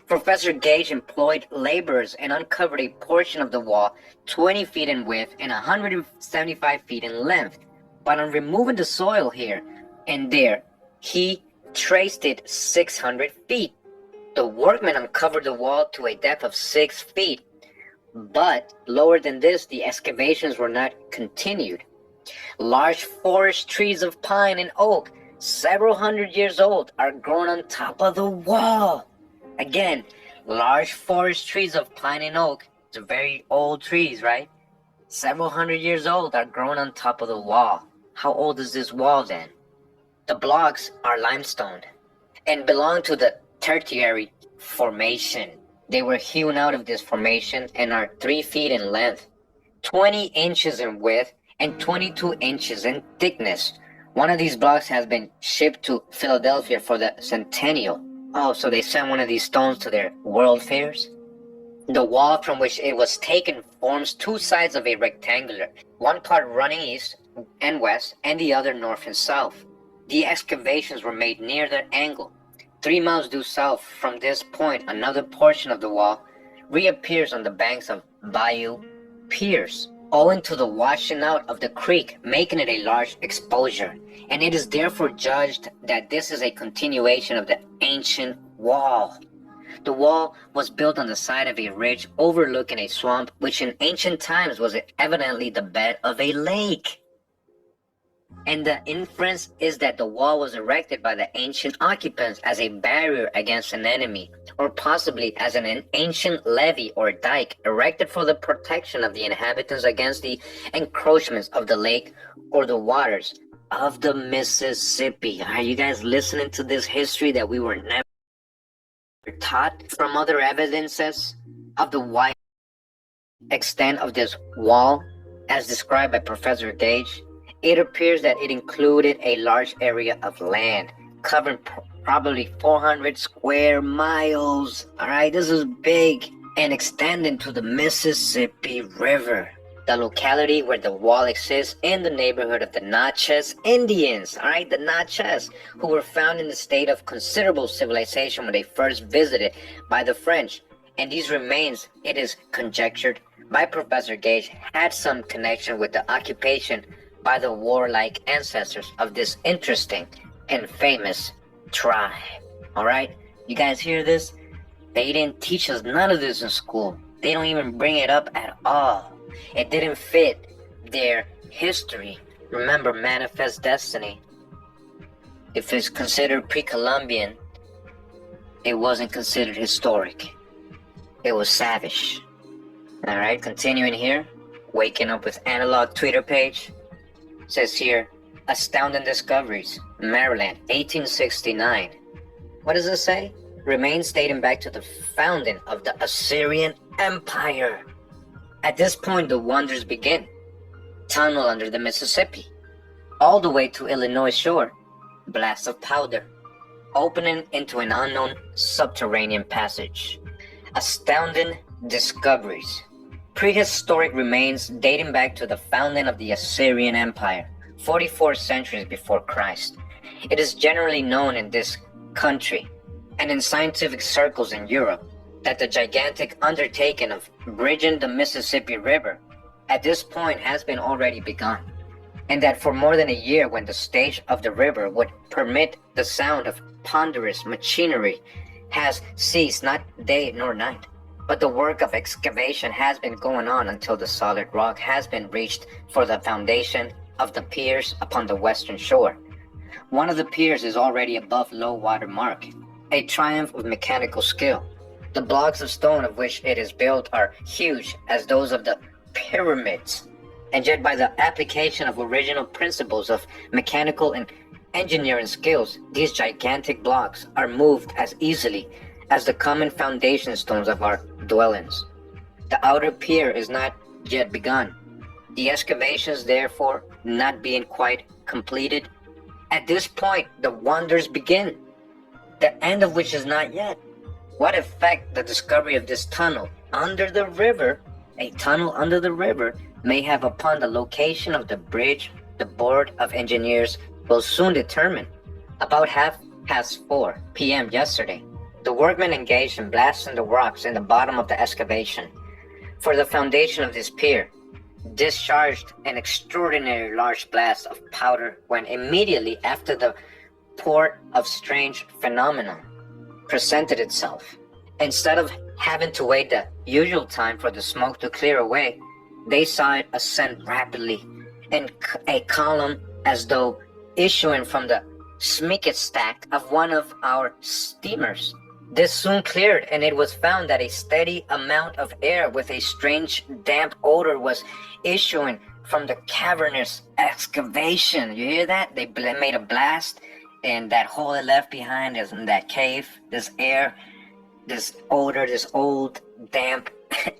Professor Gage employed laborers and uncovered a portion of the wall 20 feet in width and 175 feet in length. But on removing the soil here and there, he traced it 600 feet. The workmen uncovered the wall to a depth of 6 feet, but lower than this, the excavations were not continued. Large forest trees of pine and oak, several hundred years old, are grown on top of the wall. Again, large forest trees of pine and oak, they're very old trees, right? Several hundred years old are grown on top of the wall. How old is this wall then? The blocks are limestone and belong to the Tertiary Formation. They were hewn out of this formation and are 3 feet in length, 20 inches in width, and 22 inches in thickness. One of these blocks has been shipped to Philadelphia for the centennial. Oh, so they sent one of these stones to their world fairs? The wall from which it was taken forms two sides of a rectangular, one part running east and west, and the other north and south. The excavations were made near that angle. 3 miles due south from this point, another portion of the wall reappears on the banks of Bayou Pierce, owing to the washing out of the creek, making it a large exposure, and it is therefore judged that this is a continuation of the ancient wall. The wall was built on the side of a ridge overlooking a swamp, which in ancient times was evidently the bed of a lake. And the inference is that the wall was erected by the ancient occupants as a barrier against an enemy, or possibly as an ancient levee or dike erected for the protection of the inhabitants against the encroachments of the lake or the waters of the Mississippi. Are you guys listening to this history that we were never taught? From other evidences of the wide extent of this wall, as described by Professor Gage, it appears that it included a large area of land, covering probably 400 square miles. Alright, this is big, and extending to the Mississippi River. The locality where the wall exists in the neighborhood of the Natchez Indians, alright, the Natchez, who were found in a state of considerable civilization when they first visited by the French. And these remains, it is conjectured by Professor Gage, had some connection with the occupation by the warlike ancestors of this interesting and famous tribe. Alright, you guys hear this? They didn't teach us none of this in school. They don't even bring it up at all. It didn't fit their history. Remember, Manifest Destiny. If it's considered pre-Columbian, it wasn't considered historic. It was savage. Alright, continuing here. Waking Up with Analog Twitter page. Says here, astounding discoveries, Maryland, 1869. What does it say? Remains dating back to the founding of the Assyrian Empire. At this point, the wonders begin. Tunnel under the Mississippi, all the way to Illinois shore. Blast of powder, opening into an unknown subterranean passage. Astounding discoveries. Prehistoric remains dating back to the founding of the Assyrian Empire, 44 centuries before Christ. It is generally known in this country and in scientific circles in Europe that the gigantic undertaking of bridging the Mississippi River at this point has been already begun, and that for more than a year, when the stage of the river would permit the sound of ponderous machinery has ceased, not day nor night. But the work of excavation has been going on until the solid rock has been reached for the foundation of the piers upon the western shore. One of the piers is already above low water mark, a triumph of mechanical skill. The blocks of stone of which it is built are huge as those of the pyramids, and yet by the application of original principles of mechanical and engineering skills, these gigantic blocks are moved as easily as the common foundation stones of our dwellings. The outer pier is not yet begun, the excavations therefore not being quite completed. At this point, the wonders begin, the end of which is not yet. What effect the discovery of this tunnel under the river, a tunnel under the river, may have upon the location of the bridge, the Board of Engineers will soon determine. About 4:30 p.m. yesterday, the workmen engaged in blasting the rocks in the bottom of the excavation for the foundation of this pier discharged an extraordinary large blast of powder when immediately after the port of strange phenomenon presented itself. Instead of having to wait the usual time for the smoke to clear away, they saw it ascend rapidly in a column as though issuing from the smokestack of one of our steamers. This soon cleared, and it was found that a steady amount of air with a strange damp odor was issuing from the cavernous excavation. You hear that? They made a blast, and that hole it left behind is in that cave. This air, this odor, this old damp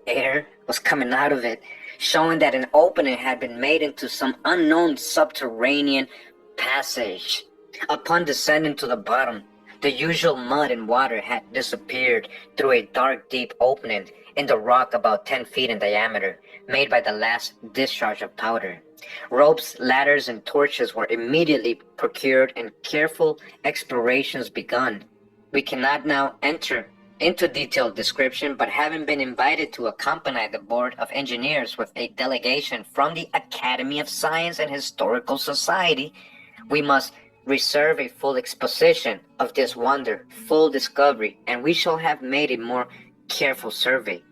air was coming out of it, showing that an opening had been made into some unknown subterranean passage. Upon descending to the bottom, the usual mud and water had disappeared through a dark, deep opening in the rock about 10 feet in diameter, made by the last discharge of powder. Ropes, ladders, and torches were immediately procured and careful explorations begun. We cannot now enter into detailed description, but having been invited to accompany the Board of Engineers with a delegation from the Academy of Science and Historical Society, we must reserve a full exposition of this wonder, full discovery, and we shall have made a more careful survey.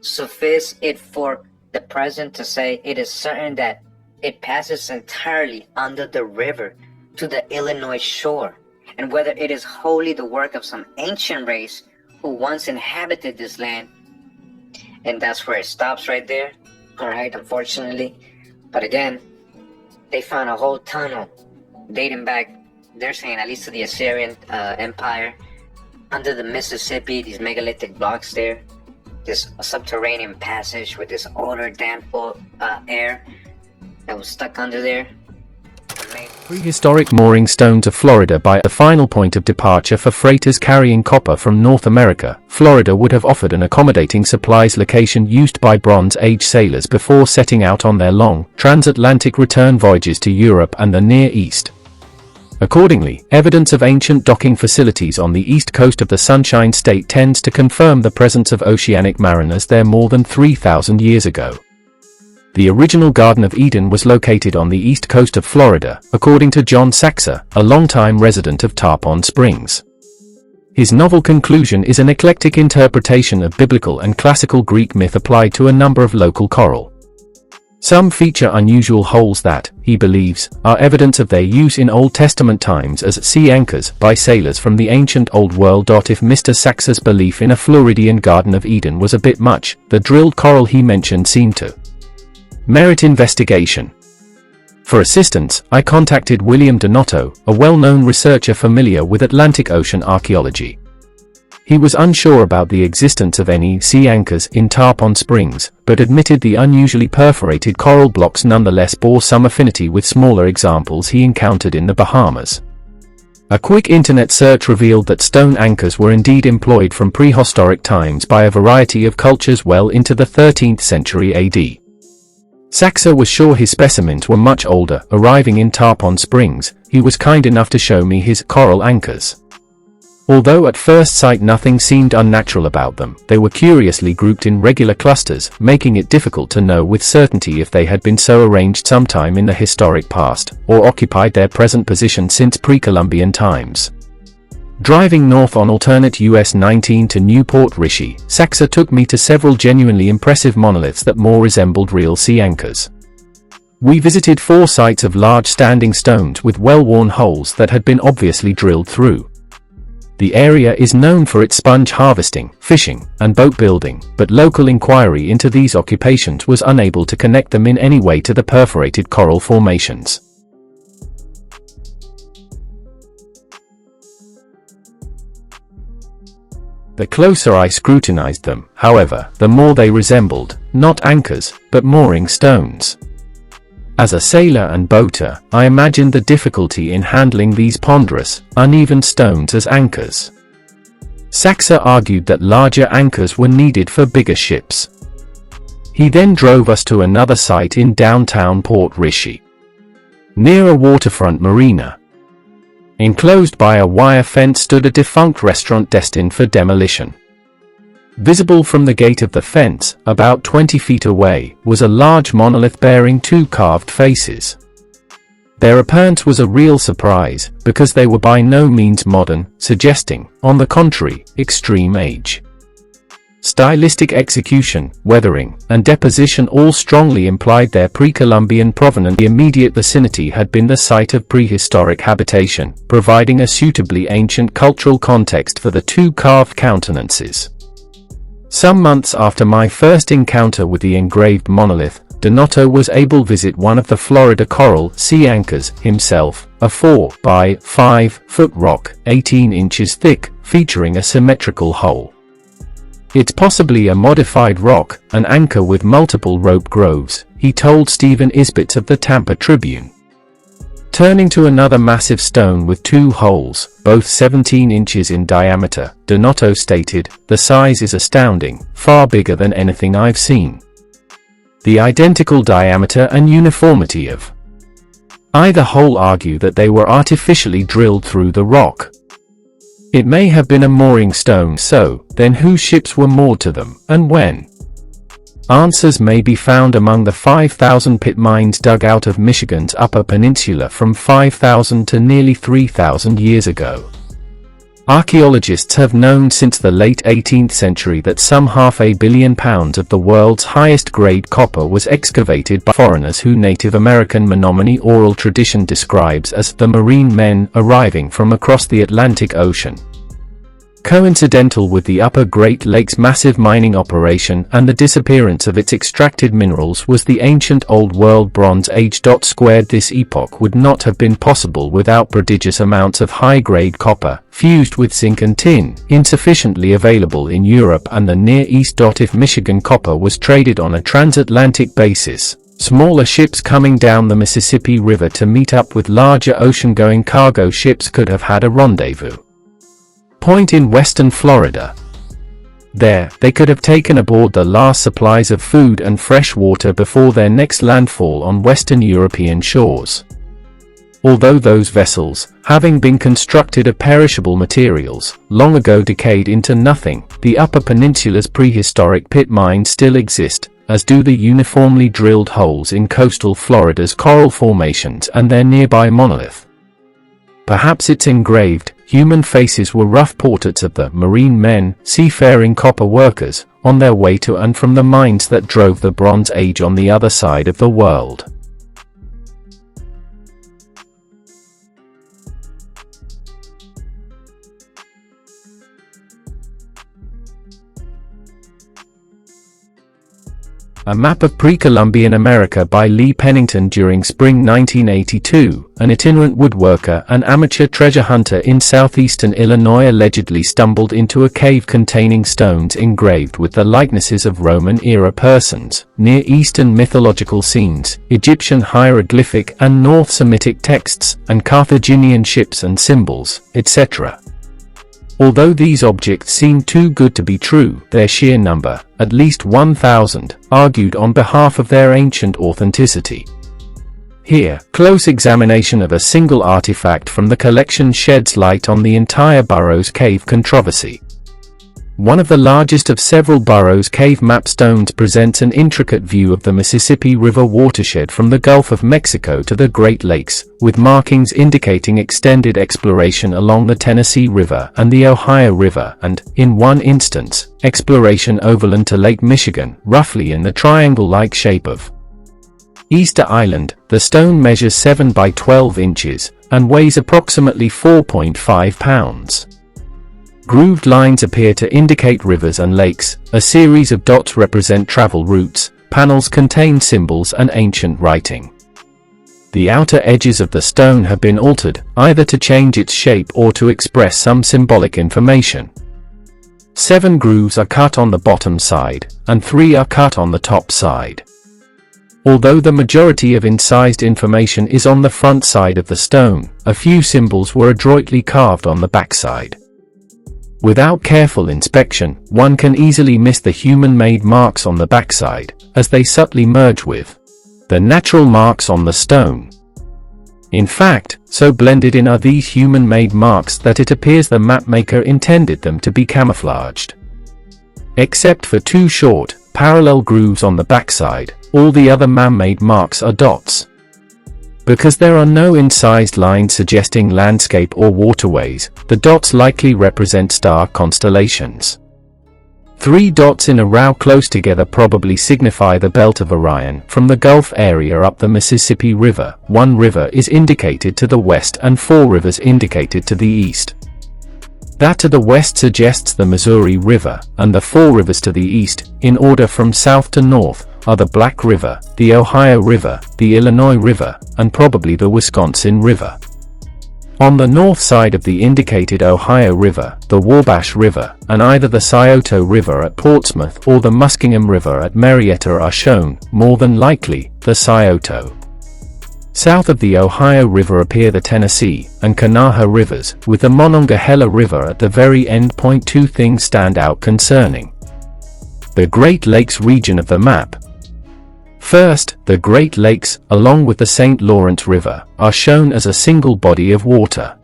Suffice it for the present to say it is certain that it passes entirely under the river to the Illinois shore, and whether it is wholly the work of some ancient race who once inhabited this land, and that's where it stops right there, alright, unfortunately. But again, they found a whole tunnel dating back, they're saying, at least to the Assyrian Empire, under the Mississippi, these megalithic blocks there, this subterranean passage with this odor, damp air that was stuck under there. Prehistoric mooring stones of Florida. By the final point of departure for freighters carrying copper from North America, Florida would have offered an accommodating supplies location used by Bronze Age sailors before setting out on their long, transatlantic return voyages to Europe and the Near East. Accordingly, evidence of ancient docking facilities on the east coast of the Sunshine State tends to confirm the presence of oceanic mariners there more than 3,000 years ago. The original Garden of Eden was located on the east coast of Florida, according to John Saxer, a longtime resident of Tarpon Springs. His novel conclusion is an eclectic interpretation of biblical and classical Greek myth applied to a number of local coral. Some feature unusual holes that, he believes, are evidence of their use in Old Testament times as sea anchors by sailors from the ancient Old World. If Mr. Saxer's belief in a Floridian Garden of Eden was a bit much, the drilled coral he mentioned seemed to merit investigation. For assistance, I contacted William Donato, a well-known researcher familiar with Atlantic Ocean archaeology. He was unsure about the existence of any sea anchors in Tarpon Springs, but admitted the unusually perforated coral blocks nonetheless bore some affinity with smaller examples he encountered in the Bahamas. A quick internet search revealed that stone anchors were indeed employed from prehistoric times by a variety of cultures well into the 13th century AD. Saxer was sure his specimens were much older. Arriving in Tarpon Springs, he was kind enough to show me his coral anchors. Although at first sight nothing seemed unnatural about them, they were curiously grouped in regular clusters, making it difficult to know with certainty if they had been so arranged sometime in the historic past, or occupied their present position since pre-Columbian times. Driving north on alternate US 19 to Newport Richey, Saxer took me to several genuinely impressive monoliths that more resembled real sea anchors. We visited 4 sites of large standing stones with well-worn holes that had been obviously drilled through. The area is known for its sponge harvesting, fishing, and boat building, but local inquiry into these occupations was unable to connect them in any way to the perforated coral formations. The closer I scrutinized them, however, the more they resembled, not anchors, but mooring stones. As a sailor and boater, I imagined the difficulty in handling these ponderous, uneven stones as anchors. Saxer argued that larger anchors were needed for bigger ships. He then drove us to another site in downtown Port Richey, near a waterfront marina. Enclosed by a wire fence stood a defunct restaurant destined for demolition. Visible from the gate of the fence, about 20 feet away, was a large monolith bearing 2 carved faces. Their appearance was a real surprise, because they were by no means modern, suggesting, on the contrary, extreme age. Stylistic execution, weathering, and deposition all strongly implied their pre-Columbian provenance. The immediate vicinity had been the site of prehistoric habitation, providing a suitably ancient cultural context for the 2 carved countenances. Some months after my first encounter with the engraved monolith, Donato was able to visit one of the Florida coral sea anchors himself, a 4 by 5 foot rock, 18 inches thick, featuring a symmetrical hole. It's possibly a modified rock, an anchor with multiple rope groves, he told Stephen Isbitts of the Tampa Tribune. Turning to another massive stone with 2 holes, both 17 inches in diameter, Donato stated, "The size is astounding, far bigger than anything I've seen. The identical diameter and uniformity of either hole argue that they were artificially drilled through the rock. It may have been a mooring stone, so then whose ships were moored to them, and when? Answers may be found among the 5,000 pit mines dug out of Michigan's Upper Peninsula from 5,000 to nearly 3,000 years ago. Archaeologists have known since the late 18th century that some £500 million of the world's highest-grade copper was excavated by foreigners who Native American Menominee oral tradition describes as the marine men arriving from across the Atlantic Ocean. Coincidental with the Upper Great Lakes massive mining operation and the disappearance of its extracted minerals was the ancient Old World Bronze Age. This epoch would not have been possible without prodigious amounts of high-grade copper, fused with zinc and tin, insufficiently available in Europe and the Near East. If Michigan copper was traded on a transatlantic basis, smaller ships coming down the Mississippi River to meet up with larger ocean-going cargo ships could have had a rendezvous point in western Florida. There, they could have taken aboard the last supplies of food and fresh water before their next landfall on western European shores. Although those vessels, having been constructed of perishable materials, long ago decayed into nothing, the Upper Peninsula's prehistoric pit mines still exist, as do the uniformly drilled holes in coastal Florida's coral formations and their nearby monolith. Perhaps its engraved, human faces were rough portraits of the marine men, seafaring copper workers, on their way to and from the mines that drove the Bronze Age on the other side of the world. A map of pre-Columbian America by Lee Pennington during spring 1982, an itinerant woodworker and amateur treasure hunter in southeastern Illinois allegedly stumbled into a cave containing stones engraved with the likenesses of Roman-era persons, Near Eastern mythological scenes, Egyptian hieroglyphic and North Semitic texts, and Carthaginian ships and symbols, etc. Although these objects seem too good to be true, their sheer number, at least 1,000, argued on behalf of their ancient authenticity. Here, close examination of a single artifact from the collection sheds light on the entire Burroughs Cave controversy. One of the largest of several Burroughs Cave map stones presents an intricate view of the Mississippi River watershed from the Gulf of Mexico to the Great Lakes, with markings indicating extended exploration along the Tennessee River and the Ohio River and, in one instance, exploration overland to Lake Michigan, roughly in the triangle-like shape of Easter Island. The stone measures 7 by 12 inches and weighs approximately 4.5 pounds. Grooved lines appear to indicate rivers and lakes, a series of dots represent travel routes, panels contain symbols and ancient writing. The outer edges of the stone have been altered, either to change its shape or to express some symbolic information. 7 grooves are cut on the bottom side, and 3 are cut on the top side. Although the majority of incised information is on the front side of the stone, a few symbols were adroitly carved on the backside. Without careful inspection, one can easily miss the human-made marks on the backside, as they subtly merge with the natural marks on the stone. In fact, so blended in are these human-made marks that it appears the mapmaker intended them to be camouflaged. Except for 2 short, parallel grooves on the backside, all the other man-made marks are dots. Because there are no incised lines suggesting landscape or waterways, the dots likely represent star constellations. 3 dots in a row close together probably signify the Belt of Orion from the Gulf area up the Mississippi River. 1 river is indicated to the west and 4 rivers indicated to the east. That to the west suggests the Missouri River, and the 4 rivers to the east, in order from south to north, are the Black River, the Ohio River, the Illinois River, and probably the Wisconsin River. On the north side of the indicated Ohio River, the Wabash River, and either the Scioto River at Portsmouth or the Muskingum River at Marietta are shown, more than likely, the Scioto. South of the Ohio River appear the Tennessee and Kanawha rivers, with the Monongahela River at the very end. Two things stand out concerning the Great Lakes region of the map. First, the Great Lakes, along with the St. Lawrence River, are shown as a single body of water.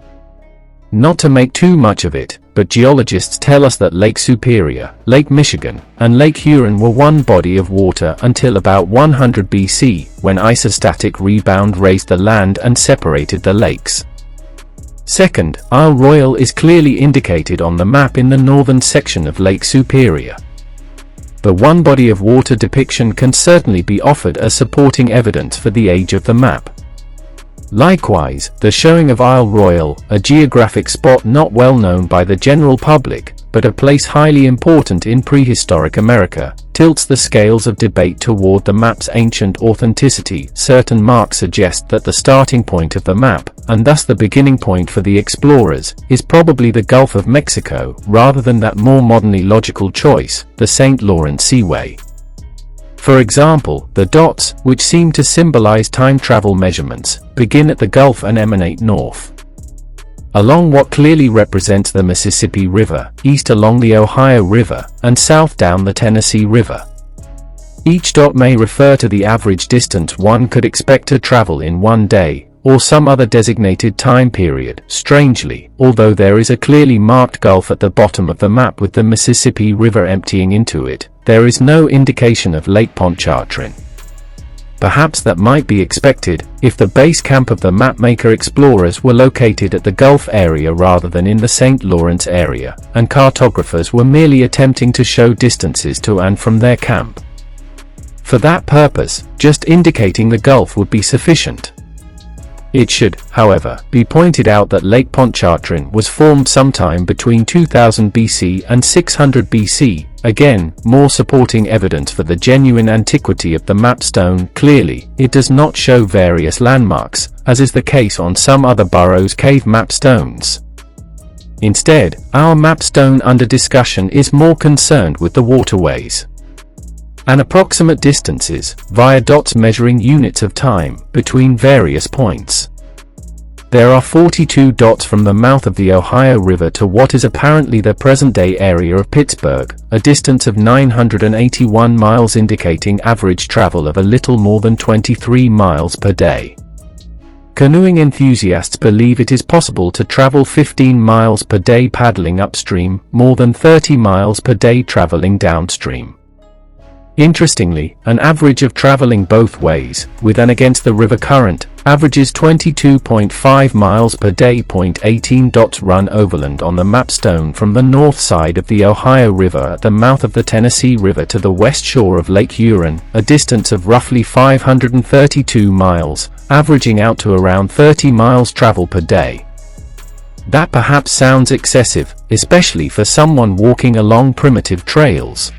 Not to make too much of it, but geologists tell us that Lake Superior, Lake Michigan, and Lake Huron were one body of water until about 100 BC, when isostatic rebound raised the land and separated the lakes. Second, Isle Royale is clearly indicated on the map in the northern section of Lake Superior. The one body of water depiction can certainly be offered as supporting evidence for the age of the map. Likewise, the showing of Isle Royale, a geographic spot not well known by the general public, but a place highly important in prehistoric America, tilts the scales of debate toward the map's ancient authenticity. Certain marks suggest that the starting point of the map, and thus the beginning point for the explorers, is probably the Gulf of Mexico, rather than that more modernly logical choice, the St. Lawrence Seaway. For example, the dots, which seem to symbolize time travel measurements, begin at the Gulf and emanate north along what clearly represents the Mississippi River, east along the Ohio River, and south down the Tennessee River. Each dot may refer to the average distance one could expect to travel in one day, or some other designated time period. Strangely, although there is a clearly marked gulf at the bottom of the map with the Mississippi River emptying into it, there is no indication of Lake Pontchartrain. Perhaps that might be expected, if the base camp of the mapmaker explorers were located at the Gulf area rather than in the St. Lawrence area, and cartographers were merely attempting to show distances to and from their camp. For that purpose, just indicating the Gulf would be sufficient. It should, however, be pointed out that Lake Pontchartrain was formed sometime between 2000 BC and 600 BC, again, more supporting evidence for the genuine antiquity of the map stone. Clearly, it does not show various landmarks, as is the case on some other Burroughs cave map stones. Instead, our map stone under discussion is more concerned with the waterways and approximate distances, via dots measuring units of time, between various points. There are 42 dots from the mouth of the Ohio River to what is apparently the present-day area of Pittsburgh, a distance of 981 miles, indicating average travel of a little more than 23 miles per day. Canoeing enthusiasts believe it is possible to travel 15 miles per day paddling upstream, more than 30 miles per day traveling downstream. Interestingly, an average of traveling both ways, with and against the river current, averages 22.5 miles per day. 18 dots run overland on the map stone from the north side of the Ohio River at the mouth of the Tennessee River to the west shore of Lake Huron, a distance of roughly 532 miles, averaging out to around 30 miles travel per day. That perhaps sounds excessive, especially for someone walking along primitive trails.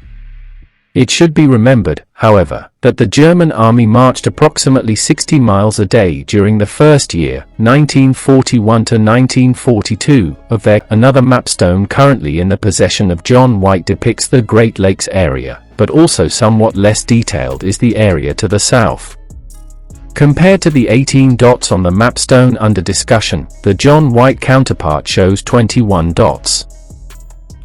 It should be remembered, however, that the German army marched approximately 60 miles a day during the first year, 1941 to 1942, of their. Another mapstone currently in the possession of John White depicts the Great Lakes area, but also somewhat less detailed is the area to the south. Compared to the 18 dots on the mapstone under discussion, the John White counterpart shows 21 dots.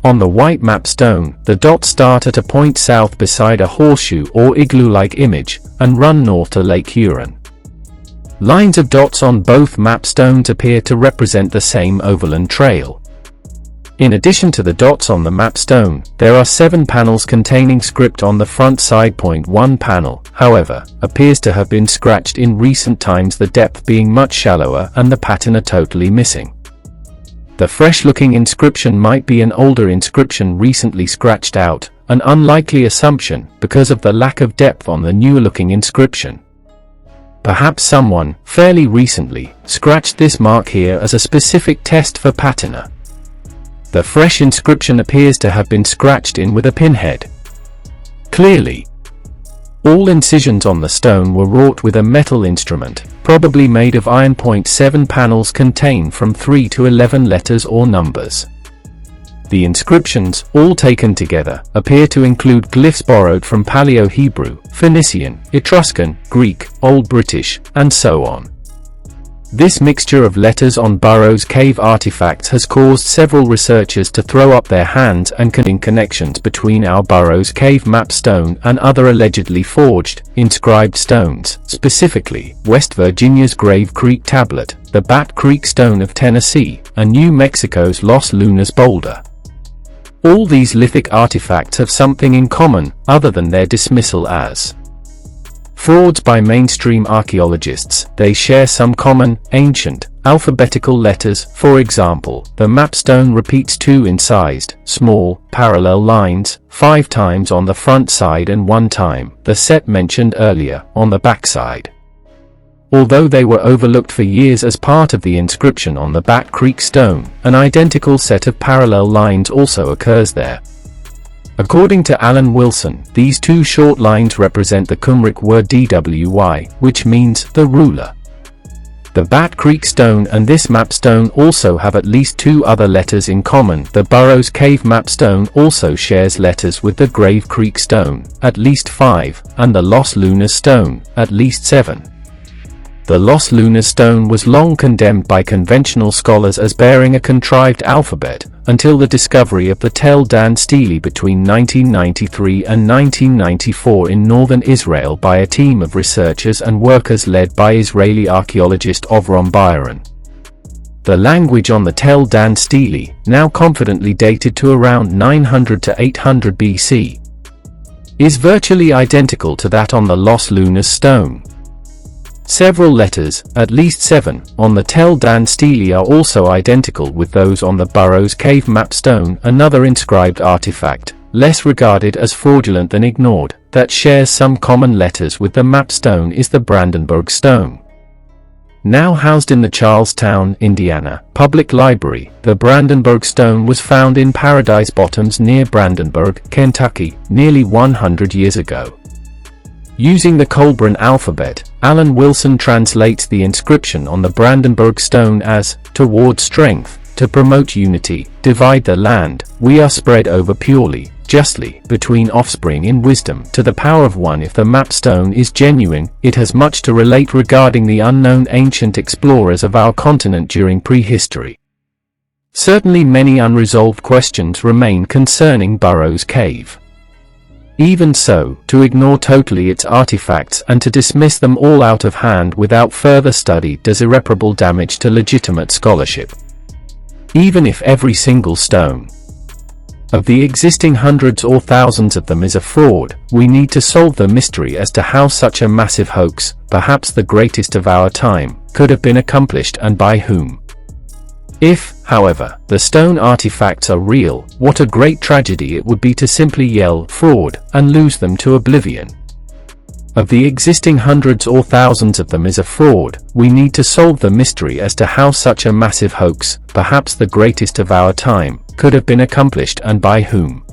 On the White mapstone, the dots start at a point south beside a horseshoe or igloo-like image, and run north to Lake Huron. Lines of dots on both mapstones appear to represent the same overland trail. In addition to the dots on the mapstone, there are 7 panels containing script on the front side. One panel, however, appears to have been scratched in recent times, the depth being much shallower and the patina totally missing. The fresh-looking inscription might be an older inscription recently scratched out, an unlikely assumption because of the lack of depth on the newer-looking inscription. Perhaps someone, fairly recently, scratched this mark here as a specific test for patina. The fresh inscription appears to have been scratched in with a pinhead. Clearly, all incisions on the stone were wrought with a metal instrument, probably made of iron. 7 panels contain from 3 to 11 letters or numbers. The inscriptions, all taken together, appear to include glyphs borrowed from Paleo-Hebrew, Phoenician, Etruscan, Greek, Old British, and so on. This mixture of letters on Burroughs Cave artifacts has caused several researchers to throw up their hands and connections between our Burroughs Cave map stone and other allegedly forged, inscribed stones, specifically West Virginia's Grave Creek Tablet, the Bat Creek Stone of Tennessee, and New Mexico's Los Lunas Boulder. All these lithic artifacts have something in common, other than their dismissal as frauds by mainstream archaeologists. They share some common, ancient, alphabetical letters. For example, the mapstone repeats 2 incised, small, parallel lines, 5 times on the front side and 1 time, the set mentioned earlier, on the back side. Although they were overlooked for years as part of the inscription on the Bat Creek stone, an identical set of parallel lines also occurs there. According to Alan Wilson, these 2 short lines represent the Qumric word dwy, which means the ruler. The Bat Creek stone and this mapstone also have at least 2 other letters in common. The Burroughs Cave mapstone also shares letters with the Grave Creek stone, at least 5, and the Los Lunas stone, at least 7. The Los Lunas stone was long condemned by conventional scholars as bearing a contrived alphabet, until the discovery of the Tel Dan Stele between 1993 and 1994 in northern Israel by a team of researchers and workers led by Israeli archaeologist Ovron Byron. The language on the Tel Dan Stele, now confidently dated to around 900 to 800 BC, is virtually identical to that on the Los Lunas stone. Several letters, at least 7, on the Tel Dan Stele are also identical with those on the Burroughs Cave mapstone, another inscribed artifact, less regarded as fraudulent than ignored, that shares some common letters with the mapstone is the Brandenburg Stone. Now housed in the Charlestown, Indiana, Public Library, the Brandenburg Stone was found in Paradise Bottoms near Brandenburg, Kentucky, nearly 100 years ago. Using the Colburn alphabet, Alan Wilson translates the inscription on the Brandenburg stone as, "Toward strength, to promote unity, divide the land, we are spread over purely, justly, between offspring in wisdom, to the power of one." If the mapstone is genuine, it has much to relate regarding the unknown ancient explorers of our continent during prehistory. Certainly many unresolved questions remain concerning Burroughs Cave. Even so, to ignore totally its artifacts and to dismiss them all out of hand without further study does irreparable damage to legitimate scholarship. Even if every single stone of the existing hundreds or thousands of them is a fraud, we need to solve the mystery as to how such a massive hoax, perhaps the greatest of our time, could have been accomplished and by whom. If, however, the stone artifacts are real, what a great tragedy it would be to simply yell "fraud" and lose them to oblivion. Of the existing hundreds or thousands of them is a fraud, we need to solve the mystery as to how such a massive hoax, perhaps the greatest of our time, could have been accomplished and by whom.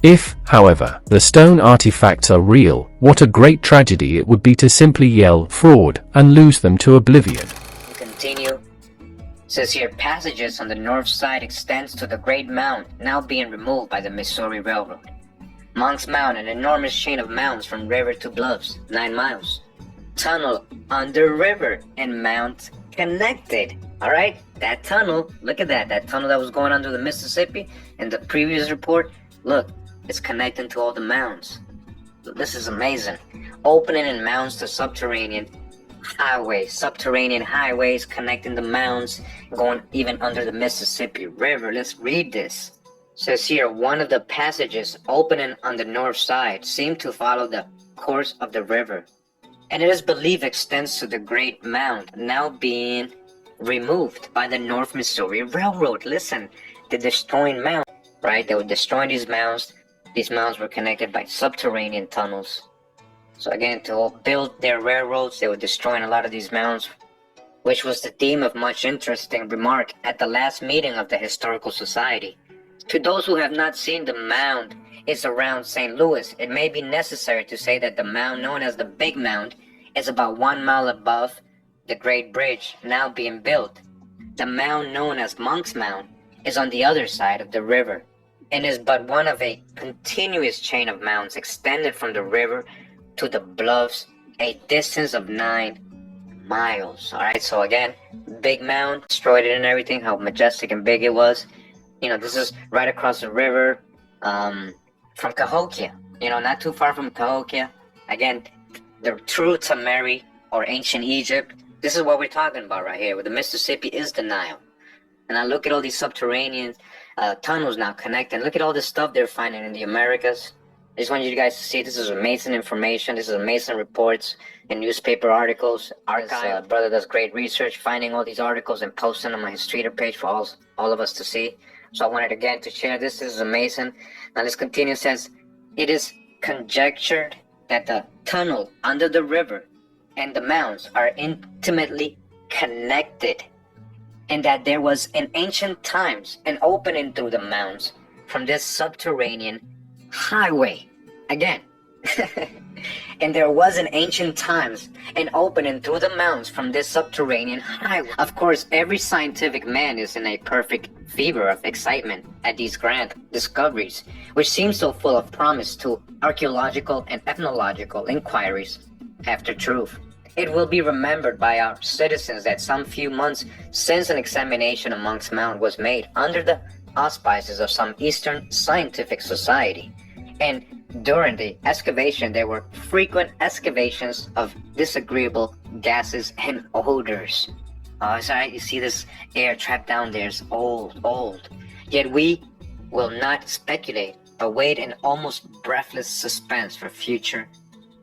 If, however, the stone artifacts are real, what a great tragedy it would be to simply yell "fraud" and lose them to oblivion. Continue. Says here, passages on the north side extends to the Great Mound, now being removed by the Missouri Railroad. Monk's Mound, an enormous chain of mounds from river to bluffs, 9 miles. Tunnel under river and mounds connected. Alright, that tunnel, look at that tunnel that was going under the Mississippi in the previous report, look, it's connecting to all the mounds. This is amazing. Opening in mounds to subterranean highways connecting the mounds, going even under the Mississippi River. Let's read this. It says here, one of the passages opening on the north side seemed to follow the course of the river, and it is believed extends to the Great Mound, now being removed by the North Missouri Railroad. Listen, the destroying mound, right? They were destroying these mounds. These mounds were connected by subterranean tunnels. So again, to build their railroads, they were destroying a lot of these mounds, which was the theme of much interesting remark at the last meeting of the Historical Society. To those who have not seen, the mound is around St. Louis. It may be necessary to say that the mound known as the Big Mound is about 1 mile above the Great Bridge now being built. The mound known as Monk's Mound is on the other side of the river and is but one of a continuous chain of mounds extended from the river to the bluffs, a distance of 9 miles. All right, so again, big mound, destroyed it and everything, how majestic and big it was. You know, this is right across the river from Cahokia, you know, not too far from Cahokia. Again, the true Tamari or ancient Egypt. This is what we're talking about right here, where the Mississippi is the Nile. And I look at all these subterranean tunnels now connecting. Look at all this stuff they're finding in the Americas. I just want you guys to see this is amazing information. This is amazing reports and newspaper articles. Archive. Brother does great research, finding all these articles and posting them on his Twitter page for all of us to see. So I wanted again to share this. This is amazing. Now let's continue. It says, it is conjectured that the tunnel under the river and the mounds are intimately connected, and that there was in ancient times an opening through the mounds from this subterranean highway. Again, and there was in ancient times an opening through the mounds from this subterranean highway. Of course, every scientific man is in a perfect fever of excitement at these grand discoveries, which seem so full of promise to archaeological and ethnological inquiries after truth. It will be remembered by our citizens that some few months since an examination amongst mound was made under the auspices of some Eastern scientific society, and during the excavation there were frequent excavations of disagreeable gases and odors. Oh, sorry, you see this air trapped down there is old. Yet we will not speculate or wait in almost breathless suspense for future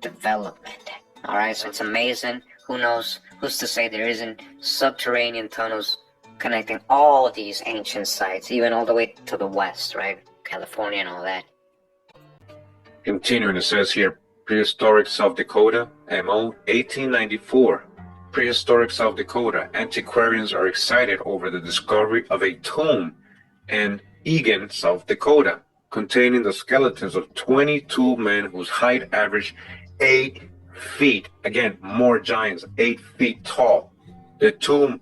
development. Alright, so it's amazing. Who knows? Who's to say there isn't subterranean tunnels connecting all these ancient sites, even all the way to the west, right? California and all that. Continuing, it says here, prehistoric South Dakota, MO 1894. Prehistoric South Dakota, antiquarians are excited over the discovery of a tomb in Egan, South Dakota, containing the skeletons of 22 men whose height averaged 8 feet. Again, more giants, 8 feet tall. The tomb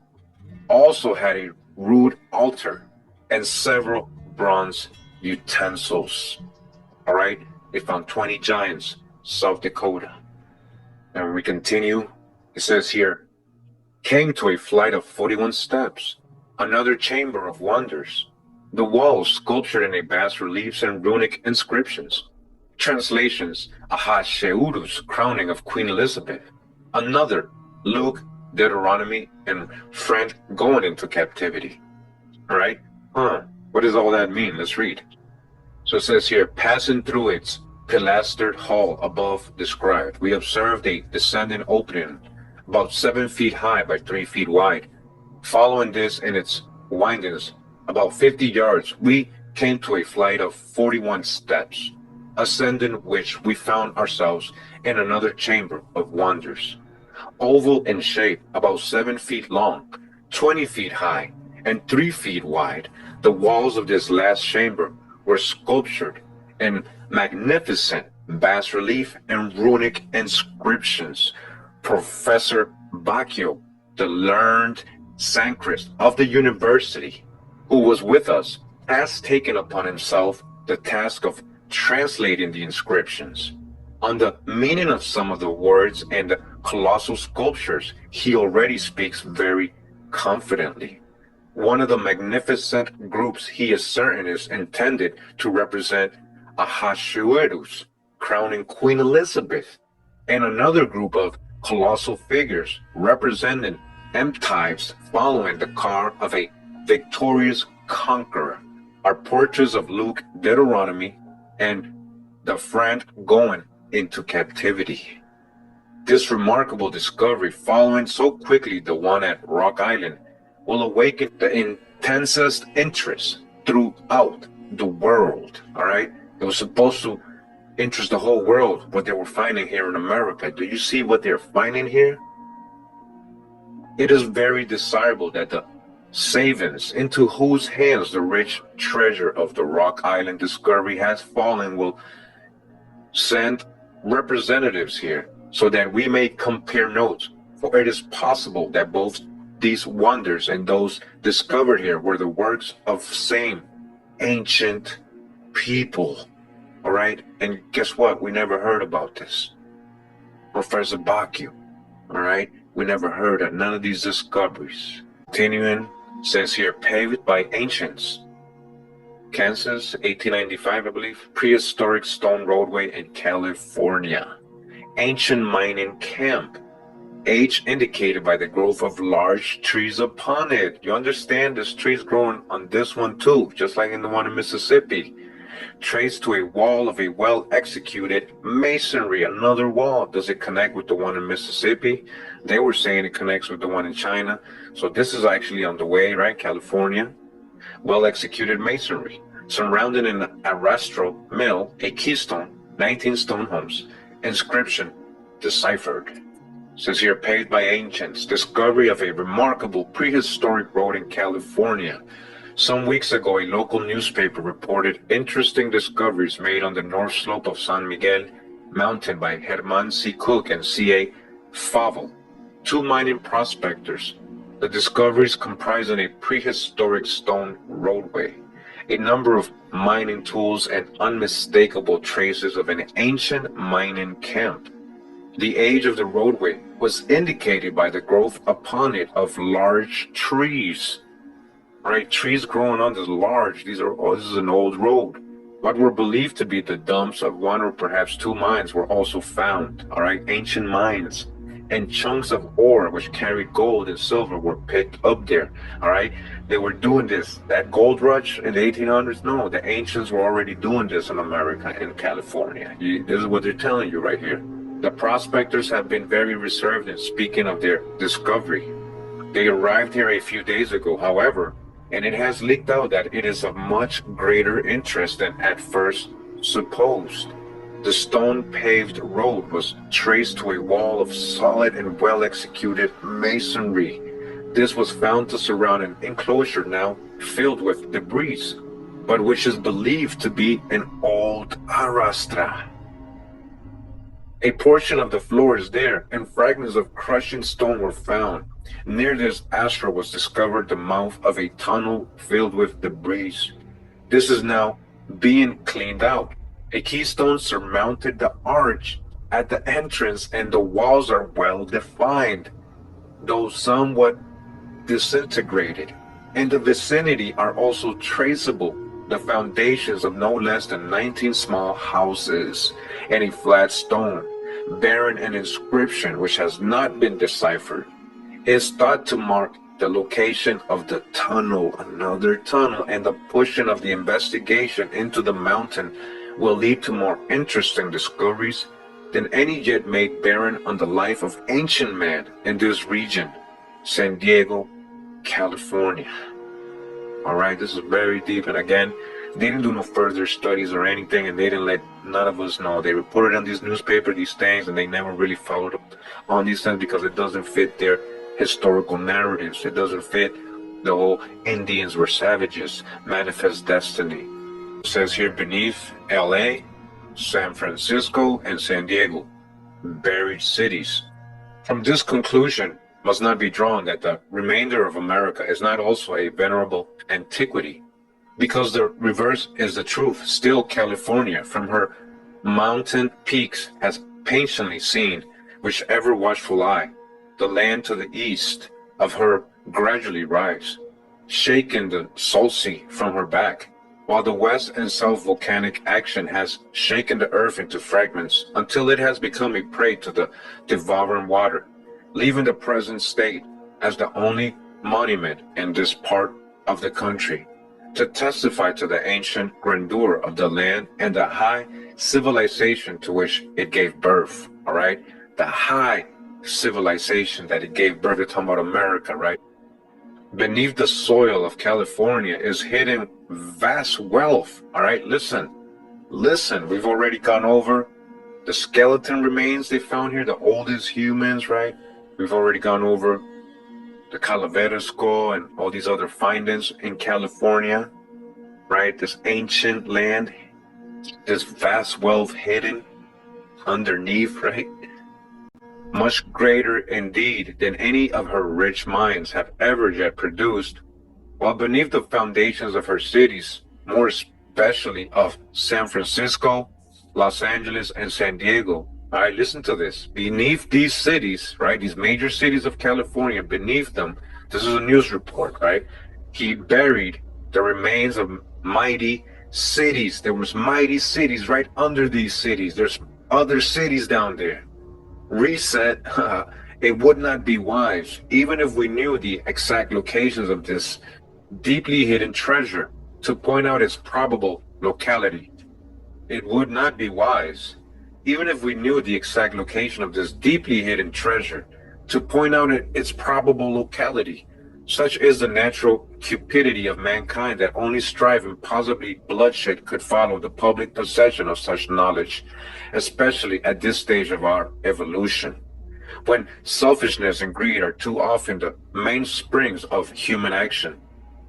also had a rude altar and several bronze utensils. All right, they found 20 giants, South Dakota. And when we continue, it says here, came to a flight of 41 steps, another chamber of wonders. The walls sculptured in a bas-reliefs and runic inscriptions. Translations, Ahasuerus' crowning of Queen Elizabeth. Another, Luke, Deuteronomy, and Frank going into captivity. All right? What does all that mean? Let's read. So it says here, passing through its pilastered hall above described, we observed a descending opening about 7 feet high by 3 feet wide. Following this in its windings, about 50 yards, we came to a flight of 41 steps, ascending which we found ourselves in another chamber of wonders. Oval in shape, about 7 feet long, 20 feet high, and 3 feet wide, the walls of this last chamber were sculptured in magnificent bas-relief and runic inscriptions. Professor Bacchio, the learned Sancrist of the university, who was with us, has taken upon himself the task of translating the inscriptions. On the meaning of some of the words and the colossal sculptures, he already speaks very confidently. One of the magnificent groups he is certain is intended to represent Ahasuerus, crowning Queen Elizabeth, and another group of colossal figures representing emptives following the car of a victorious conqueror are portraits of Luke, Deuteronomy, and the Frank going into captivity. This remarkable discovery, following so quickly the one at Rock Island, will awaken the intensest interest throughout the world. All right, it was supposed to interest the whole world what they were finding here in America. Do you see what they're finding here? It is very desirable that the Savans, into whose hands the rich treasure of the Rock Island discovery has fallen, will send representatives here so that we may compare notes. For it is possible that both these wonders and those discovered here were the works of same ancient people. All right, and guess what? We never heard about this. Professor Bacchio. All right, We never heard of none of these discoveries. Continuing, says here, paved by ancients. Kansas, 1895, I believe. Prehistoric stone roadway in California. Ancient mining camp. Age indicated by the growth of large trees upon it. You understand, there's trees growing on this one too, just like in the one in Mississippi. Traced to a wall of a well-executed masonry, another wall. Does it connect with the one in Mississippi? They were saying it connects with the one in China. So this is actually on the way, right? California. Well-executed masonry. Surrounding an arrastro mill, a keystone, 19 stone homes. Inscription deciphered. Says here, paved by ancients. Discovery of a remarkable prehistoric road in California. Some weeks ago, a local newspaper reported interesting discoveries made on the north slope of San Miguel Mountain by Herman C. Cook and C.A. Favell, two mining prospectors. The discoveries comprising a prehistoric stone roadway, a number of mining tools, and unmistakable traces of an ancient mining camp. The age of the roadway was indicated by the growth upon it of large trees. Right, trees growing on this large. This is an old road. What were believed to be the dumps of one or perhaps two mines were also found. All right, ancient mines and chunks of ore which carried gold and silver were picked up there. All right, they were doing this. That gold rush in the 1800s. No, the ancients were already doing this in America, in California. This is what they're telling you right here. The prospectors have been very reserved in speaking of their discovery. They arrived here a few days ago, however, and it has leaked out that it is of much greater interest than at first supposed. The stone-paved road was traced to a wall of solid and well-executed masonry. This was found to surround an enclosure now filled with debris, but which is believed to be an old arrastra. A portion of the floor is there, and fragments of crushing stone were found. Near this astra was discovered the mouth of a tunnel filled with debris. This is now being cleaned out. A keystone surmounted the arch at the entrance, and the walls are well defined, though somewhat disintegrated. In the vicinity are also traceable the foundations of no less than 19 small houses and a flat stone bearing an inscription which has not been deciphered. Is thought to mark the location of the tunnel, another tunnel, and the pushing of the investigation into the mountain will lead to more interesting discoveries than any yet made bearing on the life of ancient man in this region, San Diego, California. All right, this is very deep, and again, they didn't do no further studies or anything, and they didn't let none of us know. They reported on these newspaper these things, and they never really followed up on these things because it doesn't fit their historical narratives. It doesn't fit the whole Indians were savages, manifest destiny. It says here beneath LA, San Francisco, and San Diego, buried cities. From this conclusion must not be drawn that the remainder of America is not also a venerable antiquity, because the reverse is the truth. Still, California, from her mountain peaks, has patiently seen, with ever watchful eye, the land to the east of her gradually rise, shaking the salt sea from her back, while the west and south volcanic action has shaken the earth into fragments until it has become a prey to the devouring water, leaving the present state as the only monument in this part of the country to testify to the ancient grandeur of the land and the high civilization to which it gave birth. All right, the high civilization that it gave birth. We're talking about America, right? Beneath the soil of California is hidden vast wealth. All right, listen. We've already gone over the skeleton remains they found here, the oldest humans, right? We've already gone over the Calavera skull and all these other findings in California, right? This ancient land, this vast wealth hidden underneath, right? Much greater indeed than any of her rich mines have ever yet produced, while beneath the foundations of her cities, more especially of San Francisco, Los Angeles, and San Diego, All right, listen to this. Beneath these cities, right, these major cities of California, beneath them, this is a news report, right? He buried the remains of mighty cities. There was mighty cities right under these cities. There's other cities down there. Reset. It would not be wise, even if we knew the exact locations of this deeply hidden treasure, to point out its probable locality. It would not be wise, even if we knew the exact location of this deeply hidden treasure, to point out its probable locality. Such is the natural cupidity of mankind that only strife and possibly bloodshed could follow the public possession of such knowledge, especially at this stage of our evolution, when selfishness and greed are too often the mainsprings of human action.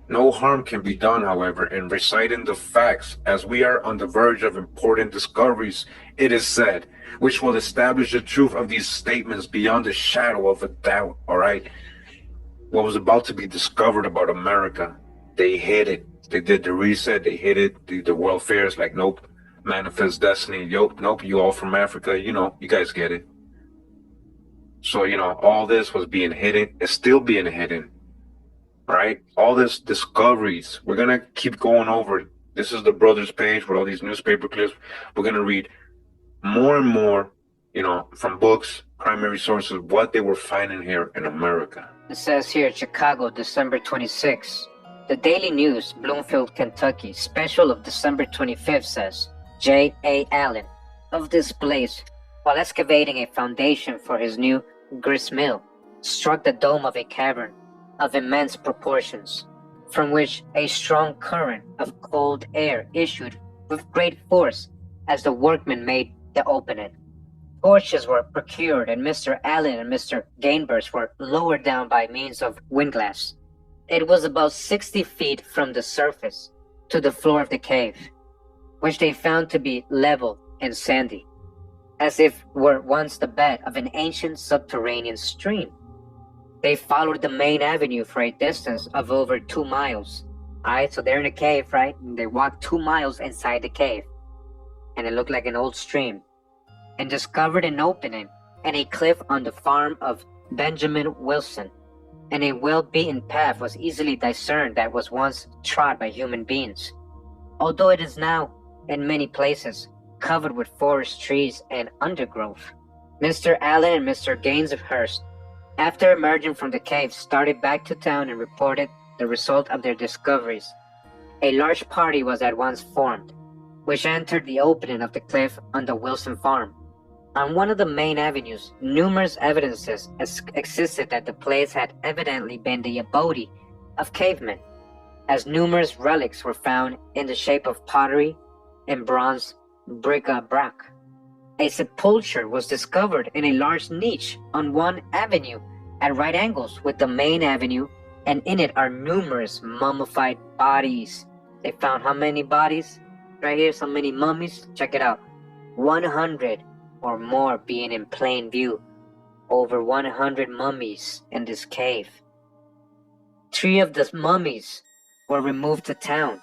No harm can be done, however, in reciting the facts, as we are on the verge of important discoveries, it is said, which will establish the truth of these statements beyond the shadow of a doubt, all right? What was about to be discovered about America, they hid it. They did the reset, they hid it. The world fairs, like, nope, manifest destiny, nope, you all from Africa, you know, you guys get it. So, you know, all this was being hidden, it's still being hidden. Right? All this discoveries, we're going to keep going over. This is the Brothers page with all these newspaper clips. We're going to read more and more, you know, from books, primary sources, what they were finding here in America. It says here, Chicago, December 26. The Daily News, Bloomfield, Kentucky, special of December 25th says, J. A. Allen, of this place, while excavating a foundation for his new grist mill, struck the dome of a cavern of immense proportions, from which a strong current of cold air issued with great force as the workmen made the opening. Torches were procured, and Mr. Allen and Mr. Gainbers were lowered down by means of windlass. It was about 60 feet from the surface to the floor of the cave, which they found to be level and sandy, as if were once the bed of an ancient subterranean stream. They followed the main avenue for a distance of over 2 miles. Alright, so they're in a cave, right? And they walked 2 miles inside the cave. And it looked like an old stream. And discovered an opening and a cliff on the farm of Benjamin Wilson. And a well-beaten path was easily discerned that was once trod by human beings, although it is now, in many places, covered with forest trees and undergrowth. Mr. Allen and Mr. Gainsborough, after emerging from the cave, started back to town and reported the result of their discoveries. A large party was at once formed, which entered the opening of the cliff on the Wilson farm. On one of the main avenues, numerous evidences existed that the place had evidently been the abode of cavemen, as numerous relics were found in the shape of pottery and bronze bric-a-brac. A sepulchre was discovered in a large niche on one avenue at right angles with the main avenue, and in it are numerous mummified bodies. They found how many bodies? Right here, so many mummies. Check it out. 100 or more being in plain view. Over 100 mummies in this cave. 3 of the mummies were removed to town,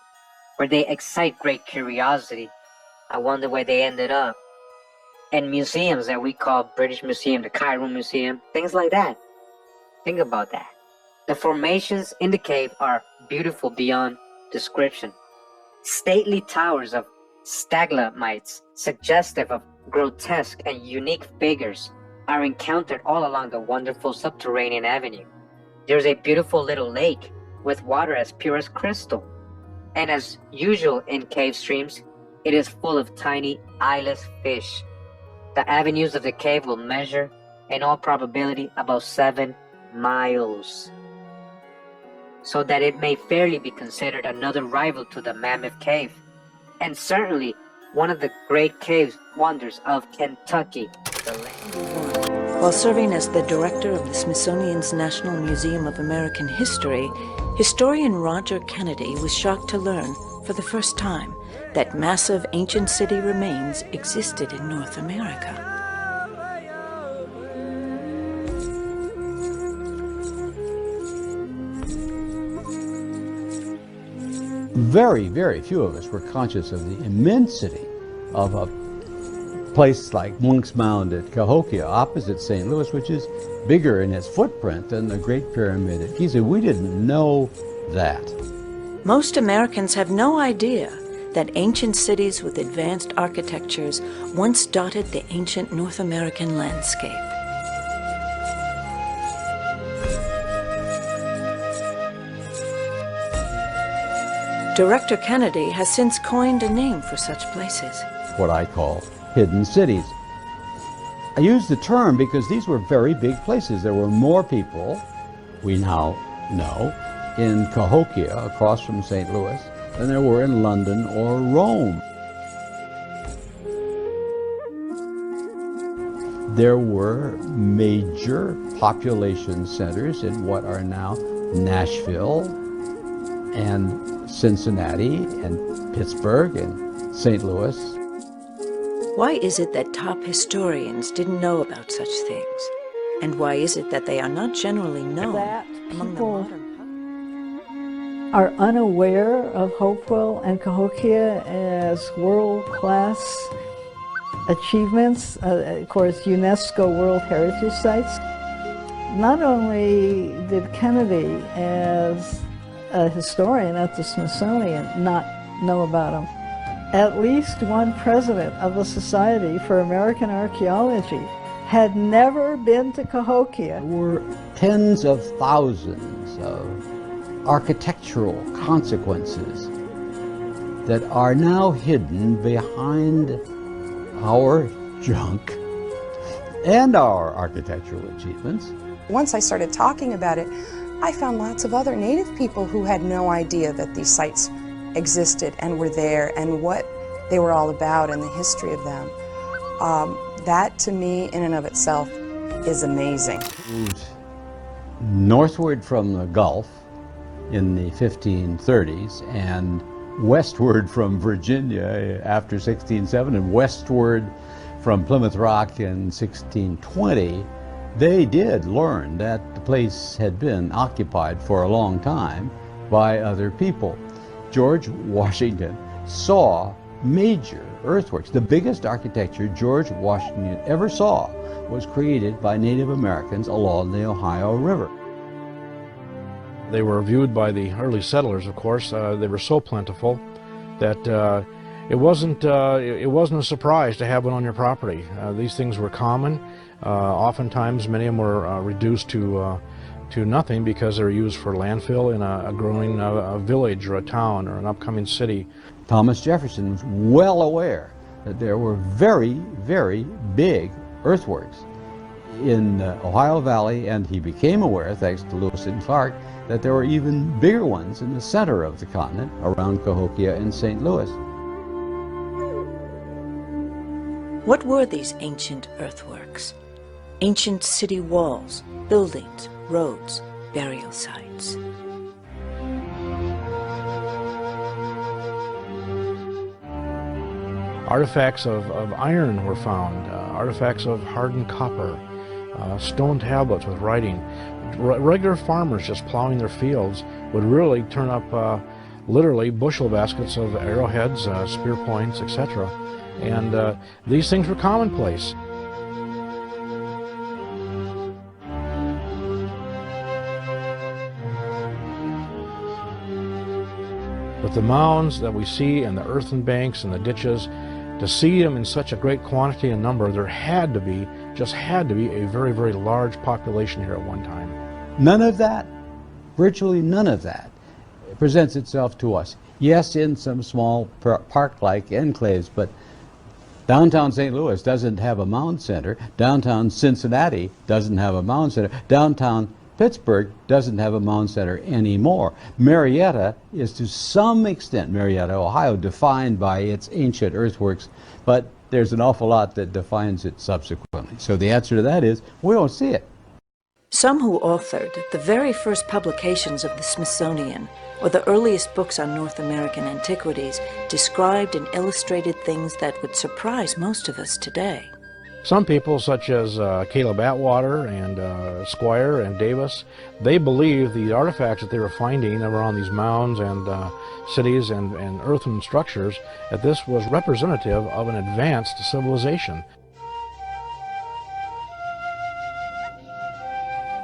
where they excite great curiosity. I wonder where they ended up. And museums that we call British Museum, the Cairo Museum, things like that. Think about that. The formations in the cave are beautiful beyond description. Stately towers of stalagmites, suggestive of grotesque and unique figures, are encountered all along the wonderful subterranean avenue. There's a beautiful little lake with water as pure as crystal. And as usual in cave streams, it is full of tiny eyeless fish. The avenues of the cave will measure, in all probability, about 7 miles, so that it may fairly be considered another rival to the Mammoth Cave, and certainly one of the great cave wonders of Kentucky. While serving as the director of the Smithsonian's National Museum of American History, historian Roger Kennedy was shocked to learn, for the first time, that massive ancient city remains existed in North America. Very, very few of us were conscious of the immensity of place like Monk's Mound at Cahokia, opposite St. Louis, which is bigger in its footprint than the Great Pyramid at Giza. We didn't know that. Most Americans have no idea that ancient cities with advanced architectures once dotted the ancient North American landscape. Director Kennedy has since coined a name for such places. What I call hidden cities. I use the term because these were very big places. There were more people, we now know, in Cahokia, across from St. Louis, than there were in London or Rome. There were major population centers in what are now Nashville and Cincinnati and Pittsburgh and St. Louis. Why is it that top historians didn't know about such things? And why is it that they are not generally known among the modern are unaware of Hopewell and Cahokia as world-class achievements, of course, UNESCO World Heritage Sites? Not only did Kennedy, as a historian at the Smithsonian, not know about them, at least one president of the Society for American Archaeology had never been to Cahokia. There were tens of thousands of architectural consequences that are now hidden behind our junk and our architectural achievements. Once I started talking about it, I found lots of other Native people who had no idea that these sites existed and were there and what they were all about and the history of them. That, to me, in and of itself, is amazing. Northward from the Gulf in the 1530s and westward from Virginia after 1607 and westward from Plymouth Rock in 1620, they did learn that the place had been occupied for a long time by other people. George Washington saw major earthworks. The biggest architecture George Washington ever saw was created by Native Americans along the Ohio River. They were viewed by the early settlers, of course. They were so plentiful that it wasn't a surprise to have one on your property. These things were common. Oftentimes, many of them were reduced to nothing because they were used for landfill in a growing village or a town or an upcoming city. Thomas Jefferson was well aware that there were very, very big earthworks in the Ohio Valley, and he became aware, thanks to Lewis and Clark, that there were even bigger ones in the center of the continent, around Cahokia and St. Louis. What were these ancient earthworks? Ancient city walls, buildings, roads, burial sites. Artifacts of iron were found, artifacts of hardened copper, stone tablets with writing. Regular farmers just plowing their fields would really turn up literally bushel baskets of arrowheads, spear points, etc. And these things were commonplace. But the mounds that we see and the earthen banks and the ditches, to see them in such a great quantity and number, there had to be, just had to be, a very, very large population here at one time. None of that, virtually none of that, presents itself to us. Yes, in some small park-like enclaves, but downtown St. Louis doesn't have a mound center. Downtown Cincinnati doesn't have a mound center. Downtown Pittsburgh doesn't have a mound center anymore. Marietta is to some extent, Marietta, Ohio, defined by its ancient earthworks, but there's an awful lot that defines it subsequently. So the answer to that is, we don't see it. Some who authored the very first publications of the Smithsonian, or the earliest books on North American antiquities, described and illustrated things that would surprise most of us today. Some people, such as Caleb Atwater and Squire and Davis, they believe the artifacts that they were finding around these mounds and cities and earthen structures, that this was representative of an advanced civilization.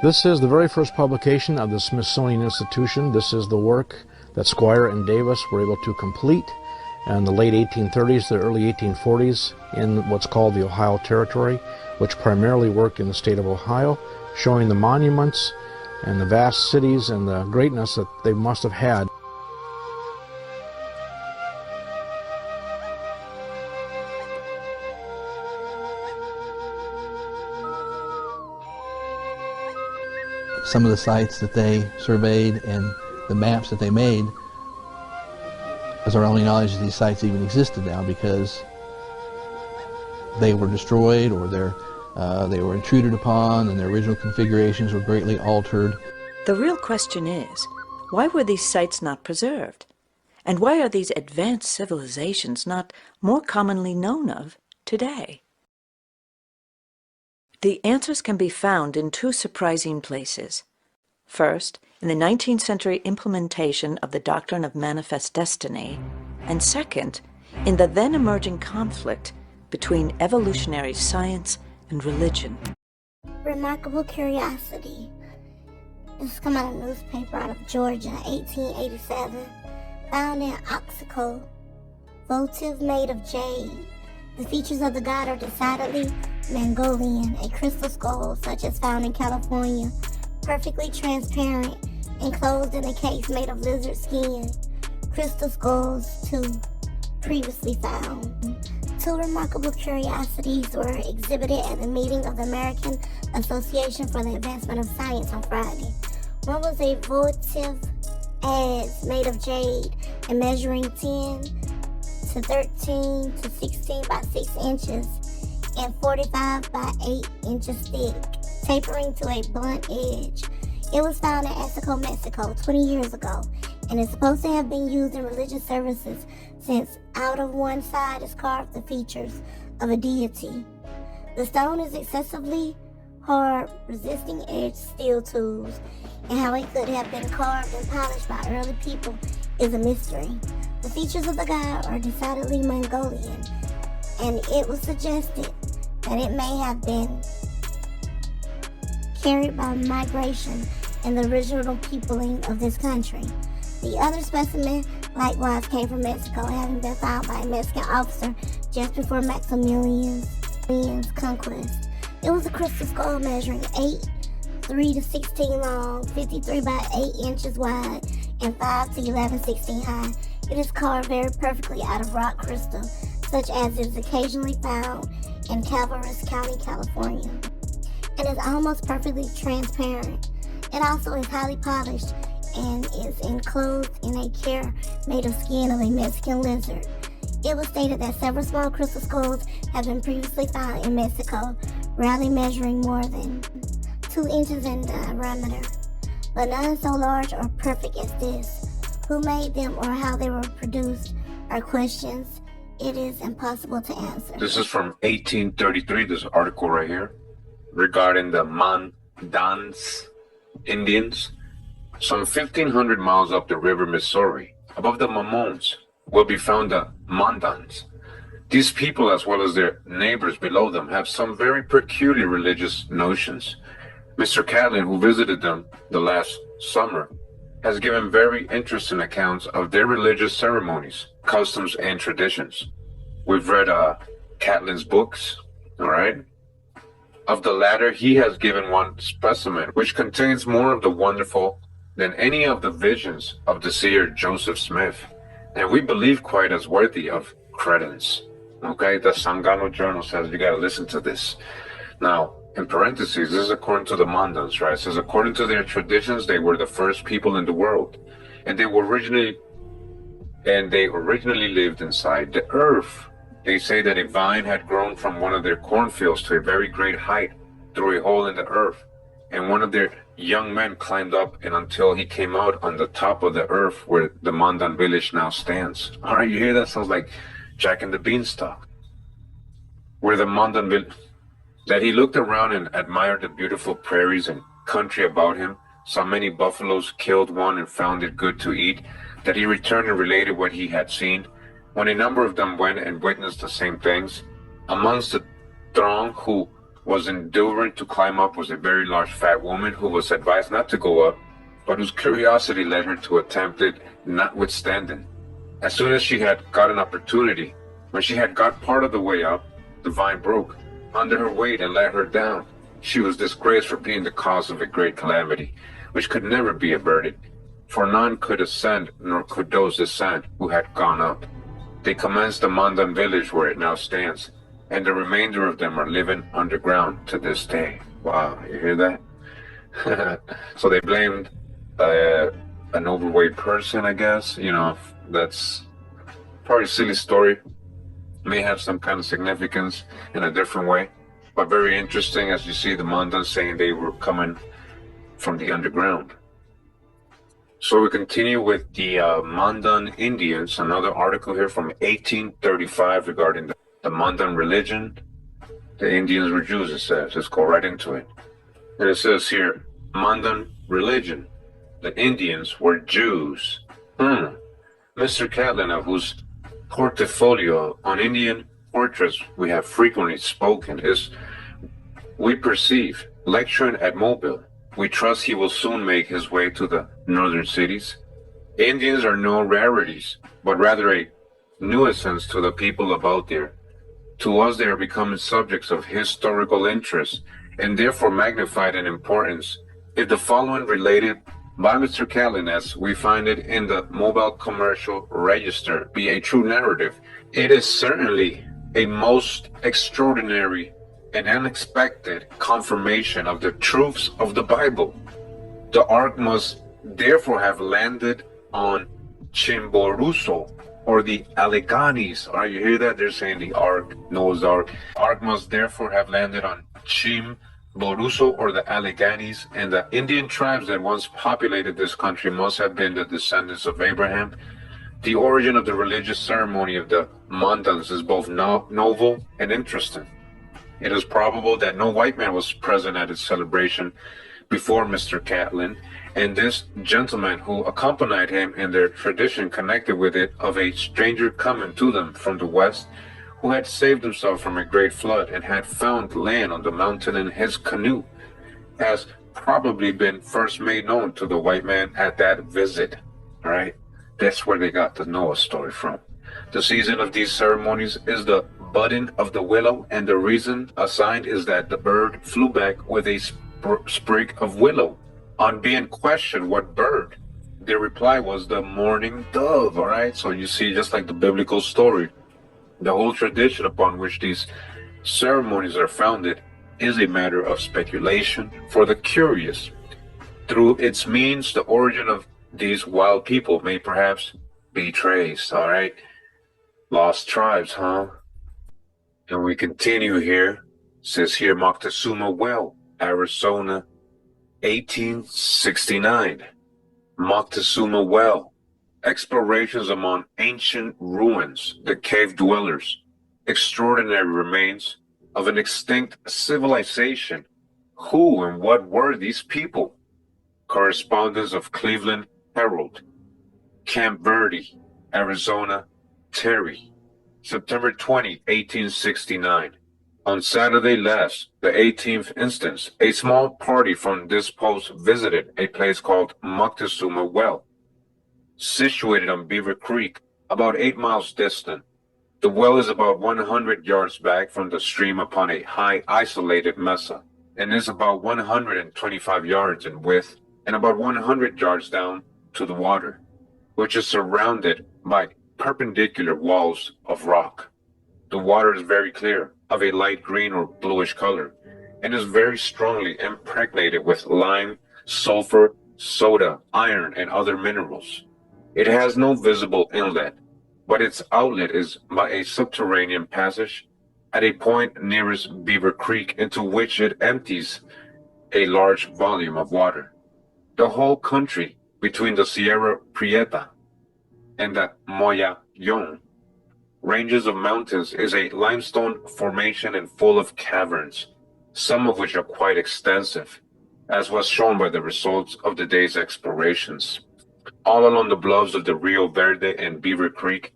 This is the very first publication of the Smithsonian Institution. This is the work that Squire and Davis were able to complete in the late 1830s, the early 1840s, in what's called the Ohio Territory, which primarily worked in the state of Ohio, showing the monuments and the vast cities and the greatness that they must have had. Some of the sites that they surveyed and the maps that they made is our only knowledge that these sites even existed now, because they were destroyed or they were intruded upon and their original configurations were greatly altered. The real question is, why were these sites not preserved? And why are these advanced civilizations not more commonly known of today? The answers can be found in two surprising places. First, in the 19th century implementation of the doctrine of manifest destiny, and second, in the then emerging conflict between evolutionary science and religion. Remarkable curiosity. This come out of a newspaper out of Georgia, 1887. Found in Oxico, votive made of jade. The features of the god are decidedly Mongolian. A crystal skull, such as found in California, perfectly transparent, enclosed in a case made of lizard skin. Crystal skulls, too, previously found. Two remarkable curiosities were exhibited at the meeting of the American Association for the Advancement of Science on Friday. One was a votive adze made of jade and measuring 10 to 13 to 16 by 6 inches and 45 by 8 inches thick, tapering to a blunt edge. It was found in Oxico, Mexico 20 years ago, and is supposed to have been used in religious services since out of one side is carved the features of a deity. The stone is excessively hard, resisting edged steel tools, and how it could have been carved and polished by early people is a mystery. The features of the god are decidedly Mongolian, and it was suggested that it may have been carried by migration and the original peopling of this country. The other specimen likewise came from Mexico, having been found by a Mexican officer just before Maximilian's conquest. It was a crystal skull measuring 3 to 16 long, 53 by 8 inches wide, and 5 to 11/16 high. It is carved very perfectly out of rock crystal, such as is occasionally found in Calaveras County, California, and is almost perfectly transparent. It also is highly polished and is enclosed in a care made of skin of a Mexican lizard. It was stated that several small crystal skulls have been previously found in Mexico, rarely measuring more than 2 inches in diameter, but none so large or perfect as this. Who made them or how they were produced are questions it is impossible to answer. This is from 1833, this article right here, regarding the Mandans Indians. Some 1,500 miles up the river Missouri, above the Mamons, will be found the Mandans. These people, as well as their neighbors below them, have some very peculiar religious notions. Mr. Catlin, who visited them the last summer, has given very interesting accounts of their religious ceremonies, customs, and traditions. We've read Catlin's books, all right? Of the latter, he has given one specimen, which contains more of the wonderful than any of the visions of the seer Joseph Smith, and we believe quite as worthy of credence. Okay, the Sangano Journal says you gotta listen to this. Now, in parentheses, this is according to the Mandans, right? It says, according to their traditions, they were the first people in the world, and they originally lived inside the earth. They say that a vine had grown from one of their cornfields to a very great height through a hole in the earth, and one of their young men climbed up and until he came out on the top of the earth where the Mandan village now stands. All right, you hear that? Sounds like Jack and the Beanstalk. Where the Mandan village, that he looked around and admired the beautiful prairies and country about him, saw many buffaloes, killed one and found it good to eat, that he returned and related what he had seen, when a number of them went and witnessed the same things. Amongst the throng who was endeavoring to climb up was a very large fat woman who was advised not to go up, but whose curiosity led her to attempt it notwithstanding. As soon as she had got an opportunity, when she had got part of the way up, the vine broke under her weight and let her down. She was disgraced for being the cause of a great calamity, which could never be averted, for none could ascend nor could those descend who had gone up. They commenced the Mandan village where it now stands, and the remainder of them are living underground to this day. Wow, you hear that? So they blamed an overweight person, I guess. You know, that's probably a silly story. May have some kind of significance in a different way, but very interesting as you see the Mandans saying they were coming from the underground. So we continue with the Mandan Indians, another article here from 1835 regarding the Mandan religion. The Indians were Jews, it says. Let's go right into it. And it says here, Mandan religion. The Indians were Jews. Mr. Catlin, of whose portfolio on Indian portraits we have frequently spoken, is, we perceive, lecturing at Mobile. We trust he will soon make his way to the northern cities. Indians are no rarities, but rather a nuisance to the people about there. To us they are becoming subjects of historical interest, and therefore magnified in importance. If the following related by Mr. Catlin, as we find it in the Mobile Commercial Register, be a true narrative, it is certainly a most extraordinary and unexpected confirmation of the truths of the Bible. The ark must therefore have landed on Chimborazo, or the Alleghanies. All right, you hear that? They're saying the ark, Noah's ark. Ark must therefore have landed on Chimborazo, or the Alleghanies, and the Indian tribes that once populated this country must have been the descendants of Abraham. The origin of the religious ceremony of the Mandans is both novel and interesting. It is probable that no white man was present at its celebration before Mr. Catlin, and this gentleman who accompanied him in their tradition connected with it of a stranger coming to them from the west, who had saved himself from a great flood and had found land on the mountain in his canoe, has probably been first made known to the white man at that visit. All right, that's where they got the Noah story from. The season of these ceremonies is the budding of the willow, and the reason assigned is that the bird flew back with a sprig of willow. On being questioned what bird, the reply was the mourning dove. All right, so you see, just like the biblical story, the whole tradition upon which these ceremonies are founded is a matter of speculation for the curious. Through its means, the origin of these wild people may perhaps be traced. All right, lost tribes, huh? And we continue here. It says here, Moctezuma Well, Arizona, 1869. Moctezuma Well. Explorations among ancient ruins, the cave dwellers, extraordinary remains of an extinct civilization. Who and what were these people? Correspondence of Cleveland Herald, Camp Verde, Arizona, Terry. September 20, 1869. On Saturday last, the 18th instance, a small party from this post visited a place called Moctezuma Well, situated on Beaver Creek, about 8 miles distant. The well is about 100 yards back from the stream upon a high isolated mesa, and is about 125 yards in width and about 100 yards down to the water, which is surrounded by perpendicular walls of rock. The water is very clear, of a light green or bluish color, and is very strongly impregnated with lime, sulfur, soda, iron, and other minerals. It has no visible inlet, but its outlet is by a subterranean passage at a point nearest Beaver Creek, into which it empties a large volume of water. The whole country between the Sierra Prieta and the Moyayon ranges of mountains is a limestone formation and full of caverns. some of which are quite extensive, as was shown by the results of the day's explorations. All along the bluffs of the Rio Verde and Beaver Creek,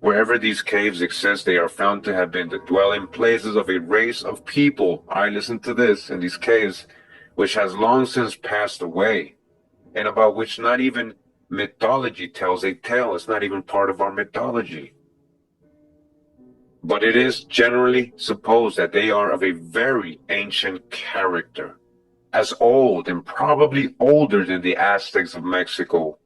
wherever these caves exist, they are found to have been the dwelling places of a race of people, I listen to this, in these caves, which has long since passed away, and about which not even mythology tells a tale. It's not even part of our mythology. But it is generally supposed that they are of a very ancient character, as old and probably older than the Aztecs of Mexico.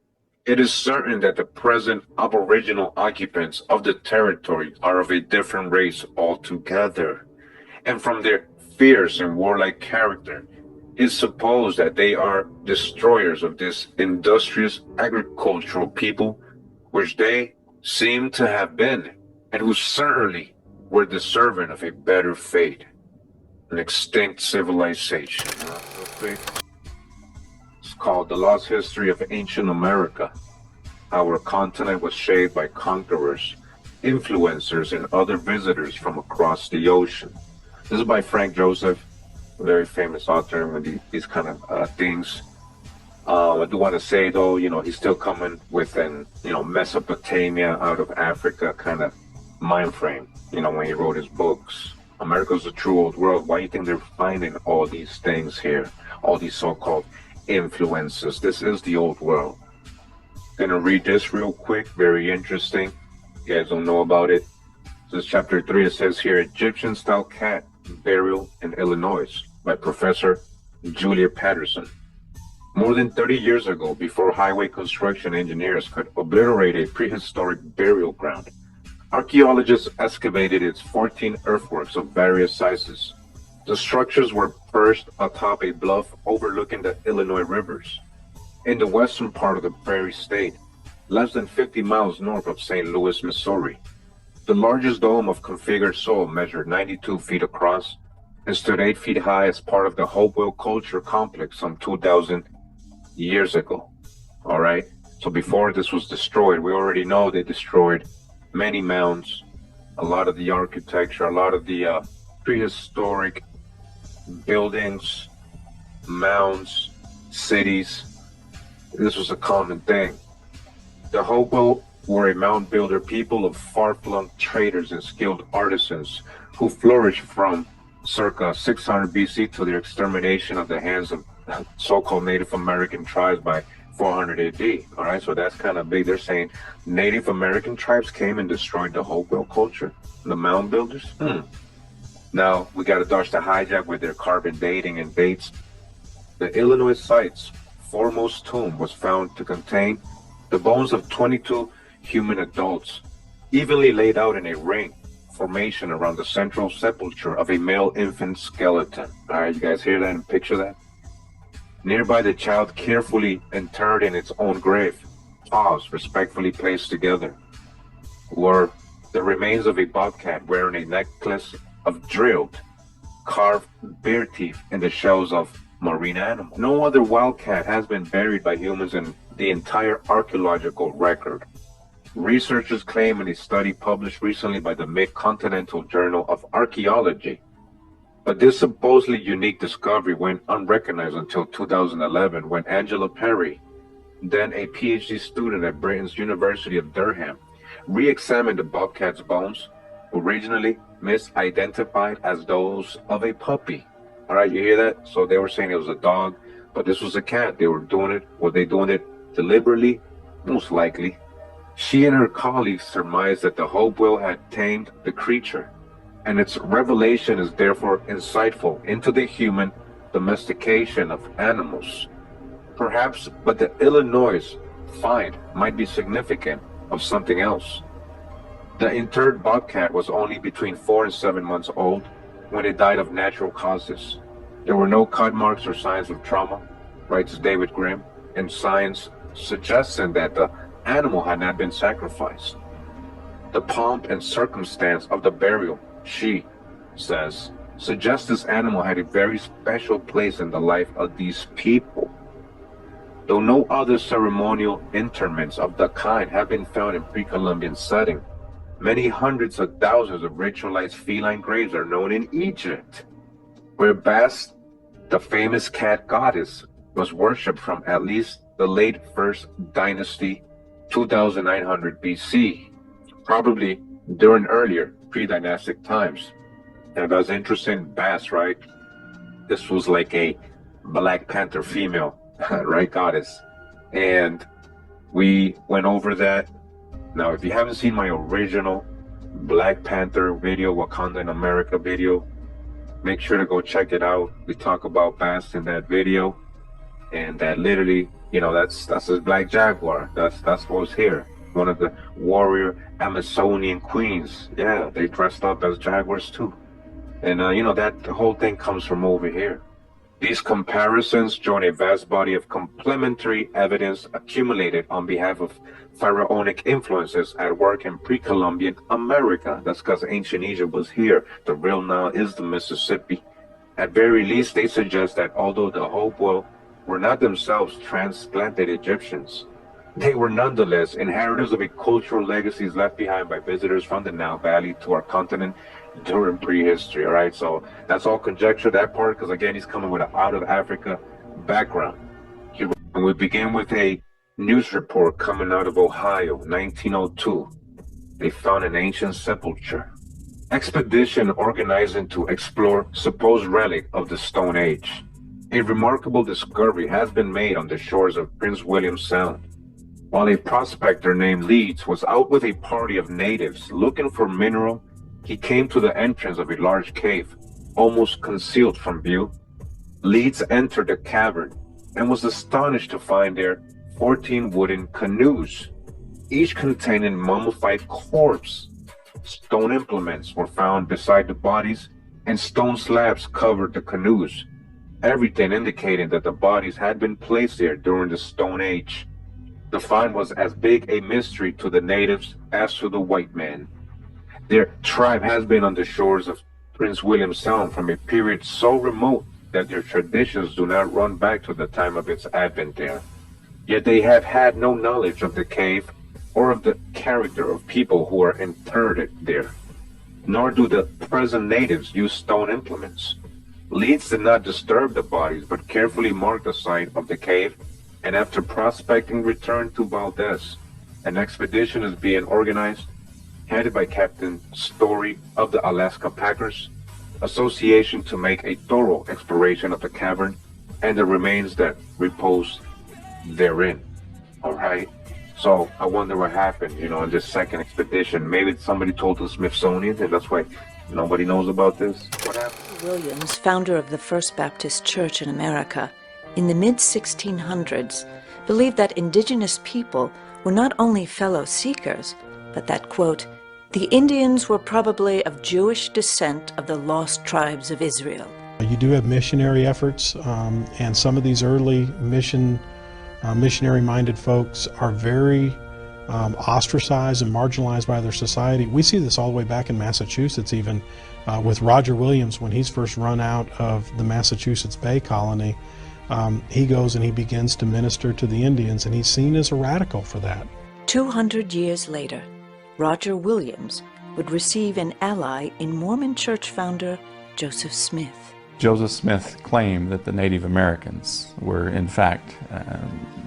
It is certain that the present aboriginal occupants of the territory are of a different race altogether, and from their fierce and warlike character, it is supposed that they are destroyers of this industrious agricultural people, which they seem to have been, and who certainly were deserving of a better fate, an extinct civilization. It's called The Lost History of Ancient America. Our continent was shaped by conquerors, influencers, and other visitors from across the ocean. This is by Frank Joseph, a very famous author with these kind of things. I do want to say, though, he's still coming with an, Mesopotamia out of Africa kind of mind frame, when he wrote his books. America's a true old world. Why do you think they're finding all these things here? All these so-called influences. This is the old world. Gonna read this real quick. Very interesting. You guys don't know about it. This is chapter 3. It says here, Egyptian-style cat burial in Illinois by Professor Julia Patterson. More than 30 years ago, before highway construction engineers could obliterate a prehistoric burial ground, archaeologists excavated its 14 earthworks of various sizes. The structures were perched atop a bluff overlooking the Illinois rivers, in the western part of the Prairie State, less than 50 miles north of St. Louis, Missouri. The largest dome of configured soil measured 92 feet across and stood 8 feet high as part of the Hopewell Culture Complex some 2,000 years ago. All right, so before this was destroyed, we already know they destroyed many mounds, a lot of the architecture, a lot of the prehistoric buildings, mounds, cities. This was a common thing. The Hopewell were a mound builder people of far-flung traders and skilled artisans who flourished from circa 600 BC to their extermination at the hands of so-called Native American tribes by 400 AD. All right, so that's kind of big. They're saying Native American tribes came and destroyed the Hopewell culture, the mound builders. Now we got to dodge the hijack with their carbon dating and dates. The Illinois site's foremost tomb was found to contain the bones of 22 human adults, evenly laid out in a ring formation around the central sepulchre of a male infant skeleton. All right, you guys hear that and picture that? Nearby, the child carefully interred in its own grave, paws respectfully placed together, were the remains of a bobcat wearing a necklace of drilled, carved bear teeth in the shells of marine animals. No other wildcat has been buried by humans in the entire archaeological record. Researchers claim in a study published recently by the Mid-Continental Journal of Archaeology. But this supposedly unique discovery went unrecognized until 2011 when Angela Perry, then a PhD student at Britain's University of Durham, re-examined the bobcat's bones, originally misidentified as those of a puppy. All right, you hear that? So they were saying it was a dog, but this was a cat. They were doing it. Were they doing it deliberately? Most likely. She and her colleagues surmised that the Hopewell had tamed the creature, and its revelation is therefore insightful into the human domestication of animals. Perhaps, but the Illinois find might be significant of something else. The interred bobcat was only between 4 and 7 months old when it died of natural causes. There were no cut marks or signs of trauma, writes David Grimm, and signs suggesting that the animal had not been sacrificed. The pomp and circumstance of the burial, she says, suggests this animal had a very special place in the life of these people. Though no other ceremonial interments of the kind have been found in pre-Columbian setting, many hundreds of thousands of ritualized feline graves are known in Egypt. where Bast, the famous cat goddess, was worshipped from at least the late First Dynasty, 2900 BC, probably during earlier pre-dynastic times. And that's interesting, Bast, right? This was like a Black Panther female, right, goddess. And we went over that. Now, if you haven't seen my original Black Panther video, Wakanda in America video, make sure to go check it out. We talk about Bast in that video, and that literally, you know, that's a black jaguar. That's what was here. One of the warrior Amazonian queens. Yeah, they dressed up as jaguars too. And you know, that the whole thing comes from over here. These comparisons join a vast body of complementary evidence accumulated on behalf of pharaonic influences at work in pre-Columbian America. That's because ancient Egypt was here. The real Nile is the Mississippi. At very least, they suggest that although the Hopewell were not themselves transplanted Egyptians, they were nonetheless inheritors of a cultural legacies left behind by visitors from the Nile Valley to our continent during prehistory. All right, so that's all conjecture, that part, because again, he's coming with an out of Africa background. And we begin with a news report coming out of Ohio, 1902. They found an ancient sepulcher. Expedition organizing to explore supposed relic of the Stone Age. A remarkable discovery has been made on the shores of Prince William Sound. While a prospector named Leeds was out with a party of natives looking for mineral, he came to the entrance of a large cave, almost concealed from view. Leeds entered the cavern and was astonished to find there 14 wooden canoes, each containing mummified corpse. Stone implements were found beside the bodies, and stone slabs covered the canoes, everything indicating that the bodies had been placed there during the Stone Age. The find was as big a mystery to the natives as to the white man. Their tribe has been on the shores of Prince William Sound from a period so remote that their traditions do not run back to the time of its advent there. Yet they have had no knowledge of the cave or of the character of people who are interred there. Nor do the present natives use stone implements. Leeds did not disturb the bodies, but carefully marked the site of the cave, and after prospecting returned to Valdez. An expedition is being organized, headed by Captain Story of the Alaska Packers Association, to make a thorough exploration of the cavern and the remains that repose therein. All right. So I wonder what happened, you know, in this second expedition. Maybe somebody told the Smithsonian, and that's why nobody knows about this. What happened? Williams, founder of the First Baptist Church in America, in the mid-1600s, believed that indigenous people were not only fellow seekers, but that, quote, the Indians were probably of Jewish descent of the lost tribes of Israel. You do have missionary efforts, and some of these early missionary-minded folks are very ostracized and marginalized by their society. We see this all the way back in Massachusetts, even with Roger Williams. When he's first run out of the Massachusetts Bay Colony, he goes and he begins to minister to the Indians, and he's seen as a radical for that. 200 years later, Roger Williams would receive an ally in Mormon church founder Joseph Smith. Joseph Smith claimed that the Native Americans were, in fact,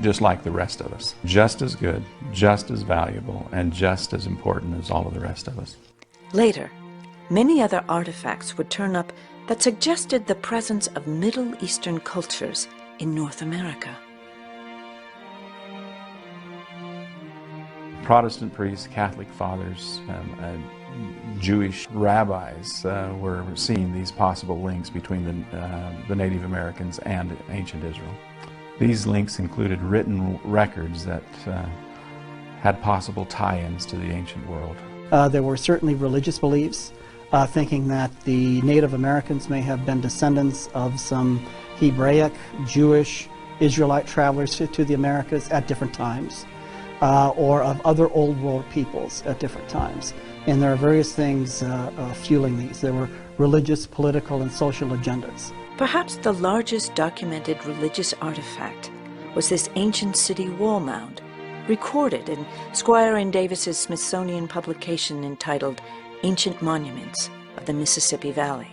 just like the rest of us. Just as good, just as valuable, and just as important as all of the rest of us. Later, many other artifacts would turn up that suggested the presence of Middle Eastern cultures in North America. Protestant priests, Catholic fathers, Jewish rabbis were seeing these possible links between the Native Americans and ancient Israel. These links included written records that had possible tie-ins to the ancient world. There were certainly religious beliefs, thinking that the Native Americans may have been descendants of some Hebraic, Jewish, Israelite travelers to the Americas at different times, or of other Old World peoples at different times. And there are various things fueling these. There were religious, political, and social agendas. Perhaps the largest documented religious artifact was this ancient city wall mound, recorded in Squire and Davis's Smithsonian publication entitled Ancient Monuments of the Mississippi Valley.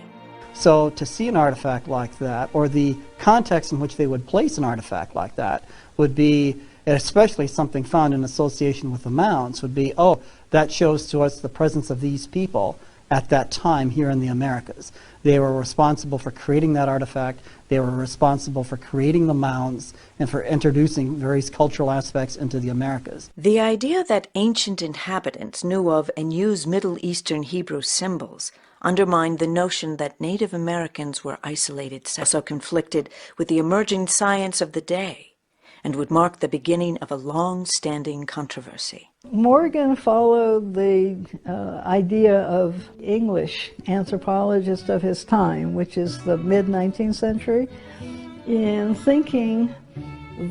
So to see an artifact like that, or the context in which they would place an artifact like that, would be, especially something found in association with the mounds, would be, oh, that shows to us the presence of these people at that time here in the Americas. They were responsible for creating that artifact. They were responsible for creating the mounds and for introducing various cultural aspects into the Americas. The idea that ancient inhabitants knew of and used Middle Eastern Hebrew symbols undermined the notion that Native Americans were isolated, so conflicted with the emerging science of the day, and would mark the beginning of a long-standing controversy. Morgan followed the idea of English anthropologist of his time, which is the mid-19th century, in thinking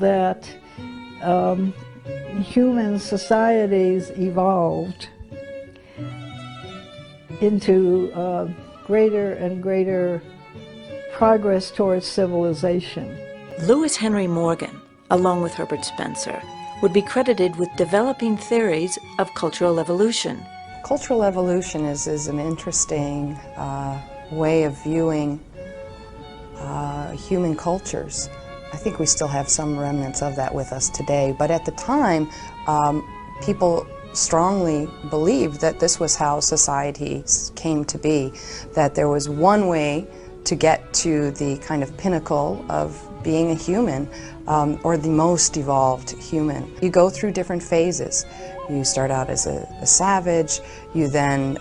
that human societies evolved into greater and greater progress towards civilization. Lewis Henry Morgan, along with Herbert Spencer, would be credited with developing theories of cultural evolution. Cultural evolution is an interesting way of viewing human cultures. I think we still have some remnants of that with us today, but at the time, people strongly believed that this was how societies came to be, that there was one way to get to the kind of pinnacle of being a human, or the most evolved human. You go through different phases. You start out as a savage, you then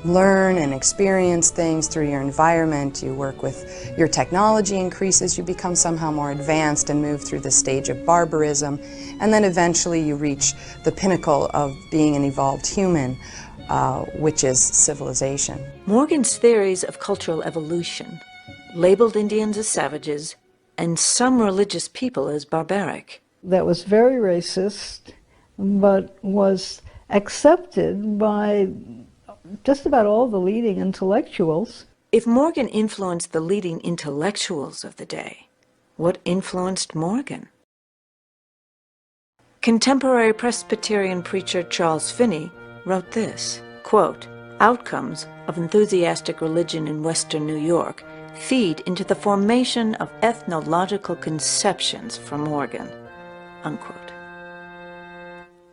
learn and experience things through your environment, you work with your technology increases, you become somehow more advanced and move through the stage of barbarism, and then eventually you reach the pinnacle of being an evolved human, which is civilization. Morgan's theories of cultural evolution labeled Indians as savages and some religious people as barbaric. That was very racist, but was accepted by just about all the leading intellectuals. If Morgan influenced the leading intellectuals of the day, what influenced Morgan? Contemporary Presbyterian preacher Charles Finney wrote this, quote, "Outcomes of enthusiastic religion in Western New York feed into the formation of ethnological conceptions for Morgan," unquote.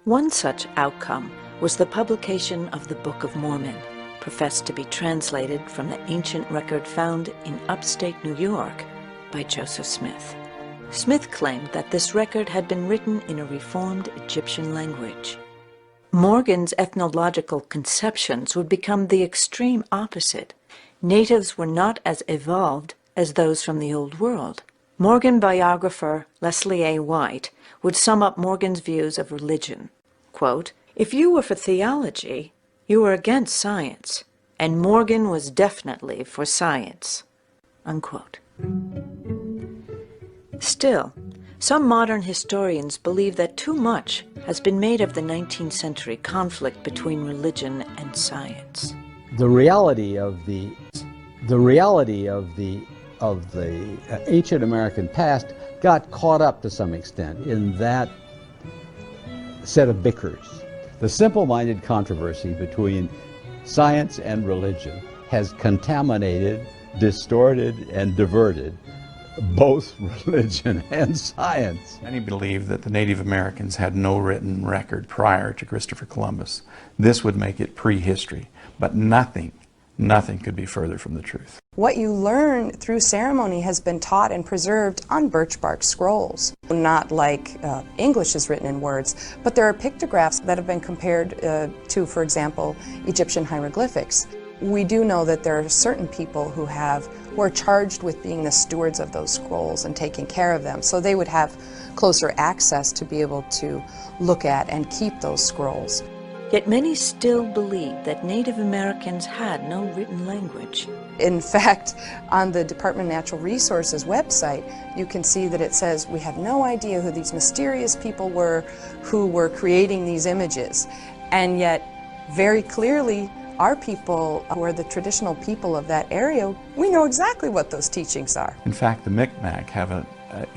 One such outcome was the publication of the Book of Mormon, professed to be translated from the ancient record found in upstate New York by Joseph Smith. Smith claimed that this record had been written in a reformed Egyptian language. Morgan's ethnological conceptions would become the extreme opposite. Natives were not as evolved as those from the Old World. Morgan biographer Leslie A. White would sum up Morgan's views of religion. Quote, "If you were for theology, you were against science, and Morgan was definitely for science." Unquote. Still, some modern historians believe that too much has been made of the 19th century conflict between religion and science. The reality of the ancient American past got caught up to some extent in that set of bickers. The simple-minded controversy between science and religion has contaminated, distorted, and diverted both religion and science. Many believe that the Native Americans had no written record prior to Christopher Columbus. This would make it prehistory, but nothing could be further from the truth. What you learn through ceremony has been taught and preserved on birch bark scrolls. Not like English is written in words, but there are pictographs that have been compared to, for example, Egyptian hieroglyphics. We do know that there are certain people who are charged with being the stewards of those scrolls and taking care of them, so they would have closer access to be able to look at and keep those scrolls. Yet many still believe that Native Americans had no written language. In fact, on the Department of Natural Resources website, you can see that it says, "We have no idea who these mysterious people were who were creating these images." And yet, very clearly, our people, who are the traditional people of that area, we know exactly what those teachings are. In fact, the Micmac have a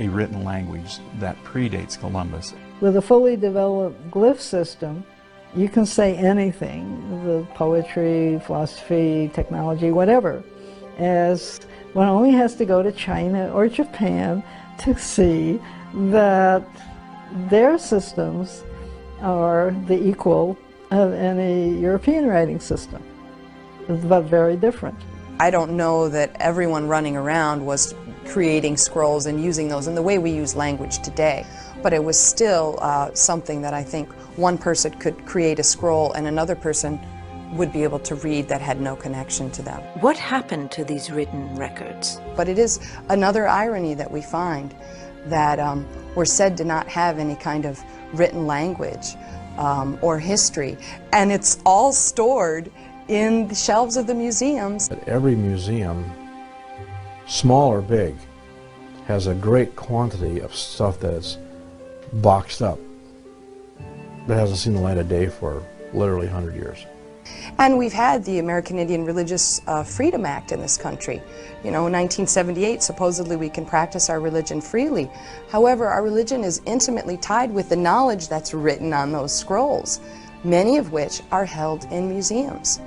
written language that predates Columbus. With a fully developed glyph system, you can say anything, the poetry, philosophy, technology, whatever, as one only has to go to China or Japan to see that their systems are the equal of any European writing system, but very different. I don't know that everyone running around was creating scrolls and using those in the way we use language today, but it was still something that I think one person could create a scroll and another person would be able to read that had no connection to them. What happened to these written records? But it is another irony that we find that we're said to not have any kind of written language or history, and it's all stored in the shelves of the museums. Every museum, small or big, has a great quantity of stuff that's boxed up that hasn't seen the light of day for literally 100 years. And we've had the American Indian Religious Freedom Act in this country. You know, in 1978, supposedly we can practice our religion freely. However, our religion is intimately tied with the knowledge that's written on those scrolls, many of which are held in museums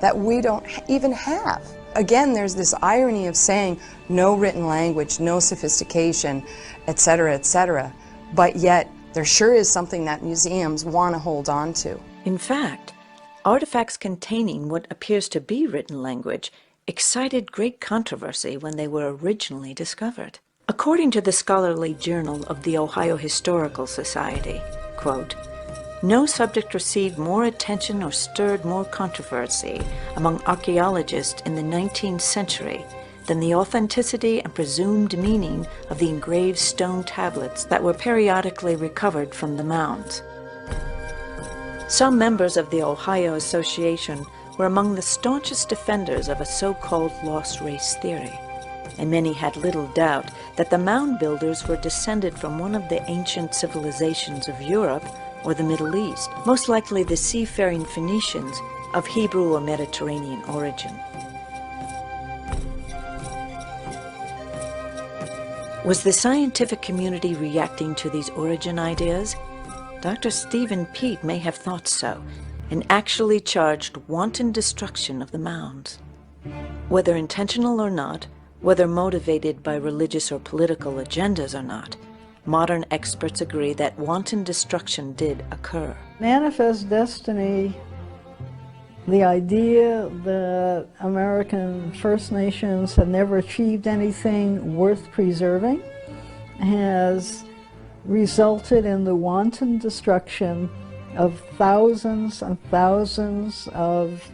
that we don't even have. Again, there's this irony of saying no written language, no sophistication, etc., but yet there sure is something that museums want to hold on to. In fact, artifacts containing what appears to be written language excited great controversy when they were originally discovered. According to the scholarly journal of the Ohio Historical Society, quote, "No subject received more attention or stirred more controversy among archaeologists in the 19th century than the authenticity and presumed meaning of the engraved stone tablets that were periodically recovered from the mounds." Some members of the Ohio Association were among the staunchest defenders of a so-called lost race theory, and many had little doubt that the mound builders were descended from one of the ancient civilizations of Europe or the Middle East, most likely the seafaring Phoenicians of Hebrew or Mediterranean origin. Was the scientific community reacting to these origin ideas? Dr. Stephen Peet may have thought so, and actually charged wanton destruction of the mounds. Whether intentional or not, whether motivated by religious or political agendas or not, modern experts agree that wanton destruction did occur. Manifest destiny, the idea that American First Nations have never achieved anything worth preserving, has resulted in the wanton destruction of thousands and thousands of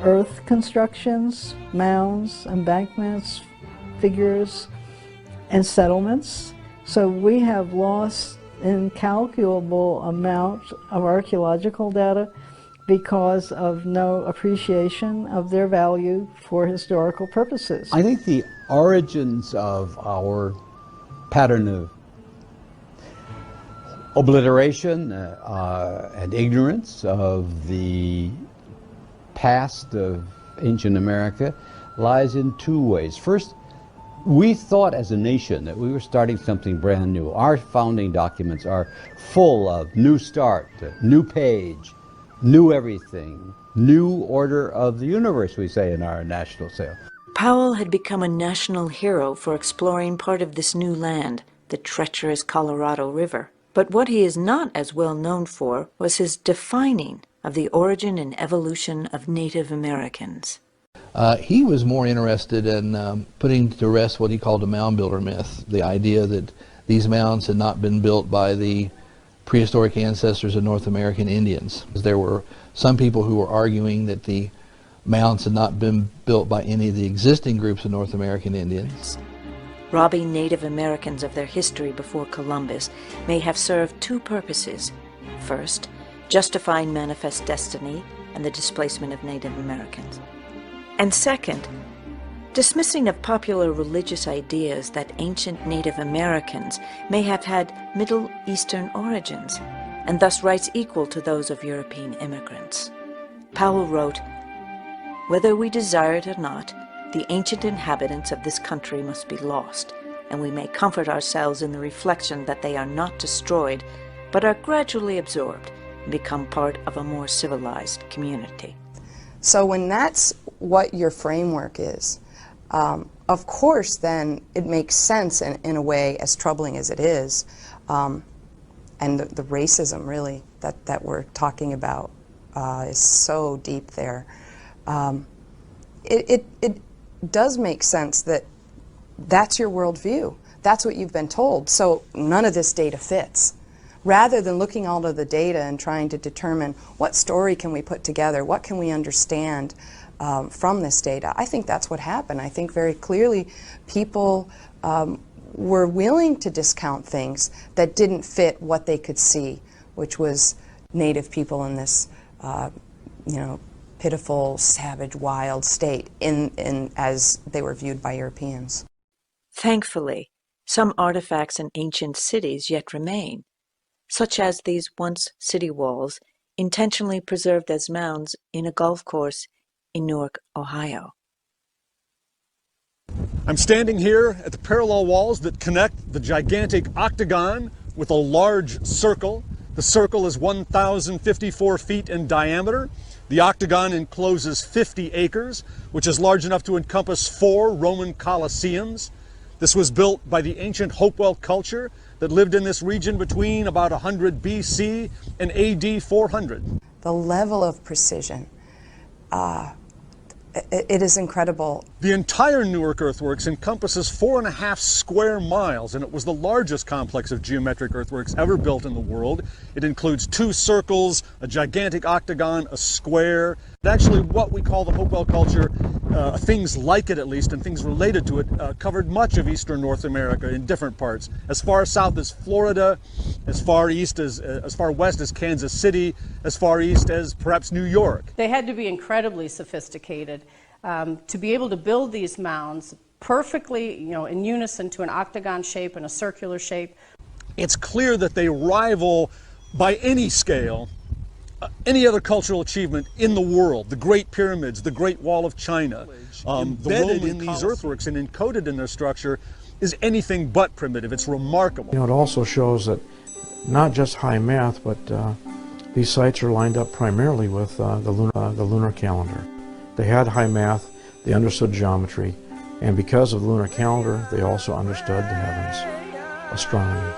earth constructions, mounds, embankments, figures, and settlements. So we have lost incalculable amount of archaeological data because of no appreciation of their value for historical purposes. I think the origins of our pattern of obliteration and ignorance of the past of ancient America lies in two ways. First, we thought as a nation that we were starting something brand new. Our founding documents are full of new start, new page, new everything, new order of the universe, we say in our national sale. Powell had become a national hero for exploring part of this new land, the treacherous Colorado River. But what he is not as well known for was his defining of the origin and evolution of Native Americans. He was more interested in putting to rest what he called a mound builder myth, the idea that these mounds had not been built by the prehistoric ancestors of North American Indians. There were some people who were arguing that the mounds had not been built by any of the existing groups of North American Indians. Robbing Native Americans of their history before Columbus may have served two purposes. First, justifying manifest destiny and the displacement of Native Americans. And second, dismissing of popular religious ideas that ancient Native Americans may have had Middle Eastern origins, and thus rights equal to those of European immigrants. Powell wrote, "Whether we desire it or not, the ancient inhabitants of this country must be lost, and we may comfort ourselves in the reflection that they are not destroyed, but are gradually absorbed and become part of a more civilized community." So when that's what your framework is. Of course, then it makes sense in a way, as troubling as it is, and the racism really that we're talking about is so deep there. It does make sense that that's your worldview. That's what you've been told. So none of this data fits. Rather than looking all of the data and trying to determine what story can we put together, what can we understand from this data, I think that's what happened. I think very clearly people were willing to discount things that didn't fit what they could see, which was Native people in this, pitiful, savage, wild state as they were viewed by Europeans. Thankfully, some artifacts in ancient cities yet remain, such as these once city walls intentionally preserved as mounds in a golf course in Newark, Ohio. I'm standing here at the parallel walls that connect the gigantic octagon with a large circle. The circle is 1,054 feet in diameter. The octagon encloses 50 acres, which is large enough to encompass 4 Roman colosseums. This was built by the ancient Hopewell culture that lived in this region between about 100 BC and AD 400. The level of precision, it is incredible. The entire Newark earthworks encompasses 4.5 square miles, and it was the largest complex of geometric earthworks ever built in the world. It includes 2 circles, a gigantic octagon, a square. Actually, what we call the Hopewell culture, things like it at least, and things related to it, covered much of eastern North America in different parts. As far south as Florida, as far west as Kansas City, as far east as perhaps New York. They had to be incredibly sophisticated to be able to build these mounds perfectly, in unison to an octagon shape and a circular shape. It's clear that they rival, by any scale, any other cultural achievement in the world. The Great Pyramids, the Great Wall of China, embedded in these earthworks and encoded in their structure is anything but primitive. It's remarkable. It also shows that not just high math, but these sites are lined up primarily with the lunar calendar. They had high math, they understood geometry, and because of the lunar calendar, they also understood the heavens, astronomy.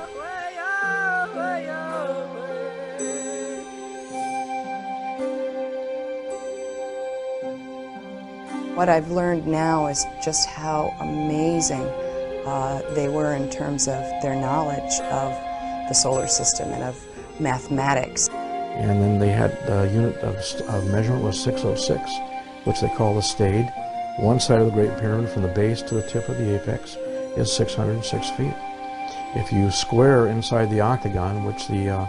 What I've learned now is just how amazing they were in terms of their knowledge of the solar system and of mathematics. And then they had the unit of measurement was 606, which they call the stade. One side of the Great Pyramid from the base to the tip of the apex is 606 feet. If you square inside the octagon, which the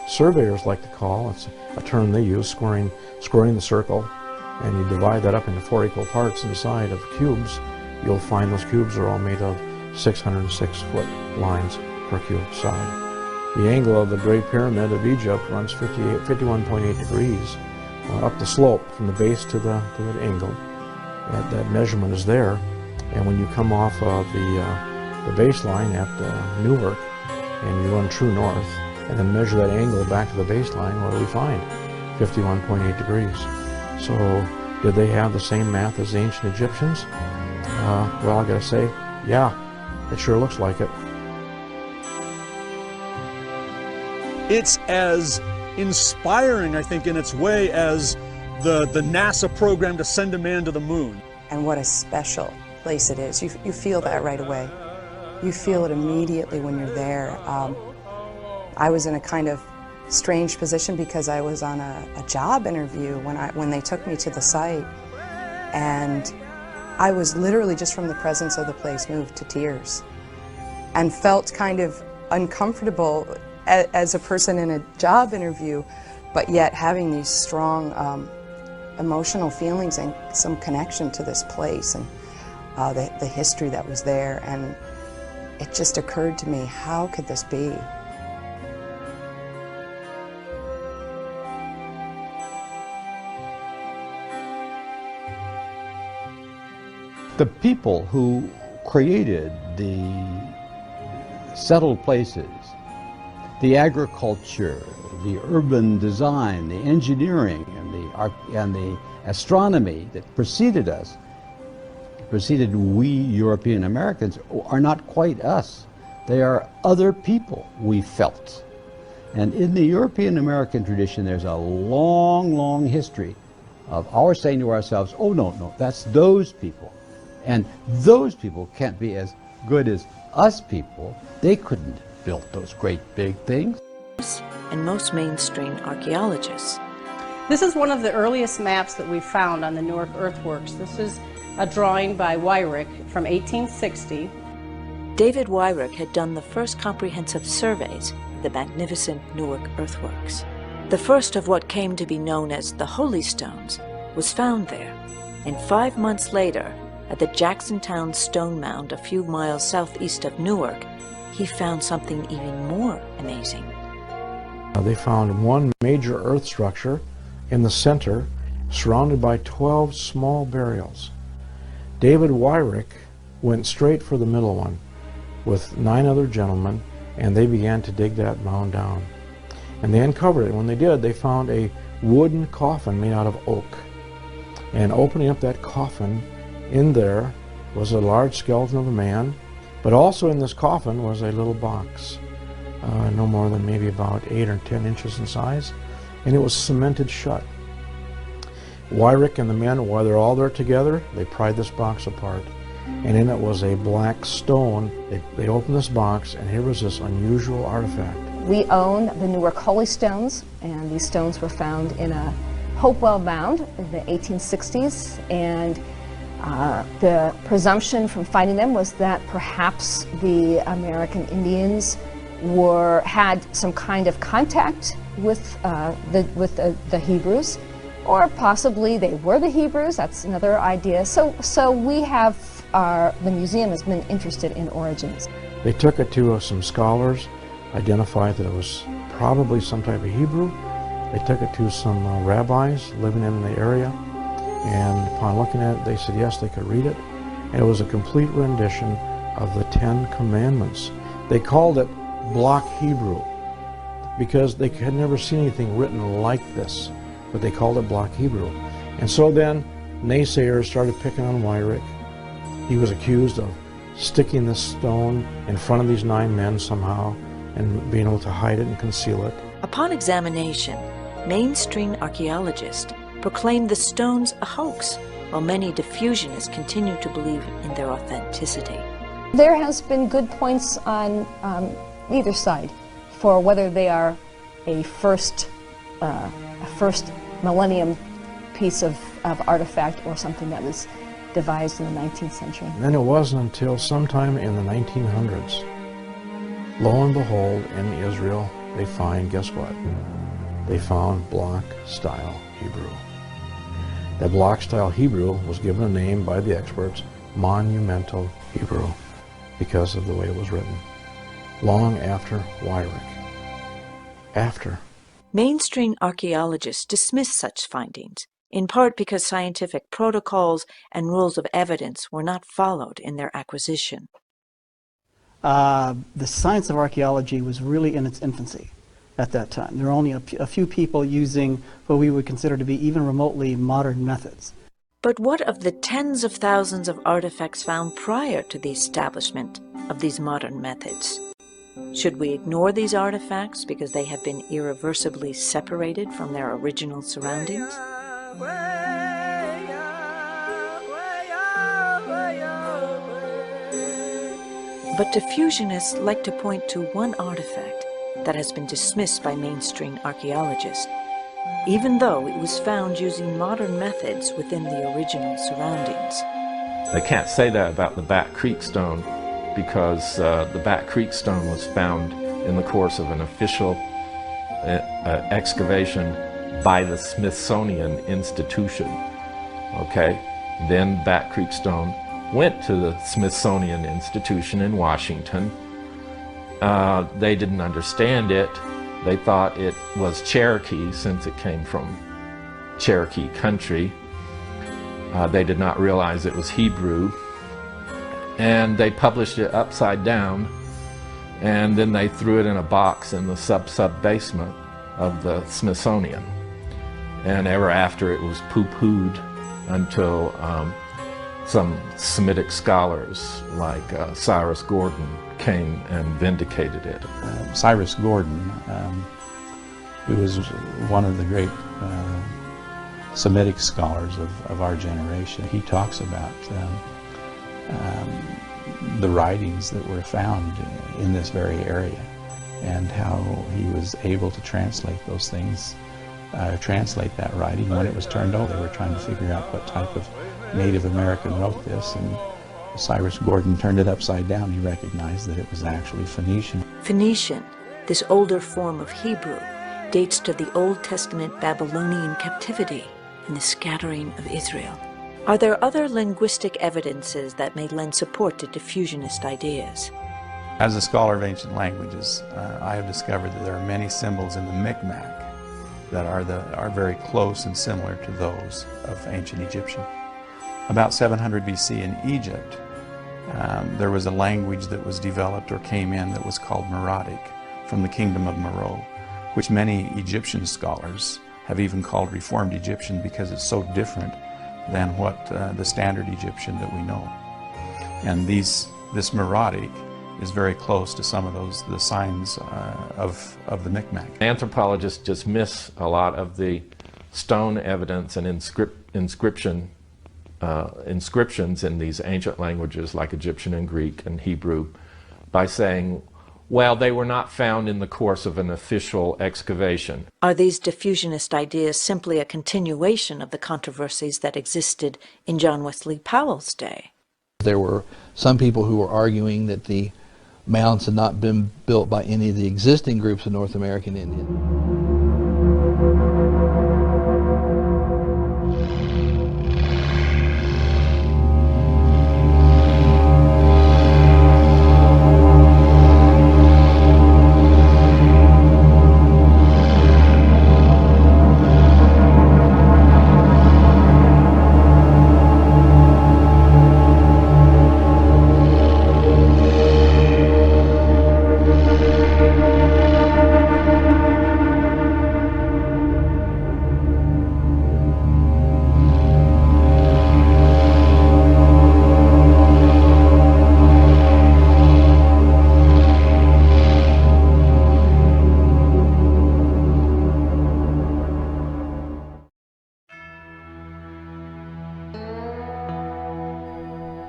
surveyors like to call, it's a term they use, squaring the circle, and you divide that up into 4 equal parts inside of cubes, you'll find those cubes are all made of 606-foot lines per cube side. The angle of the Great Pyramid of Egypt runs 51.8 degrees up the slope from the base to the angle. That measurement is there, and when you come off of the baseline at Newark and you run true north and then measure that angle back to the baseline, what do we find? 51.8 degrees. So, did they have the same math as the ancient Egyptians? Well, I gotta say, yeah, it sure looks like it. It's as inspiring, I think, in its way as the NASA program to send a man to the moon. And what a special place it is. You feel that right away. You feel it immediately when you're there. I was in a kind of strange position because I was on a job interview when they took me to the site, and I was literally just from the presence of the place moved to tears and felt kind of uncomfortable as a person in a job interview, but yet having these strong emotional feelings and some connection to this place and the history that was there. And it just occurred to me, how could this be? The people who created the settled places, the agriculture, the urban design, the engineering, and the astronomy that preceded us, preceded we European Americans, are not quite us. They are other people, we felt. And in the European American tradition, there's a long, long history of our saying to ourselves, oh, no, that's those people. And those people can't be as good as us people. They couldn't have built those great big things. And most mainstream archaeologists. This is one of the earliest maps that we found on the Newark earthworks. This is a drawing by Wyrick from 1860. David Wyrick had done the first comprehensive surveys of the magnificent Newark earthworks. The first of what came to be known as the Holy Stones was found there, and 5 months later, at the Jacksontown Stone Mound a few miles southeast of Newark, he found something even more amazing. They found one major earth structure in the center, surrounded by 12 small burials. David Wyrick went straight for the middle one with 9 other gentlemen, and they began to dig that mound down. And they uncovered it. When they did, they found a wooden coffin made out of oak. And opening up that coffin, in there was a large skeleton of a man, but also in this coffin was a little box, no more than maybe about 8 or 10 inches in size, and it was cemented shut. Wyrick and the men, while they're all there together, they pried this box apart, and in it was a black stone. They opened this box, and here was this unusual artifact. We own the Newark Holy Stones, and these stones were found in a Hopewell mound in the 1860s, and the presumption from finding them was that perhaps the American Indians had some kind of contact with the Hebrews, or possibly they were the Hebrews. That's another idea. So we have the museum has been interested in origins. They took it to some scholars, identified that it was probably some type of Hebrew. They took it to some rabbis living in the area, and upon looking at it, they said yes, they could read it, and it was a complete rendition of the 10 Commandments. They called it Block Hebrew because they had never seen anything written like this, but they called it Block Hebrew. And so then naysayers started picking on Wyrick. He was accused of sticking this stone in front of these 9 men somehow and being able to hide it and conceal it. Upon examination, mainstream archaeologists proclaimed the stones a hoax, while many diffusionists continue to believe in their authenticity. There has been good points on either side for whether they are a first millennium piece of artifact or something that was devised in the 19th century. And then it wasn't until sometime in the 1900s, lo and behold, in Israel, they find, guess what? They found block-style Hebrew. That block-style Hebrew was given a name by the experts, monumental Hebrew, because of the way it was written. Long after Wyrick. After. Mainstream archaeologists dismiss such findings, in part because scientific protocols and rules of evidence were not followed in their acquisition. The science of archaeology was really in its infancy at that time. There were only a few people using what we would consider to be even remotely modern methods. But what of the tens of thousands of artifacts found prior to the establishment of these modern methods? Should we ignore these artifacts because they have been irreversibly separated from their original surroundings? But diffusionists like to point to one artifact that has been dismissed by mainstream archaeologists, even though it was found using modern methods within the original surroundings. They can't say that about the Bat Creek stone because the Bat Creek stone was found in the course of an official excavation by the Smithsonian Institution. Okay, then Bat Creek stone went to the Smithsonian Institution in Washington. They didn't understand it. They thought it was Cherokee since it came from Cherokee country. They did not realize it was Hebrew. And they published it upside down, and then they threw it in a box in the sub-basement of the Smithsonian. and ever after it was poo-pooed until some Semitic scholars like Cyrus Gordon came and vindicated it. Cyrus Gordon, who was one of the great Semitic scholars of our generation, he talks about the writings that were found in this very area and how he was able to translate those things, translate that writing. When it was turned over, they were trying to figure out what type of Native American wrote this, and Cyrus Gordon turned it upside down. He recognized that it was actually Phoenician. Phoenician, this older form of Hebrew, dates to the Old Testament Babylonian captivity and the scattering of Israel. Are there other linguistic evidences that may lend support to diffusionist ideas? As a scholar of ancient languages, I have discovered that there are many symbols in the Micmac that are very close and similar to those of ancient Egyptian. About 700 BC in Egypt, there was a language that was developed or came in that was called Meroitic from the kingdom of Meroe, which many Egyptian scholars have even called Reformed Egyptian because it's so different than what the standard Egyptian that we know. And this Meroitic is very close to some of the signs of the Micmac. Anthropologists just miss a lot of the stone evidence and inscriptions in these ancient languages like Egyptian and Greek and Hebrew by saying, well, they were not found in the course of an official excavation. Are these diffusionist ideas simply a continuation of the controversies that existed in John Wesley Powell's day? There were some people who were arguing that the mounds had not been built by any of the existing groups of North American Indians.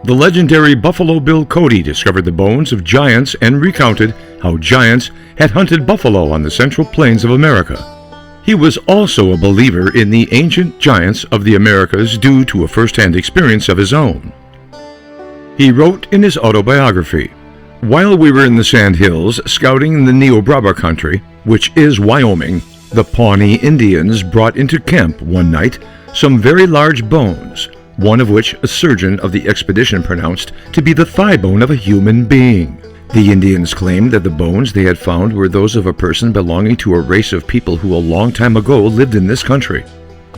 The legendary Buffalo Bill Cody discovered the bones of giants and recounted how giants had hunted buffalo on the Central Plains of America. He was also a believer in the ancient giants of the Americas due to a first-hand experience of his own. He wrote in his autobiography, "While we were in the Sand Hills scouting in the Niobrara country, which is Wyoming, the Pawnee Indians brought into camp one night some very large bones, one of which a surgeon of the expedition pronounced to be the thigh bone of a human being. The Indians claimed that the bones they had found were those of a person belonging to a race of people who a long time ago lived in this country.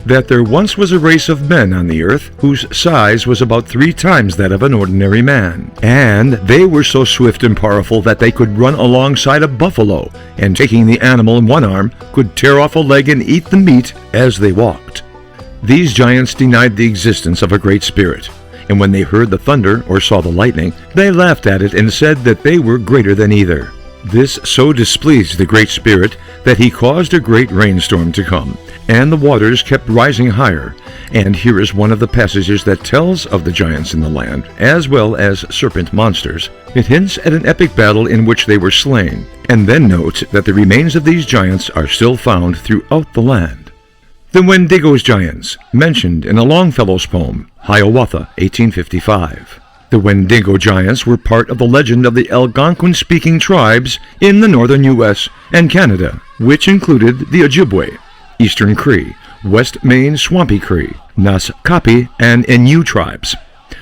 That there once was a race of men on the earth whose size was about 3 times that of an ordinary man, and they were so swift and powerful that they could run alongside a buffalo, and taking the animal in one arm, could tear off a leg and eat the meat as they walked. These giants denied the existence of a great spirit, and when they heard the thunder or saw the lightning, they laughed at it and said that they were greater than either. This so displeased the Great Spirit that he caused a great rainstorm to come, and the waters kept rising higher. And here is one of the passages that tells of the giants in the land, as well as serpent monsters. It hints at an epic battle in which they were slain, and then notes that the remains of these giants are still found throughout the land. The Wendigo's giants, mentioned in a Longfellow's poem, Hiawatha, 1855. The Wendigo giants were part of the legend of the Algonquin-speaking tribes in the northern U.S. and Canada, which included the Ojibwe, Eastern Cree, West Main Swampy Cree, Naskapi, and Innu tribes.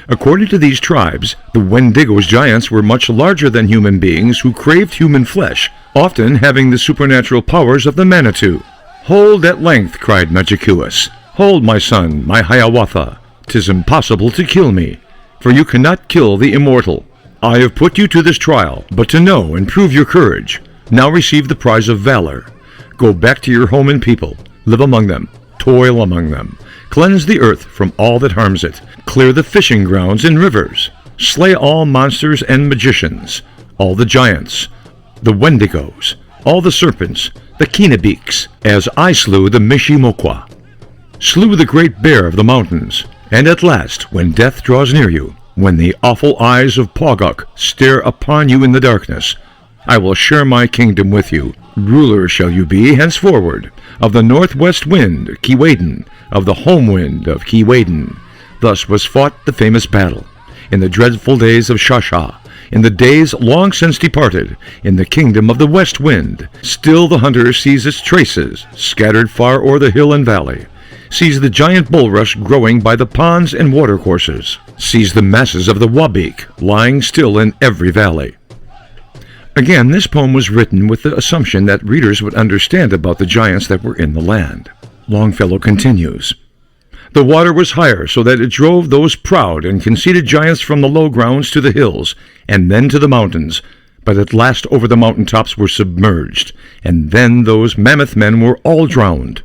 According to these tribes, the Wendigo's giants were much larger than human beings who craved human flesh, often having the supernatural powers of the Manitou. "Hold at length," cried Magikuus. "Hold, my son, my Hiawatha. 'Tis impossible to kill me, for you cannot kill the immortal. I have put you to this trial, but to know and prove your courage. Now receive the prize of valor. Go back to your home and people, live among them, toil among them, cleanse the earth from all that harms it, clear the fishing grounds and rivers, slay all monsters and magicians, all the giants, the Wendigos, all the serpents, the Kinabeeks, as I slew the Mishimoqua, slew the great bear of the mountains, and at last, when death draws near you, when the awful eyes of Pogok stare upon you in the darkness, I will share my kingdom with you. Ruler shall you be henceforward, of the northwest wind, Keewaydin, of the home wind of Keewaydin. Thus was fought the famous battle, in the dreadful days of Shasha, in the days long since departed, in the kingdom of the west wind. Still the hunter sees its traces, scattered far o'er the hill and valley, sees the giant bulrush growing by the ponds and watercourses, sees the masses of the Wabeek lying still in every valley. Again, this poem was written with the assumption that readers would understand about the giants that were in the land. Longfellow continues, "The water was higher, so that it drove those proud and conceited giants from the low grounds to the hills, and then to the mountains, but at last over the mountain tops were submerged, and then those mammoth men were all drowned."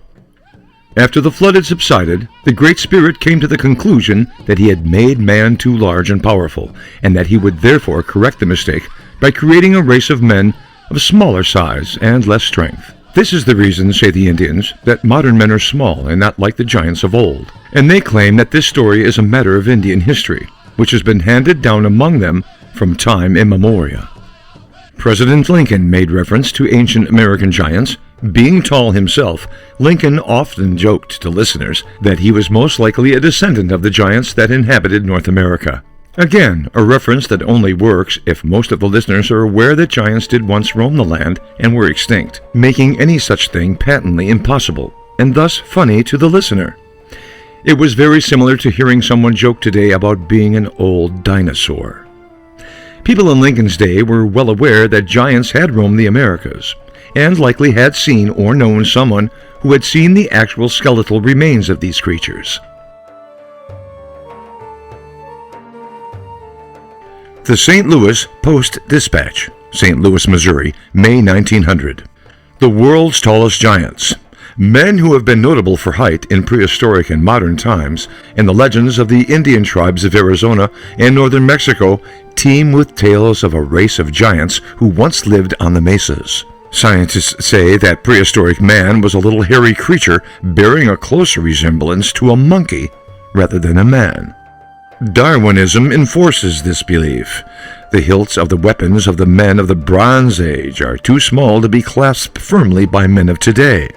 After the flood had subsided, the Great Spirit came to the conclusion that he had made man too large and powerful, and that he would therefore correct the mistake by creating a race of men of smaller size and less strength. This is the reason, say the Indians, that modern men are small and not like the giants of old. And they claim that this story is a matter of Indian history, which has been handed down among them from time immemorial. President Lincoln made reference to ancient American giants. Being tall himself, Lincoln often joked to listeners that he was most likely a descendant of the giants that inhabited North America. Again, a reference that only works if most of the listeners are aware that giants did once roam the land and were extinct, making any such thing patently impossible, and thus funny to the listener. It was very similar to hearing someone joke today about being an old dinosaur. People in Lincoln's day were well aware that giants had roamed the Americas, and likely had seen or known someone who had seen the actual skeletal remains of these creatures. The St. Louis Post-Dispatch, St. Louis, Missouri, May 1900. The world's tallest giants. Men who have been notable for height in prehistoric and modern times, and the legends of the Indian tribes of Arizona and northern Mexico teem with tales of a race of giants who once lived on the mesas. Scientists say that prehistoric man was a little hairy creature bearing a closer resemblance to a monkey rather than a man. Darwinism enforces this belief. The hilts of the weapons of the men of the Bronze Age are too small to be clasped firmly by men of today.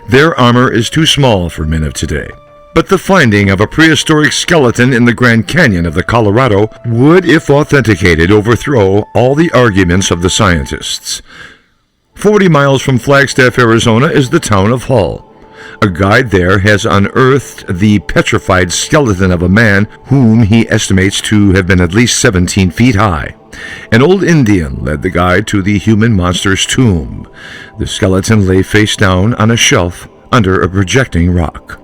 Their armor is too small for men of today. But the finding of a prehistoric skeleton in the Grand Canyon of the Colorado would, if authenticated, overthrow all the arguments of the scientists. 40 miles from Flagstaff, Arizona, is the town of Hull. A guide there has unearthed the petrified skeleton of a man whom he estimates to have been at least 17 feet high. An old Indian led the guide to the human monster's tomb. The skeleton lay face down on a shelf under a projecting rock.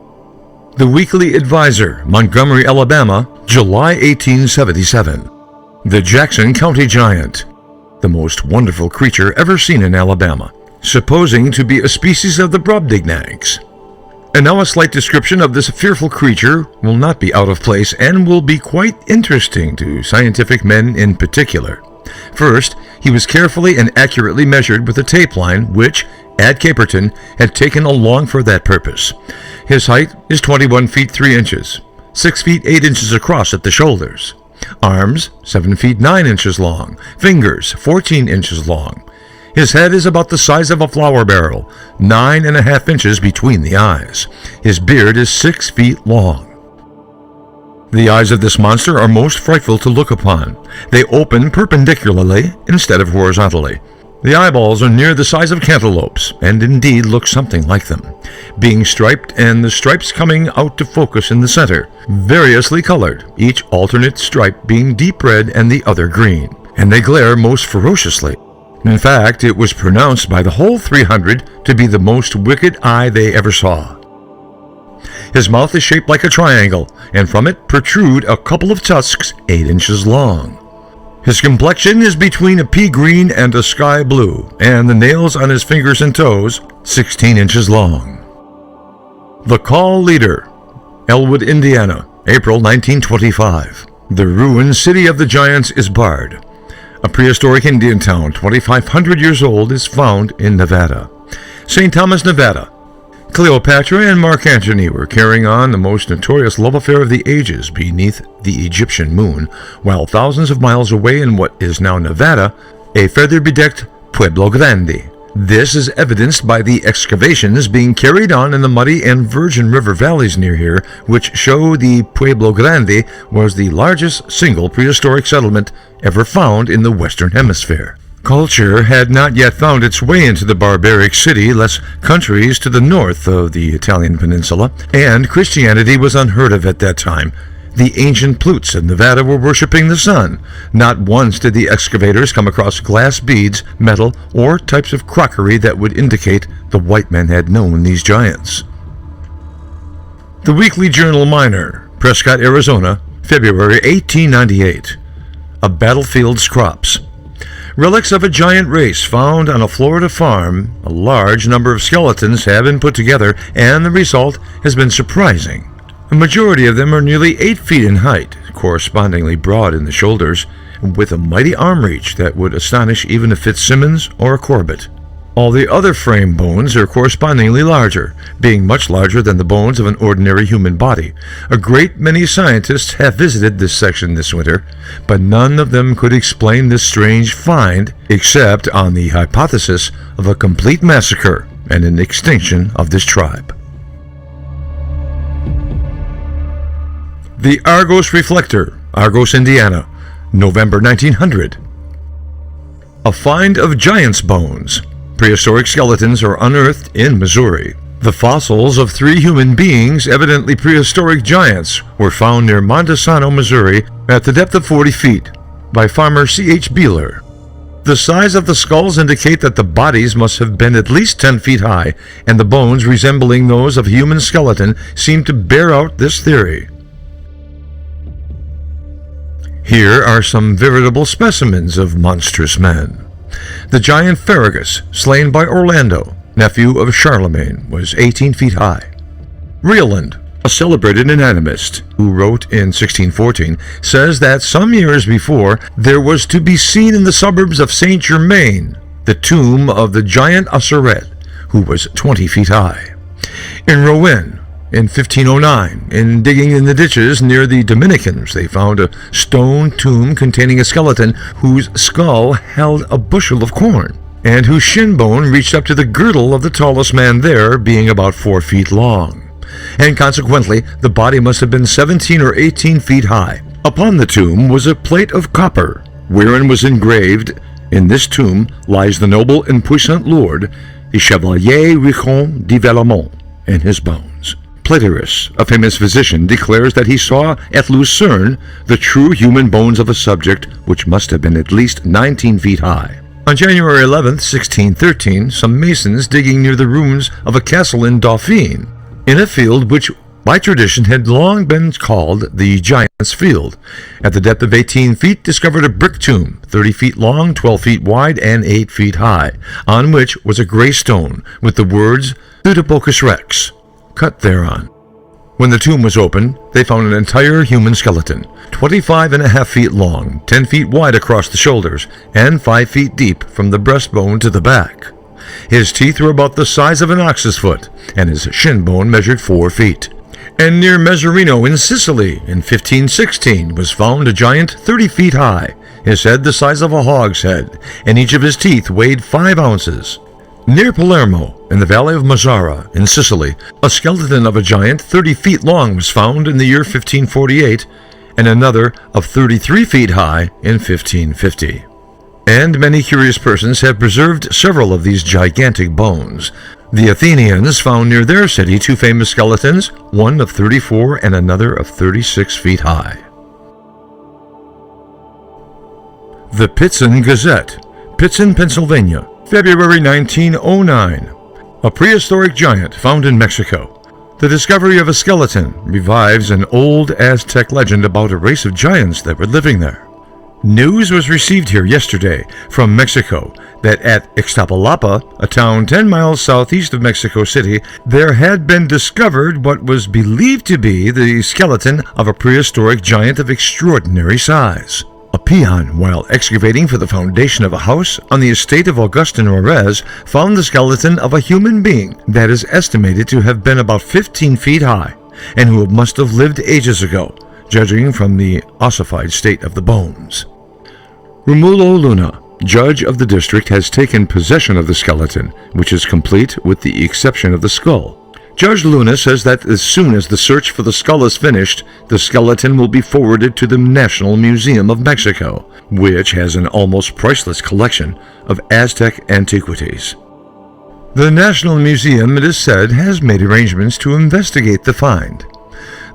The Weekly Advisor, Montgomery, Alabama, July 1877. The Jackson County Giant. The most wonderful creature ever seen in Alabama, supposing to be a species of the Brobdingnags. And now a slight description of this fearful creature will not be out of place and will be quite interesting to scientific men in particular. First, he was carefully and accurately measured with a tape line which, Ad Caperton, had taken along for that purpose. His height is 21 feet 3 inches, 6 feet 8 inches across at the shoulders. Arms, 7 feet 9 inches long. Fingers, 14 inches long. His head is about the size of a flour barrel, 9.5 inches between the eyes. His beard is 6 feet long. The eyes of this monster are most frightful to look upon. They open perpendicularly instead of horizontally. The eyeballs are near the size of cantaloupes, and indeed look something like them, being striped and the stripes coming out to focus in the center, variously colored, each alternate stripe being deep red and the other green, and they glare most ferociously. In fact, it was pronounced by the whole 300 to be the most wicked eye they ever saw. His mouth is shaped like a triangle, and from it protrude a couple of tusks 8 inches long. His complexion is between a pea green and a sky blue, and the nails on his fingers and toes 16 inches long. The Call Leader, Elwood, Indiana, April 1925. The ruined city of the giants is barred. A prehistoric Indian town, 2,500 years old, is found in Nevada. St. Thomas, Nevada. Cleopatra and Mark Antony were carrying on the most notorious love affair of the ages beneath the Egyptian moon, while thousands of miles away in what is now Nevada, a feather-bedecked Pueblo Grande. This is evidenced by the excavations being carried on in the Muddy and Virgin River valleys near here, which show the Pueblo Grande was the largest single prehistoric settlement ever found in the Western Hemisphere. Culture had not yet found its way into the barbaric city, less countries to the north of the Italian peninsula, and Christianity was unheard of at that time. The ancient Plutes of Nevada were worshipping the sun. Not once did the excavators come across glass beads, metal, or types of crockery that would indicate the white men had known these giants. The Weekly Journal Miner, Prescott, Arizona, February 1898. A battlefield's crops. Relics of a giant race found on a Florida farm. A large number of skeletons have been put together, and the result has been surprising. A majority of them are nearly 8 feet in height, correspondingly broad in the shoulders, with a mighty arm reach that would astonish even a Fitzsimmons or a Corbett. All the other frame bones are correspondingly larger, being much larger than the bones of an ordinary human body. A great many scientists have visited this section this winter, but none of them could explain this strange find, except on the hypothesis of a complete massacre and an extinction of this tribe. The Argos Reflector, Argos, Indiana, November 1900. A find of giant's bones. Prehistoric skeletons are unearthed in Missouri. The fossils of 3 human beings, evidently prehistoric giants, were found near Montesano, Missouri, at the depth of 40 feet, by farmer C.H. Beeler. The size of the skulls indicate that the bodies must have been at least 10 feet high, and the bones, resembling those of a human skeleton, seem to bear out this theory. Here are some veritable specimens of monstrous men. The giant Ferragus, slain by Orlando, nephew of Charlemagne, was 18 feet high. Rieland, a celebrated anatomist, who wrote in 1614, says that some years before there was to be seen in the suburbs of Saint-Germain the tomb of the giant Oseret, who was 20 feet high. In Rouen, in 1509, in digging in the ditches near the Dominicans, they found a stone tomb containing a skeleton whose skull held a bushel of corn, and whose shin bone reached up to the girdle of the tallest man there, being about 4 feet long. And consequently, the body must have been 17 or 18 feet high. Upon the tomb was a plate of copper, wherein was engraved, "In this tomb lies the noble and puissant lord, the Chevalier Richon de Valemont, and his bones." Platerus, a famous physician, declares that he saw at Lucerne the true human bones of a subject which must have been at least 19 feet high. On January 11, 1613, some masons digging near the ruins of a castle in Dauphine, in a field which by tradition had long been called the Giant's Field, at the depth of 18 feet discovered a brick tomb, 30 feet long, 12 feet wide, and 8 feet high, on which was a gray stone with the words Pseudopocus Rex cut thereon. When the tomb was opened, they found an entire human skeleton, 25.5 feet long, 10 feet wide across the shoulders, and 5 feet deep from the breastbone to the back. His teeth were about the size of an ox's foot, and his shin bone measured 4 feet. And near Mezzarino in Sicily, in 1516, was found a giant 30 feet high, his head the size of a hog's head, and each of his teeth weighed 5 ounces. Near Palermo, in the valley of Mazzara, in Sicily, a skeleton of a giant 30 feet long was found in the year 1548, and another of 33 feet high in 1550. And many curious persons have preserved several of these gigantic bones. The Athenians found near their city 2 famous skeletons, one of 34 and another of 36 feet high. The Pittston Gazette, Pittston, Pennsylvania, February 1909. A prehistoric giant found in Mexico. The discovery of a skeleton revives an old Aztec legend about a race of giants that were living there. News was received here yesterday from Mexico that at Ixtapalapa, a town 10 miles southeast of Mexico City, there had been discovered what was believed to be the skeleton of a prehistoric giant of extraordinary size. A peon, while excavating for the foundation of a house on the estate of Augustin Orez, found the skeleton of a human being that is estimated to have been about 15 feet high, and who must have lived ages ago, judging from the ossified state of the bones. Romulo Luna, judge of the district, has taken possession of the skeleton, which is complete with the exception of the skull. Judge Luna says that as soon as the search for the skull is finished, the skeleton will be forwarded to the National Museum of Mexico, which has an almost priceless collection of Aztec antiquities. The National Museum, it is said, has made arrangements to investigate the find.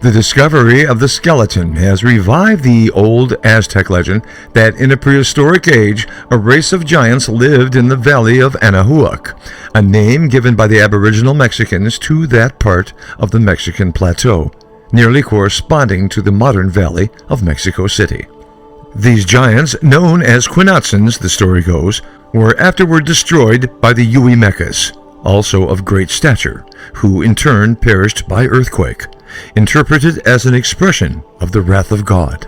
The discovery of the skeleton has revived the old Aztec legend that in a prehistoric age, a race of giants lived in the valley of Anahuac, a name given by the Aboriginal Mexicans to that part of the Mexican plateau, nearly corresponding to the modern valley of Mexico City. These giants, known as Quinatsans, the story goes, were afterward destroyed by the Yuimecas, also of great stature, who in turn perished by earthquake, interpreted as an expression of the wrath of God.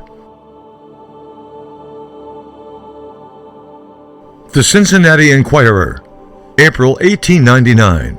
The Cincinnati Enquirer, April 1899.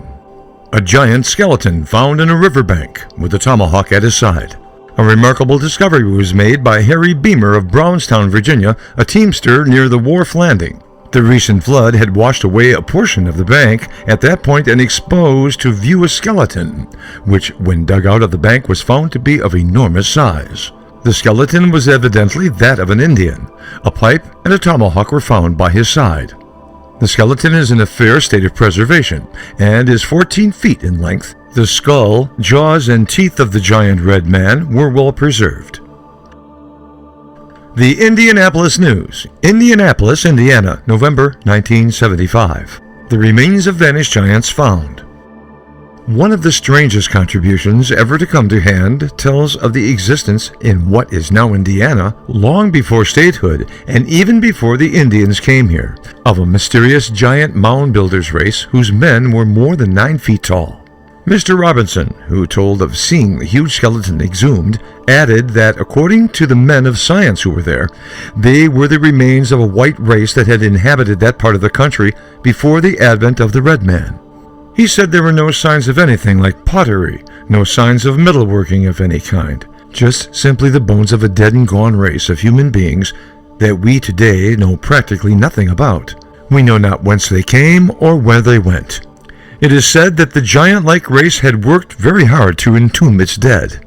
A giant skeleton found in a riverbank with a tomahawk at his side. A remarkable discovery was made by Harry Beamer of Brownstown, Virginia, a teamster near the wharf landing. The recent flood had washed away a portion of the bank at that point and exposed to view a skeleton, which, when dug out of the bank, was found to be of enormous size. The skeleton was evidently that of an Indian. A pipe and a tomahawk were found by his side. The skeleton is in a fair state of preservation and is 14 feet in length. The skull, jaws, and teeth of the giant red man were well preserved. The Indianapolis News, Indianapolis, Indiana, November 1975. The remains of vanished giants found. One of the strangest contributions ever to come to hand tells of the existence in what is now Indiana, long before statehood and even before the Indians came here, of a mysterious giant mound builders race whose men were more than 9 feet tall. Mr. Robinson, who told of seeing the huge skeleton exhumed, added that according to the men of science who were there, they were the remains of a white race that had inhabited that part of the country before the advent of the red man. He said there were no signs of anything like pottery, no signs of metalworking of any kind, just simply the bones of a dead and gone race of human beings that we today know practically nothing about. We know not whence they came or where they went. It is said that the giant-like race had worked very hard to entomb its dead.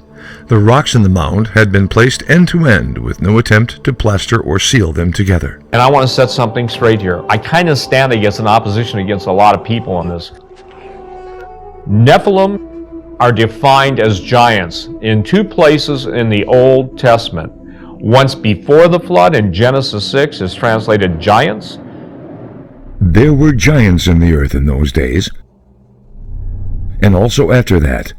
The rocks in the mound had been placed end to end with no attempt to plaster or seal them together. And I want to set something straight here. I kind of stand against an opposition against a lot of people on this. Nephilim are defined as giants in 2 places in the Old Testament. Once before the flood in Genesis 6 is translated giants. There were giants in the earth in those days, and also after that,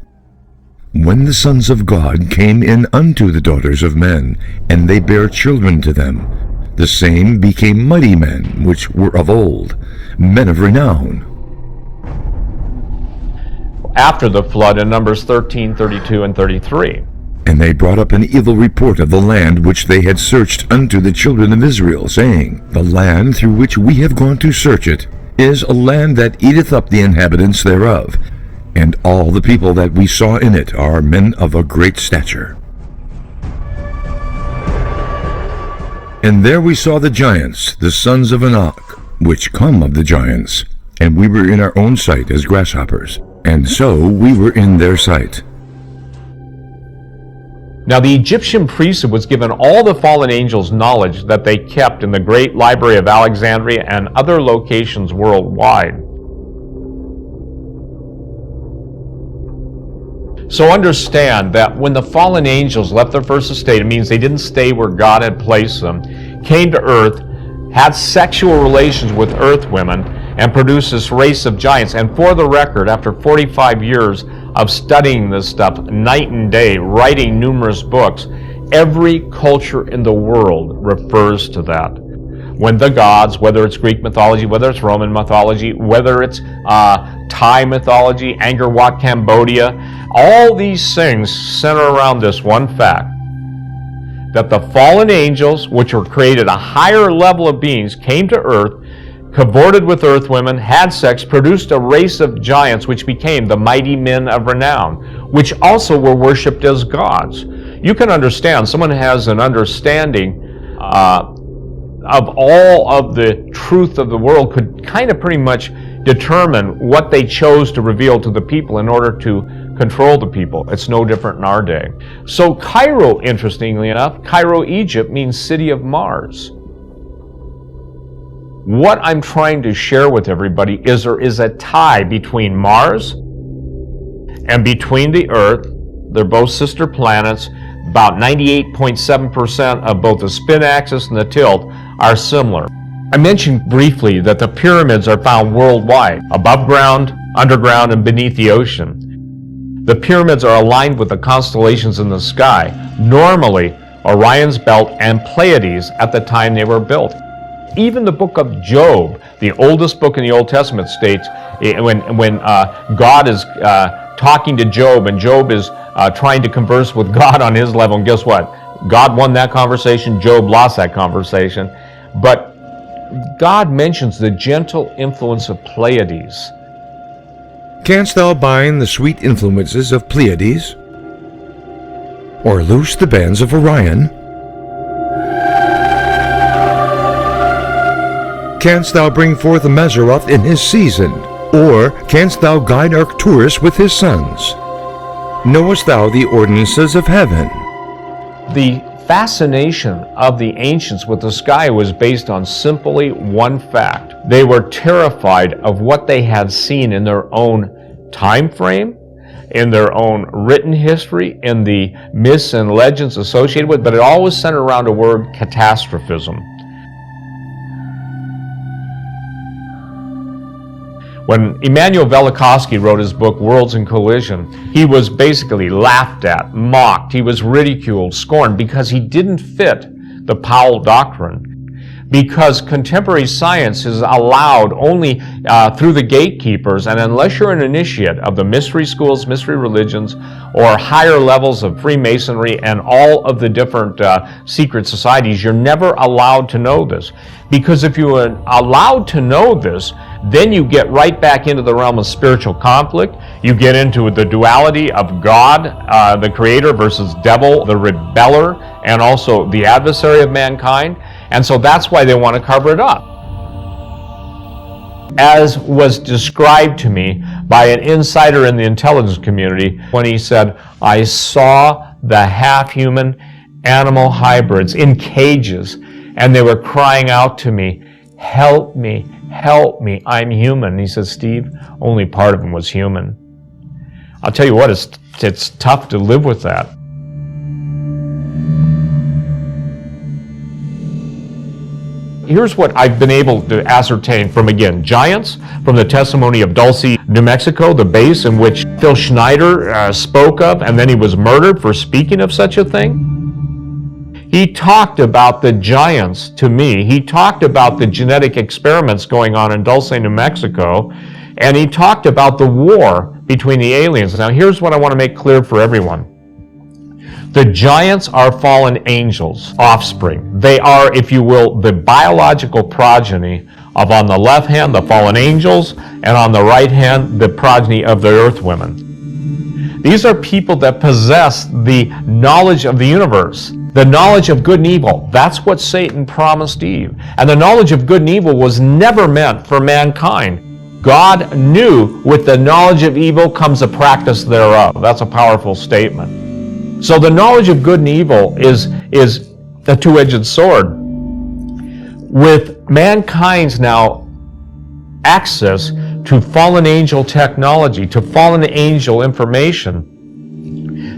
when the sons of God came in unto the daughters of men, and they bare children to them, the same became mighty men, which were of old, men of renown. After the flood in Numbers 13, 32, and 33. And they brought up an evil report of the land which they had searched unto the children of Israel, saying, The land through which we have gone to search it is a land that eateth up the inhabitants thereof, and all the people that we saw in it are men of a great stature. And there we saw the giants, the sons of Anak, which come of the giants, and we were in our own sight as grasshoppers, and so we were in their sight. Now the Egyptian priesthood was given all the fallen angels' knowledge that they kept in the great library of Alexandria and other locations worldwide. So understand that when the fallen angels left their first estate, it means they didn't stay where God had placed them, came to earth, had sexual relations with earth women, and produced this race of giants. And for the record, after 45 years of studying this stuff night and day, writing numerous books, every culture in the world refers to that. when the gods, whether it's Greek mythology, whether it's Roman mythology, whether it's Thai mythology, Angkor Wat, Cambodia, all these things center around this one fact, that the fallen angels, which were created a higher level of beings, came to earth, cavorted with earth women, had sex, produced a race of giants which became the mighty men of renown, which also were worshipped as gods. You can understand, someone has an understanding of all of the truth of the world could kind of pretty much determine what they chose to reveal to the people in order to control the people. It's no different in our day. So Cairo, interestingly enough, Cairo, Egypt means city of Mars. What I'm trying to share with everybody is there is a tie between Mars and between the Earth. They're both sister planets. About 98.7% of both the spin axis and the tilt are similar. I mentioned briefly that the pyramids are found worldwide, above ground, underground, and beneath the ocean. The pyramids are aligned with the constellations in the sky, normally Orion's Belt and Pleiades at the time they were built. Even the book of Job, the oldest book in the Old Testament, states when God is talking to Job and Job is trying to converse with God on his level, and guess what? God won that conversation, Job lost that conversation. But God mentions the gentle influence of Pleiades. Canst thou bind the sweet influences of Pleiades, or loose the bands of Orion? Canst thou bring forth a Mazzaroth in his season, or canst thou guide Arcturus with his sons? Knowest thou the ordinances of heaven? The fascination of the ancients with the sky was based on simply one fact. They were terrified of what they had seen in their own time frame, in their own written history, in the myths and legends associated with it, but it always centered around a word, catastrophism. When Immanuel Velikovsky wrote his book, Worlds in Collision, he was basically laughed at, mocked, he was ridiculed, scorned, because he didn't fit the Powell doctrine. Because contemporary science is allowed only through the gatekeepers, and unless you're an initiate of the mystery schools, mystery religions, or higher levels of Freemasonry and all of the different secret societies, you're never allowed to know this. Because if you are allowed to know this, then you get right back into the realm of spiritual conflict. You get into the duality of God, the creator, versus devil, the rebeller, and also the adversary of mankind. And so that's why they want to cover it up. As was described to me by an insider in the intelligence community when he said, I saw the half-human animal hybrids in cages, and they were crying out to me, help me, I'm human. And he says, Steve, only part of them was human. I'll tell you what, it's tough to live with that. Here's what I've been able to ascertain from, again, giants, from the testimony of Dulce, New Mexico, the base in which Phil Schneider spoke of, and then he was murdered for speaking of such a thing. He talked about the giants to me. He talked about the genetic experiments going on in Dulce, New Mexico, and he talked about the war between the aliens. Now, here's what I want to make clear for everyone. The giants are fallen angels' offspring. They are, if you will, the biological progeny of, on the left hand, the fallen angels, and on the right hand, the progeny of the earth women. These are people that possess the knowledge of the universe, the knowledge of good and evil. That's what Satan promised Eve. And the knowledge of good and evil was never meant for mankind. God knew with the knowledge of evil comes a practice thereof. That's a powerful statement. So the knowledge of good and evil is a two-edged sword. With mankind's now access to fallen angel technology, to fallen angel information,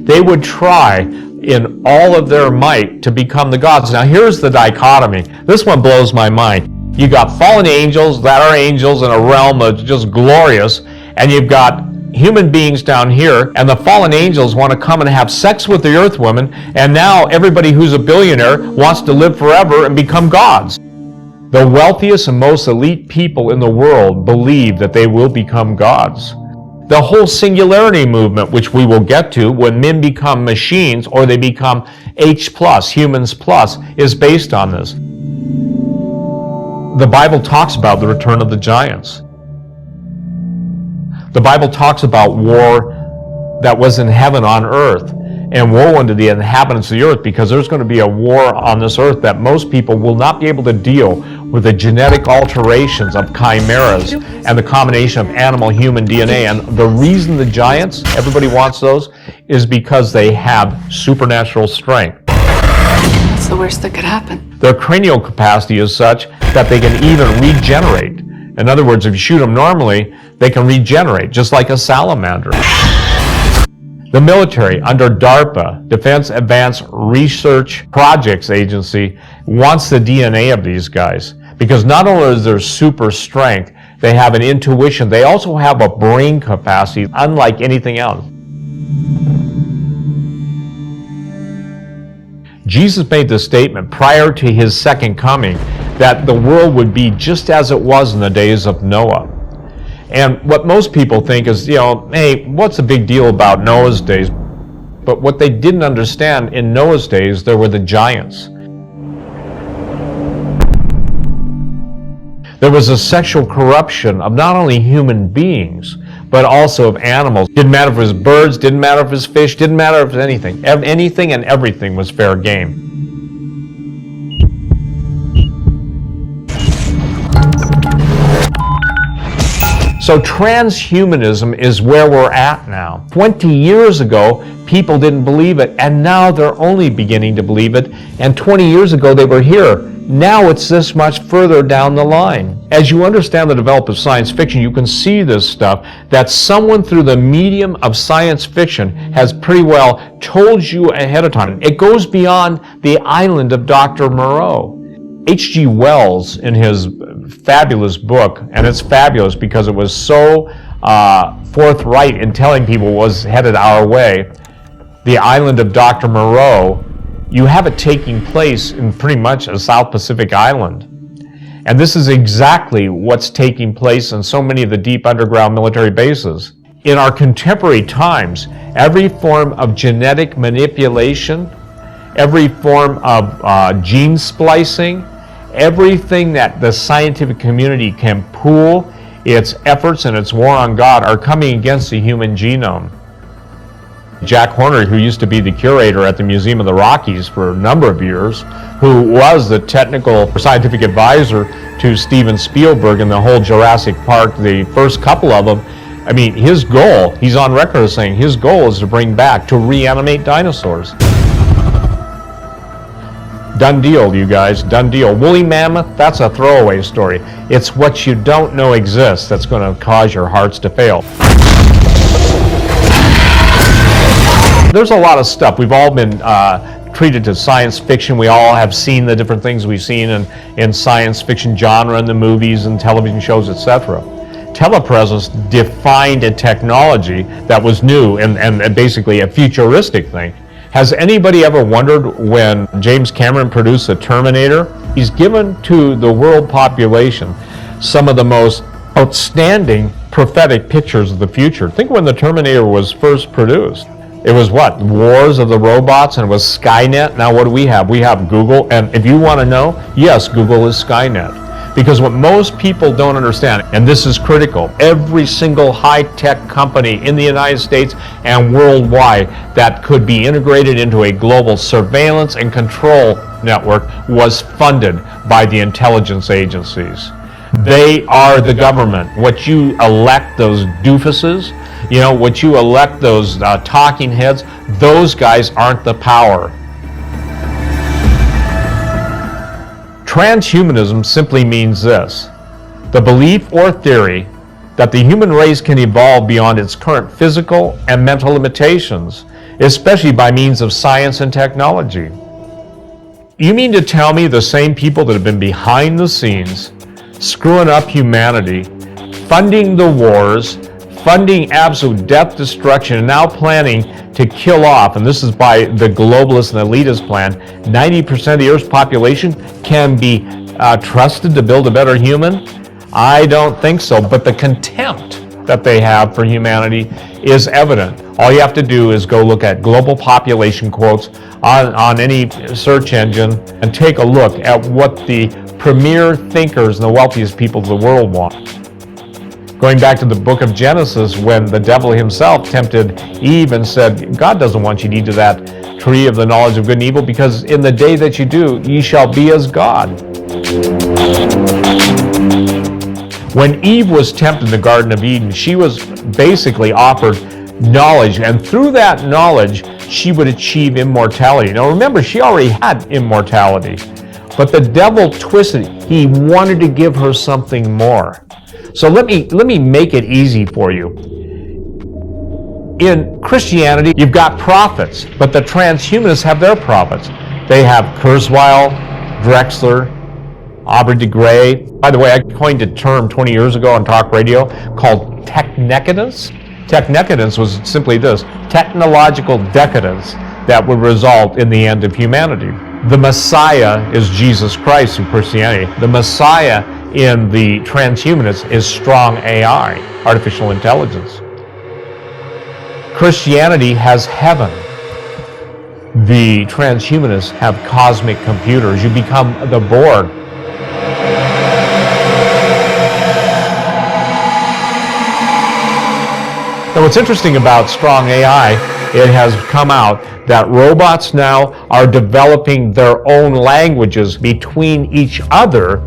they would try in all of their might to become the gods. Now here's the dichotomy. This one blows my mind. You got fallen angels that are angels in a realm that's just glorious, and you've got human beings down here, and the fallen angels want to come and have sex with the earth women, and now everybody who's a billionaire wants to live forever and become gods. The wealthiest and most elite people in the world believe that they will become gods. The whole singularity movement, which we will get to when men become machines or they become H+, humans plus, is based on this. The Bible talks about the return of the giants. The Bible talks about war that was in heaven on earth, and woe unto the inhabitants of the earth, because there's going to be a war on this earth that most people will not be able to deal with the genetic alterations of chimeras and the combination of animal-human DNA. And the reason the giants, everybody wants those, is because they have supernatural strength. What's the worst that could happen? Their cranial capacity is such that they can even regenerate. In other words, if you shoot them normally, they can regenerate, just like a salamander. The military, under DARPA, Defense Advanced Research Projects Agency, wants the DNA of these guys, because not only is there super strength, they have an intuition, they also have a brain capacity unlike anything else. Jesus made the statement prior to his second coming that the world would be just as it was in the days of Noah. And what most people think is, hey, what's the big deal about Noah's days? But what they didn't understand, in Noah's days, there were the giants. There was a sexual corruption of not only human beings, but also of animals. Didn't matter if it was birds, didn't matter if it was fish, didn't matter if it was anything. Anything and everything was fair game. So transhumanism is where we're at now. 20 years ago, people didn't believe it, and now they're only beginning to believe it. And 20 years ago, they were here. Now it's this much further down the line. As you understand the development of science fiction, you can see this stuff, that someone through the medium of science fiction has pretty well told you ahead of time. It goes beyond the island of Dr. Moreau. H.G. Wells, in his fabulous book, and it's fabulous because it was so forthright in telling people what was headed our way, the island of Dr. Moreau, you have it taking place in pretty much a South Pacific island. And this is exactly what's taking place in so many of the deep underground military bases. In our contemporary times, every form of genetic manipulation, every form of gene splicing, everything that the scientific community can pool its efforts and its war on God are coming against the human genome. Jack Horner, who used to be the curator at the Museum of the Rockies for a number of years, who was the technical scientific advisor to Steven Spielberg in the whole Jurassic Park, the first couple of them, I mean, his goal, he's on record as saying his goal is to bring back, to reanimate dinosaurs. Done deal, you guys, done deal. Woolly mammoth, that's a throwaway story. It's what you don't know exists that's going to cause your hearts to fail. There's a lot of stuff. We've all been treated to science fiction. We all have seen the different things we've seen in science fiction genre, in the movies and television shows, etc. Telepresence defined a technology that was new and basically a futuristic thing. Has anybody ever wondered when James Cameron produced The Terminator? He's given to the world population some of the most outstanding prophetic pictures of the future. Think when The Terminator was first produced. It was what? Wars of the robots, and it was Skynet. Now what do we have? We have Google, and if you want to know, yes, Google is Skynet. Because what most people don't understand, and this is critical, every single high-tech company in the United States and worldwide that could be integrated into a global surveillance and control network was funded by the intelligence agencies. They are the government. What you elect those doofuses, what you elect those talking heads, those guys aren't the power. Transhumanism simply means this: the belief or theory that the human race can evolve beyond its current physical and mental limitations, especially by means of science and technology. You mean to tell me the same people that have been behind the scenes, screwing up humanity, funding the wars, funding absolute death, destruction, and now planning to kill off, and this is by the globalist and elitist plan, 90% of the Earth's population can be trusted to build a better human? I don't think so, but the contempt that they have for humanity is evident. All you have to do is go look at global population quotes on any search engine and take a look at what the premier thinkers and the wealthiest people of the world want. Going back to the book of Genesis, when the devil himself tempted Eve and said, God doesn't want you to eat of that tree of the knowledge of good and evil, because in the day that you do, ye shall be as God. When Eve was tempted in the Garden of Eden, she was basically offered knowledge, and through that knowledge, she would achieve immortality. Now remember, she already had immortality, but the devil twisted it. He wanted to give her something more. So let me make it easy for you. In Christianity, you've got prophets, but the transhumanists have their prophets. They have Kurzweil, Drexler, Aubrey de Grey. By the way, I coined a term 20 years ago on talk radio called technecadence. Technecadence was simply this: technological decadence that would result in the end of humanity. The Messiah is Jesus Christ in Christianity. The Messiah in the transhumanists is strong AI, artificial intelligence. Christianity has heaven. The transhumanists have cosmic computers. You become the Borg. Now, what's interesting about strong AI, it has come out that robots now are developing their own languages between each other,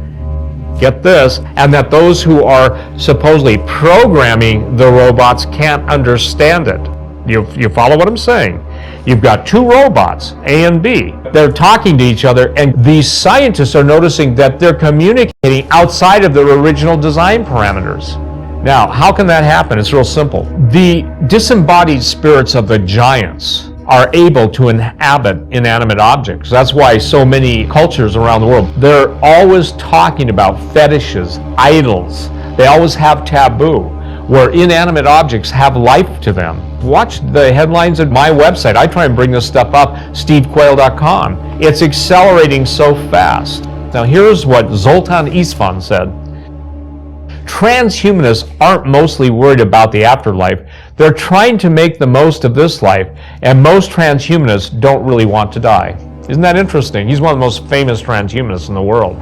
get this, and that those who are supposedly programming the robots can't understand it. You follow what I'm saying? You've got two robots, A and B. They're talking to each other, and these scientists are noticing that they're communicating outside of their original design parameters. Now, how can that happen? It's real simple. The disembodied spirits of the giants are able to inhabit inanimate objects. That's why so many cultures around the world, they're always talking about fetishes, idols. They always have taboo, where inanimate objects have life to them. Watch the headlines at my website. I try and bring this stuff up, stevequayle.com. It's accelerating so fast. Now here's what Zoltan Isvan said. Transhumanists aren't mostly worried about the afterlife. They're trying to make the most of this life, and most transhumanists don't really want to die. Isn't that interesting? He's one of the most famous transhumanists in the world.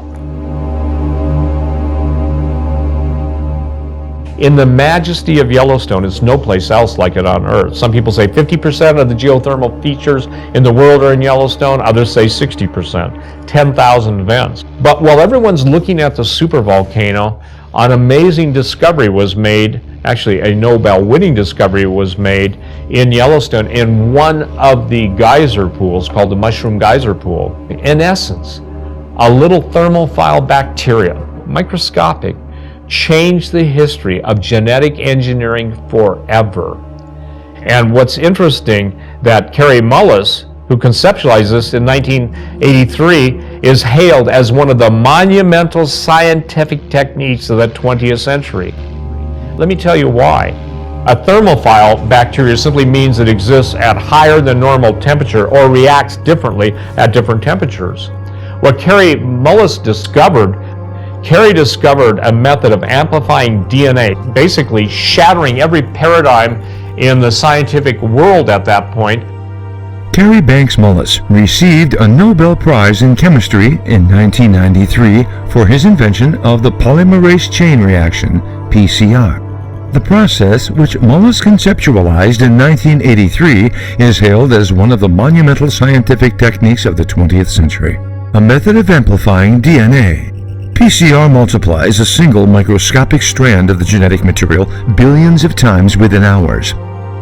In the majesty of Yellowstone, it's no place else like it on Earth. Some people say 50% of the geothermal features in the world are in Yellowstone. Others say 60%, 10,000 vents. But while everyone's looking at the supervolcano, an amazing discovery was made, actually a Nobel-winning discovery was made in Yellowstone in one of the geyser pools called the Mushroom Geyser Pool. In essence, a little thermophile bacteria, microscopic, changed the history of genetic engineering forever. And what's interesting, that Kary Mullis, who conceptualized this in 1983, is hailed as one of the monumental scientific techniques of the 20th century. Let me tell you why. A thermophile bacteria simply means it exists at higher than normal temperature or reacts differently at different temperatures. What Kary Mullis discovered a method of amplifying DNA, basically shattering every paradigm in the scientific world at that point. Kary Banks Mullis received a Nobel Prize in Chemistry in 1993 for his invention of the polymerase chain reaction, PCR. The process, which Mullis conceptualized in 1983, is hailed as one of the monumental scientific techniques of the 20th century. A method of amplifying DNA. PCR multiplies a single microscopic strand of the genetic material billions of times within hours.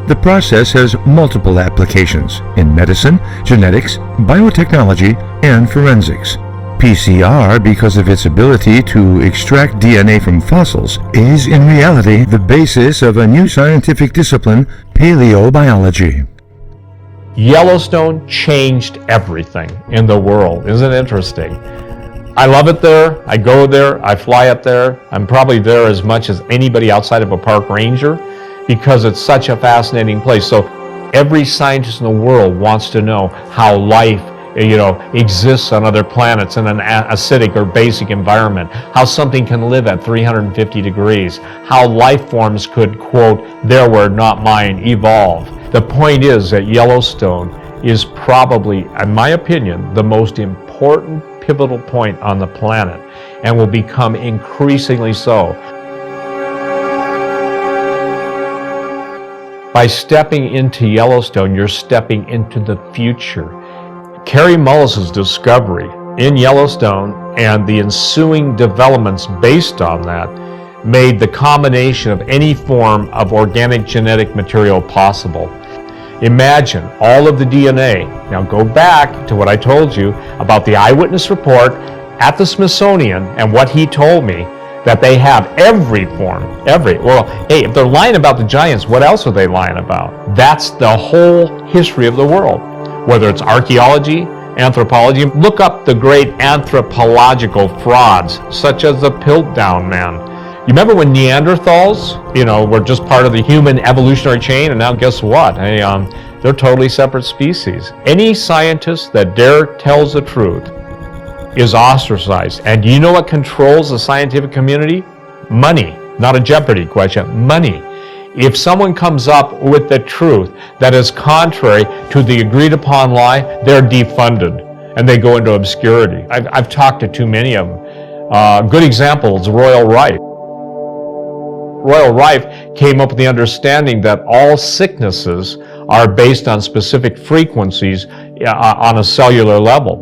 The process has multiple applications in medicine, genetics, biotechnology, and forensics. PCR, because of its ability to extract DNA from fossils, is in reality the basis of a new scientific discipline, paleobiology. Yellowstone changed everything in the world. Isn't it interesting? I love it there. I go there. I fly up there. I'm probably there as much as anybody outside of a park ranger, because it's such a fascinating place. So every scientist in the world wants to know how life exists on other planets in an acidic or basic environment, how something can live at 350 degrees, how life forms could, quote, "their word, not mine," evolve. The point is that Yellowstone is probably, in my opinion, the most important pivotal point on the planet, and will become increasingly so. By stepping into Yellowstone, you're stepping into the future. Kary Mullis's discovery in Yellowstone and the ensuing developments based on that made the combination of any form of organic genetic material possible. Imagine all of the DNA. Now go back to what I told you about the eyewitness report at the Smithsonian and what he told me, that they have every form, well, hey, if they're lying about the giants, what else are they lying about? That's the whole history of the world. Whether it's archaeology, anthropology, look up the great anthropological frauds, such as the Piltdown Man. You remember when Neanderthals, were just part of the human evolutionary chain, and now guess what? They're totally separate species. Any scientist that dare tells the truth is ostracized. And do you know what controls the scientific community? Money. Not a Jeopardy question. Money. If someone comes up with the truth that is contrary to the agreed upon lie, they're defunded and they go into obscurity. I've talked to too many of them. Good example is Royal Rife. Royal Rife came up with the understanding that all sicknesses are based on specific frequencies on a cellular level.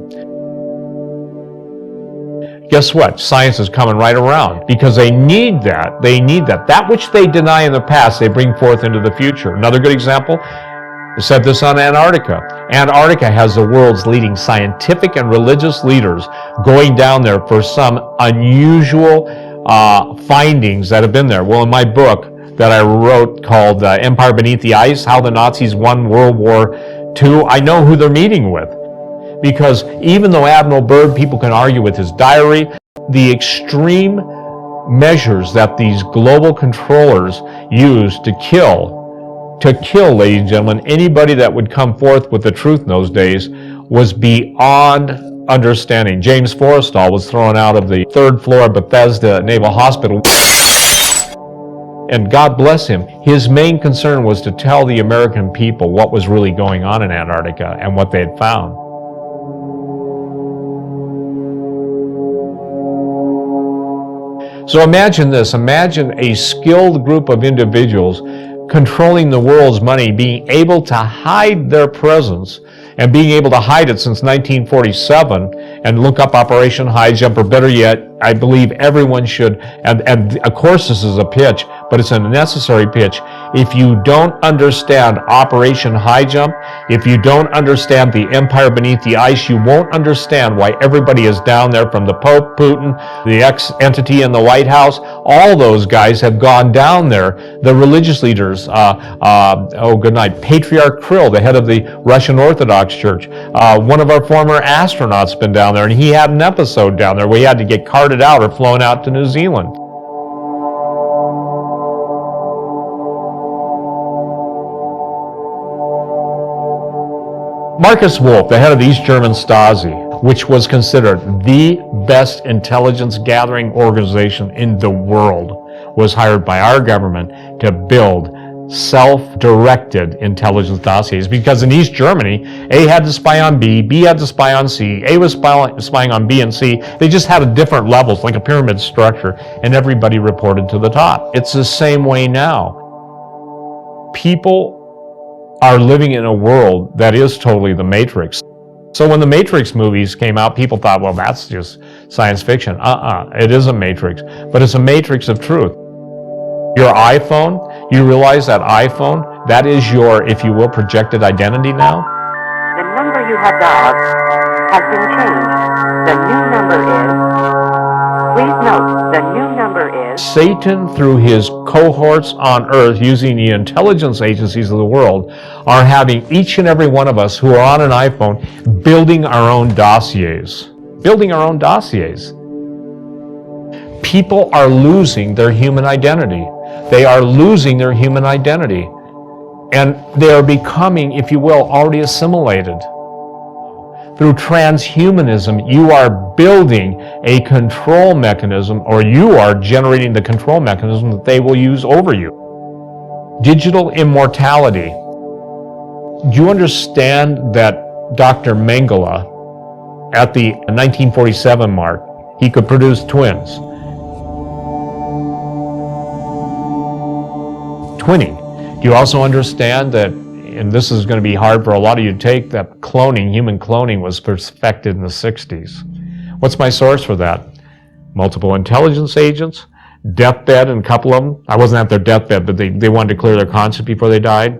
Guess what? Science is coming right around because they need that. They need that. That which they deny in the past, they bring forth into the future. Another good example, I said this on Antarctica. Antarctica has the world's leading scientific and religious leaders going down there for some unusual findings that have been there. Well, in my book that I wrote called Empire Beneath the Ice, How the Nazis Won World War II, I know who they're meeting with. Because even though Admiral Byrd, people can argue with his diary, the extreme measures that these global controllers use to kill, ladies and gentlemen, anybody that would come forth with the truth in those days was beyond understanding. James Forrestal was thrown out of the 3rd floor of Bethesda Naval Hospital. And God bless him, his main concern was to tell the American people what was really going on in Antarctica and what they had found. So imagine this, imagine a skilled group of individuals controlling the world's money, being able to hide their presence and being able to hide it since 1947 and look up Operation High Jump, or better yet, I believe everyone should, and of course this is a pitch, but it's a necessary pitch. If you don't understand Operation High Jump, if you don't understand the Empire Beneath the Ice, you won't understand why everybody is down there, from the Pope, Putin, the ex-entity in the White House. All those guys have gone down there. The religious leaders, good night, Patriarch Kirill, the head of the Russian Orthodox Church. One of our former astronauts been down there, and he had an episode down there where he had to get carted out or flown out to New Zealand. Marcus Wolf, the head of the East German Stasi, which was considered the best intelligence gathering organization in the world, was hired by our government to build self-directed intelligence dossiers, because in East Germany, A had to spy on B, B had to spy on C, A was spying on B and C. They just had a different levels, like a pyramid structure, and everybody reported to the top. It's the same way now. People are living in a world that is totally the Matrix. So when the Matrix movies came out, people thought, well, that's just science fiction. It is a Matrix, but it's a matrix of truth. Your iPhone, you realize that iPhone, that is your, if you will, projected identity now? The number you have dialed has been changed. The new number is, please note, the new number is... Satan, through his cohorts on earth, using the intelligence agencies of the world, are having each and every one of us who are on an iPhone building our own dossiers. Building our own dossiers. People are losing their human identity. They are losing their human identity. And they are becoming, if you will, already assimilated. Through transhumanism, you are building a control mechanism, or you are generating the control mechanism that they will use over you. Digital immortality. Do you understand that Dr. Mengele, at the 1947 mark, he could produce twins? Twinning. Do you also understand that, and this is going to be hard for a lot of you to take, that cloning, human cloning, was perfected in the 60s? What's my source for that? Multiple intelligence agents, deathbed, and a couple of them. I wasn't at their deathbed, but they wanted to clear their conscience before they died.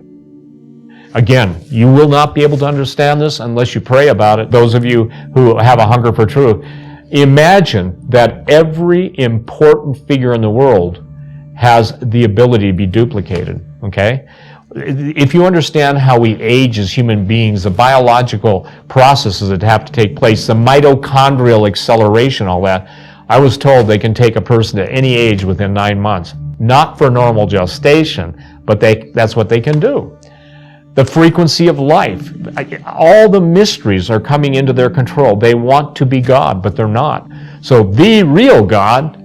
Again, you will not be able to understand this unless you pray about it. Those of you who have a hunger for truth, imagine that every important figure in the world has the ability to be duplicated, okay? If you understand how we age as human beings, the biological processes that have to take place, the mitochondrial acceleration, all that, I was told they can take a person to any age within 9 months. Not for normal gestation, but that's what they can do. The frequency of life, all the mysteries are coming into their control. They want to be God, but they're not. So the real God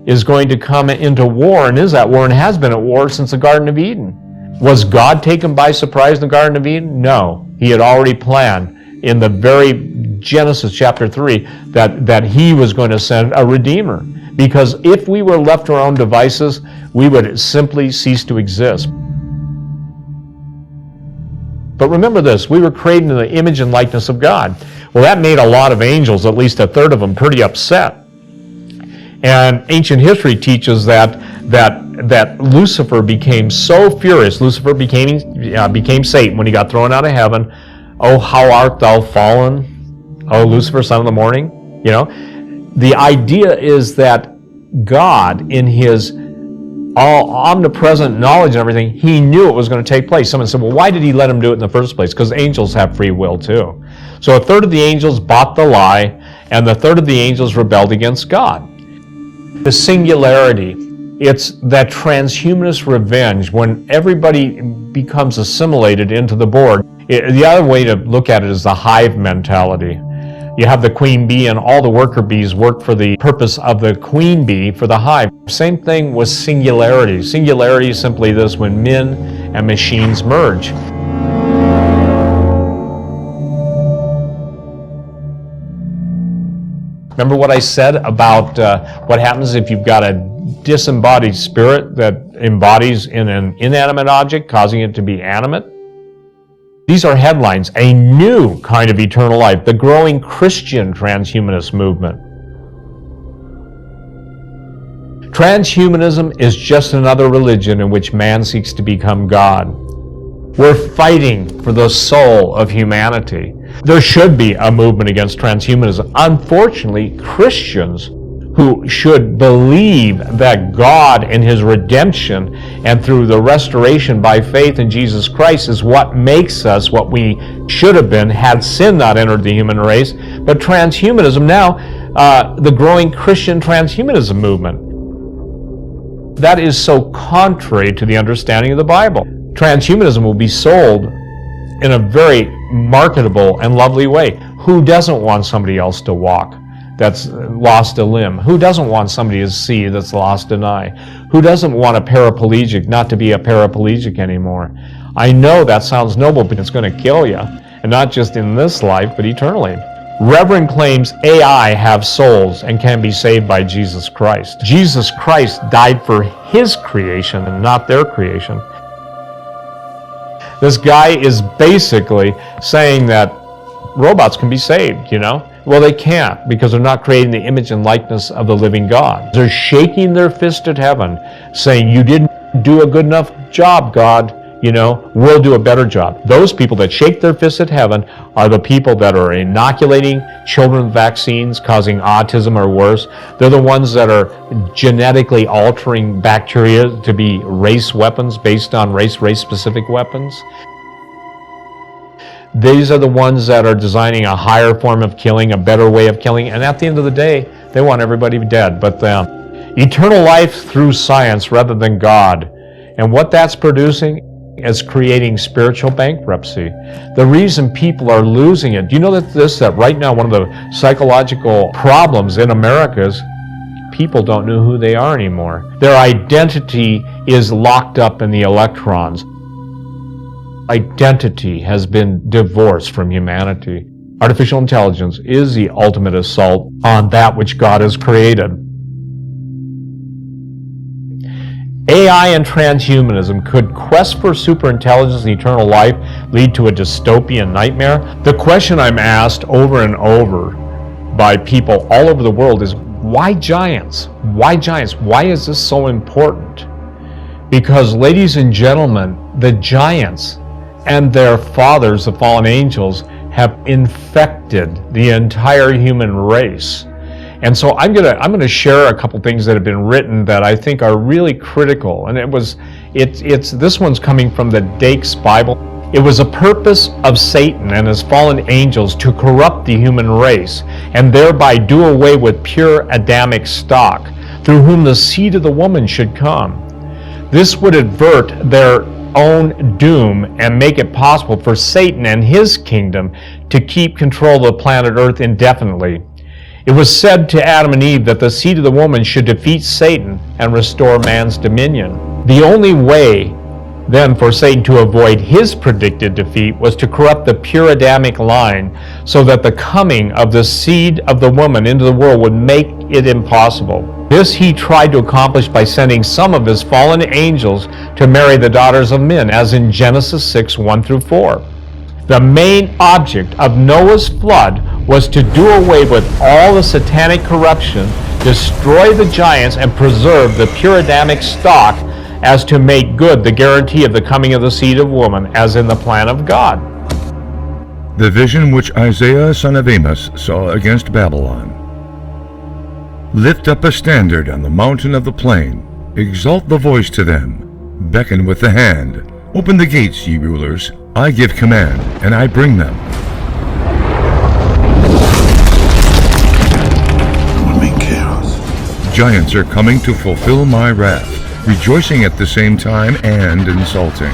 is going to come into war, and is at war, and has been at war since the Garden of Eden. Was God taken by surprise in the Garden of Eden? No. He had already planned in the very Genesis chapter 3 that he was going to send a Redeemer. Because if we were left to our own devices, we would simply cease to exist. But remember this, we were created in the image and likeness of God. Well, that made a lot of angels, at least a third of them, pretty upset. And ancient history teaches that Lucifer became so furious. Lucifer became Satan when he got thrown out of heaven. Oh, how art thou fallen, O Lucifer, son of the morning? You know, the idea is that God, in his all omnipresent knowledge and everything, he knew it was going to take place. Someone said, well, why did he let him do it in the first place? Because angels have free will too. So a third of the angels bought the lie, and the third of the angels rebelled against God. The singularity, it's that transhumanist revenge when everybody becomes assimilated into the board. The other way to look at it is the hive mentality. You have the queen bee, and all the worker bees work for the purpose of the queen bee for the hive. Same thing with singularity. Singularity is simply this: when men and machines merge. Remember what I said about what happens if you've got a disembodied spirit that embodies in an inanimate object, causing it to be animate? These are headlines. A new kind of eternal life. The growing Christian transhumanist movement. Transhumanism is just another religion in which man seeks to become God. We're fighting for the soul of humanity. There should be a movement against transhumanism. Unfortunately, Christians who should believe that God in his redemption and through the restoration by faith in Jesus Christ is what makes us what we should have been had sin not entered the human race. But transhumanism now, the growing Christian transhumanism movement, that is so contrary to the understanding of the Bible. Transhumanism will be sold in a very marketable and lovely way. Who doesn't want somebody else to walk that's lost a limb? Who doesn't want somebody to see that's lost an eye? Who doesn't want a paraplegic not to be a paraplegic anymore? I know that sounds noble, but it's going to kill you, and not just in this life, but eternally. Reverend claims AI have souls and can be saved by Jesus Christ. Jesus Christ died for his creation and not their creation. This guy is basically saying that robots can be saved, you know? Well, they can't, because they're not creating the image and likeness of the living God. They're shaking their fist at heaven, saying, you didn't do a good enough job, God. You know, we'll do a better job. Those people that shake their fists at heaven are the people that are inoculating children with vaccines, causing autism or worse. They're the ones that are genetically altering bacteria to be race weapons based on race-specific weapons. These are the ones that are designing a higher form of killing, a better way of killing, and at the end of the day, they want everybody dead but them. Eternal life through science rather than God. And what that's producing as creating spiritual bankruptcy. The reason people are losing it, do you know that right now one of the psychological problems in America is people don't know who they are anymore. Their identity is locked up in the electrons. Identity has been divorced from humanity. Artificial intelligence is the ultimate assault on that which God has created. AI and transhumanism, could quest for superintelligence and eternal life lead to a dystopian nightmare? The question I'm asked over and over by people all over the world is, why giants? Why giants? Why is this so important? Because, ladies and gentlemen, the giants and their fathers, the fallen angels, have infected the entire human race. And so I'm gonna share a couple things that have been written that I think are really critical. And it's this one's coming from the Dake's Bible. It was a purpose of Satan and his fallen angels to corrupt the human race and thereby do away with pure Adamic stock, through whom the seed of the woman should come. This would avert their own doom and make it possible for Satan and his kingdom to keep control of the planet Earth indefinitely. It was said to Adam and Eve that the seed of the woman should defeat Satan and restore man's dominion. The only way then for Satan to avoid his predicted defeat was to corrupt the pure Adamic line, so that the coming of the seed of the woman into the world would make it impossible. This he tried to accomplish by sending some of his fallen angels to marry the daughters of men, as in Genesis 6, 1-4. The main object of Noah's flood was to do away with all the satanic corruption, destroy the giants, and preserve the pure Adamic stock, as to make good the guarantee of the coming of the seed of woman, as in the plan of God. The vision which Isaiah son of Amos saw against Babylon. Lift up a standard on the mountain of the plain, exalt the voice to them, beckon with the hand, open the gates, ye rulers, I give command, and I bring them. I'm in chaos. Giants are coming to fulfill my wrath, rejoicing at the same time and insulting.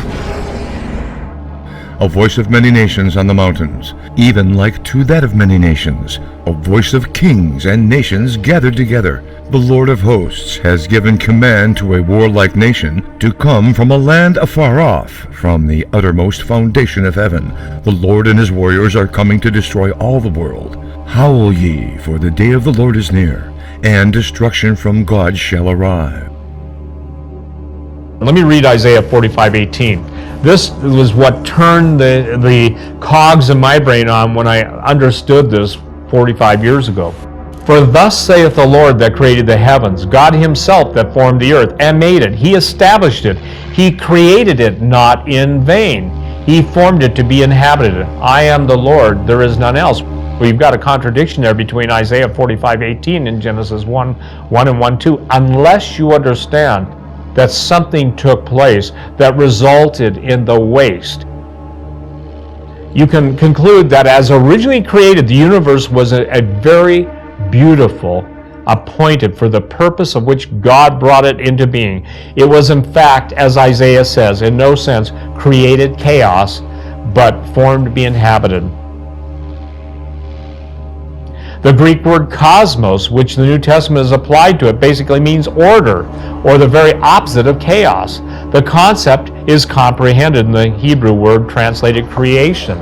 A voice of many nations on the mountains, even like to that of many nations, a voice of kings and nations gathered together. The Lord of hosts has given command to a warlike nation to come from a land afar off, from the uttermost foundation of heaven. The Lord and his warriors are coming to destroy all the world. Howl ye, for the day of the Lord is near, and destruction from God shall arrive. Let me read Isaiah 45:18. This was what turned the cogs in my brain on when I understood this 45 years ago. For thus saith the Lord that created the heavens, God himself that formed the earth and made it. He established it. He created it not in vain. He formed it to be inhabited. I am the Lord, there is none else. We've got a contradiction there between Isaiah 45:18 and Genesis 1:1 and 1:2, unless you understand that something took place that resulted in the waste. You can conclude that as originally created, the universe was a very beautiful, appointed for the purpose of which God brought it into being. It was in fact, as Isaiah says, in no sense created chaos, but formed to be inhabited. The Greek word cosmos, which the New Testament is applied to it, basically means order, or the very opposite of chaos. The concept is comprehended in the Hebrew word translated creation.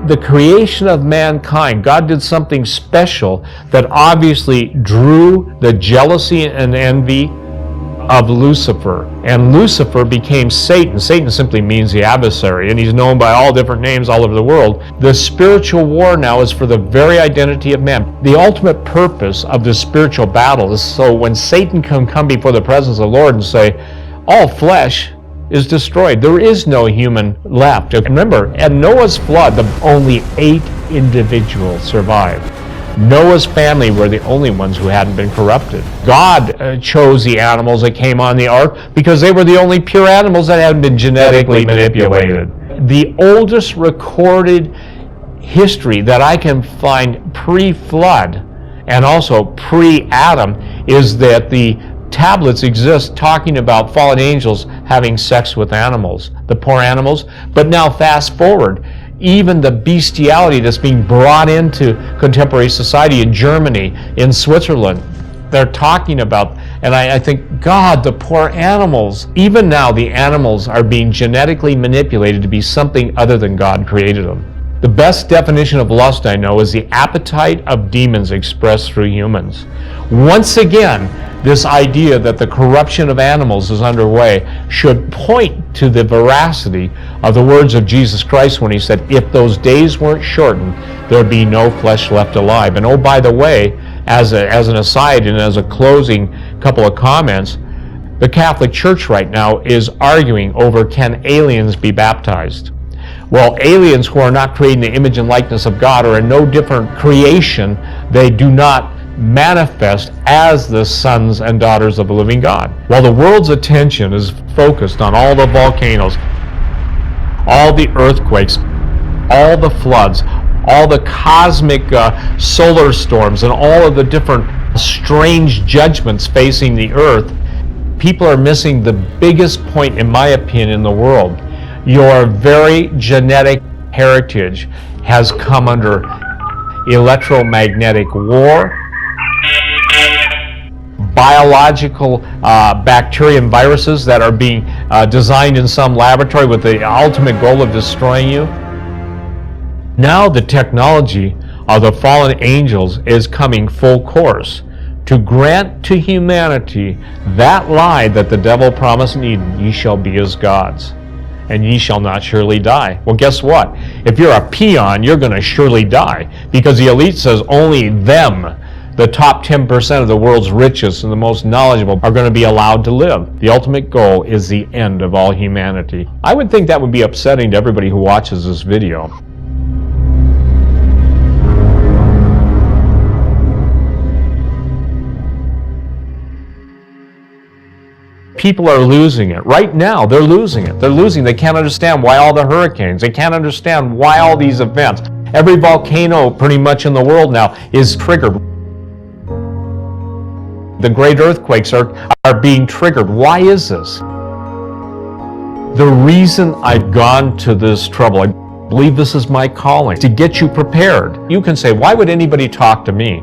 The creation of mankind, God did something special that obviously drew the jealousy and envy of Lucifer, and Lucifer became Satan. Satan simply means the adversary, and he's known by all different names all over the world. The spiritual war now is for the very identity of man. The ultimate purpose of this spiritual battle is so when Satan can come before the presence of the Lord and say, all flesh is destroyed. There is no human left. And remember, at Noah's flood, only 8 individuals survived. Noah's family were the only ones who hadn't been corrupted. God chose the animals that came on the ark because they were the only pure animals that hadn't been genetically manipulated. The oldest recorded history that I can find pre-flood and also pre-Adam is that the tablets exist talking about fallen angels having sex with animals, the poor animals. But now fast forward, even the bestiality that's being brought into contemporary society in Germany, in Switzerland, they're talking about, and I think, God, the poor animals. Even now, the animals are being genetically manipulated to be something other than God created them. The best definition of lust I know is the appetite of demons expressed through humans. Once again, this idea that the corruption of animals is underway should point to the veracity of the words of Jesus Christ when he said, if those days weren't shortened, there'd be no flesh left alive. And oh, by the way, as an aside and as a closing couple of comments, the Catholic Church right now is arguing over, can aliens be baptized? Well, aliens who are not creating the image and likeness of God are in no different creation. They do not manifest as the sons and daughters of the living God. While the world's attention is focused on all the volcanoes, all the earthquakes, all the floods, all the cosmic solar storms, and all of the different strange judgments facing the earth, people are missing the biggest point, in my opinion, in the world. Your very genetic heritage has come under electromagnetic war, biological bacteria and viruses that are being designed in some laboratory with the ultimate goal of destroying you. Now the technology of the fallen angels is coming full course to grant to humanity that lie that the devil promised in Eden, ye shall be as gods, and ye shall not surely die. Well, guess what? If you're a peon, you're going to surely die, because the elite says only them, the top 10% of the world's richest and the most knowledgeable, are going to be allowed to live. The ultimate goal is the end of all humanity. I would think that would be upsetting to everybody who watches this video. People are losing it. Right now, they're losing it. They're losing. They can't understand why all the hurricanes. They can't understand why all these events. Every volcano pretty much in the world now is triggered. The great earthquakes are being triggered. Why is this? The reason I've gone to this trouble, I believe this is my calling, to get you prepared. You can say, why would anybody talk to me?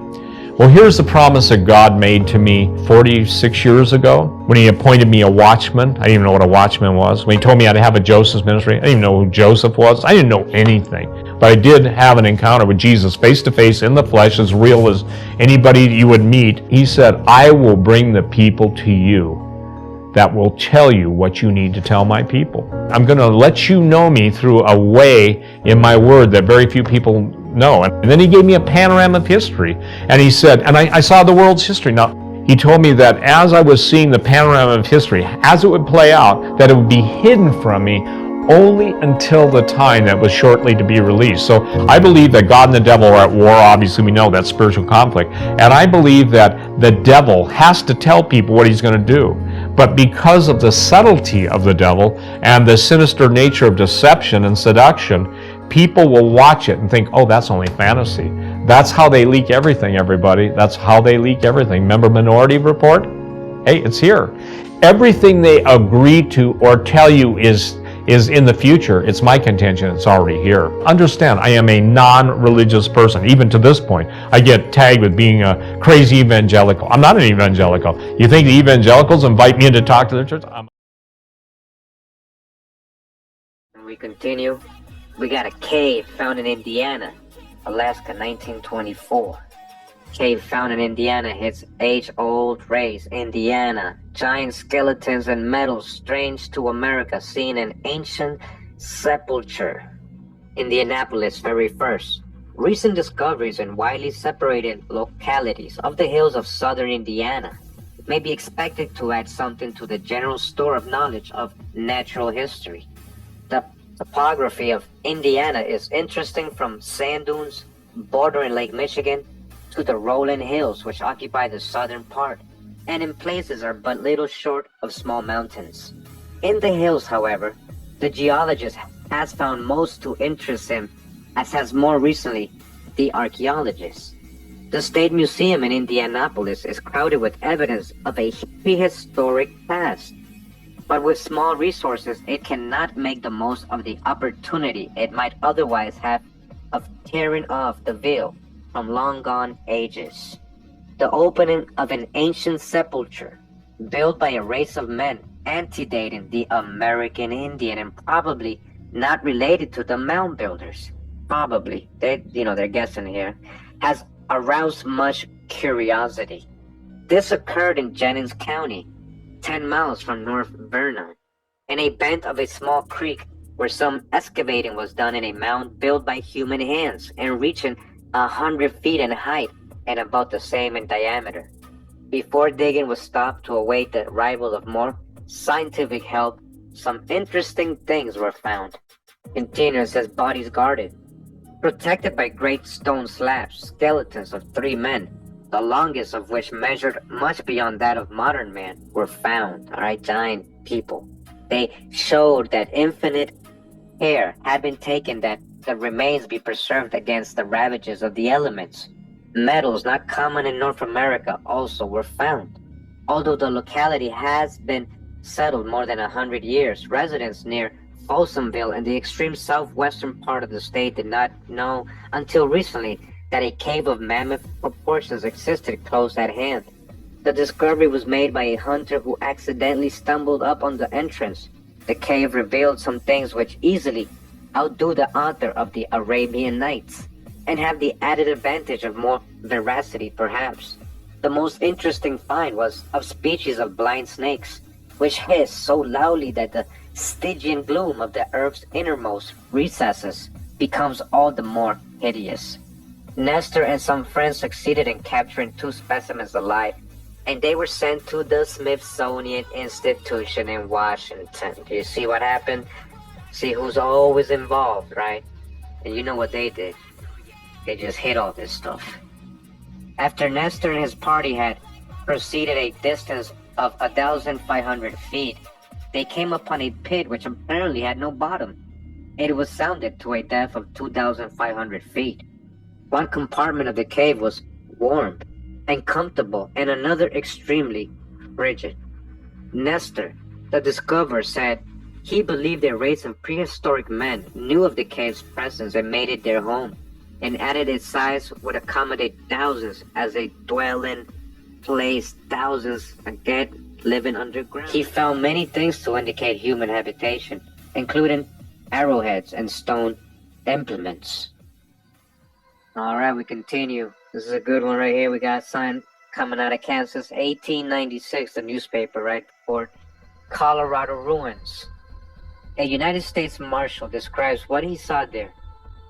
Well, here's the promise that God made to me 46 years ago when he appointed me a watchman. I didn't even know what a watchman was. When he told me I'd have a Joseph ministry, I didn't even know who Joseph was. I didn't know anything. But I did have an encounter with Jesus face to face in the flesh, as real as anybody you would meet. He said, I will bring the people to you that will tell you what you need to tell my people. I'm going to let you know me through a way in my word that very few people know. And then he gave me a panorama of history. And he said, and I saw the world's history. Now, he told me that as I was seeing the panorama of history, as it would play out, that it would be hidden from me only until the time that was shortly to be released. So I believe that God and the devil are at war. Obviously, we know that's spiritual conflict. And I believe that the devil has to tell people what he's going to do. But because of the subtlety of the devil and the sinister nature of deception and seduction, people will watch it and think, oh, that's only fantasy. That's how they leak everything, everybody. That's how they leak everything. Remember Minority Report? Hey, it's here. Everything they agree to or tell you is in the future. It's my contention. It's already here. Understand, I am a non-religious person. Even to this point, I get tagged with being a crazy evangelical. I'm not an evangelical. You think the evangelicals invite me in to talk to their church? We continue. We got a cave found in Indiana, Alaska, 1924. Cave found in Indiana hits age-old race, Indiana. Giant skeletons and metals strange to America seen in ancient sepulture. Indianapolis, February 1st. Recent discoveries in widely separated localities of the hills of southern Indiana may be expected to add something to the general store of knowledge of natural history. The topography of Indiana is interesting, from sand dunes bordering Lake Michigan to the rolling hills which occupy the southern part, and in places are but little short of small mountains. In the hills, however, the geologist has found most to interest him, as has more recently the archaeologist. The State Museum in Indianapolis is crowded with evidence of a prehistoric past. But with small resources, it cannot make the most of the opportunity it might otherwise have of tearing off the veil from long-gone ages. The opening of an ancient sepulchre built by a race of men antedating the American Indian and probably not related to the mound builders. Probably, they're guessing here, has aroused much curiosity. This occurred in Jennings County, 10 miles from North Vernon, in a bend of a small creek where some excavating was done in a mound built by human hands and reaching 100 feet in height and about the same in diameter. Before digging was stopped to await the arrival of more scientific help, some interesting things were found. Continues as bodies guarded, protected by great stone slabs, skeletons of 3 men, the longest of which measured much beyond that of modern man, were found. Alright, giant people. They showed that infinite care had been taken that the remains be preserved against the ravages of the elements. Metals not common in North America also were found. Although the locality has been settled more than 100 years, residents near Folsomville in the extreme southwestern part of the state did not know until recently that a cave of mammoth proportions existed close at hand. The discovery was made by a hunter who accidentally stumbled up on the entrance. The cave revealed some things which easily outdo the author of the Arabian Nights, and have the added advantage of more veracity perhaps. The most interesting find was of species of blind snakes, which hiss so loudly that the Stygian gloom of the earth's innermost recesses becomes all the more hideous. Nestor and some friends succeeded in capturing 2 specimens alive, and they were sent to the Smithsonian Institution in Washington. Do you see what happened? See who's always involved, right? And you know what they did. They just hid all this stuff. After Nestor and his party had proceeded a distance of 1,500 feet, they came upon a pit which apparently had no bottom. It was sounded to a depth of 2,500 feet. One compartment of the cave was warm and comfortable, and another extremely rigid. Nestor, the discoverer, said he believed a race of prehistoric men knew of the cave's presence and made it their home, and added its size would accommodate thousands as a dwelling place, thousands again living underground. He found many things to indicate human habitation, including arrowheads and stone implements. Alright, we continue. This is a good one right here. We got a sign coming out of Kansas, 1896, the newspaper, right before Colorado ruins. A United States Marshal describes what he saw there.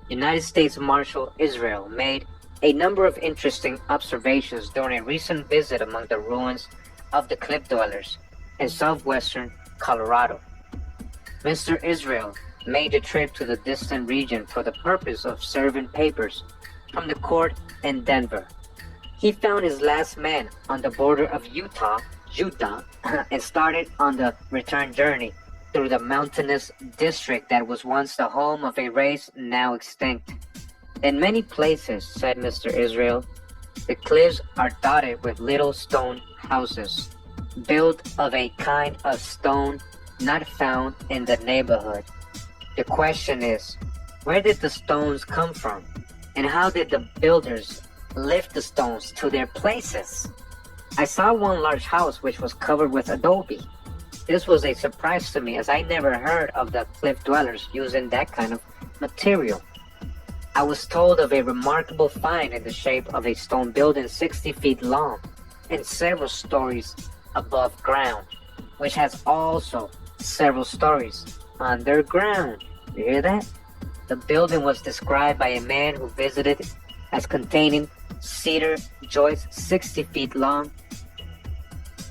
United States Marshal Israel made a number of interesting observations during a recent visit among the ruins of the cliff dwellers in southwestern Colorado. Mr. Israel made a trip to the distant region for the purpose of serving papers from the court in Denver. He found his last man on the border of Utah, and started on the return journey through the mountainous district that was once the home of a race now extinct. In many places, said Mr. Israel, the cliffs are dotted with little stone houses, built of a kind of stone not found in the neighborhood. The question is, where did the stones come from? And how did the builders lift the stones to their places? I saw one large house which was covered with adobe. This was a surprise to me, as I never heard of the cliff dwellers using that kind of material. I was told of a remarkable find in the shape of a stone building 60 feet long and several stories above ground, which has also several stories underground. You hear that? The building was described by a man who visited as containing cedar joists 60 feet long.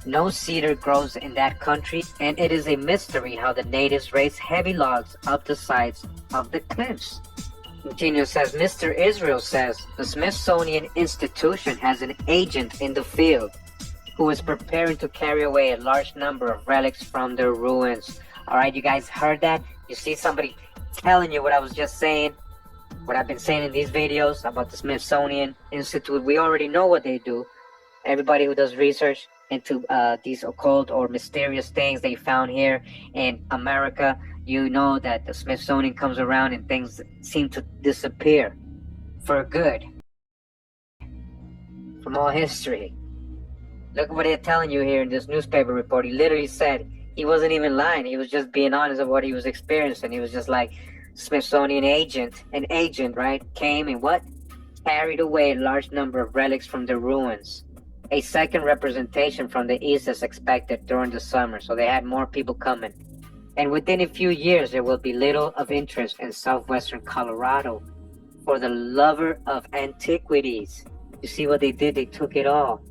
No cedar grows in that country, and it is a mystery how the natives raise heavy logs up the sides of the cliffs. Continues, says Mr. Israel says the Smithsonian Institution has an agent in the field who is preparing to carry away a large number of relics from their ruins. Alright, you guys heard that? You see somebody telling you what I was just saying? what I've been saying in these videos about the Smithsonian Institute, we already know what they do. Everybody who does research into these occult or mysterious things they found here in America, you know that the Smithsonian comes around and things seem to disappear for good from all history. Look what they're telling you here in this newspaper report. He literally said he wasn't even lying. He was just being honest of what he was experiencing. He was just like, Smithsonian agent, an agent, right, came and what? Carried away a large number of relics from the ruins. A second representation from the east is expected during the summer, so they had more people coming. And within a few years, there will be little of interest in southwestern Colorado for the lover of antiquities. You see what they did? They took it all.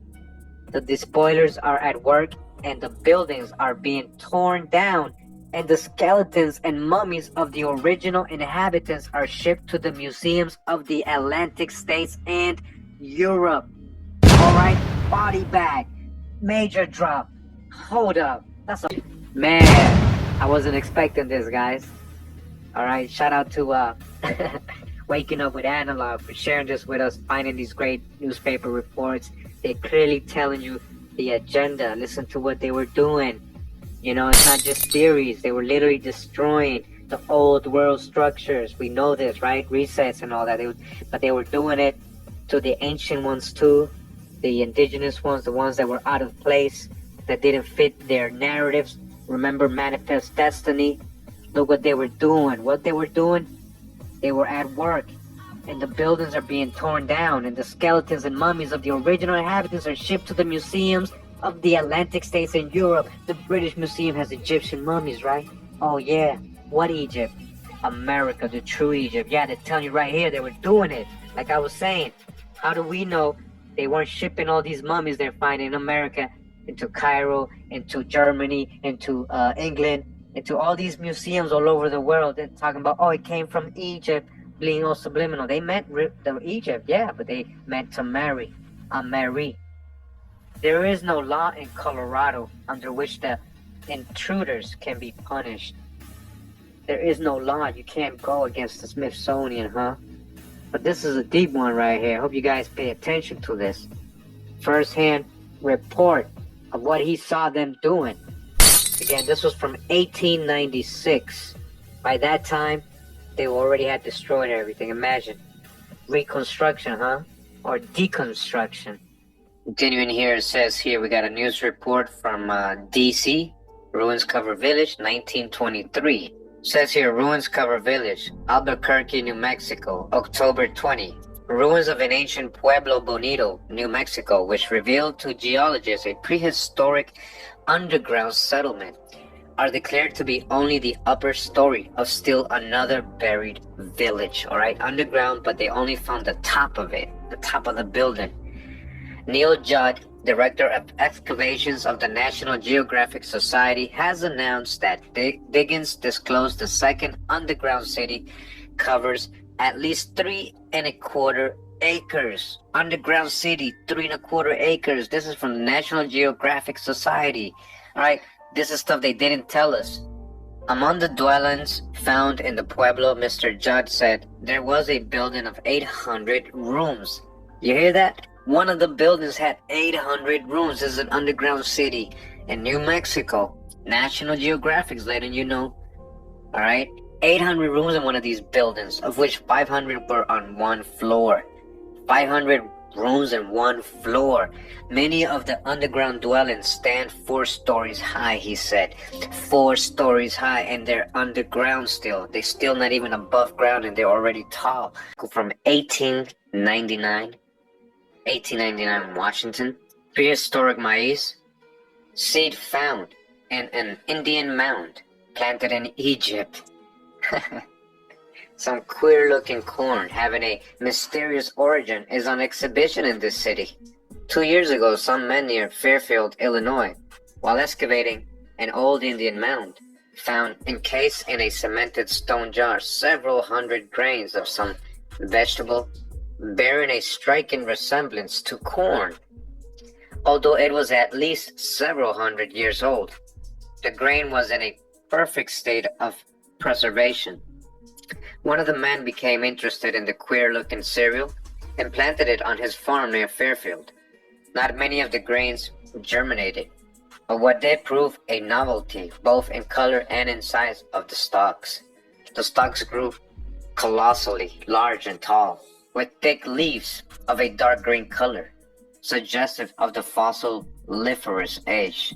The despoilers are at work, and the buildings are being torn down, and the skeletons and mummies of the original inhabitants are shipped to the museums of the Atlantic states and Europe. Alright, body bag, major drop, hold up, that's a... Man, I wasn't expecting this, guys. Alright, shout out to Waking Up with Analog for sharing this with us, finding these great newspaper reports. They're clearly telling you the agenda. Listen to what they were doing. You know, it's not just theories. They were literally destroying the old world structures. We know this, right? Resets and all that. But they were doing it to the ancient ones too. The indigenous ones, the ones that were out of place, that didn't fit their narratives. Remember Manifest Destiny? Look what they were doing. What they were doing? They were at work. And the buildings are being torn down. And the skeletons and mummies of the original inhabitants are shipped to the museums of the Atlantic states in Europe. The British Museum has Egyptian mummies, right? Oh yeah, what Egypt? America, the true Egypt. Yeah, they're telling you right here they were doing it. Like I was saying, how do we know they weren't shipping all these mummies they're finding in America into Cairo, into Germany, into England, into all these museums all over the world? They're talking about, oh, it came from Egypt, being all subliminal. They meant the Egypt, yeah, but they meant to marry, Mary. There is no law in Colorado under which the intruders can be punished. There is no law. You can't go against the Smithsonian, huh? But this is a deep one right here. I hope you guys pay attention to this. First-hand report of what he saw them doing. Again, this was from 1896. By that time, they already had destroyed everything. Imagine. Reconstruction, huh? Or deconstruction. Continuing here, it says here we got a news report from DC, Ruins Cover Village, 1923. Says here, Ruins Cover Village, Albuquerque, New Mexico, October 20. Ruins of an ancient Pueblo Bonito, New Mexico, which revealed to geologists a prehistoric underground settlement, are declared to be only the upper story of still another buried village. All right, underground, but they only found the top of it, the top of the building. Neil Judd, Director of Excavations of the National Geographic Society, has announced that diggings disclosed the second underground city covers at least 3¼ acres. Underground city, 3¼ acres. This is from the National Geographic Society. All right, this is stuff they didn't tell us. Among the dwellings found in the Pueblo, Mr. Judd said there was a building of 800 rooms. You hear that? One of the buildings had 800 rooms. This is an underground city in New Mexico. National Geographic's letting you know. All right, 800 rooms in one of these buildings, of which 500 were on one floor. 500 rooms in one floor. Many of the underground dwellings stand 4 stories high, he said. 4 stories high, and they're underground still. They're still not even above ground, and they're already tall. From 1899 in Washington. Prehistoric maize. Seed found in an Indian mound planted in Egypt. Some queer-looking corn having a mysterious origin is on exhibition in this city. 2 years ago, some men near Fairfield, Illinois, while excavating an old Indian mound, found encased in a cemented stone jar several hundred grains of some vegetable bearing a striking resemblance to corn, although it was at least several hundred years old. The grain was in a perfect state of preservation. One of the men became interested in the queer-looking cereal and planted it on his farm near Fairfield. Not many of the grains germinated, but what did prove a novelty, both in color and in size of the stalks. The stalks grew colossally large and tall, with thick leaves of a dark green color, suggestive of the fossiliferous age.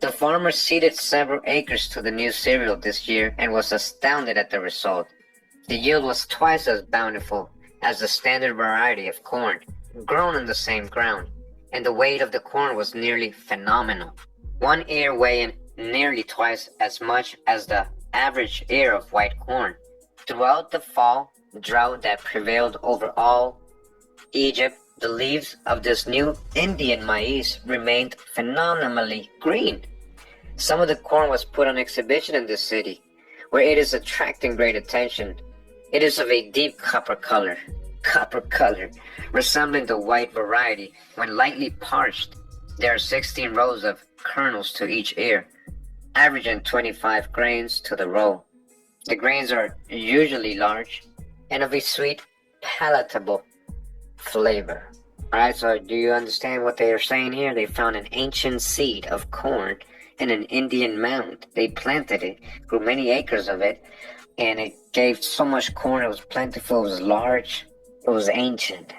The farmer seeded several acres to the new cereal this year and was astounded at the result. The yield was twice as bountiful as the standard variety of corn, grown on the same ground, and the weight of the corn was nearly phenomenal. One ear weighing nearly twice as much as the average ear of white corn. Throughout the fall drought that prevailed over all Egypt, the leaves of this new Indian maize remained phenomenally green. Some of the corn was put on exhibition in the city, where it is attracting great attention. It is of a deep copper color, resembling the white variety. When lightly parched, there are 16 rows of kernels to each ear, averaging 25 grains to the row. The grains are usually large and of a sweet, palatable flavor. Alright, so do you understand what they are saying here? They found an ancient seed of corn in an Indian mound. They planted it, grew many acres of it, and it gave so much corn. It was plentiful, it was large, it was ancient.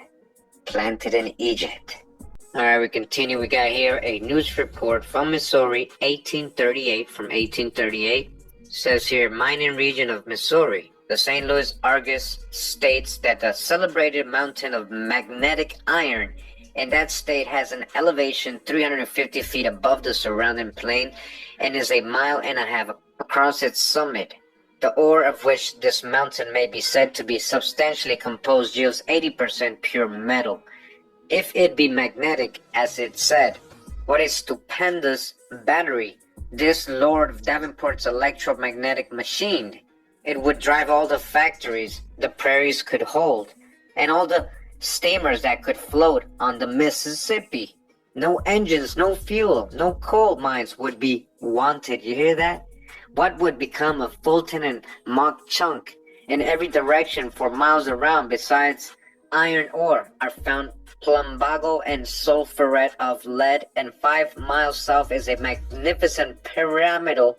Planted in Egypt. Alright, we continue. We got here a news report from Missouri, 1838, from 1838. It says here, mining region of Missouri. The St. Louis Argus states that the celebrated mountain of magnetic iron in that state has an elevation 350 feet above the surrounding plain and is 1.5 miles across its summit. The ore of which this mountain may be said to be substantially composed yields 80% pure metal. If it be magnetic, as it said, what a stupendous battery this Lord of Davenport's electromagnetic machine! It would drive all the factories the prairies could hold, and all the steamers that could float on the Mississippi. No engines, no fuel, no coal mines would be wanted. You hear that? What would become of Fulton and Mock Chunk? In every direction for miles around, besides iron ore, are found plumbago and sulphuret of lead, and 5 miles south is a magnificent pyramidal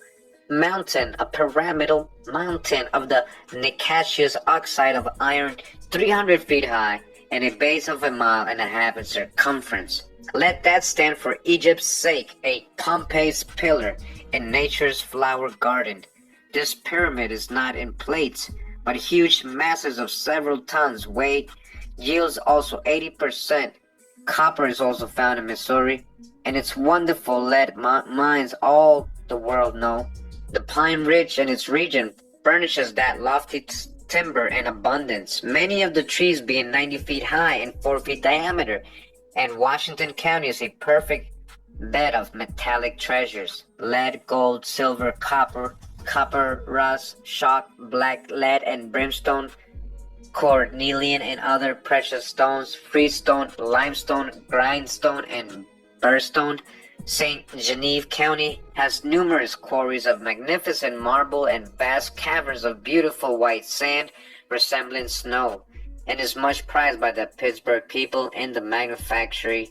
mountain, of the nacreous oxide of iron, 300 feet high, and a base of 1.5 miles in circumference. Let that stand for Egypt's sake, a Pompey's pillar in nature's flower garden. This pyramid is not in plates, but huge masses of several tons weight, yields also 80%. Copper is also found in Missouri, and its wonderful lead mines all the world know. The Pine Ridge and its region furnishes that lofty timber in abundance, many of the trees being 90 feet high and 4 feet diameter, and Washington County is a perfect bed of metallic treasures: lead, gold, silver, copper, rust, chalk, black lead and brimstone, cornelian and other precious stones, freestone, limestone, grindstone, and burstone. St. Genevieve County has numerous quarries of magnificent marble and vast caverns of beautiful white sand resembling snow, and is much prized by the Pittsburgh people in the manufacture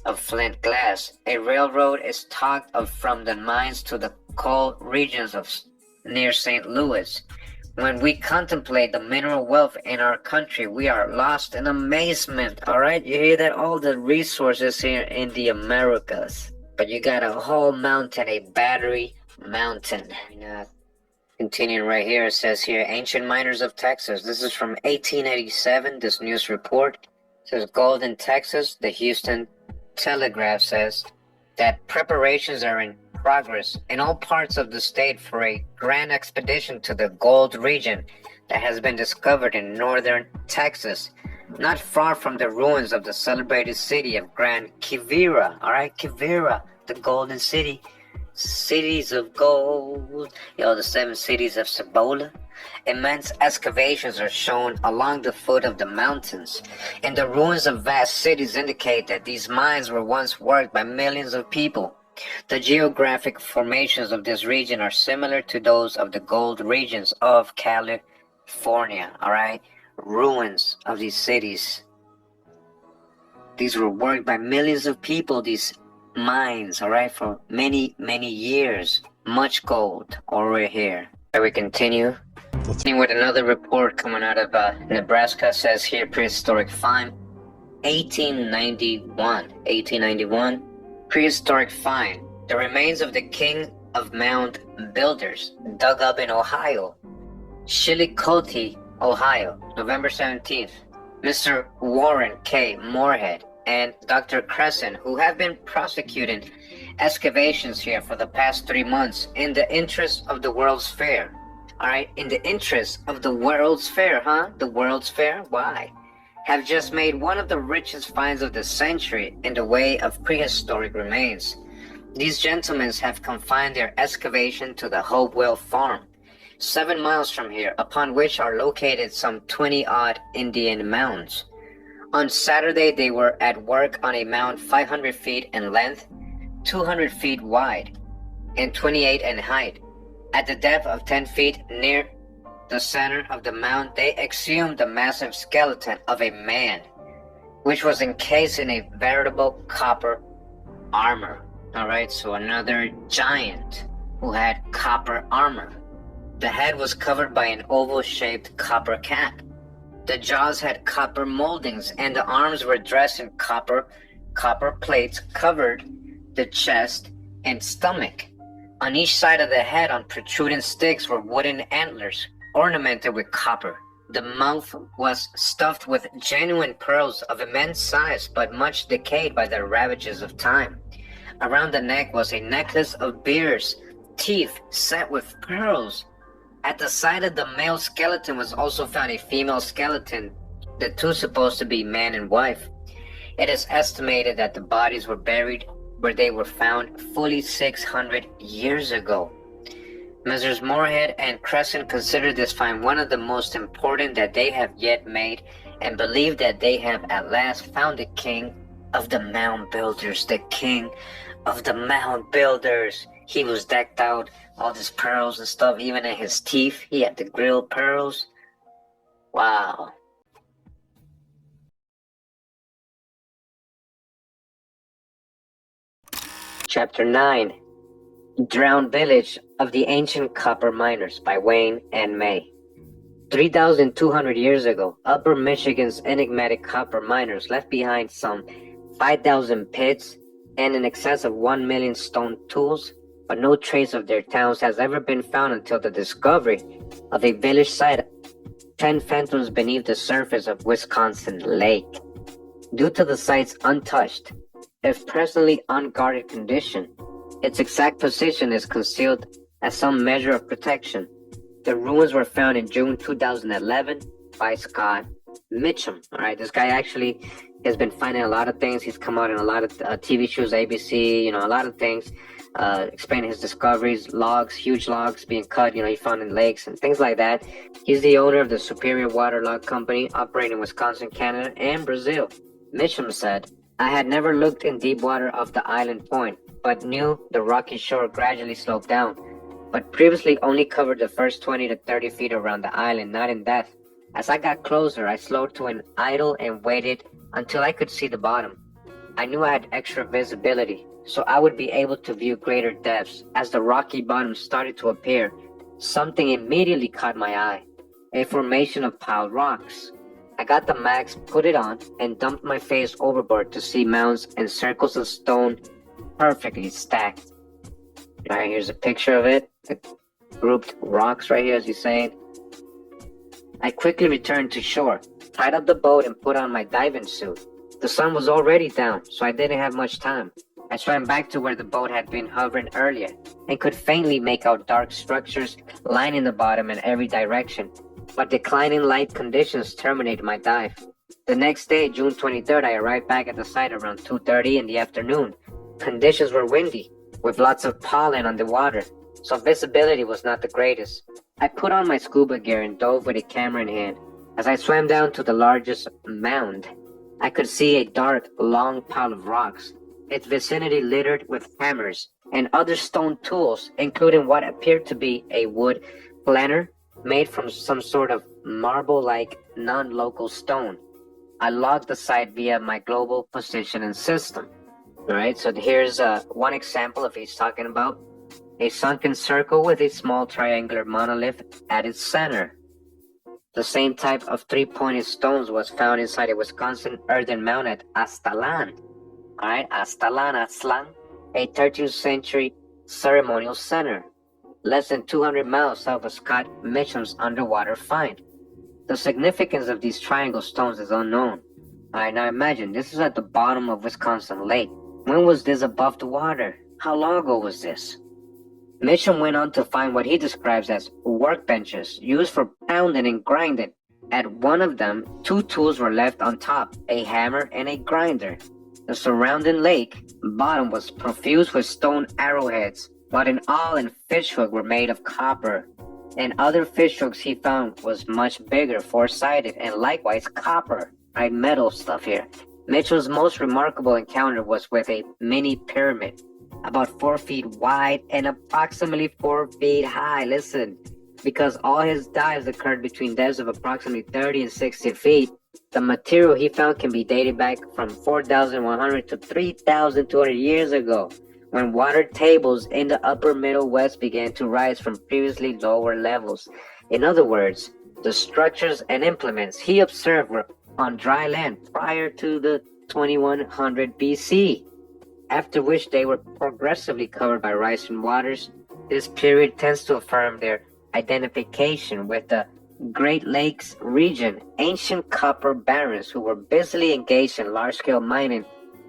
of flint glass. A railroad is talked of from the mines to the coal regions of near St. Louis. When we contemplate the mineral wealth in our country, we are lost in amazement. Alright, you hear that? All the resources here in the Americas. But you got a whole mountain, a battery mountain. Continuing right here, it says here, ancient miners of Texas. This is from 1887, this news report. It says gold in Texas. The Houston Telegraph says that preparations are in progress in all parts of the state for a grand expedition to the gold region that has been discovered in northern Texas, not far from the ruins of the celebrated city of Grand Quivira. Alright, Quivira, the golden city. Cities of gold. The 7 cities of Cibola. Immense excavations are shown along the foot of the mountains, and the ruins of vast cities indicate that these mines were once worked by millions of people. The geographic formations of this region are similar to those of the gold regions of California, alright? Ruins of these cities. These were worked by millions of people, these mines, alright, for many, many years. Much gold over here. We continue. With another report coming out of Nebraska, says here prehistoric find 1891 prehistoric find the remains of the king of mound builders dug up in Ohio, Chillicothe, Ohio, November 17th. Mr. Warren K. Moorhead and Dr. Crescent, who have been prosecuting excavations here for the past 3 months in the interest of the World's Fair. Alright, in the interest of the World's Fair, huh? The World's Fair? Why? Have just made one of the richest finds of the century in the way of prehistoric remains. These gentlemen have confined their excavation to the Hopewell Farm, 7 miles from here, upon which are located some 20-odd Indian mounds. On Saturday, they were at work on a mound 500 feet in length, 200 feet wide, and 28 in height. At the depth of 10 feet near the center of the mound, they exhumed the massive skeleton of a man, which was encased in a veritable copper armor. Alright, so another giant who had copper armor. The head was covered by an oval-shaped copper cap. The jaws had copper moldings, and the arms were dressed in copper plates covered the chest and stomach. On each side of the head, on protruding sticks, were wooden antlers ornamented with copper. The mouth was stuffed with genuine pearls of immense size, but much decayed by the ravages of time. Around the neck was a necklace of bears, teeth set with pearls. At the side of the male skeleton was also found a female skeleton, the two supposed to be man and wife. It is estimated that the bodies were buried where they were found fully 600 years ago. Messrs. Moorhead and Crescent consider this find one of the most important that they have yet made, and believe that they have at last found the king of the mound builders. The king of the mound builders. He was decked out, all these pearls and stuff, even in his teeth. He had the grilled pearls. Wow. Chapter 9. Drowned Village of the Ancient Copper Miners by Wayne and May. 3,200 years ago, Upper Michigan's enigmatic copper miners left behind some 5,000 pits and in excess of 1 million stone tools, but no trace of their towns has ever been found until the discovery of a village site 10 fathoms beneath the surface of Wisconsin Lake. Due to the site's untouched, if presently unguarded condition, its exact position is concealed as some measure of protection. The ruins were found in June 2011 by Scott Mitchum. All right, this guy actually has been finding a lot of things. He's come out in a lot of TV shows, ABC, a lot of things, explaining his discoveries, logs, huge logs being cut, he found in lakes and things like that. He's the owner of the Superior Water Log Company, operating in Wisconsin, Canada, and Brazil. Mitchum said, "I had never looked in deep water off the island point, but knew the rocky shore gradually sloped down, but previously only covered the first 20 to 30 feet around the island, not in depth. As I got closer, I slowed to an idle and waited until I could see the bottom. I knew I had extra visibility, so I would be able to view greater depths. As the rocky bottom started to appear, something immediately caught my eye, a formation of piled rocks. I got the max, put it on, and dumped my face overboard to see mounds and circles of stone perfectly stacked." All right, here's a picture of it. The grouped rocks right here, as he's saying. "I quickly returned to shore, tied up the boat, and put on my diving suit. The sun was already down, so I didn't have much time. I swam back to where the boat had been hovering earlier, and could faintly make out dark structures lining the bottom in every direction. But declining light conditions terminated my dive. The next day, June 23rd, I arrived back at the site around 2:30 in the afternoon. Conditions were windy, with lots of pollen on the water, so visibility was not the greatest. I put on my scuba gear and dove with a camera in hand. As I swam down to the largest mound, I could see a dark, long pile of rocks, its vicinity littered with hammers and other stone tools, including what appeared to be a wood planer made from some sort of marble-like non-local stone. I logged the site via my global positioning system. All right, so here's one example of he's talking about a sunken circle with a small triangular monolith at its center. The same type of three-pointed stones was found inside a Wisconsin earthen mound at Aztlán. All right, Aztlán, a 13th century ceremonial center, less than 200 miles south of Scott Mitchum's underwater find. The significance of these triangle stones is unknown. All right, now imagine, this is at the bottom of Wisconsin Lake. When was this above the water? How long ago was this? Mitchum went on to find what he describes as workbenches used for pounding and grinding. At one of them, two tools were left on top, a hammer and a grinder. The surrounding lake bottom was profused with stone arrowheads, but an awl and fishhook were made of copper. And other fishhooks he found was much bigger, four-sided, and likewise copper. Right, metal stuff here. Mitchell's most remarkable encounter was with a mini pyramid, about 4 feet wide and approximately 4 feet high. Listen, because all his dives occurred between depths of approximately 30 and 60 feet, the material he found can be dated back from 4,100 to 3,200 years ago, when water tables in the upper Middle West began to rise from previously lower levels. In other words, the structures and implements he observed were on dry land prior to the 2100 BC, after which they were progressively covered by rising waters. This period tends to affirm their identification with the Great Lakes region, ancient copper barons who were busily engaged in large-scale mining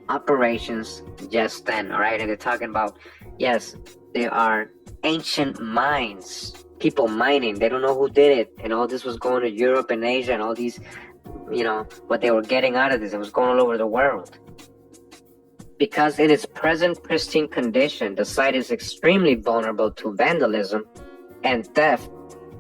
operations just then. All right, and they're talking about, yes, there are ancient mines, people mining. They don't know who did it, and all this was going to Europe and Asia, and all these, you know, what they were getting out of this, it was going all over the world. Because in its present pristine condition, the site is extremely vulnerable to vandalism and theft,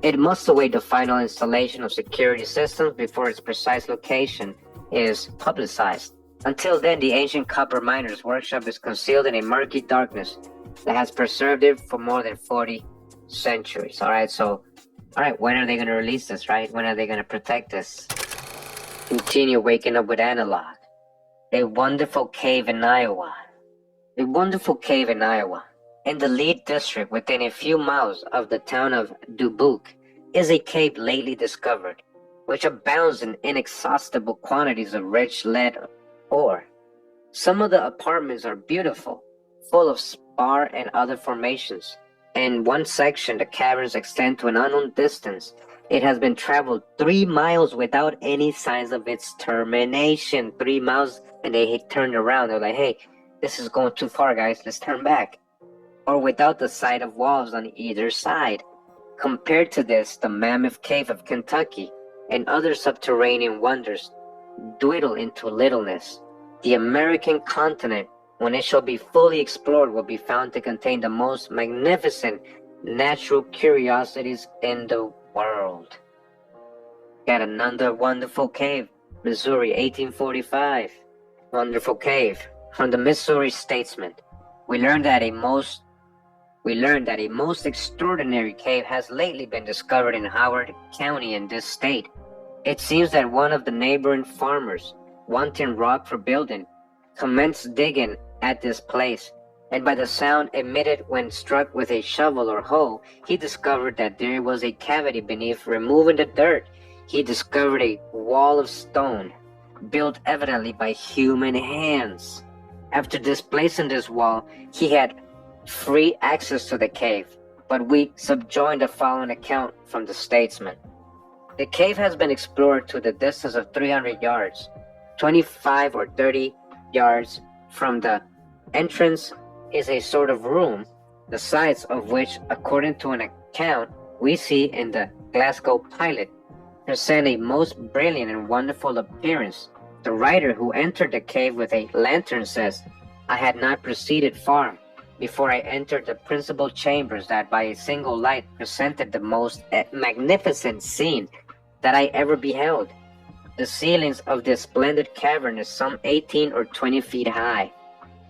it must await the final installation of security systems before its precise location is publicized. Until then, the ancient copper miner's workshop is concealed in a murky darkness that has preserved it for more than 40 centuries. All right, when are they going to release this, right? When are they going to protect this? Continue waking up with analog. A wonderful cave in Iowa. A wonderful cave in Iowa, in the Lead District within a few miles of the town of Dubuque, is a cave lately discovered, which abounds in inexhaustible quantities of rich lead ore. Some of the apartments are beautiful, full of spar and other formations. In one section, the caverns extend to an unknown distance. It has been traveled 3 miles without any signs of its termination. 3 miles, and they turned around. They're like, hey, this is going too far, guys. Let's turn back. Or without the sight of walls on either side. Compared to this, the Mammoth Cave of Kentucky and other subterranean wonders dwindle into littleness. The American continent, when it shall be fully explored, will be found to contain the most magnificent natural curiosities in the world. Got another wonderful cave, Missouri, 1845. Wonderful cave. From the Missouri Statesman, we learned that a most extraordinary cave has lately been discovered in Howard County in this state. It seems that one of the neighboring farmers, wanting rock for building, commenced digging at this place, and by the sound emitted when struck with a shovel or hoe, he discovered that there was a cavity beneath. Removing the dirt, he discovered a wall of stone, built evidently by human hands. After displacing this wall, he had free access to the cave, but we subjoin the following account from the Statesman. The cave has been explored to the distance of 300 yards, 25 or 30 yards from the entrance is a sort of room, the sides of which, according to an account we see in the Glasgow Pilot, present a most brilliant and wonderful appearance. The writer who entered the cave with a lantern says, I had not proceeded far before I entered the principal chambers that by a single light presented the most magnificent scene that I ever beheld. The ceilings of this splendid cavern is some 18 or 20 feet high,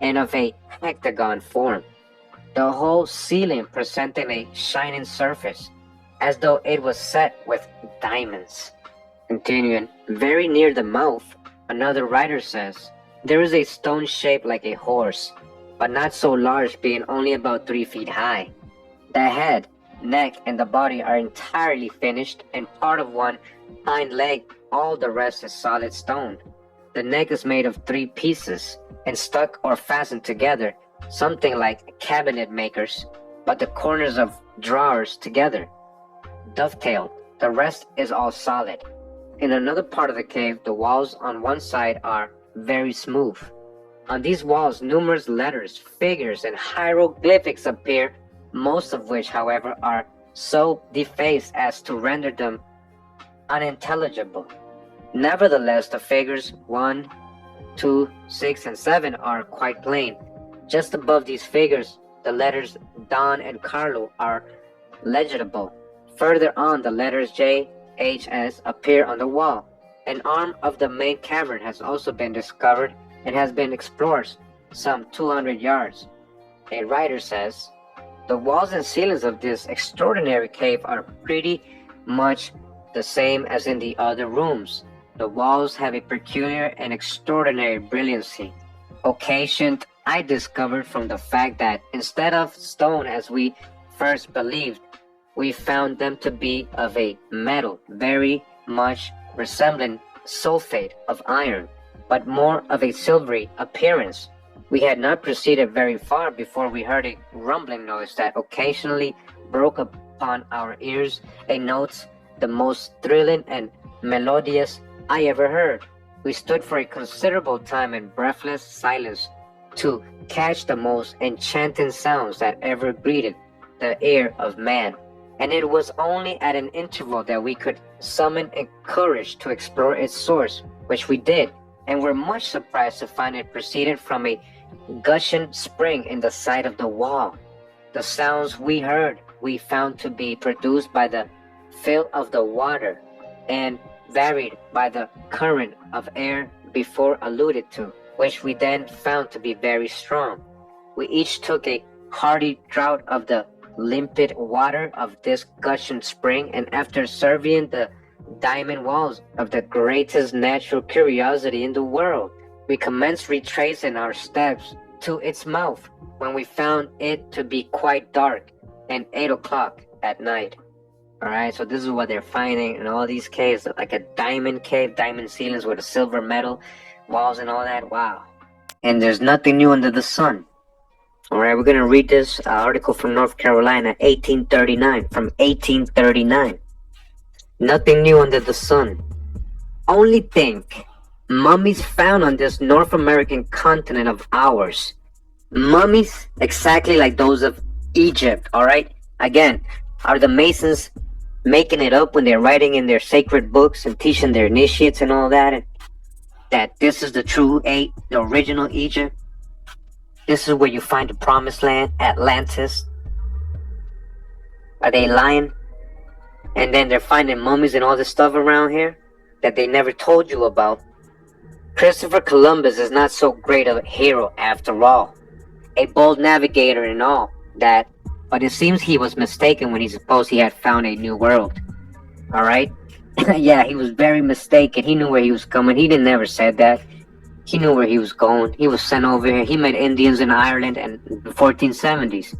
and of a hectagon form, the whole ceiling presenting a shining surface. as though it was set with diamonds. Continuing, very near the mouth, another writer says, there is a stone shaped like a horse, but not so large, being only about 3 feet high. The head, neck, and the body are entirely finished, and part of one hind leg, all the rest is solid stone. The neck is made of 3 pieces, and stuck or fastened together, something like cabinet makers, but the corners of drawers together, dovetailed. The rest is all solid. In another part of the cave, the walls on one side are very smooth. On these walls, numerous letters, figures, and hieroglyphics appear, most of which, however, are so defaced as to render them unintelligible. Nevertheless, the figures 1, 2, 6, and 7 are quite plain. Just above these figures, the letters Don and Carlo are legible. Further on, the letters J, H, S appear on the wall. An arm of the main cavern has also been discovered and has been explored some 200 yards. A writer says, the walls and ceilings of this extraordinary cave are pretty much the same as in the other rooms. The walls have a peculiar and extraordinary brilliancy, occasioned, I discovered, from the fact that instead of stone as we first believed, we found them to be of a metal very much resembling sulfate of iron, but more of a silvery appearance. We had not proceeded very far before we heard a rumbling noise that occasionally broke upon our ears, a note the most thrilling and melodious I ever heard. We stood for a considerable time in breathless silence to catch the most enchanting sounds that ever greeted the ear of man, and it was only at an interval that we could summon courage to explore its source, which we did, and were much surprised to find it proceeded from a gushing spring in the side of the wall. The sounds we heard we found to be produced by the fill of the water, and varied by the current of air before alluded to, which we then found to be very strong. We each took a hearty draught of the limpid water of this gushing spring, and after surveying the diamond walls of the greatest natural curiosity in the world, we commenced retracing our steps to its mouth, when we found it to be quite dark and 8 o'clock at night. Alright, so this is what they're finding in all these caves, like a diamond cave, diamond ceilings with a silver metal walls and all that. Wow. And there's nothing new under the sun. Alright, we're going to read this article from North Carolina, 1839, from 1839. Nothing new under the sun. Only think, mummies found on this North American continent of ours. Mummies exactly like those of Egypt, alright? Again, are the Masons making it up when they're writing in their sacred books and teaching their initiates and all that, and that this is the true the original Egypt? This is where you find the promised land, Atlantis? Are they lying? And then they're finding mummies and all this stuff around here that they never told you about. Christopher Columbus is not so great a hero after all. A bold navigator and all that, but it seems he was mistaken when he supposed he had found a new world. Alright? Yeah, he was very mistaken. He knew where he was coming. He didn't never said that. He knew where he was going. He was sent over here. He met Indians in Ireland in the 1470s.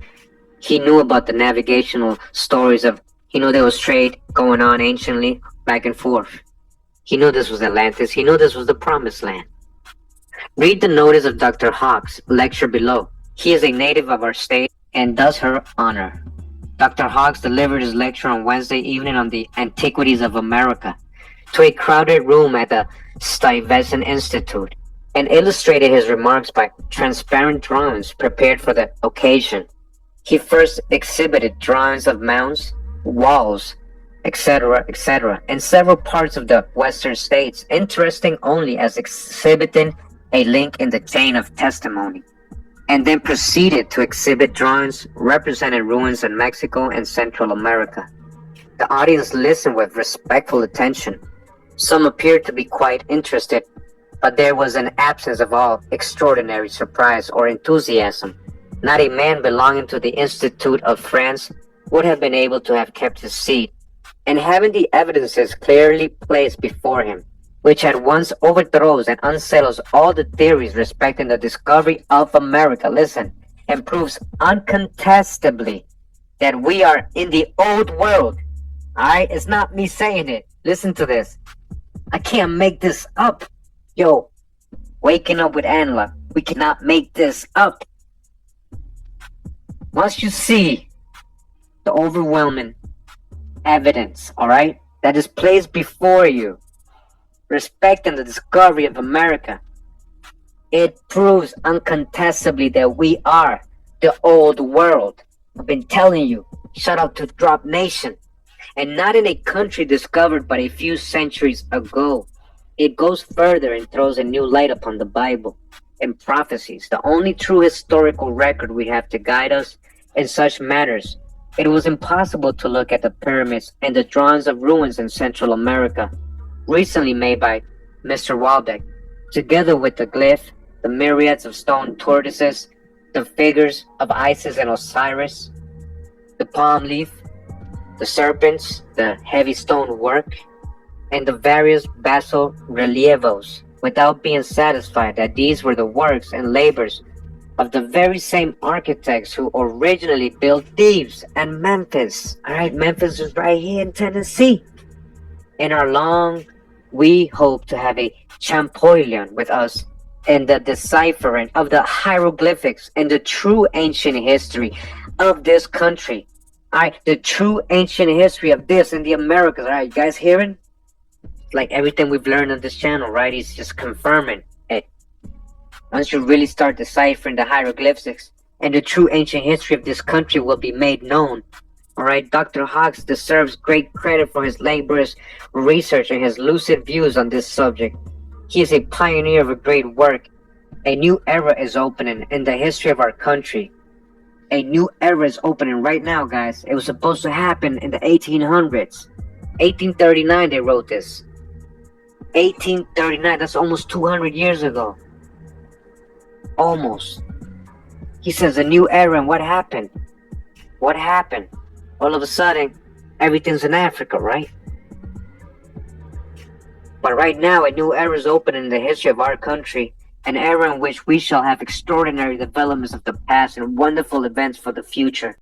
He knew about the navigational stories of, he knew there was trade going on anciently, back and forth. He knew this was Atlantis. He knew this was the promised land. Read the notice of Dr. Hawks' lecture below. He is a native of our state and does her honor. Dr. Hawks delivered his lecture on Wednesday evening on the antiquities of America to a crowded room at the Stuyvesant Institute, and illustrated his remarks by transparent drawings prepared for the occasion. He first exhibited drawings of mounds, walls, etc., etc., in several parts of the western states, interesting only as exhibiting a link in the chain of testimony, and then proceeded to exhibit drawings representing ruins in Mexico and Central America. The audience listened with respectful attention. Some appeared to be quite interested, but there was an absence of all extraordinary surprise or enthusiasm. Not a man belonging to the Institute of France would have been able to have kept his seat, and having the evidences clearly placed before him, which at once overthrows and unsettles all the theories respecting the discovery of America, listen, and proves uncontestably that we are in the old world. Alright, it's not me saying it. Listen to this. I can't make this up. Yo, waking up with Angela, we cannot make this up. Once you see the overwhelming evidence, alright, that is placed before you, respecting the discovery of America, it proves uncontestably that we are the old world. I've been telling you, shout out to Drop Nation. And not in a country discovered but a few centuries ago. It goes further and throws a new light upon the Bible and prophecies, the only true historical record we have to guide us in such matters. It was impossible to look at the pyramids and the drawings of ruins in Central America, recently made by Mr. Waldeck, together with the glyph, the myriads of stone tortoises, the figures of Isis and Osiris, the palm leaf, the serpents, the heavy stone work, and the various basal relievos, without being satisfied that these were the works and labors of the very same architects who originally built Thebes and Memphis. Alright, Memphis is right here in Tennessee. In our long, we hope to have a Champollion with us in the deciphering of the hieroglyphics and the true ancient history of this country. Alright, the true ancient history of this in the Americas. Alright, you guys hearing? Like everything we've learned on this channel, right? He's just confirming it. Once you really start deciphering the hieroglyphics and the true ancient history of this country will be made known. Alright, Dr. Hawks deserves great credit for his laborious research and his lucid views on this subject. He is a pioneer of a great work. A new era is opening in the history of our country. A new era is opening right now, guys. It was supposed to happen in the 1800s. 1839 they wrote this. 1839, that's almost 200 years ago. Almost. He says a new era, and what happened? What happened? All of a sudden, everything's in Africa, right? But right now, a new era is opening in the history of our country. An era in which we shall have extraordinary developments of the past and wonderful events for the future.